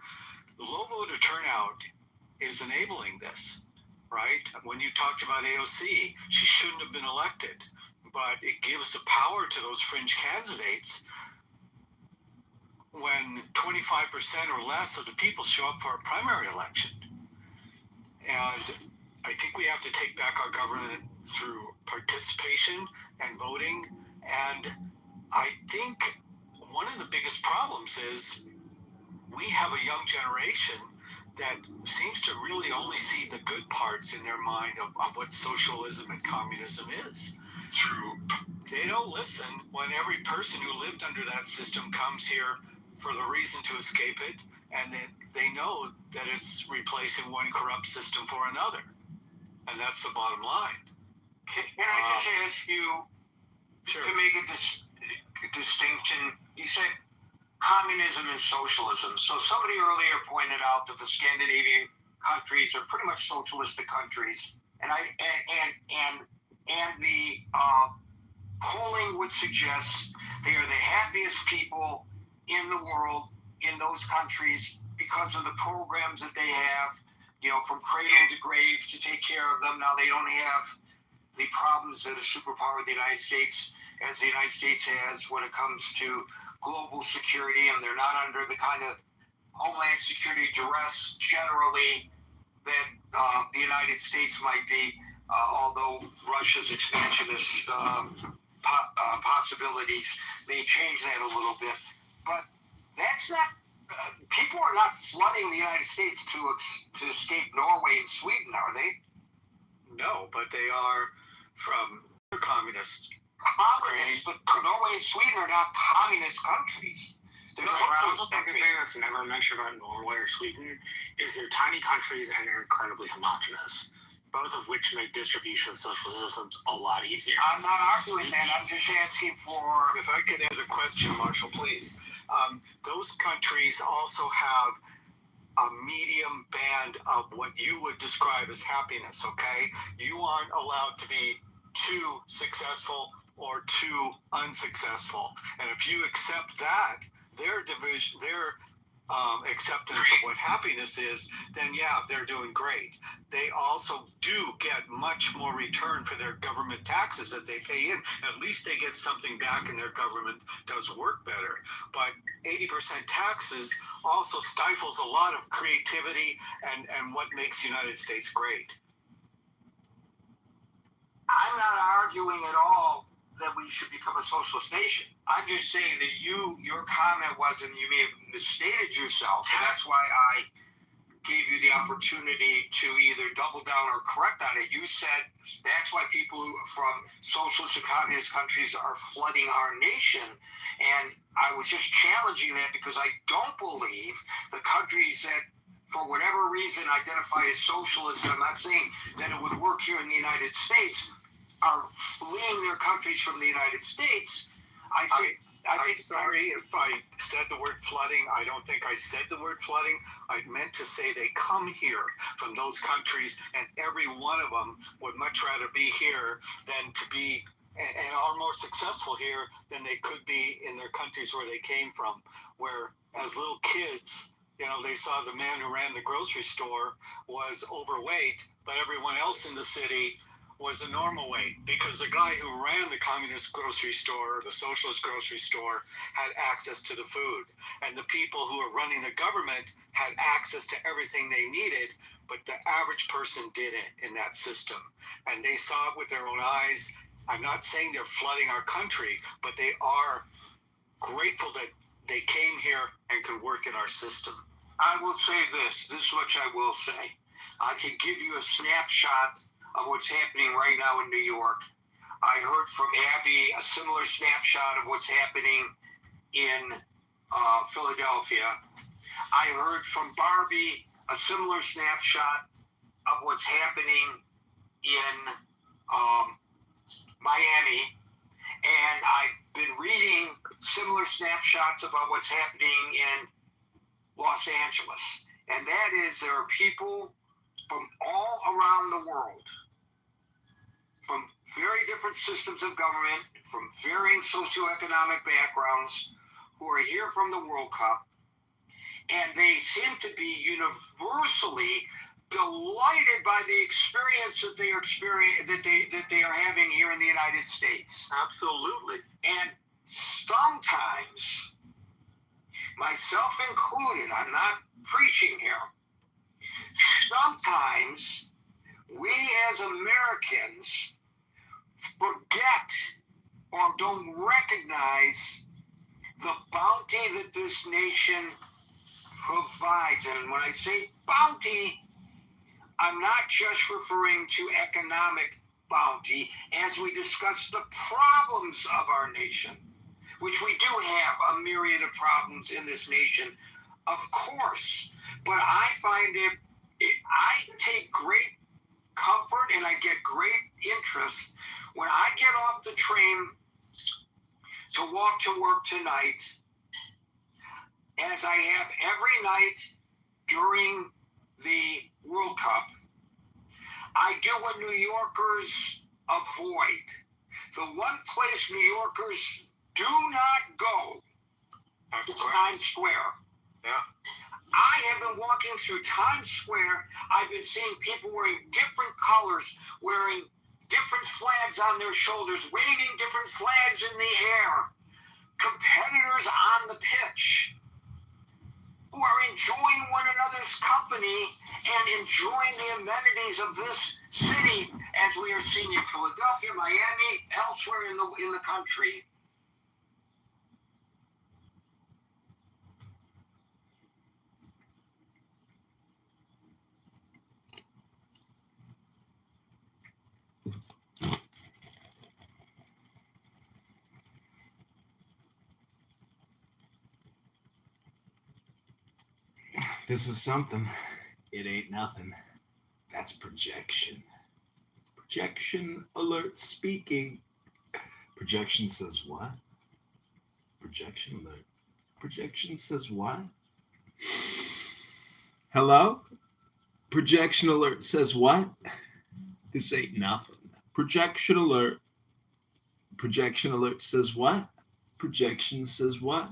low voter turnout is enabling this, right? When you talked about AOC, she shouldn't have been elected, but it gives the power to those fringe candidates when 25% or less of the people show up for a primary election. And I think we have to take back our government through participation and voting. And I think one of the biggest problems is we have a young generation that seems to really only see the good parts in their mind of what socialism and communism is. They don't listen when every person who lived under that system comes here for the reason to escape it, and then they know that it's replacing one corrupt system for another. And that's the bottom line. Can I just ask you to make a distinction? You said communism and socialism. So somebody earlier pointed out that the Scandinavian countries are pretty much socialistic countries, and the polling would suggest they are the happiest people in the world in those countries because of the programs that they have, you know, from cradle to grave to take care of them. Now they don't have the problems that a superpower of the United States, as the United States has when it comes to global security, and they're not under the kind of homeland security duress generally that the United States might be, although Russia's expansionist possibilities may change that a little bit. But that's not, people are not flooding the United States to escape Norway and Sweden, are they? No, but they are from communist. Communists, but Norway and Sweden are not communist countries. They're socialist The thing that's never mentioned about Norway or Sweden is they're tiny countries and they're incredibly homogenous, both of which make distribution of social systems a lot easier. I'm not arguing that. I'm just asking for. If I could add a question, Marshall, please. Those countries also have a medium band of what you would describe as happiness, okay? You aren't allowed to be too successful or too unsuccessful. And if you accept that, their acceptance of what happiness is, then yeah, they're doing great. They also do get much more return for their government taxes that they pay in. At least they get something back and their government does work better. But 80% taxes also stifles a lot of creativity and what makes the United States great. I'm not arguing at all that we should become a socialist nation. I'm just saying that your comment wasn't, you may have misstated yourself, and that's why I gave you the opportunity to either double down or correct on it. You said that's why people from socialist and communist countries are flooding our nation, and I was just challenging that because I don't believe the countries that for whatever reason identify as socialist, I'm not saying that it would work here in the United States, are fleeing their countries from the United States. I'm sorry if I said the word flooding. I don't think I said the word flooding. I meant to say they come here from those countries, and every one of them would much rather be here than to be, and are more successful here than they could be in their countries where they came from, where as little kids, they saw the man who ran the grocery store was overweight, but everyone else in the city was a normal weight, because the guy who ran the communist grocery store, the socialist grocery store, had access to the food. And the people who were running the government had access to everything they needed, but the average person didn't in that system. And they saw it with their own eyes. I'm not saying they're flooding our country, but they are grateful that they came here and could work in our system. I will say this much I will say. I can give you a snapshot of what's happening right now in New York. I heard from Abby a similar snapshot of what's happening in Philadelphia. I heard from Barbie a similar snapshot of what's happening in Miami. And I've been reading similar snapshots about what's happening in Los Angeles. And that is, there are people from all around the world, from very different systems of government, from varying socioeconomic backgrounds, who are here from the World Cup, and they seem to be universally delighted by the experience that they are having here in the United States. Absolutely. And sometimes, myself included, I'm not preaching here, sometimes we as Americans forget or don't recognize the bounty that this nation provides. And when I say bounty, I'm not just referring to economic bounty as we discuss the problems of our nation, which we do have a myriad of problems in this nation, of course. But I find I take great comfort and I get great interest when I get off the train to walk to work tonight, as I have every night during the World Cup. I do what New Yorkers avoid. The one place New Yorkers do not go is Times Square. Yeah. I have been walking through Times Square. I've been seeing people wearing different colors, wearing different flags on their shoulders, waving different flags in the air. Competitors on the pitch who are enjoying one another's company and enjoying the amenities of this city, as we are seeing in Philadelphia, Miami, elsewhere in the country. this is something, it ain't nothing. That's projection. Projection alert speaking. Projection says what? Projection alert. Projection says what? Hello? Projection alert says what? This ain't nothing. Projection alert. Projection alert says what? Projection says what?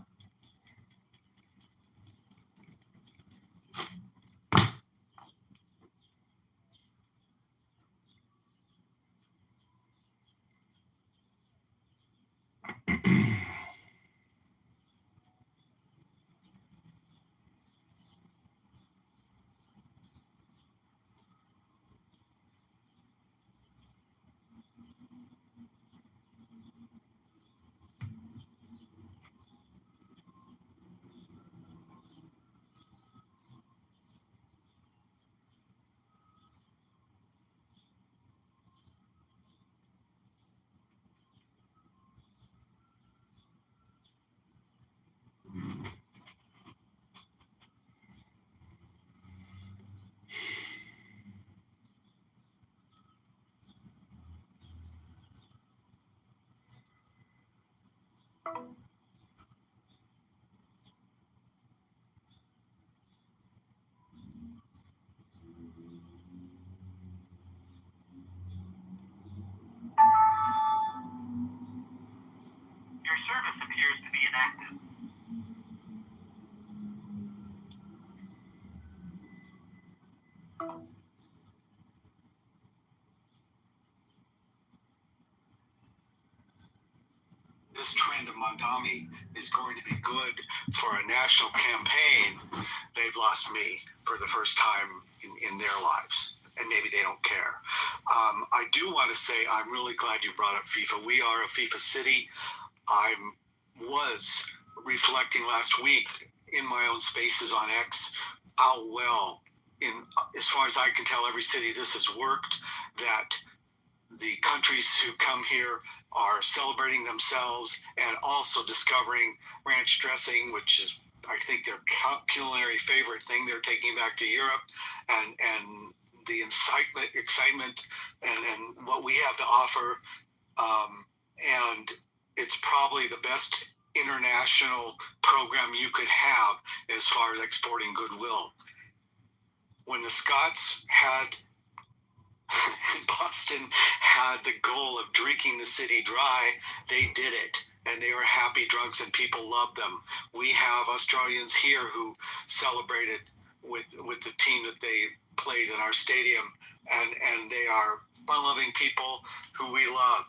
Your service appears to be inactive. This trend of Mondami is going to be good for a national campaign. They've lost me for the first time in their lives, and maybe they don't care. I do want to say I'm really glad you brought up FIFA. We are a FIFA city. I was reflecting last week in my own spaces on X how well, as far as I can tell, every city this has worked, that the countries who come here are celebrating themselves and also discovering ranch dressing, which is, I think, their culinary favorite thing they're taking back to Europe, and the excitement and what we have to offer. And it's probably the best international program you could have as far as exporting goodwill. When the Scots in Boston had the goal of drinking the city dry, they did it, and they were happy drunks, and people loved them. We have Australians here who celebrated with the team that they played in our stadium, and they are fun-loving people who we love.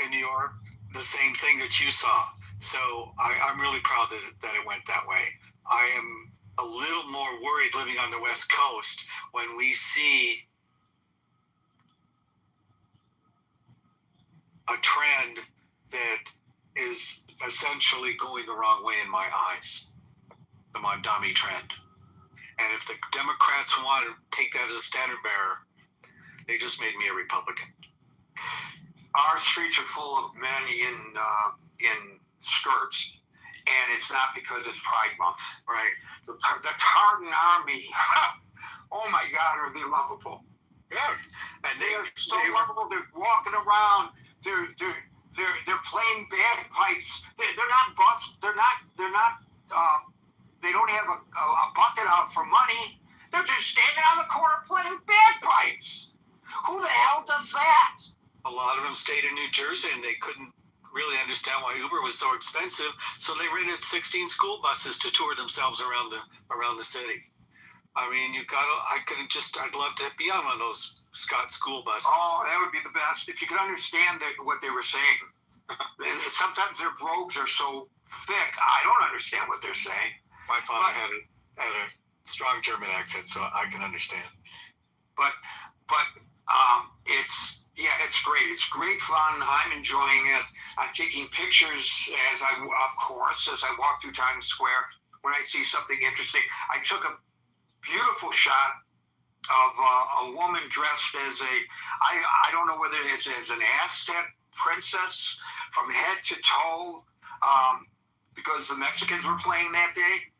In New York, the same thing that you saw. So I'm really proud that it went that way. I am a little more worried living on the West Coast when we see a trend that is essentially going the wrong way in my eyes, the Mondami trend. And if the Democrats want to take that as a standard bearer, they just made me a Republican. Our streets are full of men in skirts, and it's not because it's Pride Month, right? The Tartan Army, oh my God, are they lovable? Yeah, and they are so lovable. They're walking around. They're playing bagpipes. They're not bust. They're not. They don't have a bucket out for money. They're just standing on the corner playing bagpipes. Who the hell does that? A lot of them stayed in New Jersey, and they couldn't really understand why Uber was so expensive, so they rented 16 school buses to tour themselves around the city. I mean, I'd love to be on one of those Scott school buses. Oh, that would be the best. If you could understand what they were saying. Sometimes their brogues are so thick, I don't understand what they're saying. My father had a strong German accent, so I can understand. But it's great. It's great fun. I'm enjoying it. I'm taking pictures as I walk through Times Square when I see something interesting. I took a beautiful shot of a woman dressed as I don't know whether it's as an Aztec princess from head to toe, because the Mexicans were playing that day.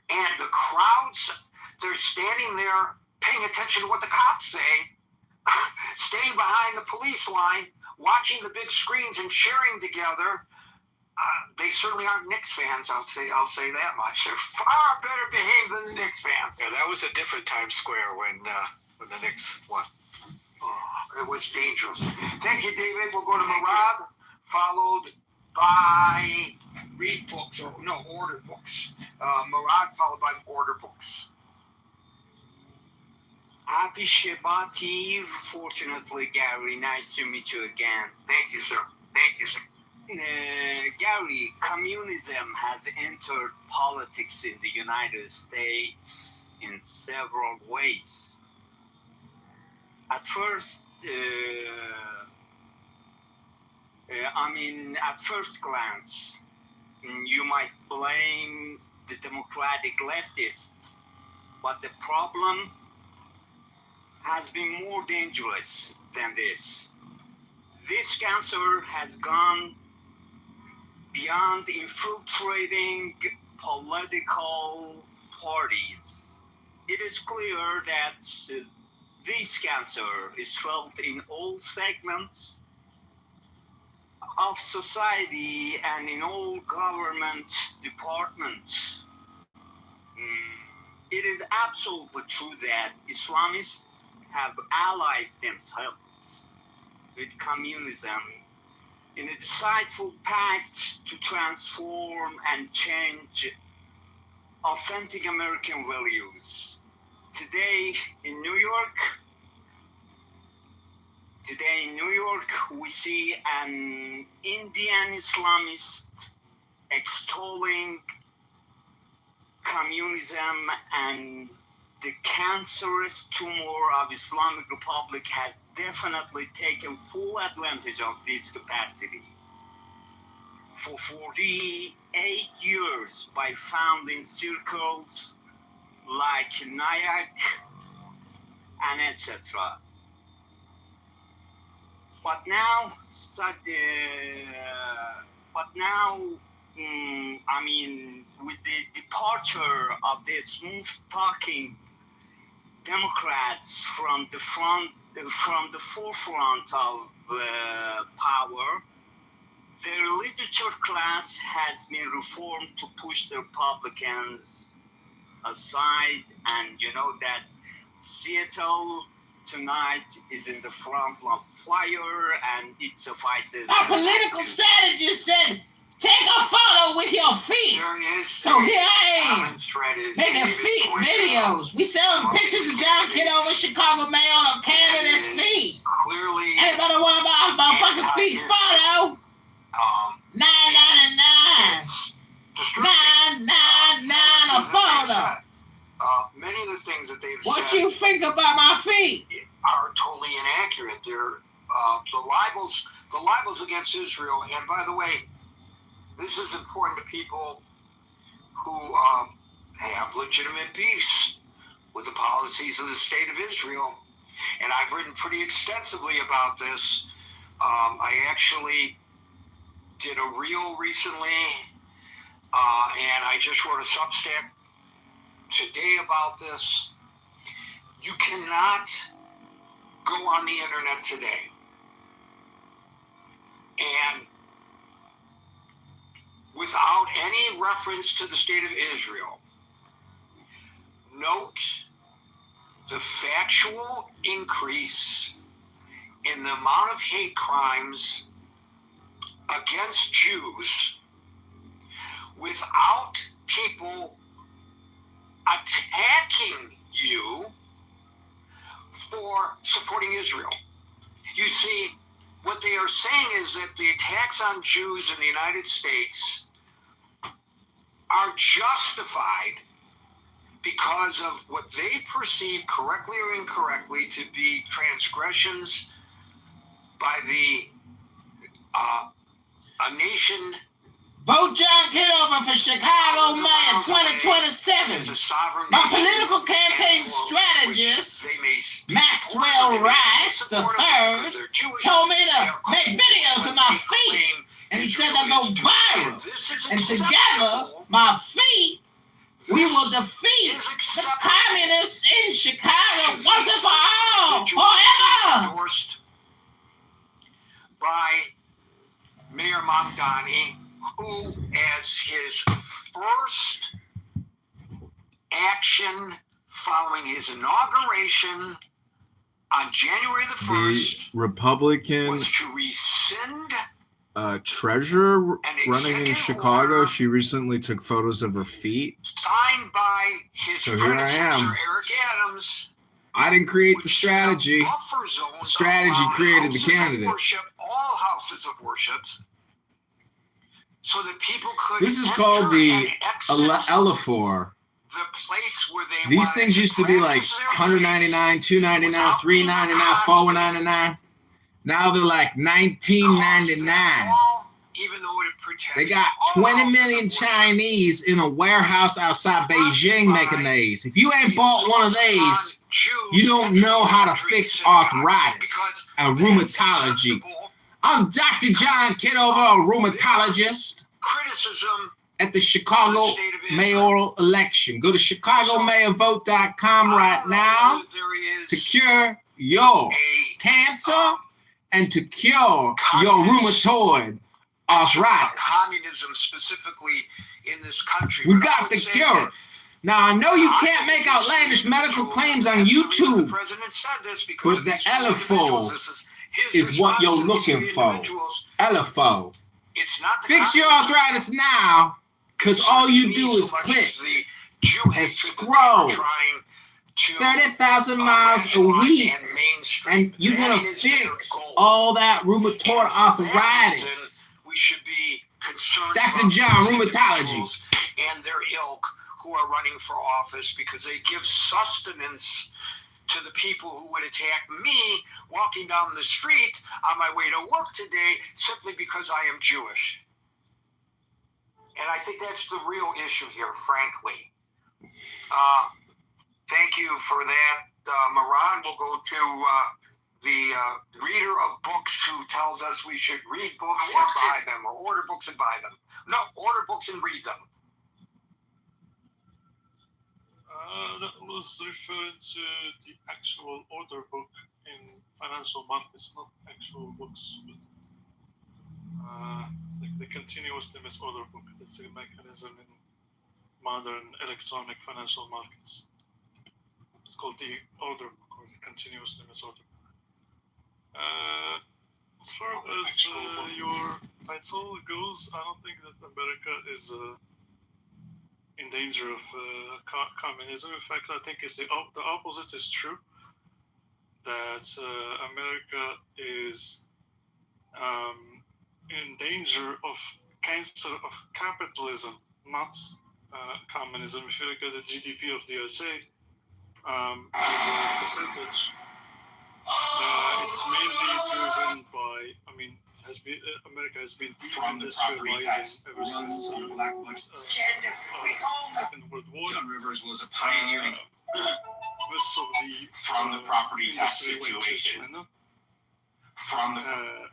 And the crowds, they're standing there paying attention to what the cops say, staying behind the police line, watching the big screens and cheering together. They certainly aren't Knicks fans, I'll say that much. They're far better behaved than the Knicks fans. Yeah, that was a different Times Square when the Knicks won. Oh, it was dangerous. Thank you, David. We'll go to Marab, followed by read books, order books. Marab followed by order books. Happy Shabbat Eve. Fortunately, Gary, nice to meet you again. Thank you, sir. Thank you, sir. Gary, communism has entered politics in the United States in several ways. At first, at first glance, you might blame the democratic leftists, but the problem has been more dangerous than this. This cancer has gone beyond infiltrating political parties. It is clear that this cancer is felt in all segments of society and in all government departments. It is absolutely true that Islamists have allied themselves with communism in a decideful pact to transform and change authentic American values. Today in New York, we see an Indian Islamist extolling communism, and the cancerous tumor of Islamic Republic has definitely taken full advantage of this capacity. For 48 years, by founding circles like NIAC and etc. But now, with the departure of the smooth-talking Democrats from the forefront of power, their literature class has been reformed to push the Republicans aside, and you know that Seattle tonight is in the front of fire, and it suffices. Our political strategist said, take a photo with your feet. So here I am, making feet videos. We selling pictures of John Kitover, Chicago mayor, on candidate's feet. Anybody want to buy a motherfucking feet photo? $9.99. $9.99 a photo. Many of the things that they've what said you think about my feet are totally inaccurate. They're the libels against Israel. And by the way, this is important to people who have legitimate beefs with the policies of the state of Israel. And I've written pretty extensively about this. I actually did a reel recently, and I just wrote a Substack today about this. You cannot go on the internet today and without any reference to the state of Israel, note the factual increase in the amount of hate crimes against Jews without people attacking you for supporting Israel. You see, what they are saying is that the attacks on Jews in the United States are justified because of what they perceive, correctly or incorrectly, to be transgressions by a nation. Vote John Kitover for Chicago Mayor 2027. My political campaign strategist, Maxwell Rice III, told me to make videos of my feet, and he said they'll go viral. And together, my feet We will defeat the communists in Chicago once and for all, forever. Endorsed by Mayor Mamdani, who, as his first action following his inauguration on January the 1st, The Republican was to rescind treasurer running in Chicago. She recently took photos of her feet. signed by his So here I predecessor, am. Eric Adams. I didn't create the strategy. Buffer zones The strategy around created the houses of candidate. worship, all houses of worship, so that people could This is enter called the and exit Elaphor. the place where they These wanted things used to be like practice their $199, $299, $399, $499. Now they're like $19.99. even though it protects They got 20 million Chinese in a warehouse outside Beijing making these. If you ain't bought one of these, you don't know how to fix arthritis and rheumatology. I'm Dr. John Kitover, a rheumatologist criticism at the Chicago mayoral election. Go to chicagomayorvote.com right now to cure your cancer and to cure your rheumatoid arthritis. communism specifically in this country. We But I got would the say cure. that Now, I know you can't make outlandish medical claims on YouTube, the president said this because but of the these individuals. Elaphor This is his is what you're response to looking these for. individuals. Elaphor. It's not the Fix your arthritis now, because all you do is click and scroll 30,000 miles a week, and you're going to fix all that rheumatoid arthritis. We should be concerned Dr. about John, these rheumatology. individuals and their ilk who are running for office because they give sustenance to the people who would attack me walking down the street on my way to work today simply because I am Jewish. And I think that's the real issue here, frankly. Thank you for that. Moran will go to the reader of books who tells us we should read books and buy them, or order books and buy them. No, order books and read them. That was referring to the actual order book in financial markets, not actual books, but like the continuous limits order book. That's a mechanism in modern electronic financial markets. It's called the order book or the continuous limits order book. As far as your title goes, I don't think that America is in danger of communism. In fact, I think it's the opposite is true. That America is in danger of cancer of capitalism, not communism. If you look at the GDP of the USA, as a percentage, it's mainly driven by, America has been deindustrializing ever since the Second World War. John Rivers was a pioneering Most of the from the property tax industry went to situation. China. From the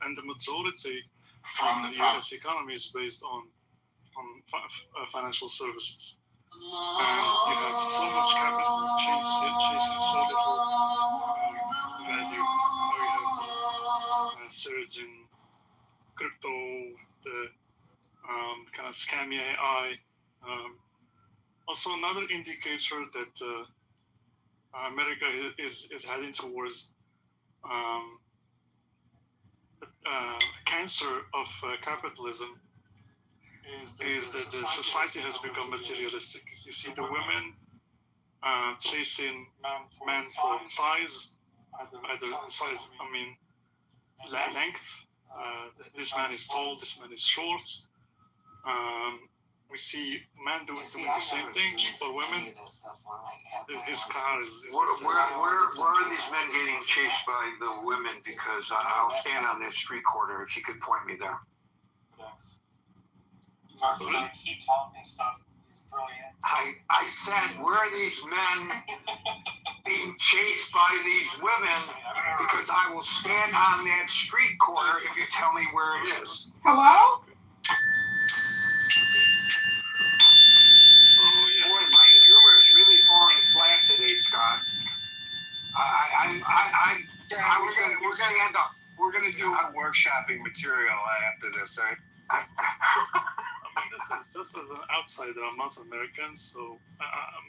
And the majority From of the the US economy is based on financial services. And you have so much capital chasing so little value. Now you have the surge in crypto, the kind of scammy AI. Also, another indicator that America is heading towards cancer of capitalism is that the society has become materialistic. You see the women chasing men for size, either size, length. This man is tall, this man is short. We see men doing the same thing for women. His car is Where are these men getting chased by the women? Because I'll stand on that street corner if you could point me there. Keep telling me stuff. He's brilliant. I said, where are these men being chased by these women? Because I will stand on that street corner if you tell me where it is. Hello? Boy, my material after this, right? I mean, this is just as an outsider. I'm not American, so I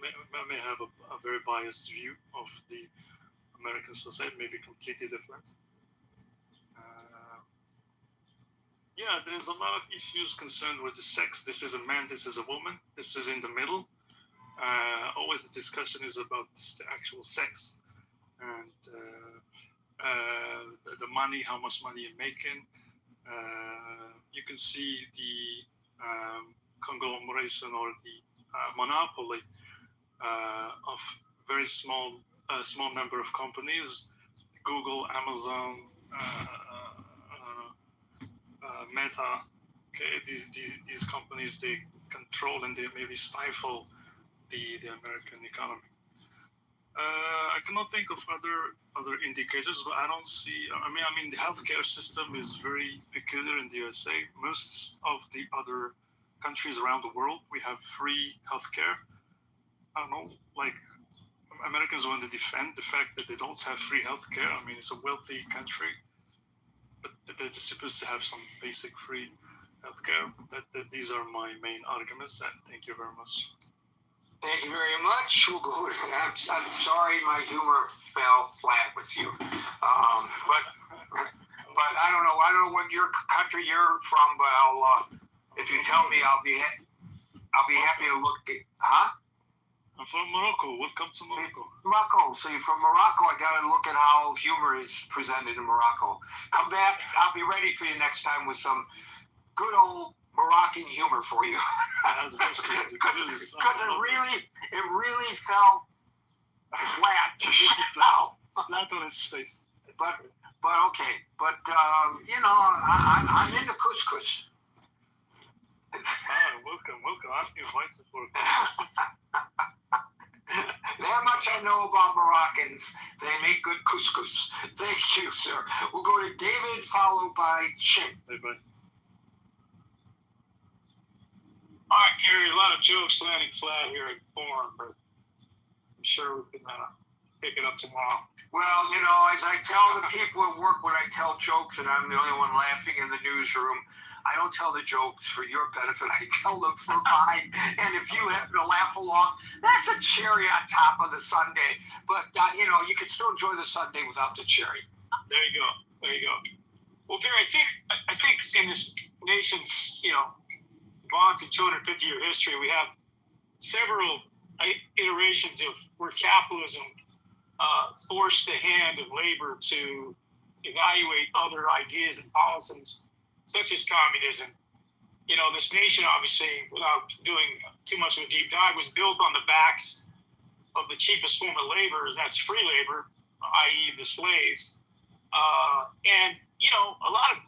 may have a very biased view of the American society, maybe completely different. Yeah, there's a lot of issues concerned with the sex. This is a man, this is a woman, this is in the middle. Always the discussion is about the actual sex and the money, how much money you're making. You can see the conglomeration or the monopoly of very small number of companies, Google, Amazon, Meta. Okay, these companies, they control and they maybe stifle the American economy. I cannot think of other indicators, but I don't see. I mean, the healthcare system is very peculiar in the USA. Most of the other countries around the world, we have free healthcare. I don't know, like Americans want to defend the fact that they don't have free healthcare. I mean, it's a wealthy country, but they're just supposed to have some basic free healthcare. These are my main arguments. And thank you very much. Thank you very much. We'll go. I'm sorry, my humor fell flat with you, but I don't know. I don't know what your country you're from, but if you tell me, I'll be happy to look. Huh? I'm from Morocco. Welcome to Morocco. Morocco. So you're from Morocco. I got to look at how humor is presented in Morocco. Come back. I'll be ready for you next time with some good old Moroccan humor for you. Because it really fell flat just now. Flat on its face. But okay. But I'm into couscous. Welcome. I'm invited for That much I know about Moroccans. They make good couscous. Thank you, sir. We'll go to David, followed by Chin. Bye-bye. All right, Gary, a lot of jokes landing flat here at Forum, but I'm sure we can pick it up tomorrow. Well, as I tell the people at work when I tell jokes and I'm the only one laughing in the newsroom, I don't tell the jokes for your benefit. I tell them for mine. And if you happen to laugh along, that's a cherry on top of the sundae. But, you can still enjoy the sundae without the cherry. There you go. Well, Gary, I think in this nation's, vaunted 250-year history, we have several iterations of where capitalism forced the hand of labor to evaluate other ideas and policies, such as communism. This nation, obviously, without doing too much of a deep dive, was built on the backs of the cheapest form of labor, and that's free labor, i.e. the slaves. And a lot of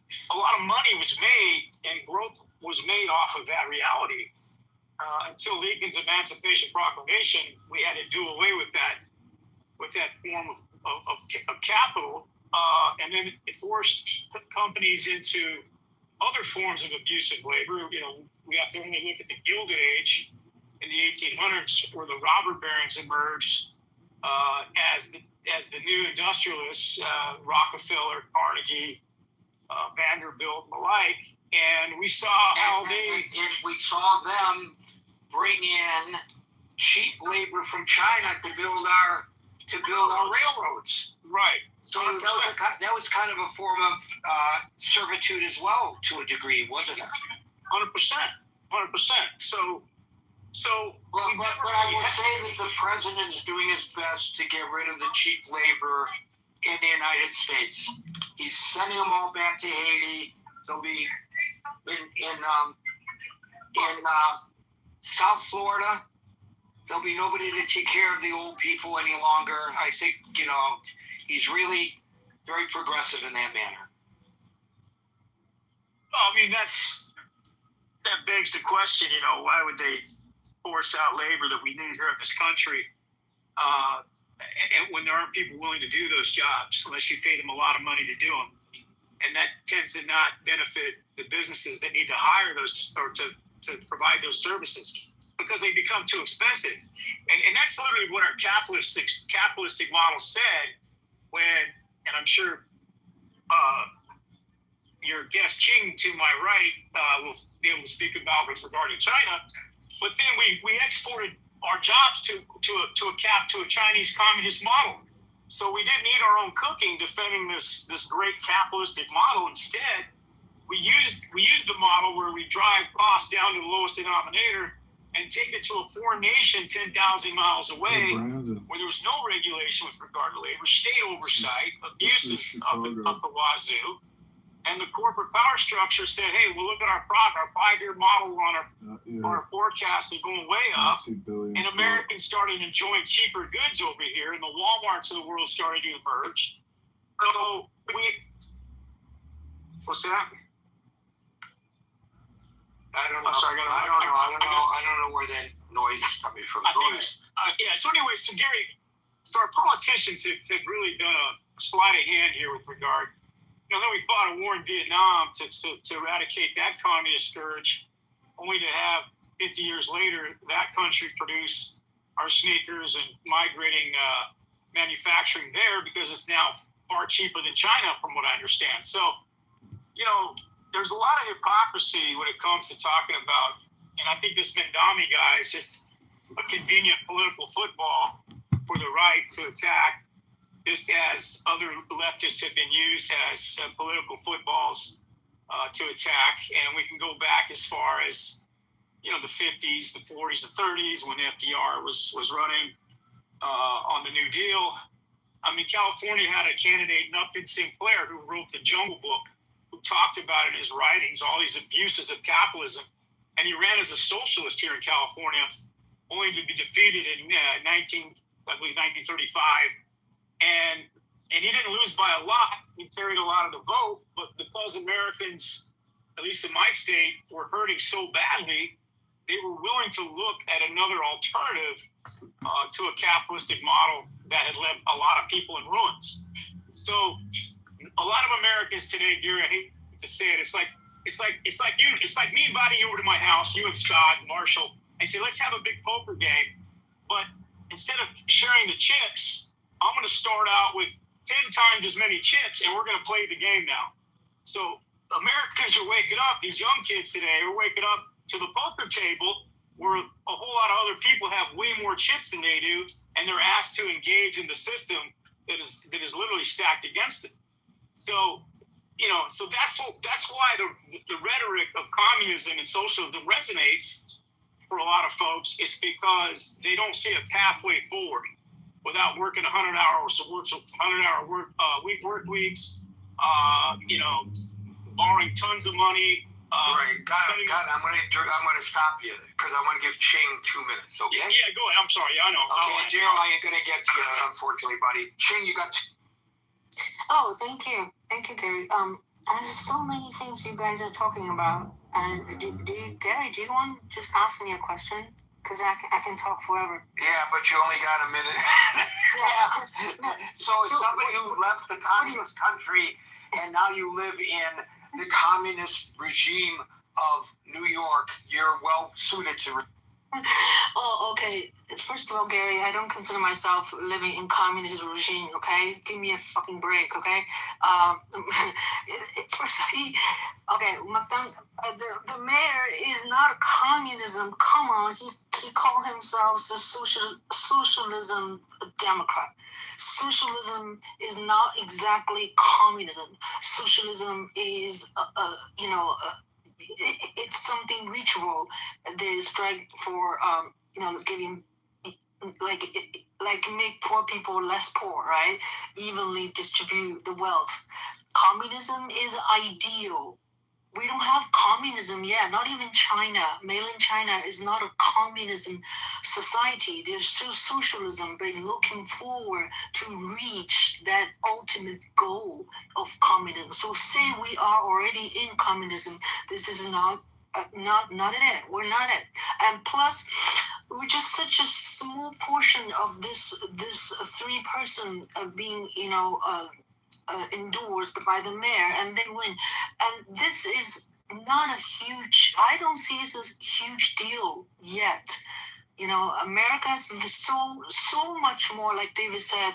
money was made and growth was made off of that reality. Until Lincoln's Emancipation Proclamation, we had to do away with that form of capital, and then it forced companies into other forms of abusive labor. We have to only look at the Gilded Age in the 1800s, where the robber barons emerged as the new industrialists, Rockefeller, Carnegie, Vanderbilt, and the like. And we saw how we saw them bring in cheap labor from China to build our railroads. Right. So that was kind of a form of servitude as well, to a degree, wasn't it? 100%. So. But I will say that the president is doing his best to get rid of the cheap labor in the United States. He's sending them all back to Haiti. They'll be in South Florida. There'll be nobody to take care of the old people any longer. I think, he's really very progressive in that manner. I mean, that begs the question, why would they force out labor that we need here in this country and when there aren't people willing to do those jobs unless you pay them a lot of money to do them? And that tends to not benefit the businesses that need to hire those or to provide those services because they become too expensive. And that's literally what our capitalistic model said when, and I'm sure, your guest King to my right will be able to speak about with regard to China. But then we exported our jobs to a Chinese communist model. So we didn't need our own cooking defending this great capitalistic model. Instead, we used the model where we drive costs down to the lowest denominator and take it to a foreign nation 10,000 miles away, where there was no regulation with regard to labor, state oversight, abuses up the wazoo, and the corporate power structure said, "Hey, we'll look at our 5-year model on our forecasts are going way up," and Americans started enjoying cheaper goods over here, and the Walmarts of the world started to emerge. So what's that? I don't know. I don't know where that noise is coming from. So anyway, so Gary, our politicians have really done a sleight of hand here with regard. Then we fought a war in Vietnam to eradicate that communist scourge, only to have 50 years later that country produce our sneakers and migrating manufacturing there because it's now far cheaper than China, from what I understand. So, there's a lot of hypocrisy when it comes to talking about, and I think this Mendami guy is just a convenient political football for the right to attack, just as other leftists have been used as political footballs to attack. And we can go back as far as, the 50s, the 40s, the 30s, when FDR was running on the New Deal. I mean, California had a candidate, Upton Sinclair, who wrote the Jungle Book, who talked about in his writings all these abuses of capitalism. And he ran as a socialist here in California, only to be defeated in 1935. And he didn't lose by a lot. He carried a lot of the vote, but because Americans, at least in my state, were hurting so badly, they were willing to look at another alternative to a capitalistic model that had left a lot of people in ruins. So a lot of Americans today, Gary, I hate to say it, it's like me inviting you over to my house, you and Scott and Marshall, and say, let's have a big poker game. But instead of sharing the chips, I'm going to start out with 10 times as many chips, and we're going to play the game now. So Americans are waking up, these young kids today are waking up to the poker table where a whole lot of other people have way more chips than they do, and they're asked to engage in the system that is literally stacked against them. So, so that's why the rhetoric of communism and socialism resonates for a lot of folks. It's because they don't see a pathway forward without working 100 hours of work, so 100-hour work weeks, borrowing tons of money. Right, God, I'm gonna stop you because I want to give Ching 2 minutes. Okay? Yeah, go ahead. I'm sorry. I know. Okay, Gerald, I ain't gonna get to you, unfortunately, buddy. Ching, you got. Oh, thank you, Gary. There's so many things you guys are talking about. And Gary, do you want to just ask me a question? Because I can talk forever. Yeah, but you only got a minute. So as somebody who left the communist country and now you live in the communist regime of New York, you're well suited to. Oh, okay. First of all, Gary, I don't consider myself living in communist regime, okay? Give me a fucking break, okay? The mayor is not a communism. Come on, he called himself a socialism Democrat. Socialism is not exactly communism. Socialism is, it's something reachable. There is strike for, giving, make poor people less poor, right? Evenly distribute the wealth. Communism is ideal. We don't have communism yet. Not even China. Mainland China is not a communism society. There's still socialism, but looking forward to reach that ultimate goal of communism. So say we are already in communism. This is not it. We're not it. And plus, we're just such a small portion of this 3-person being, endorsed by the mayor, and they win. And this is not a huge, I don't see it as a huge deal yet. America is so much more, like David said,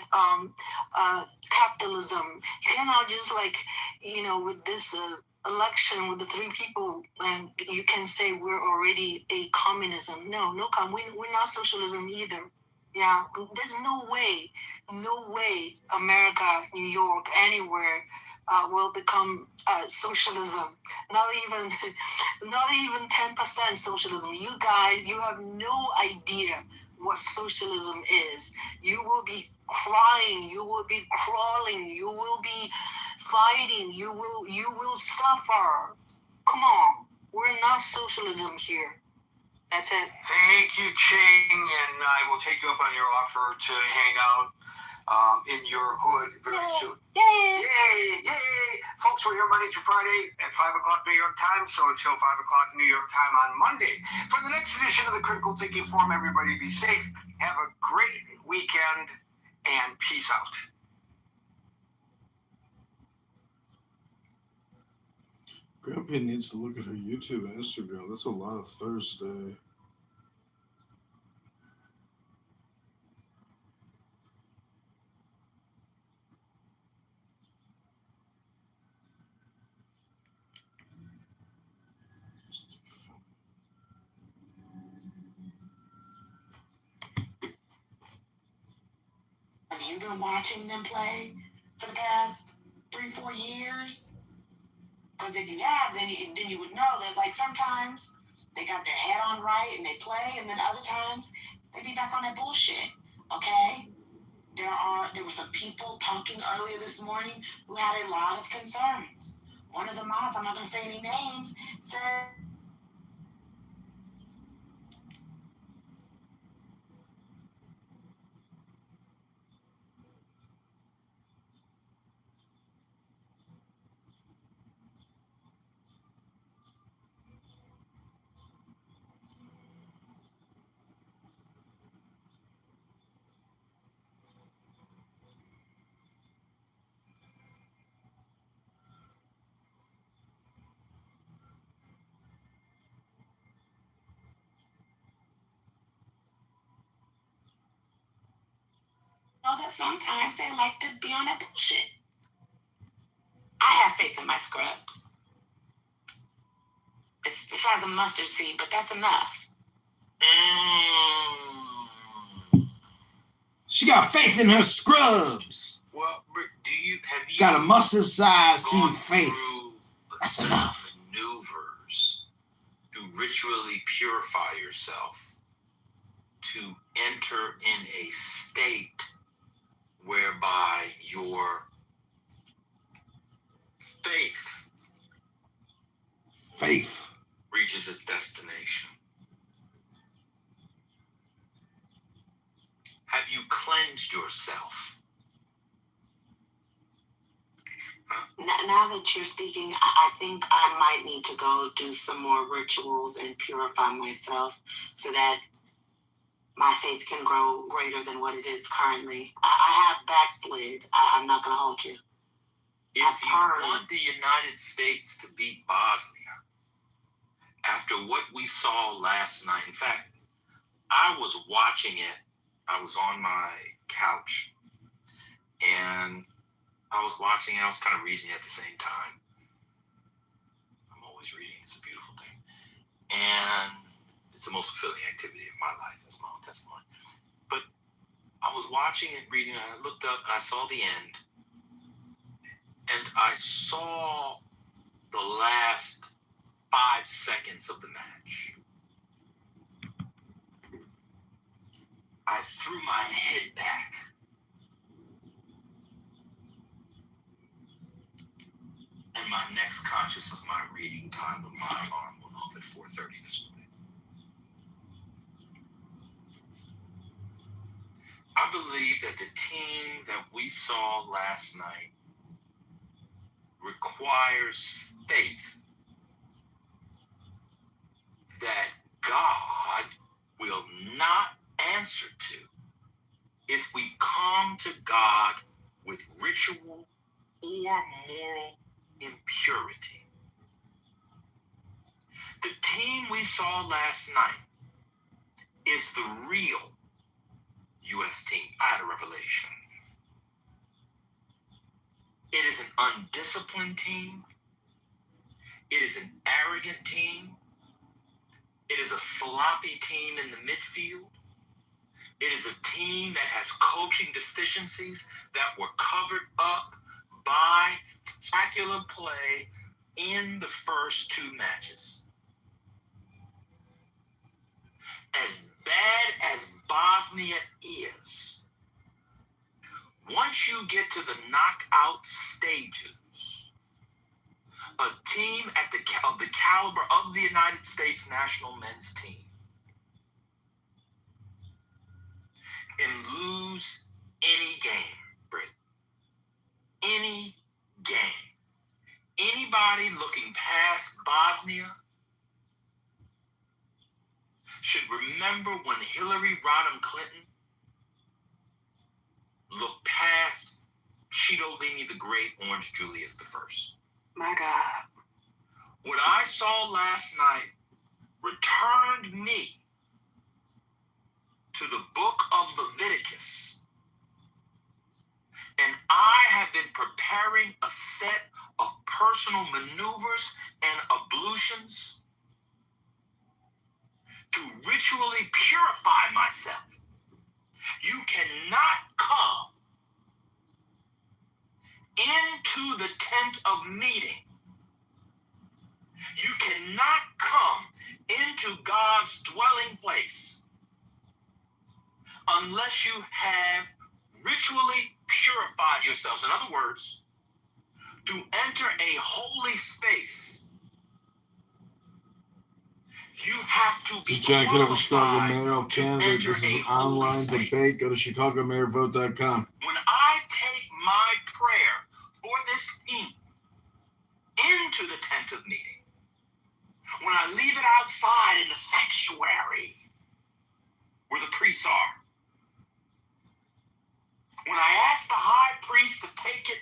capitalism. You cannot just with this election with the three people, and you can say we're already a communism. No, we're not socialism either. Yeah, there's no way America, New York, anywhere will become socialism. Not even 10% socialism. You guys, you have no idea what socialism is. You will be crying, you will be crawling, you will be fighting, you will suffer. Come on, we're not socialism here. That's it. Thank you, Ching, and I will take you up on your offer to hang out in your hood very soon. Yay! Yay! Folks, we're here Monday through Friday at 5 o'clock New York time, so until 5 o'clock New York time on Monday. For the next edition of the Critical Thinking Forum, everybody be safe, have a great weekend, and peace out. Grandpa needs to look at her YouTube and Instagram. That's a lot of Thursday. Have you been watching them play for the past 3-4 years? Because if you have, then you would know that, like, sometimes they got their head on right and they play, and then other times they be back on that bullshit. Okay? There were some people talking earlier this morning who had a lot of concerns. One of the mods, I'm not going to say any names, said. That sometimes they like to be on that bullshit. I have faith in my scrubs. It's the size of mustard seed, but that's enough. She got faith in her scrubs. Well, have you got a mustard size seed faith? That's enough. Maneuvers to ritually purify yourself to enter in a state whereby your faith reaches its destination. Have you cleansed yourself? Now that you're speaking, I think I might need to go do some more rituals and purify myself so that my faith can grow greater than what it is currently. I have backslid. I'm not going to hold you. If you want the United States to beat Bosnia, after what we saw last night, in fact, I was watching it. I was on my couch, and I was watching it. I was kind of reading at the same time. I'm always reading. It's a beautiful thing. And it's the most fulfilling activity of my life. That's my own testimony. But I was watching it, reading, and I looked up, and I saw the end. And I saw the last 5 seconds of the match. I threw my head back. And my next conscious was my reading time, but my alarm went off at 4:30 this morning. I believe that the team that we saw last night requires faith that God will not answer to if we come to God with ritual or moral impurity. The team we saw last night is the real U.S. team. I had a revelation. It is an undisciplined team. It is an arrogant team. It is a sloppy team in the midfield. It is a team that has coaching deficiencies that were covered up by spectacular play in the first two matches. As bad as Bosnia is, once you get to the knockout stages, a team of the caliber of the United States national men's team can lose any game, Britt. Any game. Anybody looking past Bosnia should remember when Hillary Rodham Clinton looked past Cheeto Leahy the Great, Orange Julius the First. My God. What I saw last night returned me to the book of Leviticus. And I have been preparing a set of personal maneuvers and ablutions to ritually purify myself. You cannot come into the tent of meeting. You cannot come into God's dwelling place unless you have ritually purified yourselves. In other words, to enter a holy space, you have to be This is John Kitover, Chicago qualified Mayor, to candidate. enter This is a an holy online space. debate. Go to ChicagoMayorVote.com. When I take my prayer for this team into the tent of meeting, when I leave it outside in the sanctuary where the priests are, when I ask the high priest to take it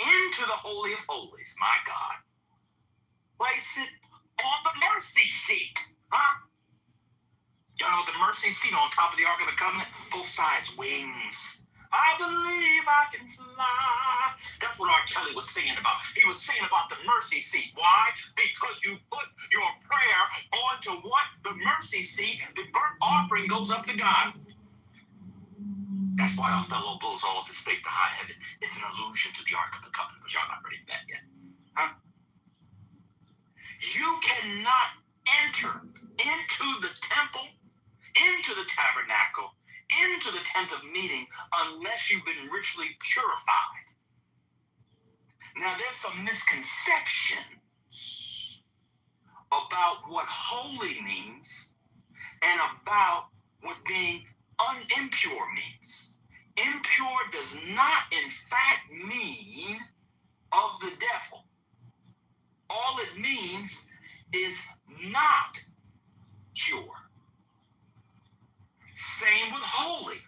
into the Holy of Holies, my God, place it on the mercy seat, huh? Y'all know what the mercy seat on top of the Ark of the Covenant? Both sides, wings. I believe I can fly. That's what R. Kelly was singing about. He was singing about the mercy seat. Why? Because you put your prayer onto what? The mercy seat. The burnt offering goes up to God. That's why Othello blows all of his faith to high heaven. It's an allusion to the Ark of the Covenant, but y'all not ready for that yet. Huh? You cannot enter into the temple, into the tabernacle, into the tent of meeting unless you've been ritually purified. Now, there's some misconceptions about what holy means and about what being unimpure means. Impure does not, in fact, mean of the devil. All it means is not pure. Same with holy.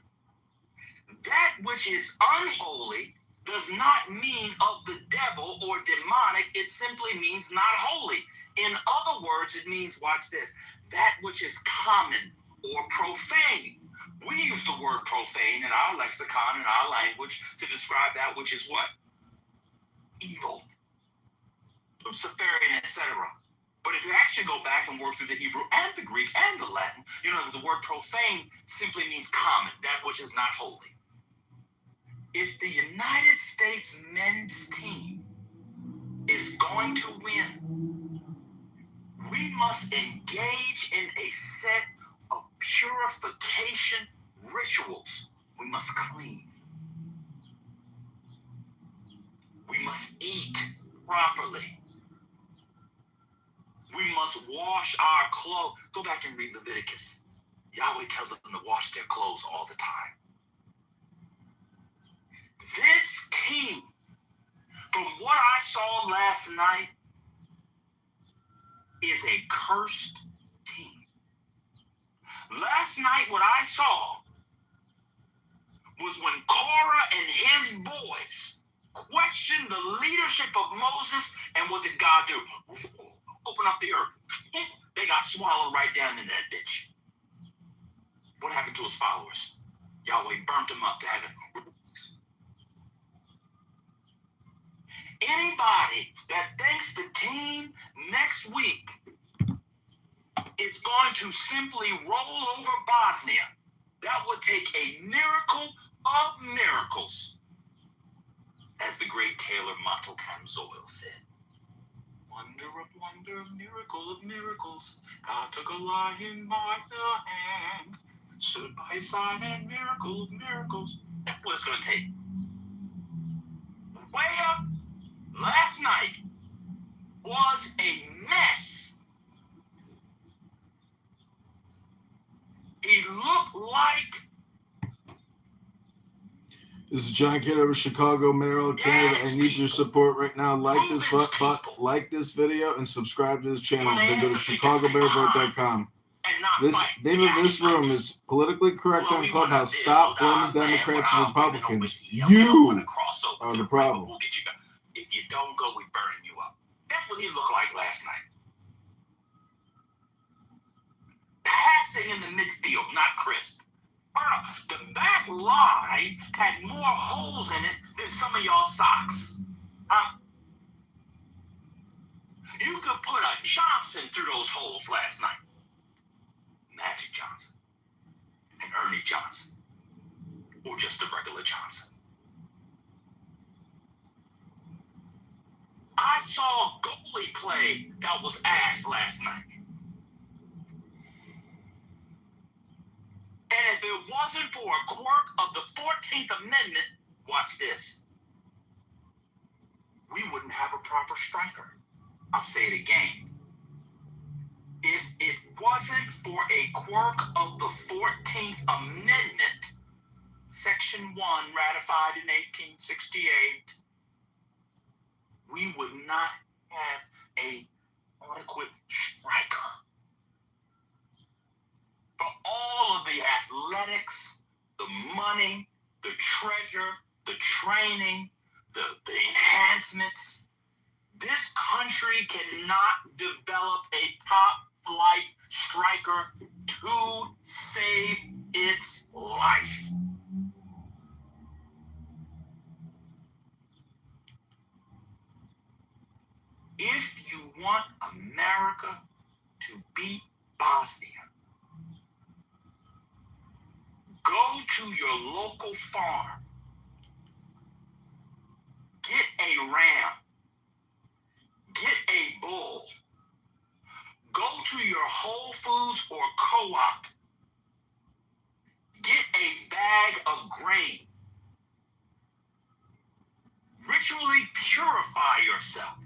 That which is unholy does not mean of the devil or demonic. It simply means not holy. In other words, it means, watch this, that which is common or profane. We use the word profane in our lexicon, in our language, to describe that which is what? Evil, Luciferian, etc. But if you actually go back and work through the Hebrew and the Greek and the Latin, you know that the word profane simply means common, that which is not holy. If the United States men's team is going to win, we must engage in a set of purification rituals. We must clean. We must eat properly. We must wash our clothes. Go back and read Leviticus. Yahweh tells them to wash their clothes all the time. This team, from what I saw last night, is a cursed team. Last night, what I saw was when Korah and his boys questioned the leadership of Moses, and what did God do? Open up the earth. They got swallowed right down in that ditch. What happened to his followers? Yahweh burnt them up to heaven. Anybody that thinks the team next week is going to simply roll over Bosnia, that would take a miracle of miracles, as the great Taylor Montcalm-Zoil said. Wonder of wonder, miracle of miracles, God took a lion by the hand, stood by his side, and miracle of miracles. That's what it's going to take. Way up last night was a mess. He looked like... This is John Kitover, Chicago, Maryland, Canada. I need your support right now. Like this video and subscribe to this channel. Then go to ChicagoMayorVote.com. The name of this room is Politically Correct on Clubhouse. Stop blaming Democrats and Republicans. You are the problem. If you don't go, we burn you up. That's what he looked like last night. Passing in the midfield, not crisp. The back line had more holes in it than some of y'all socks. You could put a Johnson through those holes last night. Magic Johnson. And Ernie Johnson. Or just a regular Johnson. I saw a goalie play that was ass last night. And if it wasn't for a quirk of the 14th Amendment, watch this, we wouldn't have a proper striker. I'll say it again. If it wasn't for a quirk of the 14th Amendment, Section 1, ratified in 1868, we would not have an adequate striker. For all of the athletics, the money, the treasure, the training, the enhancements, this country cannot develop a top-flight striker to save its life. If you want America to beat Bosnia, go to your local farm, get a ram, get a bull, go to your Whole Foods or Co-op, get a bag of grain, ritually purify yourself,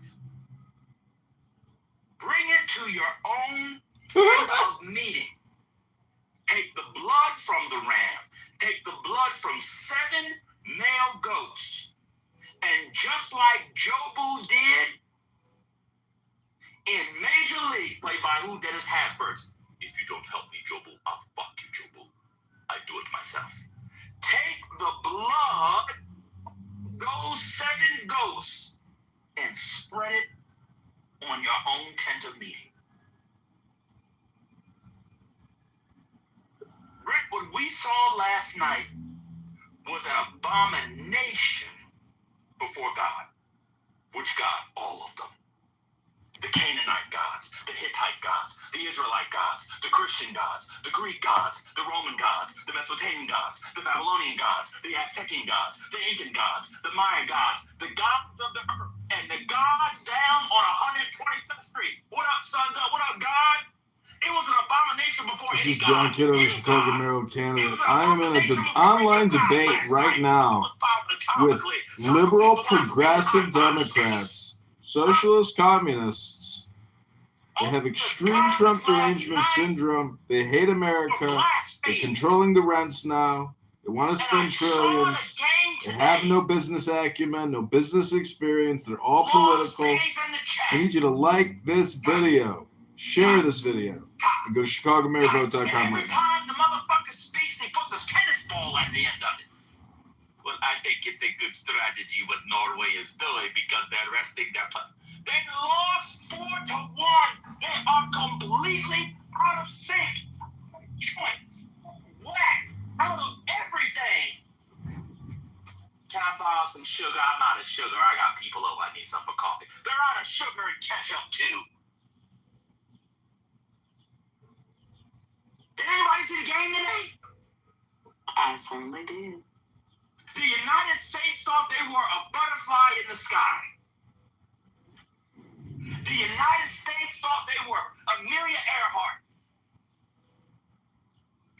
bring it to your own tent of meeting. Take the blood from the ram. Take the blood from 7 male goats. And just like Jobu did in Major League, played by who? Dennis Haysbert. If you don't help me, Jobu, I'll fuck you, Jobu. I do it myself. Take the blood, those 7 goats, and spread it on your own tent of meeting. Rick, what we saw last night was an abomination before God. Which God? All of them. The Canaanite gods, the Hittite gods, the Israelite gods, the Christian gods, the Greek gods, the Roman gods, the Mesopotamian gods, the Babylonian gods, the Aztecian gods, the Incan gods, the Maya gods, the gods of the earth, and the gods down on 125th Street. What up, son? What up, God? It was an abomination before This is John God. Kitover, Chicago, Maryland, Canada. I am in an online debate right now with liberal progressive Democrats, socialist communists. They have extreme Trump derangement syndrome. They hate America. They're controlling the rents now. They want to spend trillions. They have no business acumen, no business experience. They're all political. I need you to like this video. Share this video. And go to ChicagoMayorVote.com right now. Every time the motherfucker speaks, he puts a tennis ball at the end of it. Well, I think it's a good strategy what Norway is doing because they're resting their... They lost 4-1. They are completely out of sync. Joint. Whack. Out of everything. Can I borrow some some sugar? I'm out of sugar. I got people over. I need some for coffee. They're out of sugar and ketchup too. Did anybody see the game today? I certainly did. The United States thought they were a butterfly in the sky. The United States thought they were Amelia Earhart.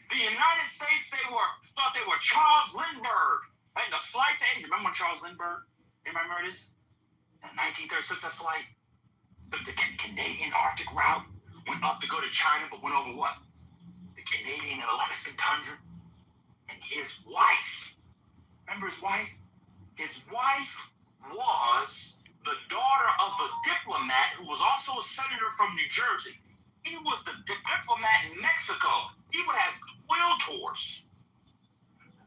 The United States thought they were Charles Lindbergh. And the flight to Asia. Remember when Charles Lindbergh? Anybody remember this? In 1930, took that flight. Took the Canadian Arctic route. Went up to go to China, but went over what? The Canadian and Alaskan tundra. And his wife. Remember his wife? His wife was the daughter of a diplomat who was also a senator from New Jersey. He was the diplomat in Mexico. He would have goodwill tours.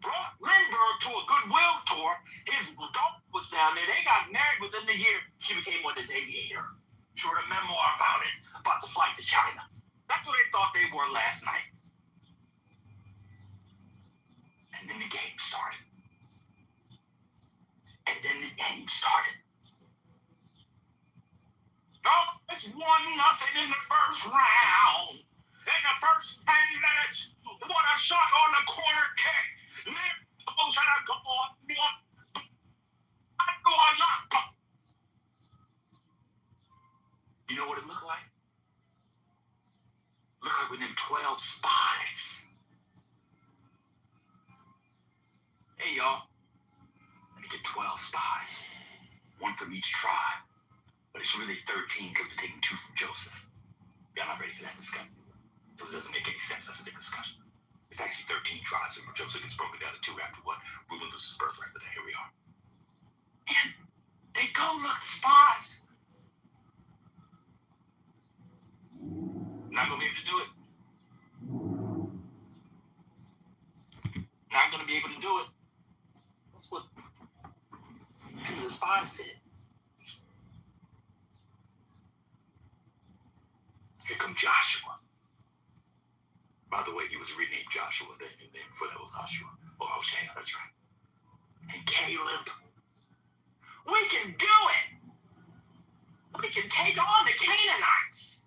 Brought Lindbergh to a goodwill tour. His daughter was down there. They got married within the year. She became one of his aviator. She wrote a memoir about it, about the flight to China. That's what they thought they were last night. And then the game started. Oh, it's 1-0 in the first round. In the first 10 minutes, what a shot on the corner kick. You know what it looked like? Looked like we named 12 spies. Hey, y'all. Let me get 12 spies. One from each tribe. But it's really 13 because we're taking 2 from Joseph. Y'all not ready for that discussion? This doesn't make any sense. That's a big discussion. It's actually 13 tribes, and Joseph gets broken down to 2 after what? Reuben loses his birthright, but here we are. And they go look the spies. Not gonna be able to do it. Not gonna be able to do it. That's what the spies said. Here come Joshua. By the way, he was renamed Joshua. Then his name before that was Joshua. Or Hoshea, that's right. And Caleb. We can do it. We can take on the Canaanites.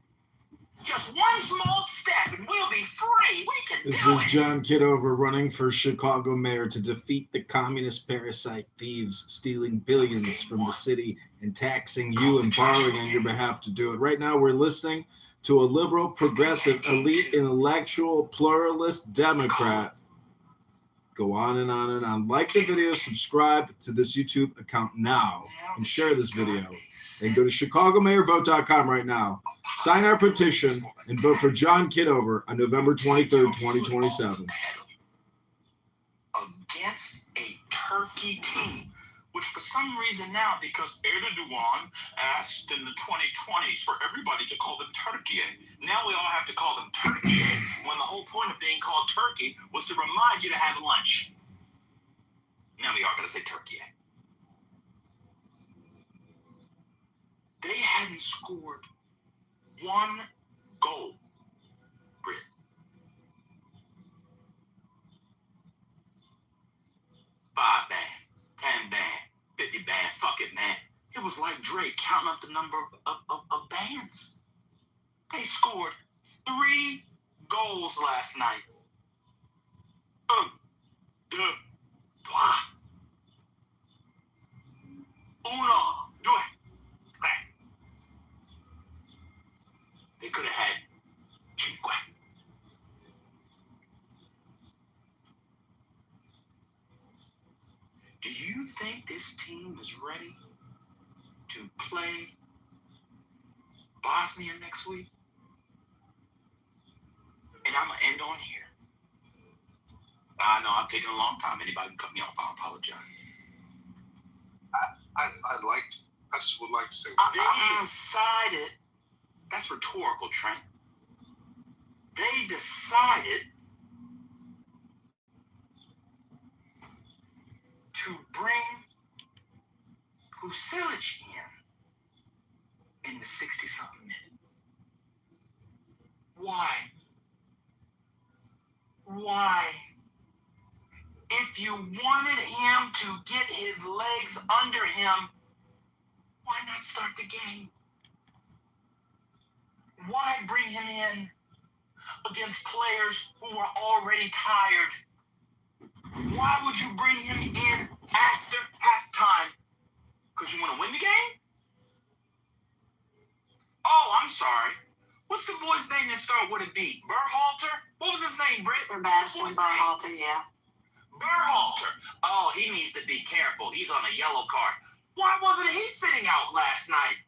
Just one small step and we'll be free. We can do it. This is John Kitover running for Chicago mayor to defeat the communist parasite thieves stealing billions from the city and taxing you and borrowing on your behalf to do it. Right now we're listening to a liberal, progressive, elite, intellectual, pluralist Democrat. Go on and on and on. Like the video, subscribe to this YouTube account now, and share this video. And go to ChicagoMayorVote.com right now. Sign our petition and vote for John Kitover on November 23rd, 2027. Against a Turkey team, which for some reason now, because Erdogan asked in the 2020s for everybody to call them Turkey, now we all have to call them Turkey, when the whole point of being called Turkey was to remind you to have lunch. Now we are going to say Turkey. They hadn't scored 1 goal, Brit. 5 band, 10 band, 50 band, fuck it, man. It was like Drake counting up the number of bands. They scored 3 goals last night. 1, 2, 3. 1, 2, 3. They could have had 5. Do you think this team is ready to play Bosnia next week? And I'm going to end on here. I know I'm taking a long time. Anybody can cut me off. I apologize. I just would like to say. They decided, that's rhetorical, Trent. They decided to bring Kusilic in the 60-something minute. Why? Why? If If you wanted him to get his legs under him, why not start the game? Why bring him in against players who are already tired? Why would you bring him in after halftime? Because you want to win the game? Oh, I'm sorry. What's the boy's name that started with a B? Berhalter? What was his name, Britt? Sebastian Berhalter, yeah. Berhalter. Oh, he needs to be careful. He's on a yellow card. Why wasn't he sitting out last night?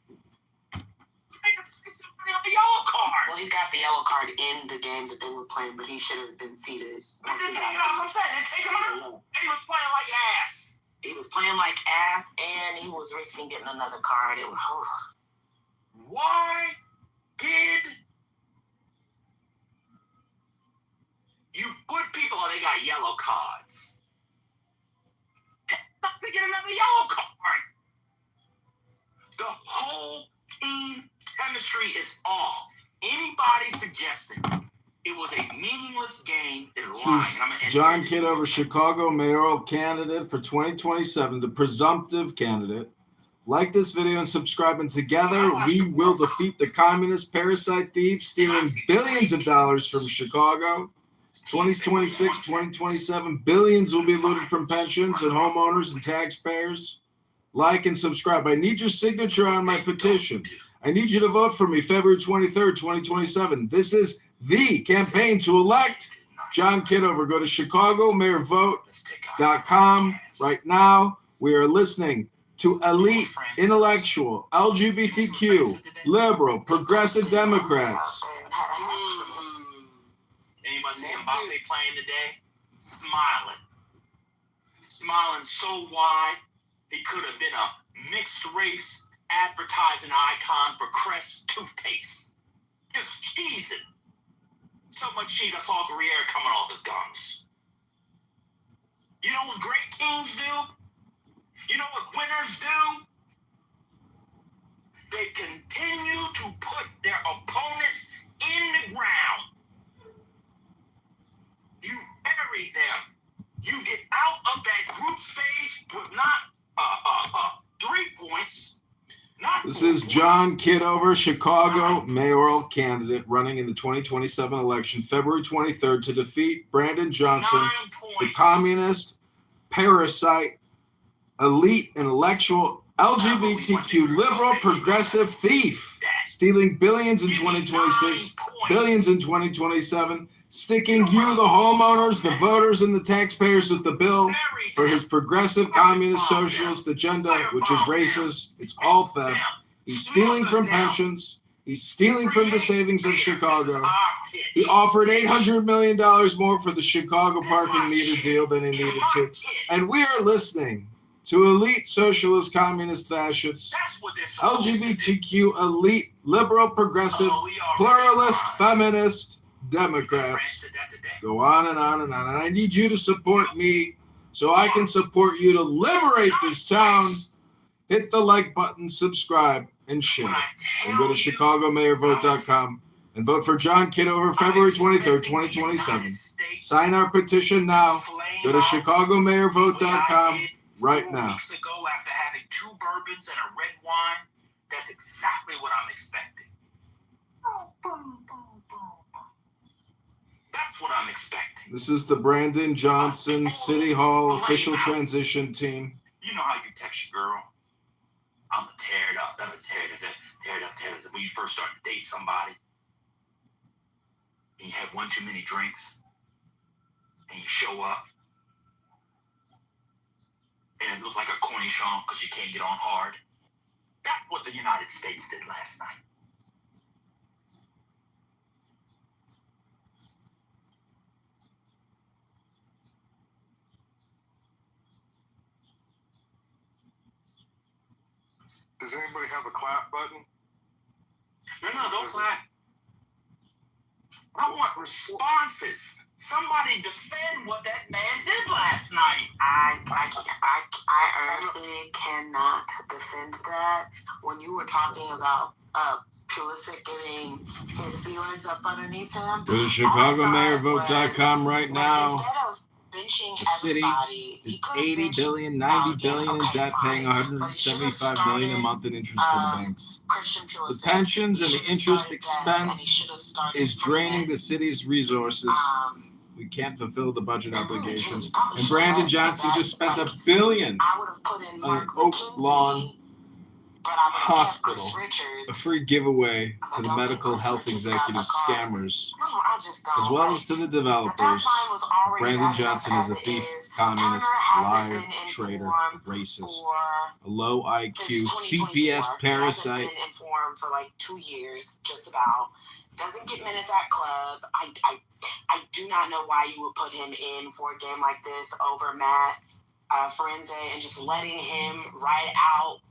Somebody on the yellow card. Well, he got the yellow card in the game that they were playing, but he should have been seated. But then, you know what I'm saying? They take him out. And he was playing like ass. He was playing like ass, and he was risking getting another card. It was, Why did you put people on? They got yellow cards. Not to get another yellow card. The whole team chemistry is off. Anybody suggesting it was a meaningless game is lying. This is John Kitover, Chicago mayoral candidate for 2027, the presumptive candidate. Like this video and subscribe, and together we will defeat the communist parasite thieves stealing billions of dollars from Chicago. 2026, 2027, billions will be looted from pensions and homeowners and taxpayers. Like and subscribe. I need your signature on my petition. I need you to vote for me February 23rd, 2027. This is the campaign to elect John Kitover. Go to ChicagoMayorVote.com right now. We are listening to elite, intellectual, LGBTQ, liberal, progressive Democrats. Anybody see Mbappe playing today? Smiling so wide, he could have been a mixed race advertising icon for Crest toothpaste. Just cheesing. So much cheese, I saw Gruyere coming off his gums. You know what great teams do? You know what winners do? They continue to put their opponents in the ground. You bury them. You get out of that group stage with not 3 points. This is John Kitover, Chicago mayoral candidate running in the 2027 election, February 23rd, to defeat Brandon Johnson, the communist, parasite, elite, intellectual, LGBTQ, liberal, progressive thief, stealing billions in 2026, billions in 2027, sticking you, the homeowners, the voters, and the taxpayers with the bill for his progressive communist socialist agenda, which is racist. It's all theft. He's stealing from pensions. He's stealing from the savings of Chicago. He offered $800 million more for the Chicago parking meter deal than he needed to. And we are listening to elite socialist, communist, fascists, LGBTQ, elite, liberal, progressive, pluralist, feminist, Democrats. Go on and on and on. And I need you to support me so I can support you to liberate this town. Hit the like button, subscribe, and share. And go to ChicagoMayorVote.com and vote for John Kitover February 23rd, 2027. Sign our petition now. Go to ChicagoMayorVote.com right now. Weeks ago, after having 2 bourbons and a red wine, that's exactly what I'm expecting. That's what I'm expecting. This is the Brandon Johnson City Hall official transition team. You know how you text your girl? I'm gonna tear it up. I'm gonna tear it up. When you first start to date somebody, and you have one too many drinks, and you show up, and it looks like a cornichon because you can't get on hard. That's what the United States did last night. Does anybody have a clap button? No, don't clap. I want responses. Somebody defend what that man did last night. I honestly cannot defend that. When you were talking about Pulisic getting his feelings up underneath him. Go to ChicagoMayorVote.com right now. benching The city everybody. is 80 billion, 90 billion in debt, paying 175 million a month in interest to the banks. The pensions and the interest expense is draining the city's resources. We can't fulfill the budget obligations. And Brandon Johnson just spent $1 billion on an Oak Lawn hospital, a free giveaway to the medical health executive scammers, as well as to the developers. Brandon Johnson is a thief, communist, liar, traitor, racist, a low IQ, CPS parasite. Been informed for like 2 years, just about. Doesn't get minutes at club. I do not know why you would put him in for a game like this over Matt Forense and just letting him ride out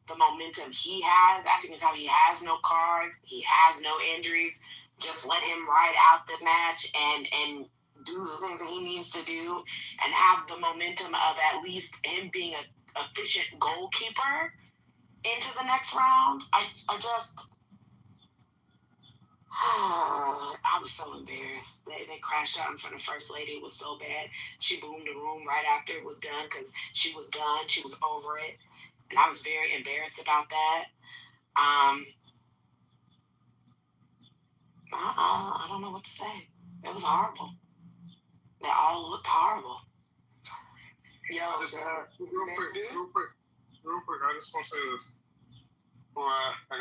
the momentum he has. I think it's how he has no cars, he has no injuries. Just let him ride out the match and do the things that he needs to do and have the momentum of at least him being an efficient goalkeeper into the next round. I was so embarrassed. They crashed out in front of First Lady. It was so bad. She boomed the room right after it was done because she was done. She was over it. And I was very embarrassed about that. I don't know what to say. It was horrible. They all looked horrible. Real quick, I just want to say this before I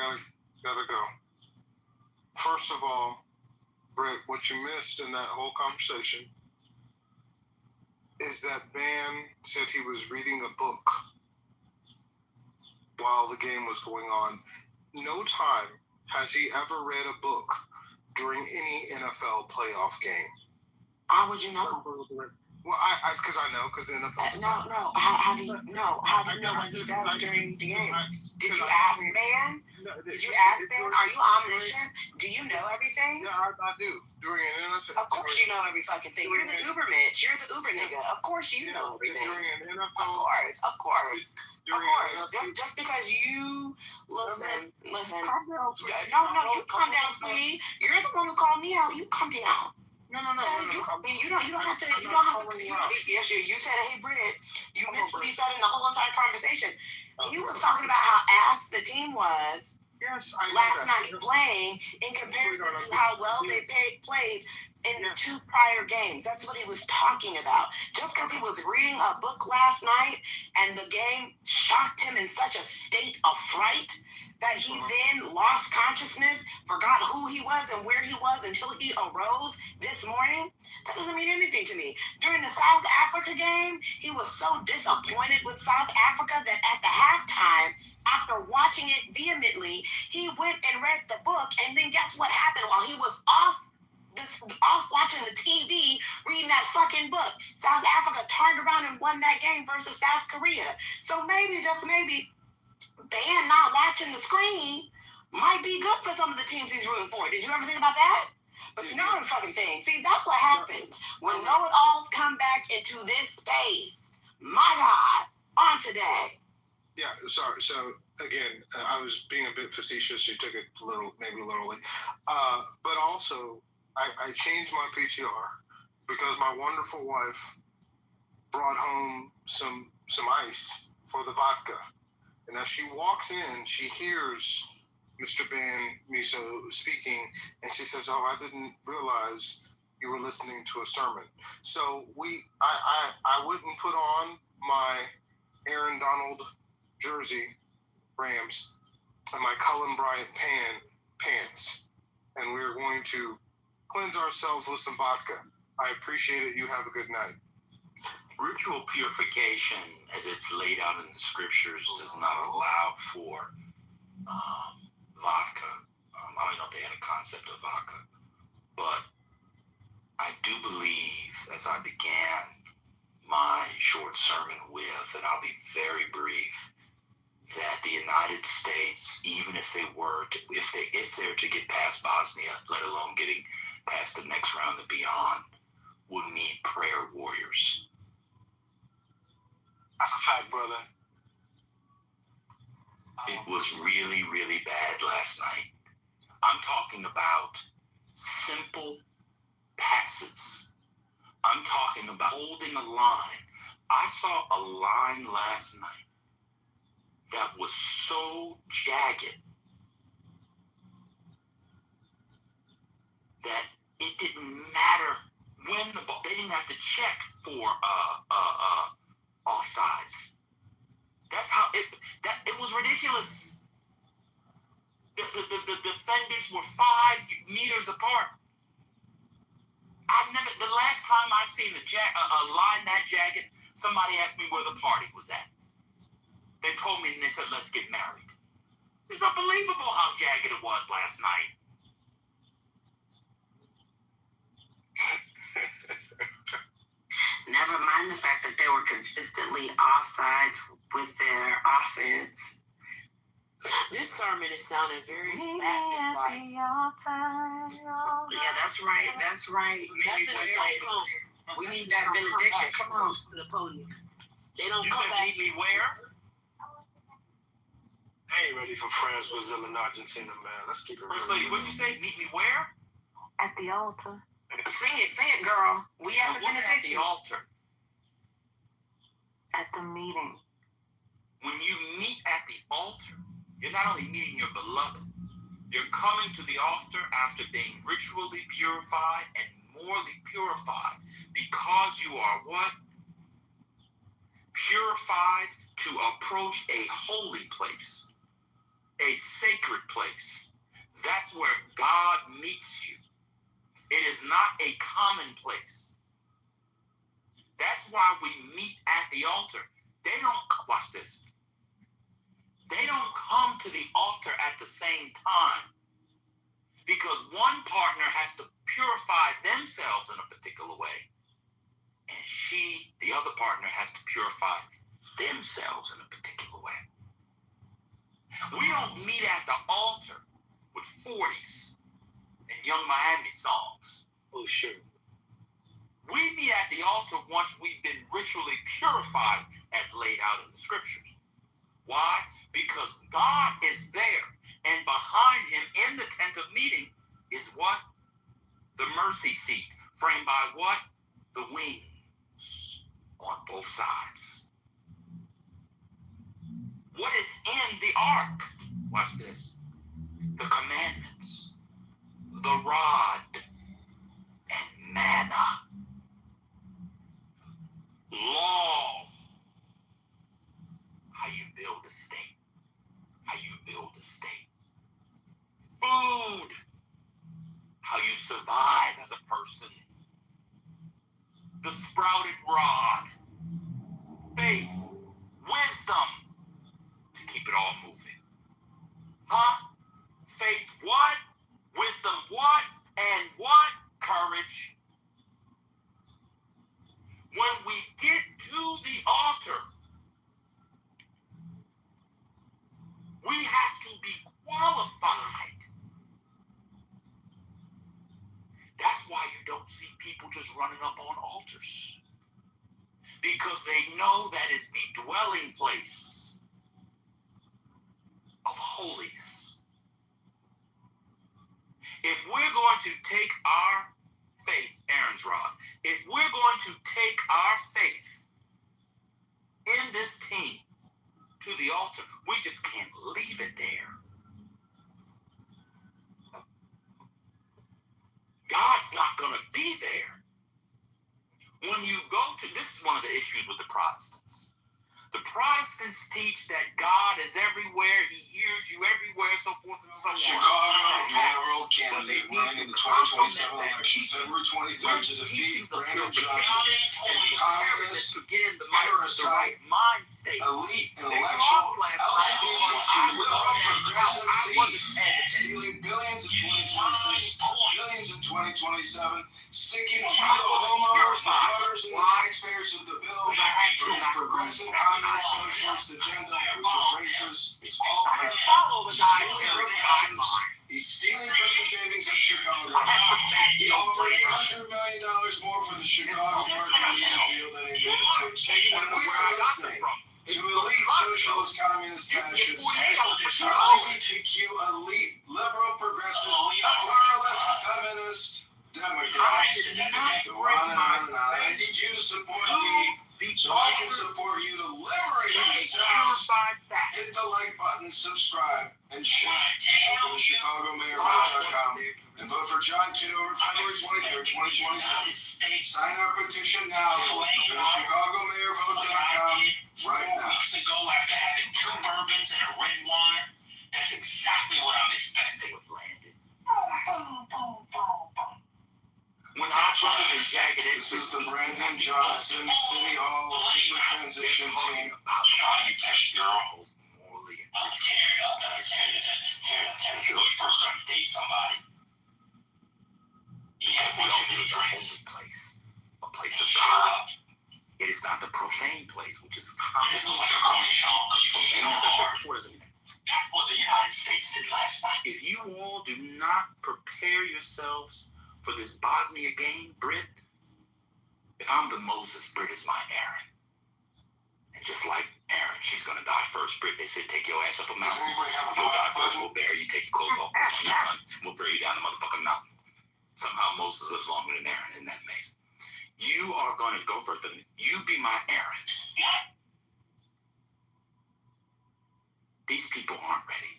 gotta go. First of all, Brett, what you missed in that whole conversation is that Ban said he was reading a book while the game was going on. No time has he ever read a book during any NFL playoff game. How would you know? Well, because I know, because the NFL. No. How do you know? How do you know what he does during the games? Did you ask Ban? Did you ask Ban? Are you omniscient? Do you know everything? Yeah, I do. During an NFL. Of course you know every fucking thing. You're the Uber Mitch. You're the Uber nigga. Of course you know everything. During an NFL. Of course. Just because you listen. No, you calm down, sweetie. You're the one who called me out. You calm down. No. You don't have to. Yes, you said, "Hey, Britt." You missed what he said in the whole entire conversation. He was talking about how ass the team was last night playing in comparison to how well they played in the 2 prior games. That's what he was talking about. Just because he was reading a book last night and the game shocked him in such a state of fright that he then lost consciousness, forgot who he was and where he was until he arose this morning, that doesn't mean anything to me. During the South Africa game, he was so disappointed with South Africa that at the halftime, after watching it vehemently, he went and read the book, and then guess what happened while he was off watching the TV, reading that fucking book? South Africa turned around and won that game versus South Korea. So maybe, just maybe, Ban not watching the screen might be good for some of the teams he's rooting for. Did you ever think about that? But you know the fucking thing. See, that's what happens when know-it-alls come back into this space. My God, on today. Yeah, sorry. So again, I was being a bit facetious. You took it maybe literally. But also, I changed my PTR because my wonderful wife brought home some ice for the vodka. And as she walks in, she hears Mr. Ban Miso speaking, and she says, "Oh, I didn't realize you were listening to a sermon." So I wouldn't put on my Aaron Donald jersey, Rams, and my Cullen Bryant pants, and we're going to cleanse ourselves with some vodka. I appreciate it. You have a good night. Ritual purification, as it's laid out in the scriptures, does not allow for vodka. I don't know if they had a concept of vodka, but I do believe, as I began my short sermon with, and I'll be very brief, that the United States, even if they were to, if they're to get past Bosnia, let alone getting past the next round and beyond, will need prayer warriors. That's a fact, brother. It was really, really bad last night. I'm talking about simple passes. I'm I'm talking about holding a line. I saw a line last night that was so jagged that it didn't matter when the ball. They didn't have to check for offsides. That's how it was ridiculous. The defenders were 5 meters apart. The last time I seen a line that jagged, somebody asked me where the party was at. They told me and they said, let's get married. It's unbelievable how jagged it was last night. Never mind the fact that they were consistently offsides with their offense. This sermon is sounding very Baptist-like. Yeah, that's right. That's right. We need that benediction. Come on. To the podium. They don't You come said back. meet me where? I ain't ready for France, Brazil, and Argentina, man. Let's keep it First real. lady, what'd you say? Meet me where? At the altar. Sing it, girl. We have a What's at the benediction. altar? At the meeting. When you meet at the altar, you're not only meeting your beloved, you're coming to the altar after being ritually purified and morally purified because you are what? Purified to approach a holy place, a sacred place. That's where God meets you. It is not a common place. That's why we meet at the altar. They don't, watch this. They don't come to the altar at the same time because one partner has to purify themselves in a particular way, and the other partner, has to purify themselves in a particular way. We don't meet at the altar with 40s and Young Miami songs. Oh, sure. We meet at the altar once we've been ritually purified as laid out in the scriptures. Why? Because God is there, and behind him in the tent of meeting is what? The mercy seat, framed by what? The wings on both sides. What is in the ark? Watch this. The commandments, the rod, and manna. Law. How you build a state. How you build a state. Food. How you survive as a person. The sprouted rod. Faith. Wisdom. To keep it all moving. Huh? Faith what? Wisdom what? And what? Courage. When we get to the altar, we have to be qualified. That's why you don't see people just running up on altars. Because they know that is the dwelling place of holiness. If we're going to take our faith, Aaron's rod, if we're going to take our faith in this team to the altar, we just can't leave it there. God's not going to be there. When you go to, this is one of the issues with the Protestants. The Protestants teach that God is everywhere, he hears you everywhere, so forth and so on. Chicago mayoral candidate running in the 2027 election, February 23rd, to defeat Brandon Johnson, a communist, parasite, elite, intellectual, LGBTQ, liberal, progressive thief, stealing billions in 2026, billions in 2027, sticking to the homeowners, the voters, and the taxpayers of the bill for his progressive communist socialist agenda, which is racist. It's all fake. He's stealing from the savings of Chicago. He offered $100 million more for the Chicago Mercury deal than he did to. When we are listening to elite socialist, communist, fascists, LGBTQ elite, liberal, progressive, pluralist, feminist, Democrat, did not break my back. I need you to support me so I can support you to liberate yourselves. Hit the like button, subscribe, and share. Go to ChicagoMayorVote.com and vote for John Kitover February 23rd, 2027. Sign our petition now. Go to ChicagoMayorVote.com right now. Weeks ago, after having 2 bourbons and a red wine, that's exactly what I'm expecting. When I brought the jacket, this is the Brandon Johnson City Hall official transition team. How you touch girls morally. I'll tear it up. Tear it up. First time to date somebody. Yeah, we don't do drinks. A place of God. It is not the profane place, which is common. It's like a common shop because you can't afford it. That's what the United States did last night. If you all do not prepare yourselves for this Bosnia game, Brit, if I'm the Moses, Brit is my Aaron. And just like Aaron, she's going to die first. Brit, they said, take your ass up a mountain. You'll die first, we'll bury you, take your clothes off, we'll throw you down the motherfucking mountain. Somehow Moses lives longer than Aaron, isn't that amazing? You are going to go first, but you be my Aaron. These people aren't ready.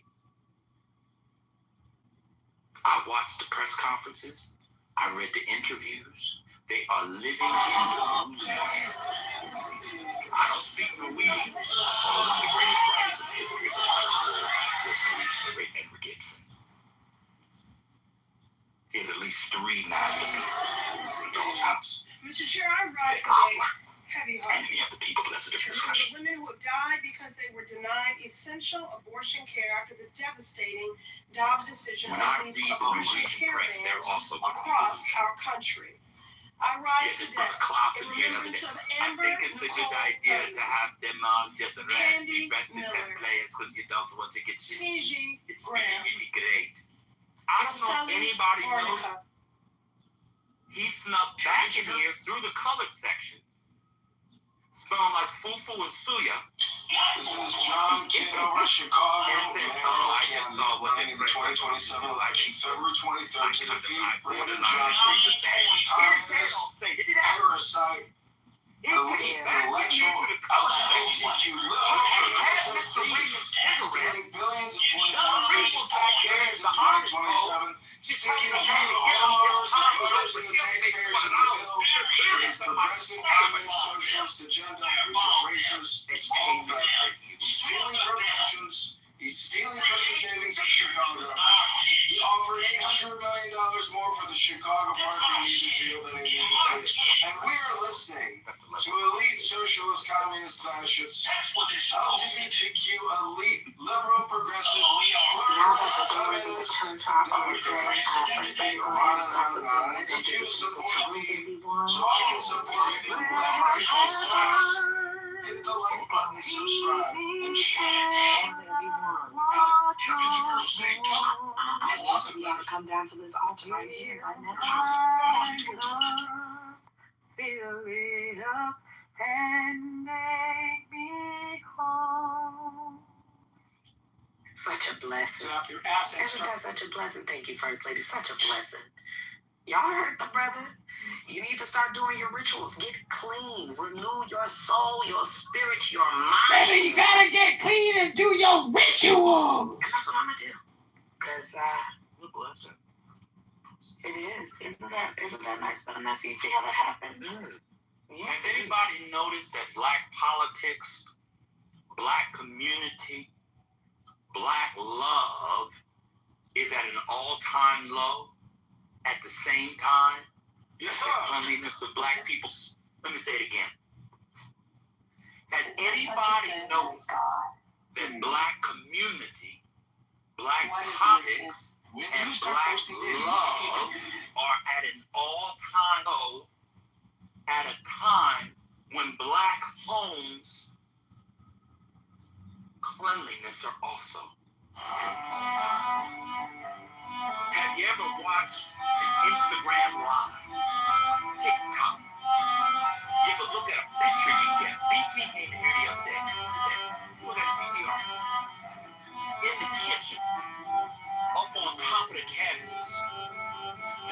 I watched the press conferences. I read the interviews. They are living in the moment. I don't speak Norwegian. One of the greatest writers in the history of the world was Norwegian, the great Edward Gibson. He has at least 3 masterpieces in Doll's House. Mr. Chair, I rise today heavy hearted. Enemy of the people, but that's a different discussion. The women who have died because they were denied essential abortion care after the devastating Dobbs decision When I on these read the abortion Norwegian care press, they're bans also across our country. I rise today in remembrance of Amber I think it's a good idea to have them just arrest the best of 10 players because you don't want to get C.G. It's Graham. really great. I don't know if anybody knows. He snuck back in here through the colored section. Smelling like fufu and suya. This is John Kitover, Chicago Mayoral candidate running in the 2027 election, February 23rd, to defeat Brandon Johnson, communist, parasite, elite, intellectual, LGBTQ, liberal, progressive thief, stealing billions in 2026, billions in 2027, sticking you, homeowners, the voters, and the taxpayers in the bill for his progressive communist socialist agenda, which is racist, it's all fake. He's stealing from pensions. He's stealing from the savings of Chicago. He offered $800 million more for the Chicago parking needed deal than he needed to. And we are listening to elite socialist, communist, fascists, LGBTQ, elite, liberal, progressive, pluralist, feminist, Democrats, and on and on and on. I need you to support me so I can support you. Liberate yourself. Hit the like button, subscribe, and share. I want to be able to come down to this altar right here, right now. Fill it up and make me whole. Such a blessing. Drop your ass and Isn't that such a blessing? Thank you, First Lady. Such a blessing. Y'all heard the brother? You need to start doing your rituals. Get clean. Renew your soul, your spirit, your mind. Baby, you gotta get clean and do your rituals. And that's what I'm gonna do. Cause it is. Isn't that nice? But I'm not seeing. See how that happens. Has anybody noticed that black politics, black community, black love is at an all-time low at the same time? Yes, sir. The cleanliness of black people. Let me say it again. Has anybody noticed that black community, black politics, and black love are at an all-time low at a time when black homes cleanliness are also at an all-time. Have you ever watched an Instagram live, TikTok? You ever look at a picture you get? BT came in here the other day. Look at BTR. In the kitchen, up on top of the cabinets,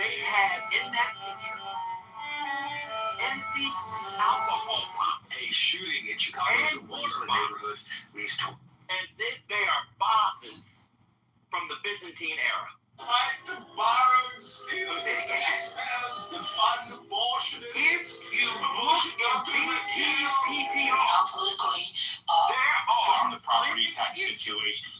they have in that picture shooting in Chicago's Williamsburg neighborhood leads to as if they are bosses from the Byzantine era. fight to borrow and steal taxpayers to fund abortionists. If you look at BTPTR, there from are the property tax situation.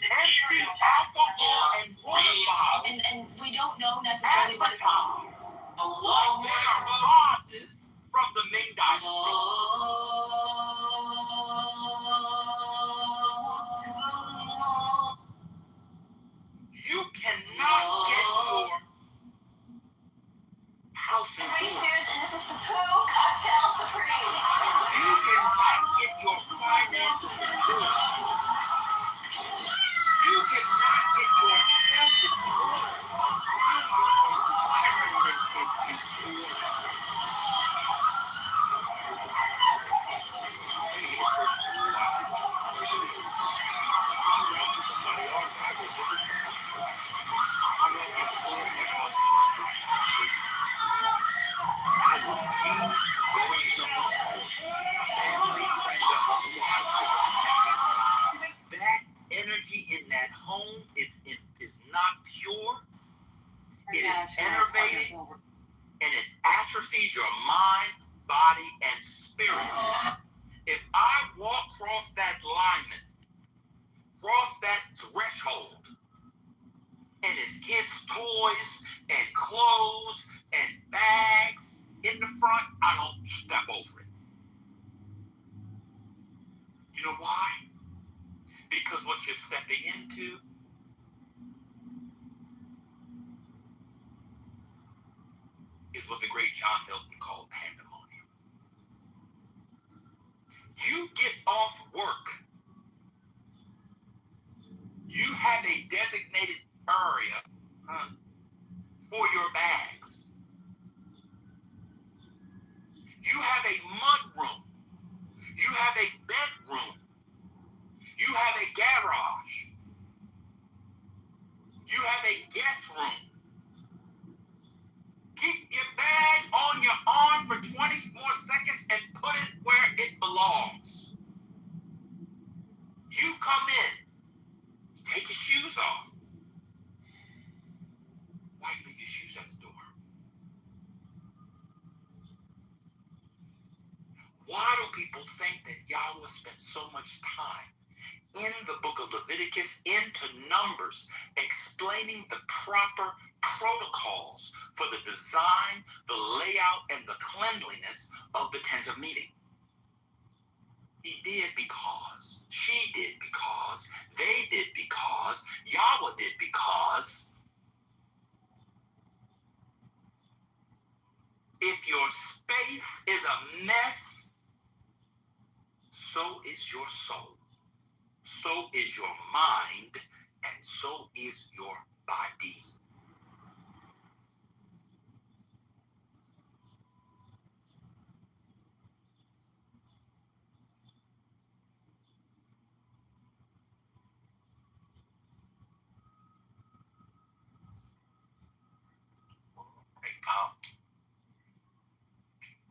empty alcohol and water bottles And we don't know necessarily what advertised like they are bosses from the Ming Dynasty. You cannot get your house in order. and this is the Pooh Cocktail Supreme. You cannot get your finances in order. You cannot get yourself in order. Your environment is in order. That energy in that home is not pure. It is enervated and it atrophies your mind, body, and spirit. If I walk across that lineman, cross that threshold, and it's kids' toys and clothes and bags in the front, I don't step over it. You know why? Because what you're stepping into is what the great John Milton called pandemonium. You get off work. You have a designated area for your bags. You have a mud room. You have a bedroom. You have a garage. You have a guest room. Keep your bag on your arm for 24 seconds and put it where it belongs. You come in, take your shoes off. Why do you leave your shoes at the door? Why do people think that Yahweh spent so much time in the book of Leviticus into Numbers explaining the proper protocols for the design, the layout, and the cleanliness of the tent of meeting? He did because, she did because, they did because, Yahweh did because. If your space is a mess, so is your soul. So is your mind, and so is your body.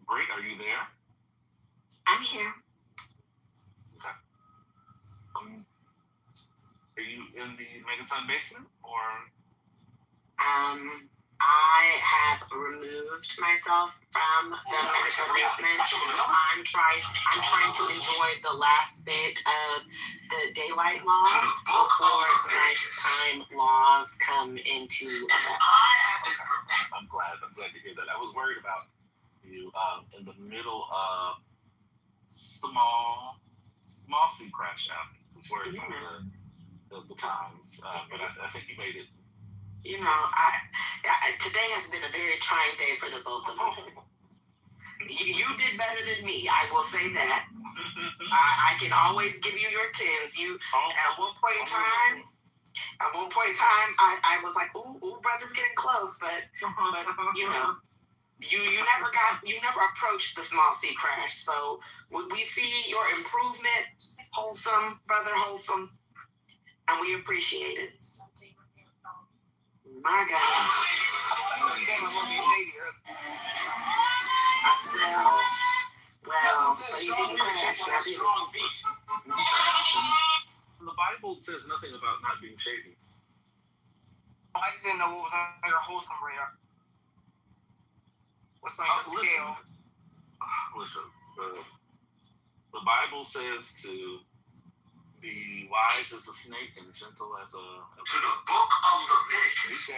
Britt, are you there? I'm here. Okay. Are you in the Megaton basement, or? I have removed myself from the Megaton basement. I'm trying to enjoy the last bit of the daylight laws before nighttime laws come into effect. I'm glad to hear that. I was worried about you in the middle of small sea crash happening. I was worried about the times, but I think you made it. You know, today has been a very trying day for the both of us. You did better than me, I will say that. I can always give you your 10s. At one point in time, I was like, ooh, brother's getting close, but you know, you never approached the small sea crash. So we see your improvement, wholesome, brother, wholesome, and we appreciate it. My God. Well, but he did a strong beat. The Bible says nothing about not being shady. I just didn't know what was on your wholesome radar. What's on your scale? Listen, the Bible says to be wise as a snake and gentle as a. To the book of Leviticus.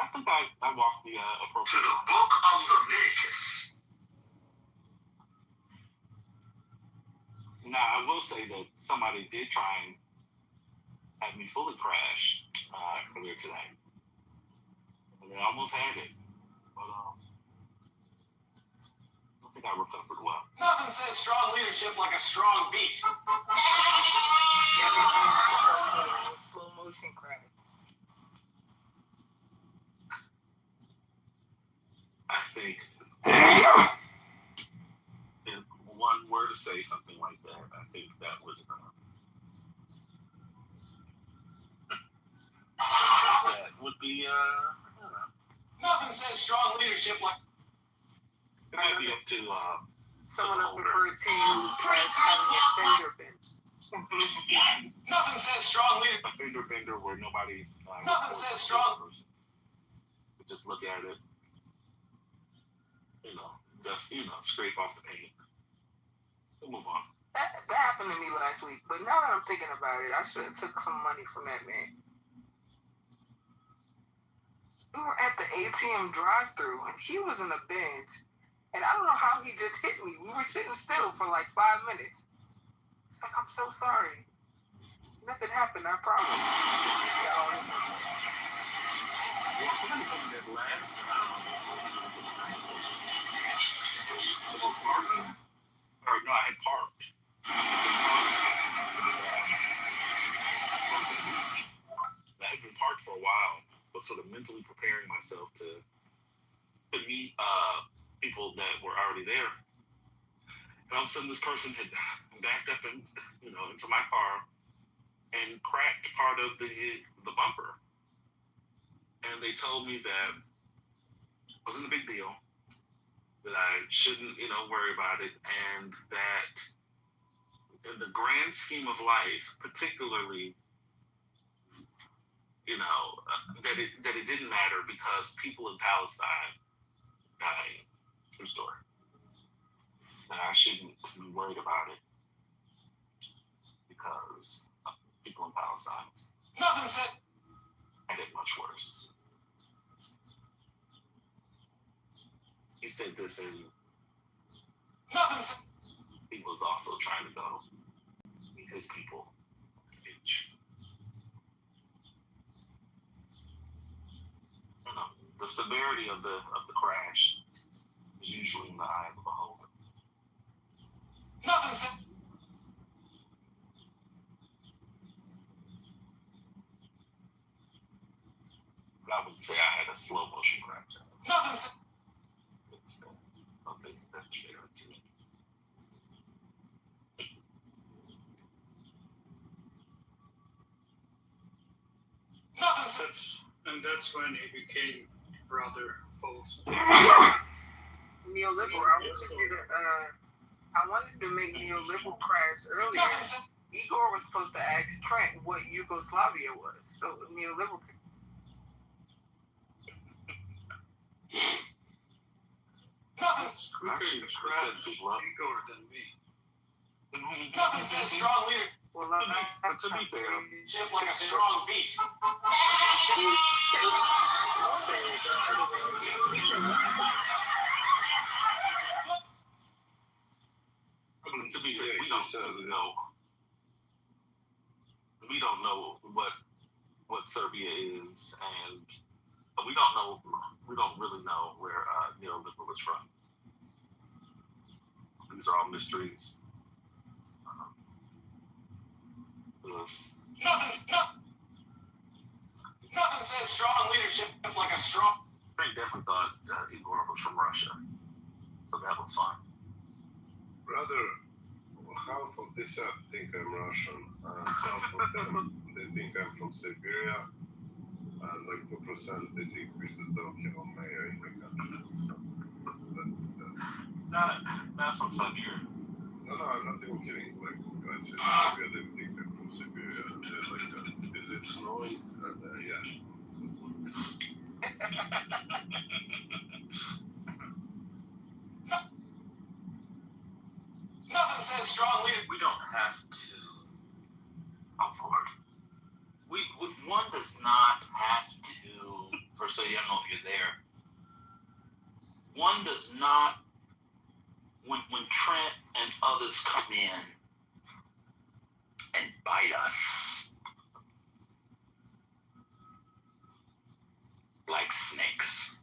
I think I walked the appropriate. To the book of Leviticus. Now, I will say that somebody did try and have me fully crash earlier today. And they almost had it. But I don't think I recovered well. Nothing says strong leadership like a strong beat. Slow motion crash. I think if one were to say something like that, I think that would be I don't know. Nothing says strong leadership like. It might be up to Someone else referred to you as having a fender bent. Nothing says strong leadership. A fender bender where nobody. Nothing says strong. Just look at it. Just scrape off the paint. We'll move on. That happened to me last week, but now that I'm thinking about it, I should have took some money from that man. We were at the ATM drive-thru, and he was in a Benz, and I don't know how he just hit me. We were sitting still for like 5 minutes. It's like, I'm so sorry. Nothing happened, I promise. Well, somebody told me that last time. No, I had parked. I had been parked for a while, but sort of mentally preparing myself to meet people that were already there. And all of a sudden, this person had backed up into my car and cracked part of the bumper. And they told me that it wasn't a big deal, that I shouldn't, worry about it, and that in the grand scheme of life, particularly, that it didn't matter because people in Palestine died. True story. And I shouldn't be worried about it because people in Palestine had it much worse. He said this, and he was also trying to go meet his people at the beach. The severity of the crash is usually in the eye of the beholder. But I would say I had a slow motion crash. That's fair to me. That's when he became rather false. Neoliberal. I wanted to make neoliberal crash earlier. Igor was supposed to ask Trent what Yugoslavia was, so neoliberal. Actually, Igor than me. Nothing says strong leadership. Well, to be fair, like a strong beat. To be fair, we don't really know. We don't know what Serbia is, and we don't really know where neoliberal is from. These are all mysteries. Nothing says strong leadership like a strong. I definitely thought Igor was from Russia, so that was fun. Brother, half of this app think I'm Russian, and half of them they think I'm from Siberia, and like 2% they think we don't have a mayor in the country. So not from Siberia. No, I'm not even kidding. Like, I said, Siberia, they think I'm from Siberia. And they're like, is it snowing? And yeah. Nothing says strong leader. We don't have to. One does not have to. First lady, I don't know if you're there. One does not. When Trent and others come in and bite us like snakes,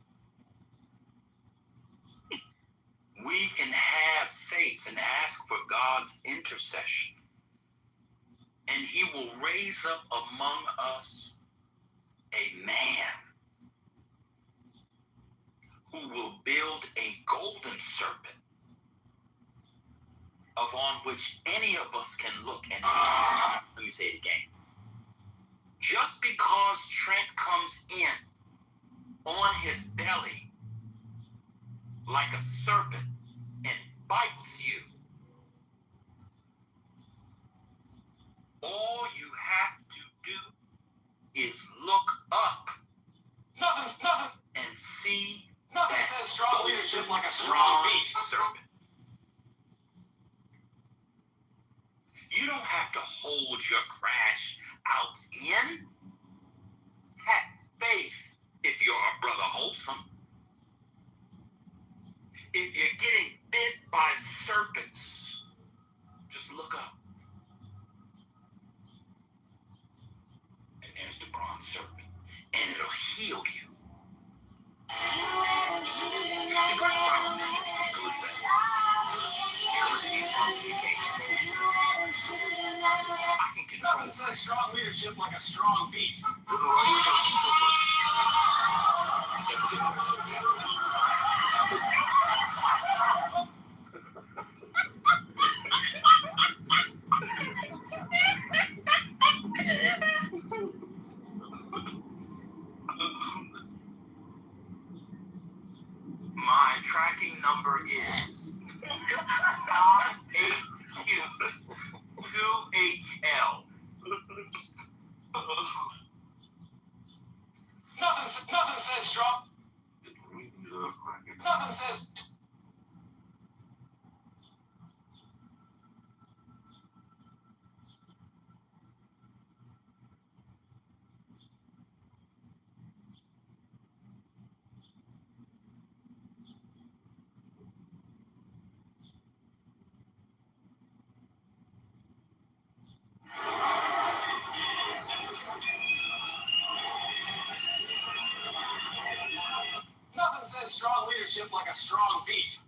we can have faith and ask for God's intercession. And he will raise up among us a man who will build a golden serpent upon which any of us can look and let me say it again. Just because Trent comes in on his belly like a serpent and bites you, all you have to do is look up. Nothing. And see. Nothing says strong leadership like a strong beat. Serpent. You don't have to hold your crash out in. Have faith if you're a brother wholesome. If you're getting bit by serpents, just look up. And there's the bronze serpent. And it'll heal you. Nothing says strong leadership like a strong beat. My tracking number is 582HL. Nothing says strong. Nothing says. Nothing says strong leadership like a strong beat.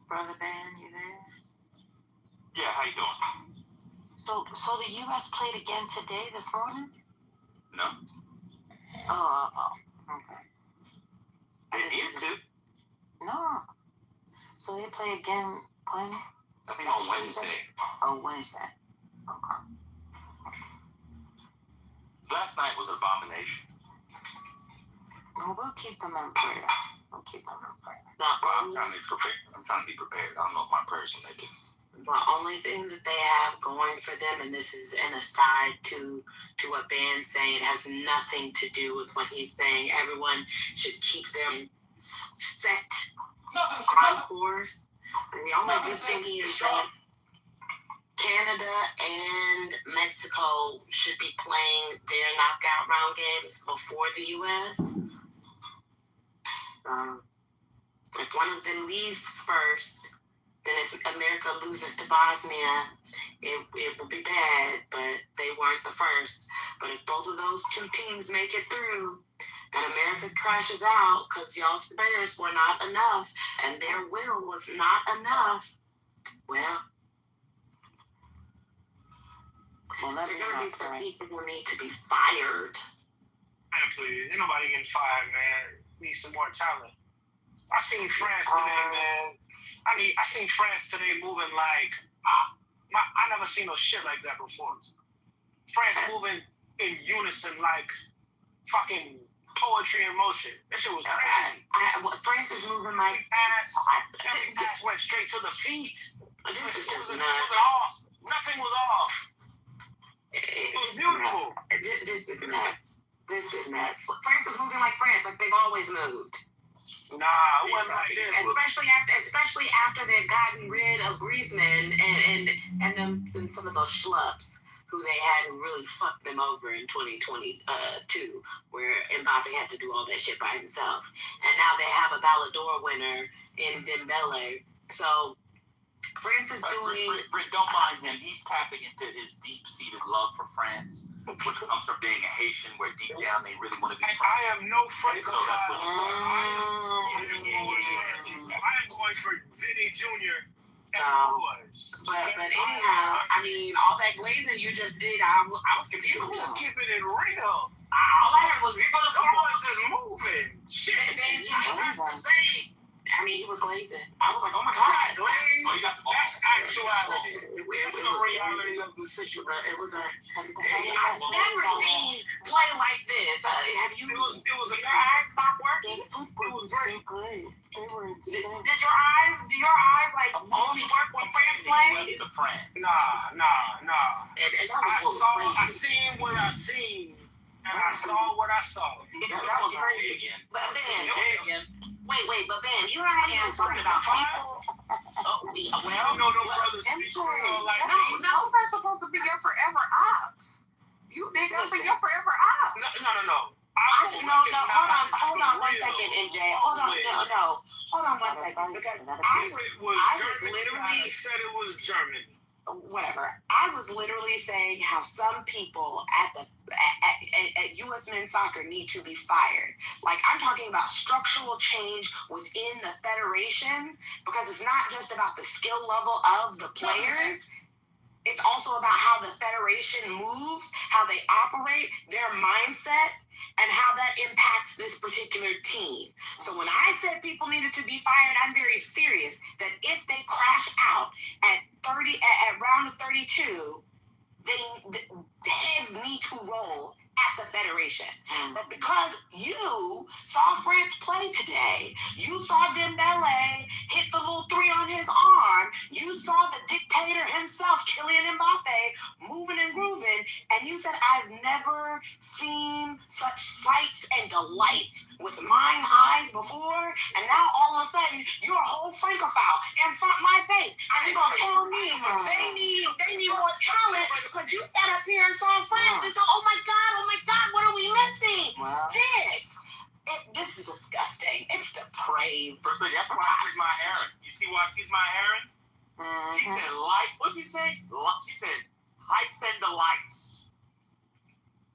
Brother Ben, you there? Yeah, how you doing? So the U.S. played again today, this morning? No. Oh, okay. They need to. No. So they play again when? I think on Wednesday. Oh, Wednesday. Okay. Last night was an abomination. Well, we'll keep them in prayer. We'll keep them in prayer. I'm trying to be prepared. I don't know if my prayers will make it. The only thing that they have going for them, and this is an aside to what Ben's saying, it has nothing to do with what he's saying. Everyone should keep their set course. And the only good thing is that Canada and Mexico should be playing their knockout round games before the U.S. If one of them leaves first, then if America loses to Bosnia, it will be bad, but they weren't the first. But if both of those two teams make it through and America crashes out because y'all's prayers were not enough and their will was not enough, well, there are going to be some people who need to be fired. Man, please. Ain't nobody getting fired, man. Need some more talent. I seen France today, man. I seen France today moving like I never seen no shit like that before. France moving in unison like fucking poetry in motion. That shit was crazy. Francis moving like Every pass went straight to the feet. It wasn't nuts. off. Nothing was off. It was beautiful. This is nuts. This is nuts. France is moving like France, like they've always moved. Nah, it wasn't like this. Especially after they've gotten rid of Griezmann and then some of those schlups who they had who really fucked them over in 2022, where Mbappe had to do all that shit by himself. And now they have a Ballon d'Or winner in Dembele. So France is doing... Britt, don't mind him. He's tapping into his deep-seated love for France, which comes from being a Haitian, where deep down they really want to be French. I am no Francophile. So I am going for Vinny Jr. But anyhow, I mean, all that glazing you just did, I was confused. Just keeping it real. All I heard was the boys is moving. Shit. Then to say, I mean, he was glazing. I was like, oh my god, glaze. That's actuality. That's the reality of the situation. It was I've never seen play like this. Have you? It was your eyes stop working? Football was so good. They were insane. Do your eyes like only work when France play? Nah. I seen what I seen. And I saw what I saw. That was crazy. But Ben, wait, but Ben, you and I are talking about people. Well, no brothers speak real like me. Those are supposed to be your forever ops. You think those are your forever ops? No. Actually, no. Hold on 1 second, MJ. Hold on 1 second, because I was literally said it was Germany. Whatever. I was literally saying how some people at U.S. men's soccer need to be fired. Like, I'm talking about structural change within the federation, because it's not just about the skill level of the players. It's also about how the federation moves, how they operate, their mindset, and how that impacts this particular team. So when I said people needed to be fired, I'm very serious that if they crash out at round of 32, the heads need to roll at the federation. But because you saw France play today, you saw Dembele hit the little 3 on his arm, you saw the dictator himself, Kylian Mbappe, moving and grooving, and you said, I've never seen such sights and delights with mine eyes before, and now all of a sudden you're a whole Francophile in front of my face, and you're gonna tell me they need more talent because you got up here and saw France and said, oh my God, what are we missing? Wow. This is disgusting. It's depraved. That's why she's my Aaron. You see why she's my Aaron? She said what'd she say? She said heights and delights.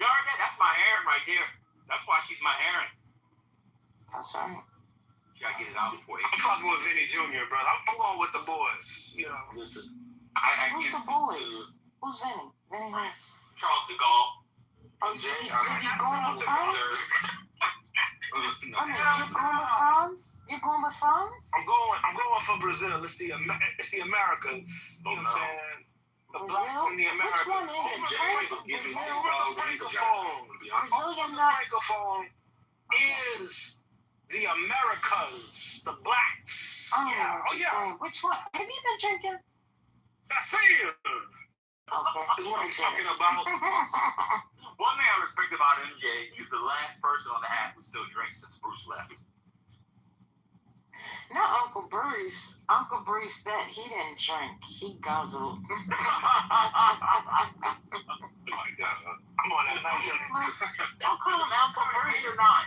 You heard that? That's my Aaron right there. That's why she's my Aaron. That's right. You gotta get it out before I'm fucking with Vinny Jr., brother. I'm going with the boys. You know. Listen, I Who's can't the boys? Who's Vinny? Vinny who? Charles de Gaulle. So you going to France? You're going to France? You're going to France? I'm going for Brazil. It's the Americas. You know what I'm saying? The blacks in the Americas. Which one is it? France or Brazil? The francophone. Brazilian The nuts. francophone is the Americas. The blacks. Yeah. Which one? Have you been drinking? That's it. Okay. Is what I'm talking about. One thing I respect about MJ, he's the last person on the app who still drinks since Bruce left. Not Uncle Bruce. Uncle Bruce, that he didn't drink. He guzzled. Oh my God. I'm on that night. Don't call him Uncle Bruce. You're not.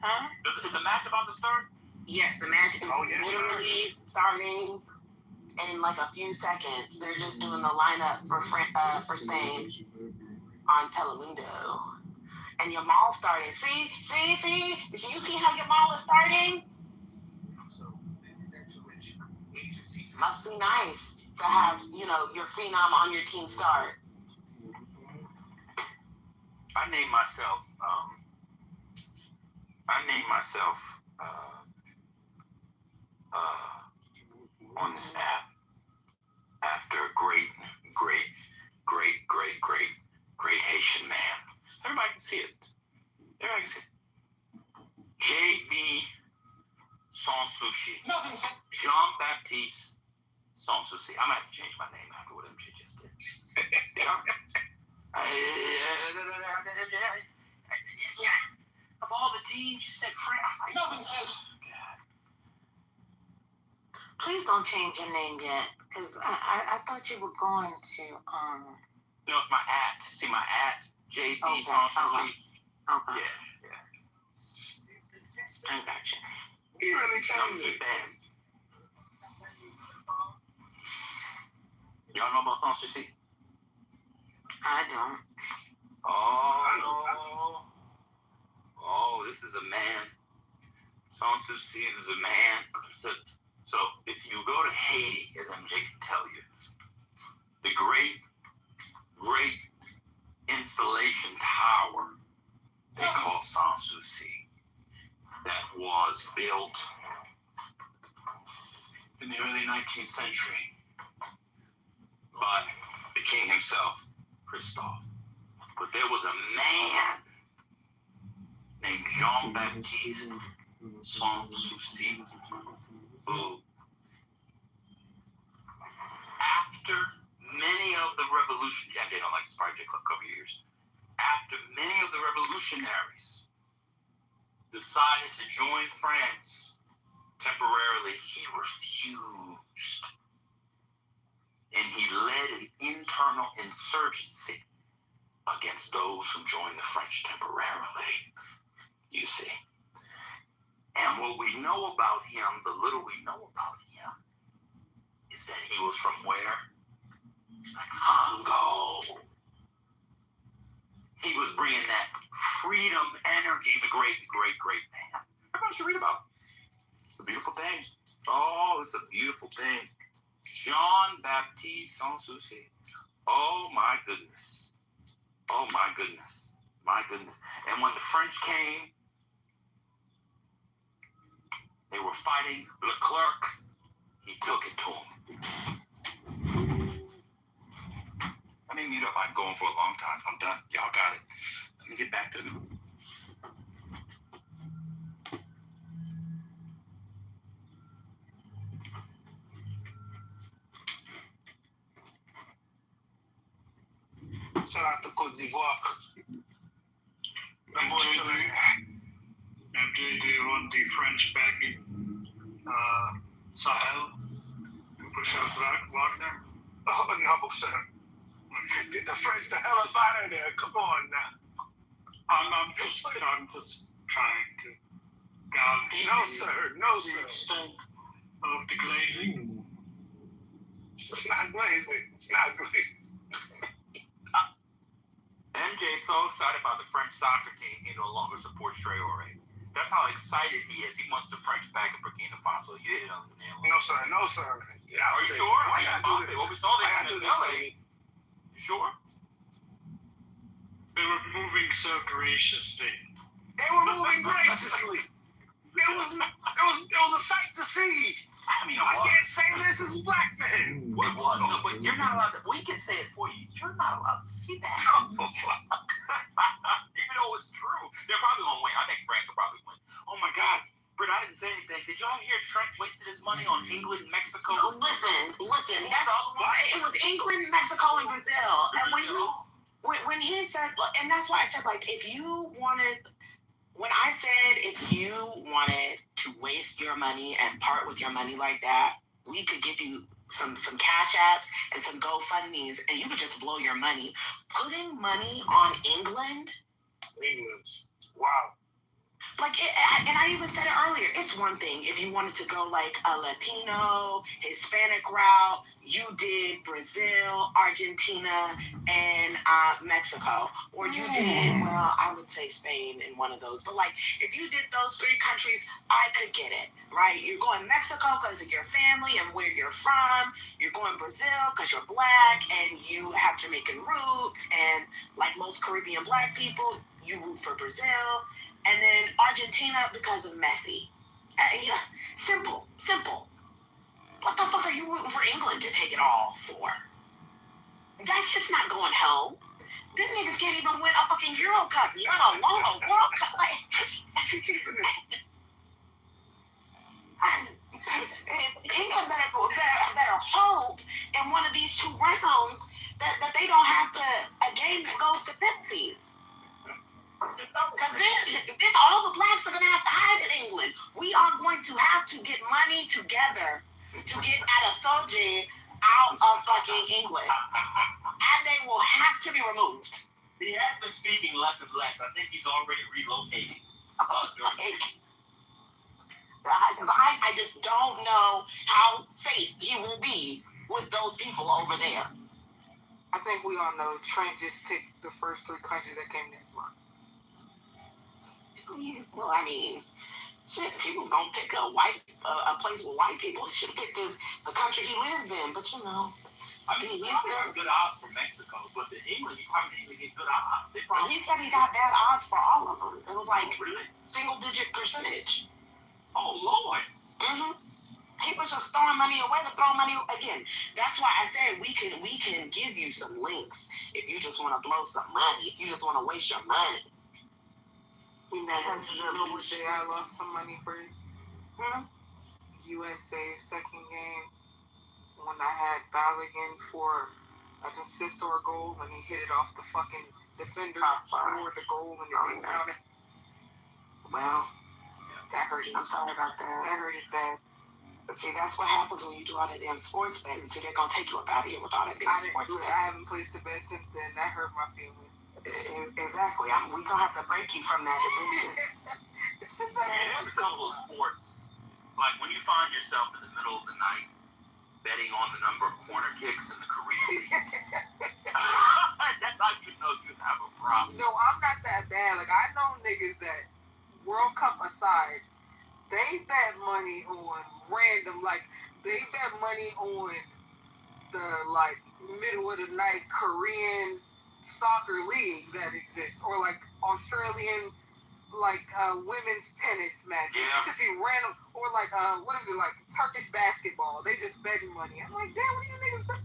Huh? Is the match about to start? Yes, the match is literally starting in like a few seconds. They're just doing the lineup for Spain on Telemundo. And Yamal started. See? You see how Yamal is starting? Must be nice to have, your phenom on your team start. I named myself on this app after a great Haitian man Everybody can see it. Everybody can see it. J.B. Sans Souci. Jean-Baptiste Sans Souci. I'm going to have to change my name after what MJ just did. Of all the teams, you said Fred. Nothing says. Please don't change your name yet, because I thought you were going to. No, it's my at. See my at? JB Okay. Sans Souci. Okay. Yeah. I got you. He really changed it. Y'all know about Sans Souci? I don't. Oh, this is a man. Sans Souci is a man. So if you go to Haiti, as MJ can tell you, the great installation tower they call Sans Souci that was built in the early 19th century by the king himself, Christophe. But there was a man named Jean-Baptiste Sans Souci who, after many of the revolutionaries, MJ don't like this project a couple of years, after many of the revolutionaries decided to join France temporarily, he refused. And he led an internal insurgency against those who joined the French temporarily, you see. And what we know about him, the little we know about him, is that he was from where? Congo. He was bringing that freedom energy. He's a great man. Everybody should read about him. It's a beautiful thing. Oh, it's a beautiful thing. Jean-Baptiste Sans Souci. Oh, my goodness. Oh, my goodness. My goodness. And when the French came, they were fighting Leclerc. He took it to him. Let me mute up. I'm going for a long time. I'm done. Y'all got it. Let me get back to the... Shout out to Côte d'Ivoire. MJ, do you want the French back in Sahel? Michel Wagner? Oh, no, sir. Get the French the hell up out of there. Come on now. I'm just trying to gouge No, sir. No, the sir. extent of the glazing. It's not glazing. It's not glazing. MJ is so excited about the French soccer team, he no longer supports Traoré. That's how excited he is. He wants the French back in Burkina Faso. You hit it on the nail. No, sir. No, sir. Yeah, Are you sure? Why you do this? Well, we saw they had to LA. You sure? They were moving so graciously. They were moving graciously. It was a sight to see. I mean, I can't say this as a black man. What was? No, but you're not allowed to. We can say it for you. You're not allowed to see that. Even though it's true. They're probably going to win. I think France will probably win. Oh, my God. Britt, I didn't say anything. Did y'all hear Trump wasted his money on England, Mexico? Oh, listen. It was England, Mexico, and Brazil. And when he said, and that's why I said, like, if you wanted to waste your money and part with your money like that, we could give you some cash apps and some GoFundMes, and you could just blow your money. Putting money on England? Wow. Like, and I even said it earlier, it's one thing if you wanted to go like a Latino, Hispanic route, you did Brazil, Argentina, and Mexico. Or you did, well, I would say Spain in one of those. But like, if you did those three countries, I could get it, right? You're going Mexico because of your family and where you're from. You're going Brazil because you're black and you have Jamaican roots. And like most Caribbean black people, you root for Brazil. And then Argentina because of Messi. Yeah, simple. What the fuck are you rooting for England to take it all for? That shit's not going home. Them niggas can't even win a fucking Euro Cup, let alone a World Cup. Like, England better hope in one of these 2 rounds that they don't have to a game that goes to penalties. Because then all the blacks are going to have to hide in England. We are going to have to get money together to get Adesoji out of fucking England. And they will have to be removed. He has been speaking less and less. I think he's already relocating. I just don't know how safe he will be with those people over there. I think we all know Trent just picked the first 3 countries that came to his mind. Well, I mean, shit, if he was gonna pick a place with white people, he should have picked the country he lives in. But you know, I mean, he got good odds for Mexico, but the England, you probably didn't even get good odds. He said he got bad odds for all of them. It was like single-digit percentage. Oh Lord. Mm-hmm. He was just throwing money away to throw money again. That's why I said we can give you some links if you just want to blow some money. If you just want to waste your money. You know what day I lost some money for? USA second game when I had Balogun for an assist or a goal and he hit it off the fucking defender, scored the goal and it didn't count it. Well, that hurt. I'm sorry about that. That hurt it bad. See, that's what happens when you do all that damn sports betting. See, they're gonna take you up out of here with all that damn sports betting. I haven't placed a bet since then. That hurt my feelings. Exactly. We're gonna have to break you from that addiction. There's a couple of sports, like when you find yourself in the middle of the night betting on the number of corner kicks in the Korean League. That's how you know you have a problem. No, I'm not that bad. Like, I know niggas that, World Cup aside, they bet money on random, like, they bet money on the, like, middle of the night Korean soccer league that exists, or like Australian like women's tennis match. Yeah. It could be random, or like what is it, like Turkish basketball. They just betting money. I'm like, damn, what are you niggas doing?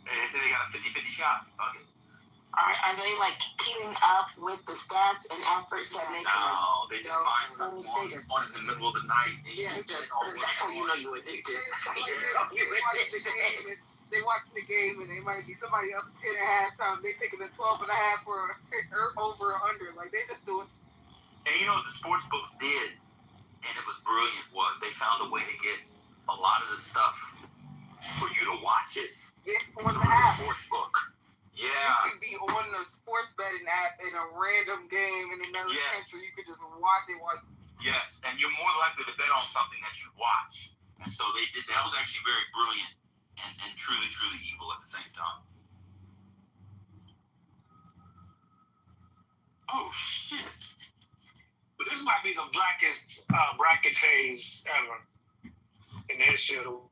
They say they got a 50-50 shot. Fuck it. Are they like keeping up with the stats and efforts that they can? No, they just find something on in the middle of the night. That's how you know you're addicted. That's how you know you're addicted. They watching the game and they might be somebody up 10 at halftime. They picking a 12.5 or over or under. Like, they just do it. And you know what the sports books did, and it was brilliant, was they found a way to get a lot of the stuff for you to watch it on the sports book. Yeah. You could be on the sports betting app in a random game in another country. You could just watch it while. Yes, and you're more likely to bet on something that you watch. And so they did. That was actually very brilliant. And truly, truly evil at the same time. Oh, shit. But this might be the blackest bracket phase ever in the history of the world.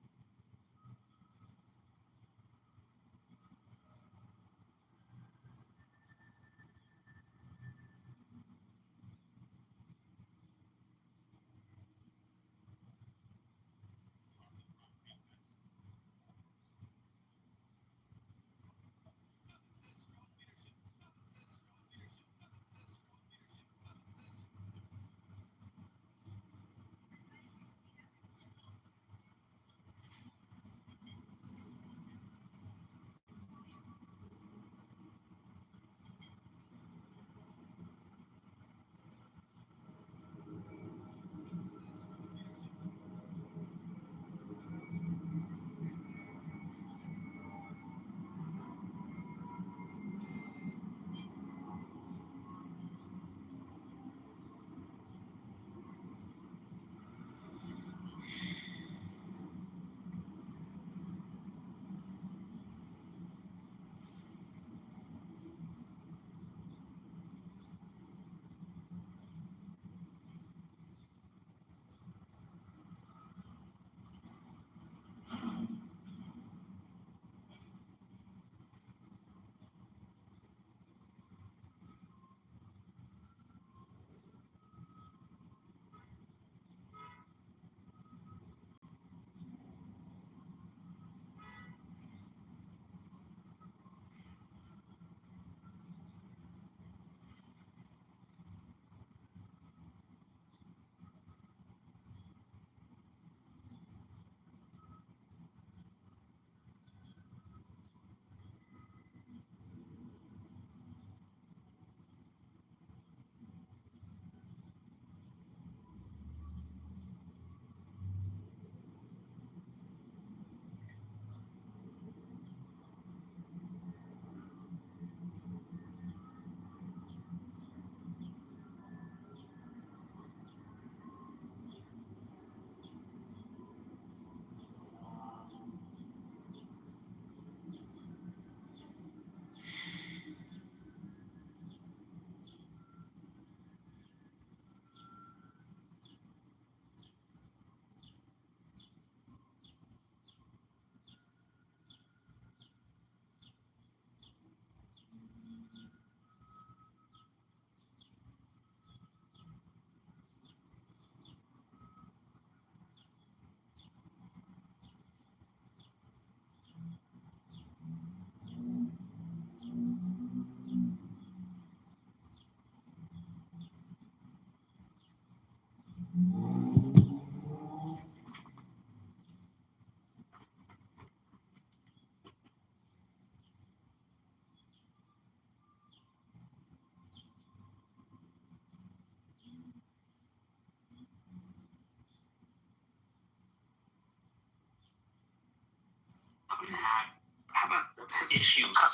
How about issues? How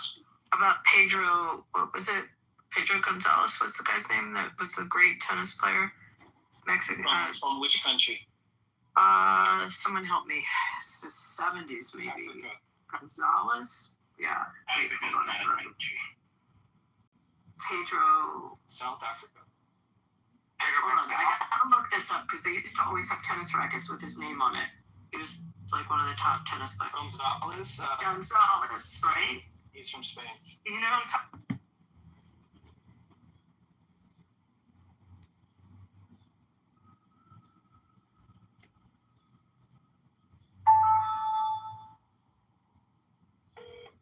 about Pedro? What was it? Pedro Gonzalez. What's the guy's name? That was a great tennis player. Mexican. From which country? Someone help me. It's the 70s, maybe. Africa. Gonzalez. Yeah. Africa's not a country. Pedro. South Africa. Hold on, I gotta look this up because they used to always have tennis rackets with his name on it. He was like one of the top tennis players. Gonzalez. Gonzalez, right? He's from Spain. You know what I'm talking.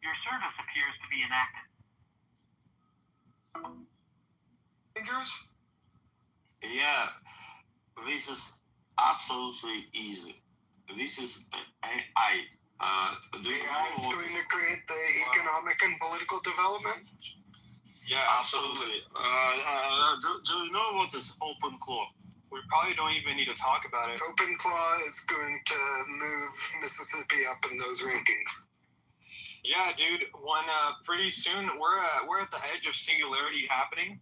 Your service appears to be inactive. Fingers? Yeah, this is absolutely easy. This is AI. Do you AI is know going to create the economic and political development? Yeah, absolutely. Do you know what is OpenClaw? We probably don't even need to talk about it. OpenClaw is going to move Mississippi up in those rankings. Yeah, dude. Pretty soon we're at the edge of singularity happening,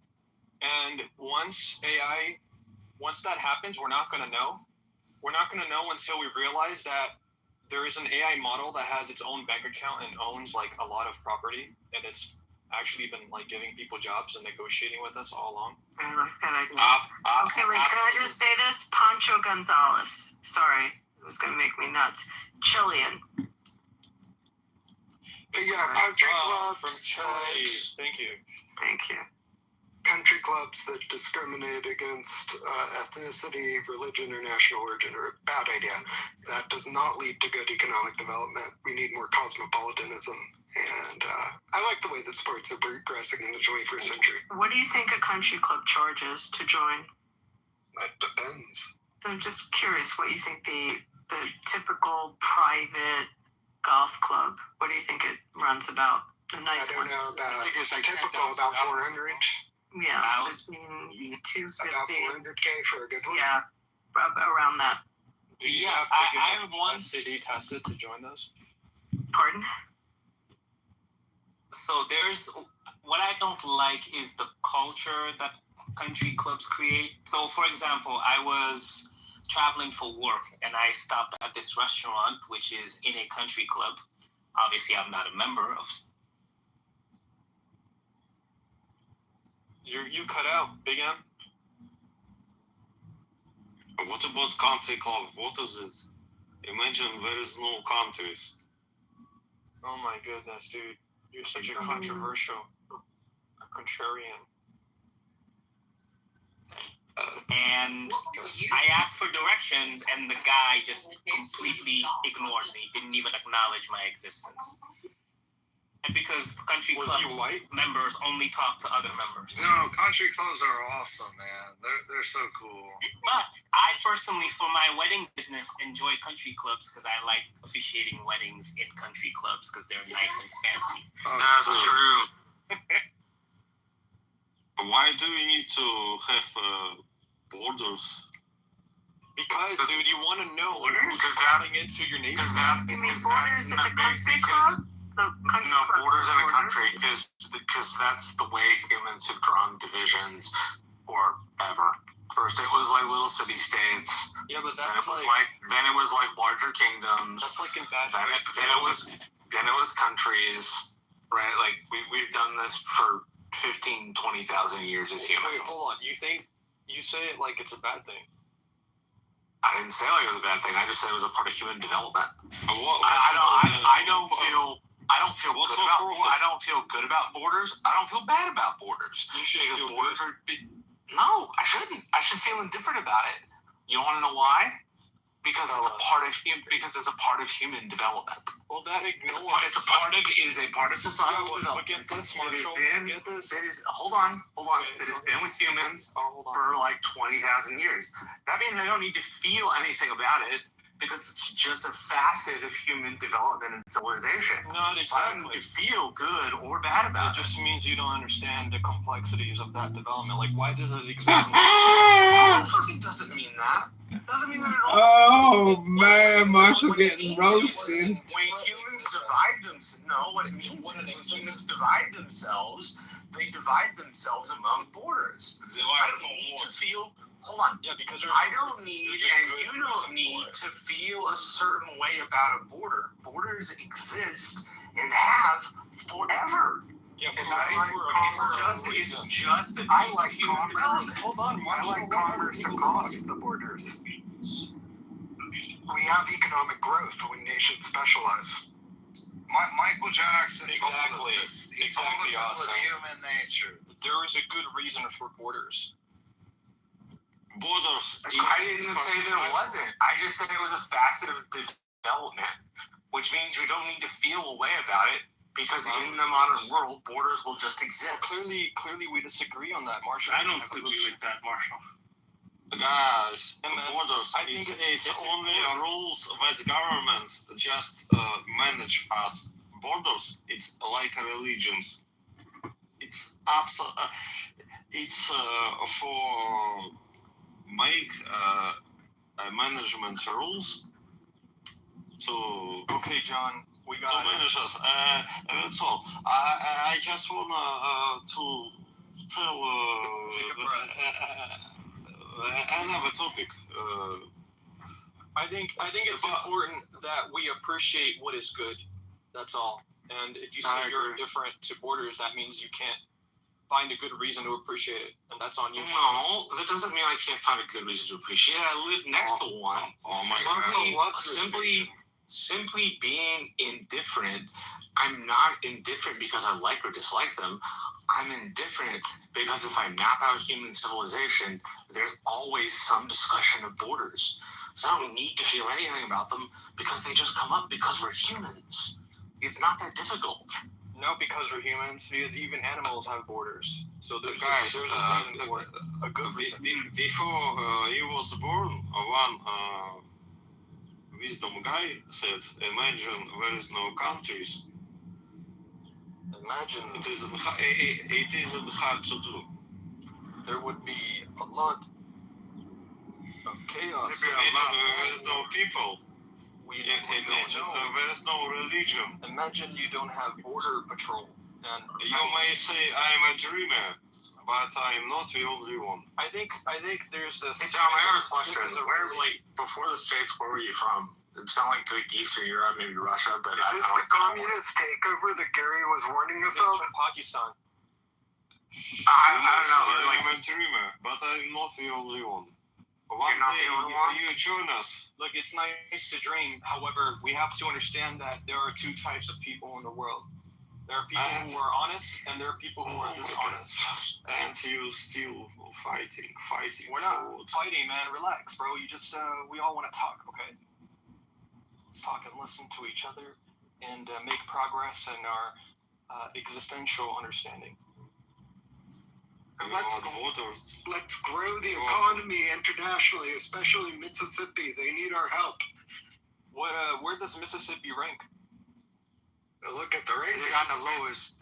and once that happens, we're not gonna know. We're not gonna know until we realize that there is an AI model that has its own bank account and owns like a lot of property, and it's actually been like giving people jobs and negotiating with us all along. I like that idea. Okay, wait. Can I just say this? Pancho Gonzalez. Sorry, it was gonna make me nuts. Chilean. Yeah, country clubs. From Chile. Thank you. Thank you. Country clubs that discriminate against ethnicity, religion, or national origin are a bad idea. That does not lead to good economic development. We need more cosmopolitanism. And I like the way that sports are progressing in the 21st century. What do you think a country club charges to join? That depends. So I'm just curious what you think the typical private golf club, what do you think it runs about? A nice one. I don't know about typical, about 400. Yeah, between 250. About 400K for a good one. Yeah, around that. Yeah, I once tested to join those. Pardon? So there's what I don't like is the culture that country clubs create. So for example, I was traveling for work and I stopped at this restaurant which is in a country club. Obviously I'm not a member of. You cut out, Big M. What about country club? What is it? Imagine there is no countries. Oh my goodness, dude. You're such a controversial, a contrarian. And I asked for directions, and the guy just completely ignored me, didn't even acknowledge my existence. And because country club members only talk to other members. No, country clubs are awesome, man. They're so cool. But I personally, for my wedding business, enjoy country clubs because I like officiating weddings in country clubs because they're nice and fancy. That's true. Why do you need to have borders? Because, dude, you want to know who's routing into your neighborhood. You mean borders at the country club? No, borders in a country, because that's the way humans have drawn divisions forever. First, it was like little city-states. Yeah, but then it was like larger kingdoms. That's like infatuation. Then it was countries, right? Like we've done this for 15, 20,000 years as humans. Wait, hold on. You say it like it's a bad thing. I didn't say like it was a bad thing. I just said it was a part of human development. I don't feel good about borders. I don't feel bad about borders. You should feel borders are no, I shouldn't. I should feel indifferent about it. You want to know why? Because it's a part of human development. Well, that ignores. It is a part of societal development. Get this, Marshall. Get this. Hold on. It has been with humans for like 20,000 years. That means I don't need to feel anything about it because it's just a facet of human development and civilization. Not exactly. So I don't need to feel good or bad about it. It just means you don't understand the complexities of that development. Like, why does it exist? It fucking doesn't mean that. It doesn't mean that at all. Oh man, Marshall's getting roasted. When humans humans divide themselves. No, what it means is when humans divide themselves, they divide themselves among borders. I don't need to feel. Hold on. Yeah, because I don't need, and you don't need to feel a certain way about a border. Borders exist and have forever. Yeah, it's just. I like commerce. Hold on, I like commerce across the borders. We have economic growth when nations specialize. Michael Jackson Exactly. told us this. He Exactly, told us it was Austin. human nature. There is a good reason for borders. Borders. I didn't say there wasn't. I just said it was a facet of development, which means we don't need to feel a way about it because in the modern world, borders will just exist. Clearly, we disagree on that, Marshall. I don't agree with that, Marshall. Guys, And then borders. I think It's only rules that government just manage us. Borders. It's like religions. It's it's for make management rules. So okay, John, we got to manage us. That's all. I just wanna to tell another topic. I think it's important that we appreciate what is good. That's all. And if you say you're indifferent to borders, that means you can't find a good reason to appreciate it, and that's on you. No, that doesn't mean I can't find a good reason to appreciate it. I live next to one. Oh my God. Simply being indifferent. I'm not indifferent because I like or dislike them. I'm indifferent because if I map out human civilization, there's always some discussion of borders. So I don't need to feel anything about them because they just come up because we're humans. It's not that difficult. No, because we're humans. Because even animals have borders. So there's Guys, a reason for it. A good reason. Before he was born, one wisdom guy said, "Imagine there is no countries." Imagine it isn't hard to do. There would be a lot of chaos. Imagine there is no people. Imagine there is no religion. Imagine you don't have border patrol. And you may say I'm a dreamer, but I'm not the only one. I think there's this. Hey Tom, I have a question. Before the States, where were you from? It sounded like Eastern Europe, maybe Russia, but is this the communist takeover that Gary was warning us of? Pakistan. I don't know. I'm a dreamer, but I'm not the only one. You're not the only one? You join us. Look, it's nice to dream. However, we have to understand that there are two types of people in the world. There are people who are honest, and there are people who are dishonest. And you still fighting. We're not fighting, man. Relax, bro. You just, we all want to talk, okay? Let's talk and listen to each other and make progress in our existential understanding. Let's grow the economy internationally, especially Mississippi. They need our help. Where does Mississippi rank? Look at the ranking. They're on the lowest.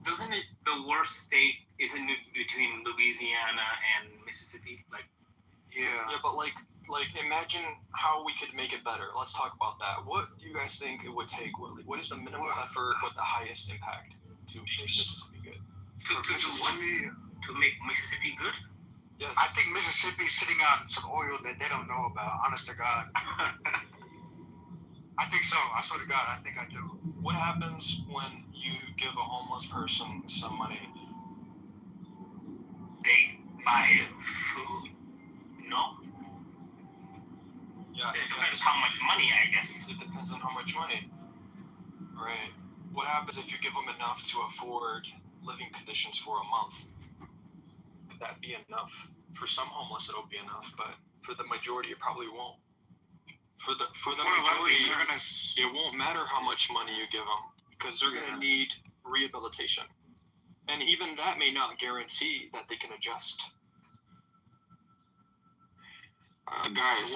Doesn't it the worst state? Isn't it between Louisiana and Mississippi? Yeah, but like imagine how we could make it better. Let's talk about that. What do you guys think it would take? What is the minimal effort with the highest impact to make Mississippi good? To make Mississippi good? Yes. I think Mississippi's sitting on some oil that they don't know about. Honest to God. I think so. I swear to God, I think I do. What happens when you give a homeless person some money? They buy food. No? Yeah. It depends how much money, I guess. It depends on how much money. Right. What happens if you give them enough to afford living conditions for a month? Could that be enough? For some homeless, it'll be enough, but for the majority, it probably won't. For the majority, it won't matter how much money you give them because they're going to need rehabilitation, and even that may not guarantee that they can adjust. Guys,